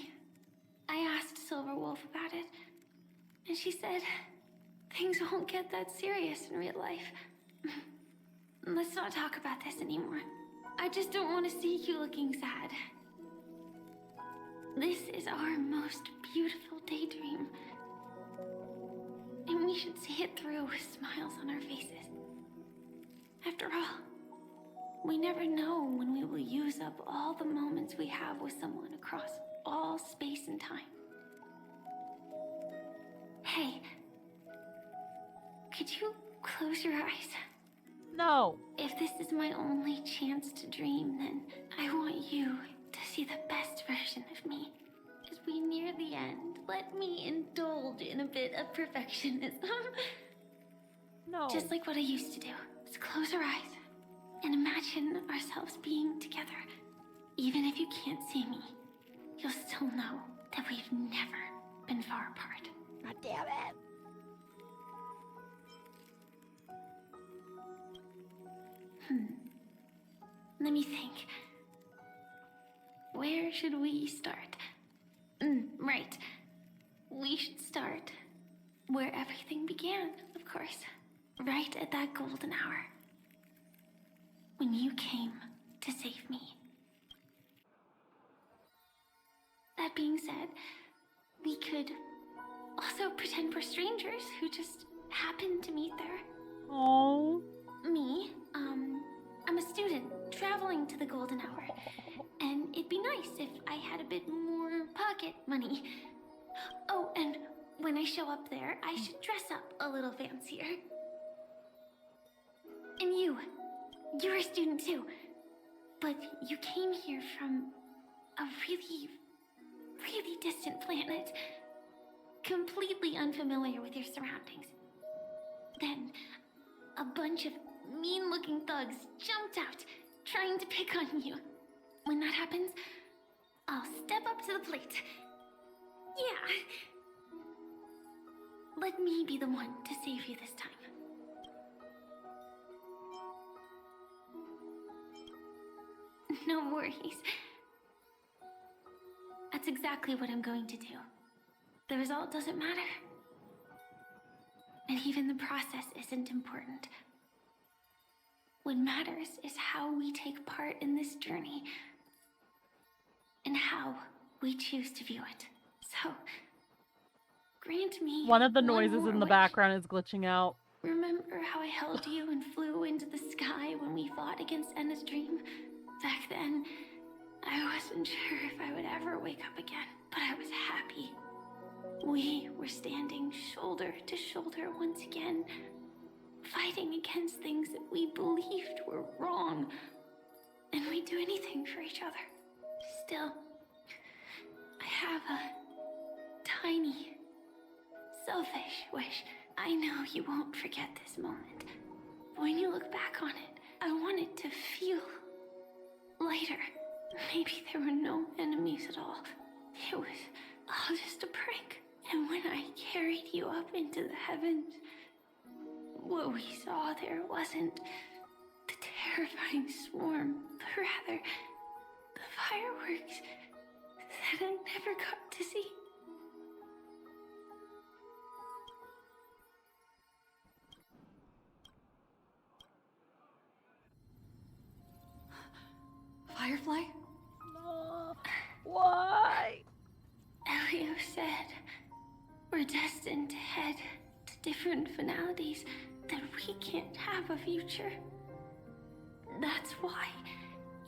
I asked Silverwolf about it, and she said things won't get that serious in real life. Let's not talk about this anymore. I just don't want to see you looking sad. This is our most beautiful daydream. And we should see it through with smiles on our faces. After all, we never know when we will use up all the moments we have with someone across all space and time. Hey, could you close your eyes? No. If this is my only chance to dream, then I want you to see the best version of me. As we near the end, let me indulge in a bit of perfectionism. No. Just like what I used to do. Let's close our eyes and imagine ourselves being together. Even if you can't see me, you'll still know that we've never been far apart. God damn it. Let me think. Where should we start? Right. We should start where everything began, of course. Right at that golden hour. when you came to save me. That being said, we could also pretend we're strangers who just happened to meet there. Oh. Me, I'm a student traveling to the Golden Hour, and it'd be nice if I had a bit more pocket money. Oh, and when I show up there, I should dress up a little fancier. And you're a student too, but you came here from a really, really distant planet, completely unfamiliar with your surroundings. Then, a bunch of mean-looking thugs jumped out, trying to pick on you. When that happens, I'll step up to the plate. Yeah. Let me be the one to save you this time. No worries. That's exactly what I'm going to do. The result doesn't matter. And even the process isn't important. What matters is how we take part in this journey. And how we choose to view it. So, grant me One of the one noises more in the wish. background is glitching out. Remember how I held you and flew into the sky when we fought against Enna's dream? Back then, I wasn't sure if I would ever wake up again, but I was happy. We were standing shoulder to shoulder once again, fighting against things that we believed were wrong, and we'd do anything for each other. Still, I have a tiny, selfish wish. I know you won't forget this moment. But when you look back on it, I want it to feel lighter. Maybe there were no enemies at all. It was all just a prank. And when I carried you up into the heavens, what we saw there wasn't the terrifying swarm, but rather the fireworks that I never got to see. Firefly? Why? Elio said we're destined to head to different finalities, that we can't have a future. That's why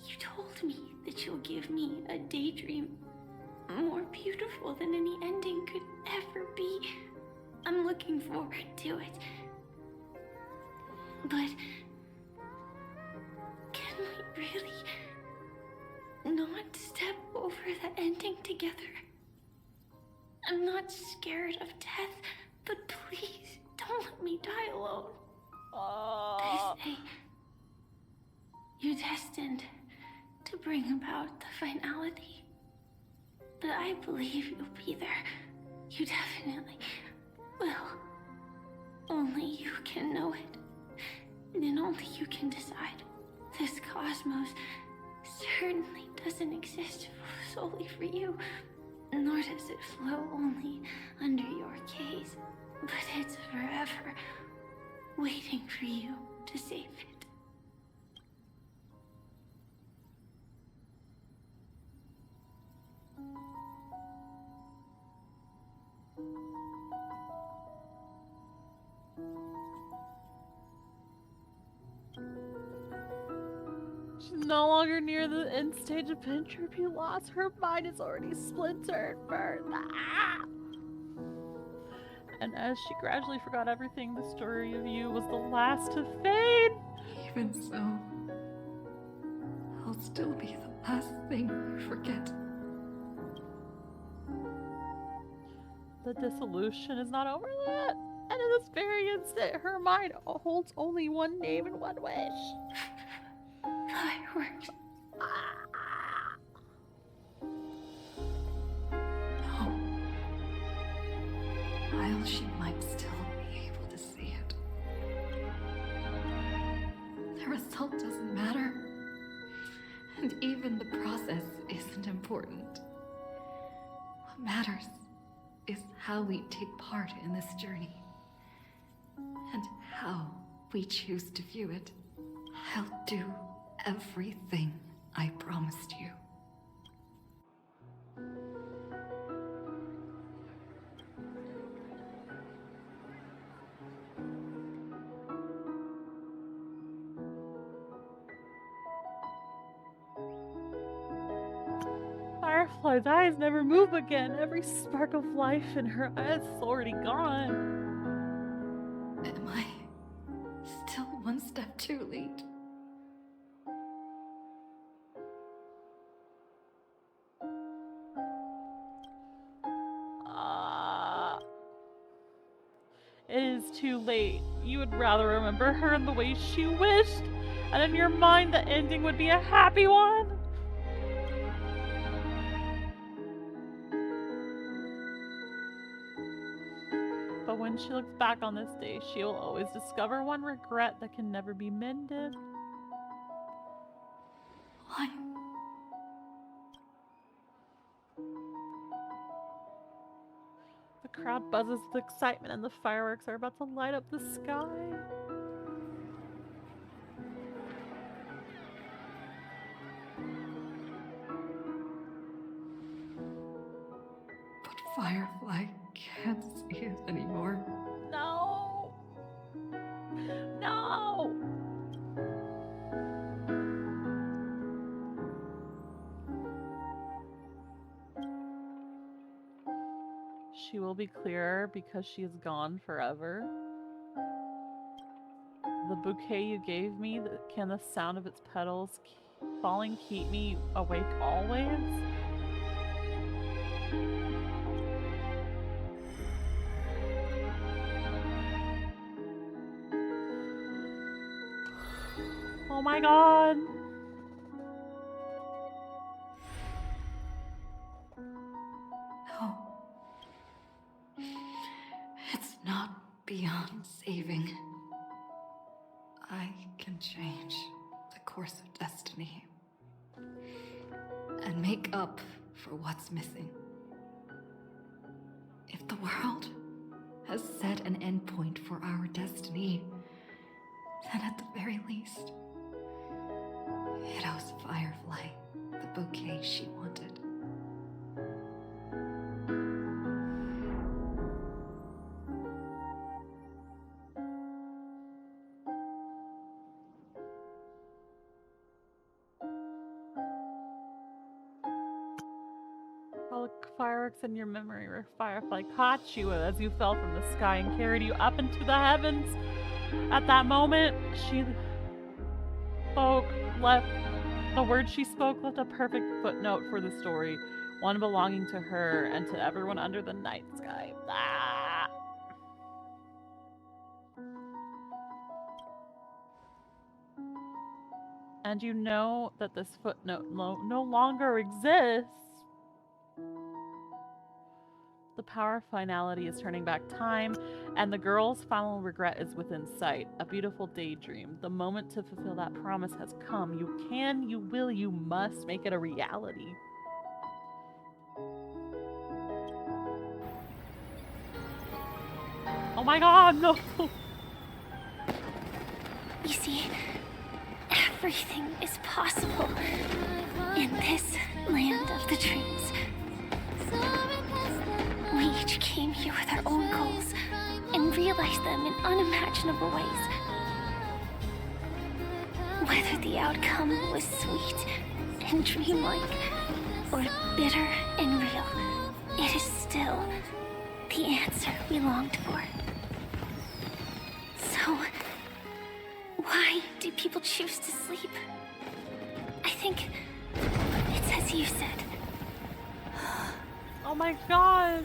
you told me that you'll give me a daydream more beautiful than any ending could ever be. I'm looking forward to it. But can we really not step over the ending together? I'm not scared of death, but please don't let me die alone. They say you're destined to bring about the finality. But I believe you'll be there. You definitely will. Only you can know it. And only you can decide. This cosmos certainly doesn't exist solely for you, nor does it flow only under your gaze, but it's forever waiting for you to save it. She's no longer near the end stage of entropy loss. Her mind is already splintered, burned. Ah! And as she gradually forgot everything, the story of you was the last to fade. Even so, I'll still be the last thing you forget. The dissolution is not over yet. And in this very instant, her mind holds only one name and one wish. Fireworks. No. While she might still be able to see it, the result doesn't matter. And even the process isn't important. What matters is how we take part in this journey. And how we choose to view it. I'll do everything I promised you. Firefly's eyes never move again. Every spark of life in her eyes is already gone. Am I still one step too late? It is too late. You would rather remember her in the way she wished, and in your mind the ending would be a happy one. But when she looks back on this day, she will always discover one regret that can never be mended. Why? The crowd buzzes with excitement and the fireworks are about to light up the sky. But Firefly can't see it anymore. No! No! She will be clearer because she is gone forever. The bouquet you gave me, can the sound of its petals falling keep me awake always? Oh my god! No. It's not beyond saving. I can change the course of destiny and make up for what's missing. If the world has set an endpoint for our destiny, then at the very least, it owes Firefly the bouquet she wanted. All the fireworks in your memory where Firefly caught you as you fell from the sky and carried you up into the heavens. At that moment, she the words she spoke left a perfect footnote for the story, one belonging to her and to everyone under the night sky. Ah. And you know that this footnote no longer exists. The power of finality is turning back time, and the girl's final regret is within sight. A beautiful daydream. The moment to fulfill that promise has come. You can, you will, you must make it a reality. Oh my god, no! You see, everything is possible in this land of the dreams. We each came here with our own goals and realized them in unimaginable ways. Whether the outcome was sweet and dreamlike or bitter and real, it is still the answer we longed for. So, why do people choose to sleep? I think it's as you said. Oh my god!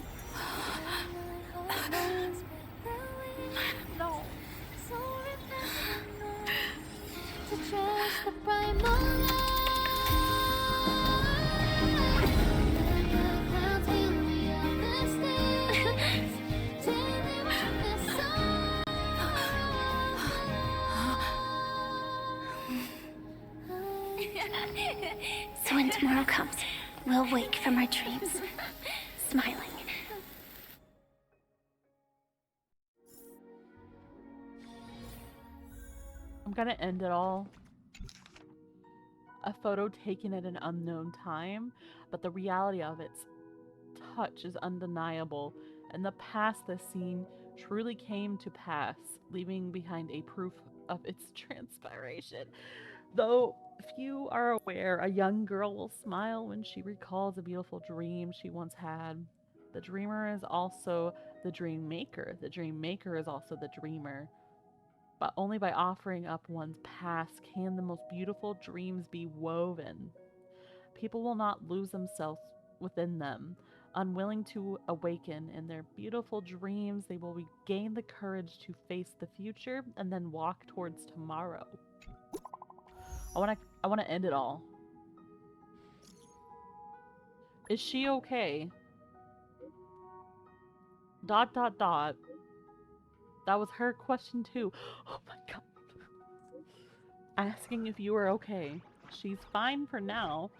No. So when tomorrow comes, we'll wake from our dreams, smiling. I'm gonna end it all. A photo taken at an unknown time, but the reality of its touch is undeniable. In the past, the scene truly came to pass, leaving behind a proof of its transpiration. Though few are aware, a young girl will smile when she recalls a beautiful dream she once had. The dreamer is also the dream maker. The dream maker is also the dreamer. But only by offering up one's past can the most beautiful dreams be woven. People will not lose themselves within them. Unwilling to awaken in their beautiful dreams, they will regain the courage to face the future and then walk towards tomorrow. I wanna end it all. Is she okay? Dot dot dot. That was her question too. Oh my god. Asking if you were okay. She's fine for now.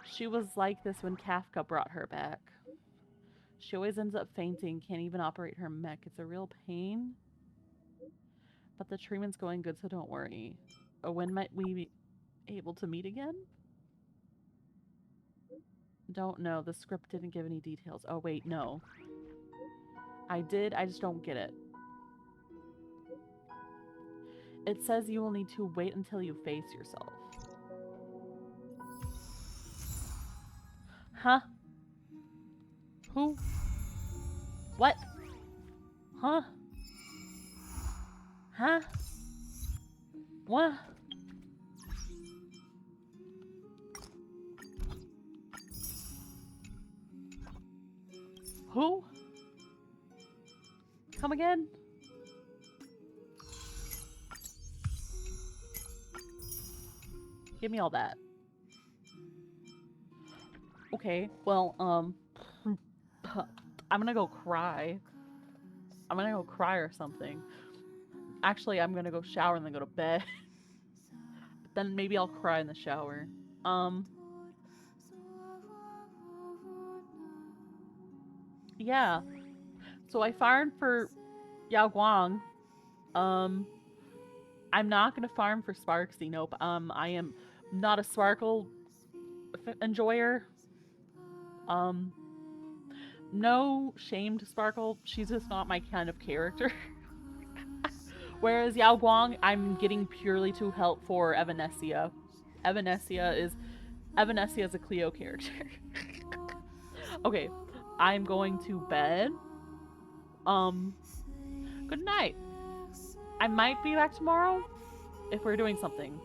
She was like this when Kafka brought her back. She always ends up fainting, can't even operate her mech. It's a real pain. But the treatment's going good, so don't worry. When might we be able to meet again? Don't know. The script didn't give any details. Oh, wait, no. I did, I just don't get it. It says you will need to wait until you face yourself. Huh? Who? What? Huh? Huh? What? Who? Come again? Give me all that. Okay, well, I'm gonna go cry. I'm gonna go cry or something. Actually, I'm gonna go shower and then go to bed. But then maybe I'll cry in the shower. Yeah. So I farmed for Yao Guang. I'm not gonna farm for Sparksy. Nope. I am not a Sparkle enjoyer. No shame to Sparkle. She's just not my kind of character. Whereas Yao Guang, I'm getting purely to help for Evanescia. Evanescia is a Cleo character. Okay, I'm going to bed. Good night. I might be back tomorrow if we're doing something.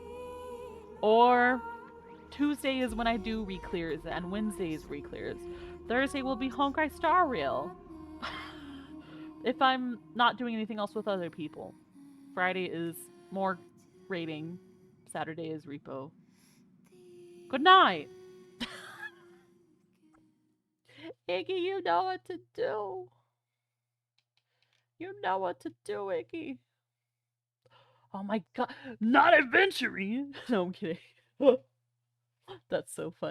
Or Tuesday is when I do re-clears and Wednesday is re-clears. Thursday will be Honkai Star Rail. If I'm not doing anything else with other people. Friday is more raiding. Saturday is repo. Good night. Iggy, you know what to do. You know what to do, Iggy. Oh my god. Not adventuring. No, I'm kidding. That's so funny.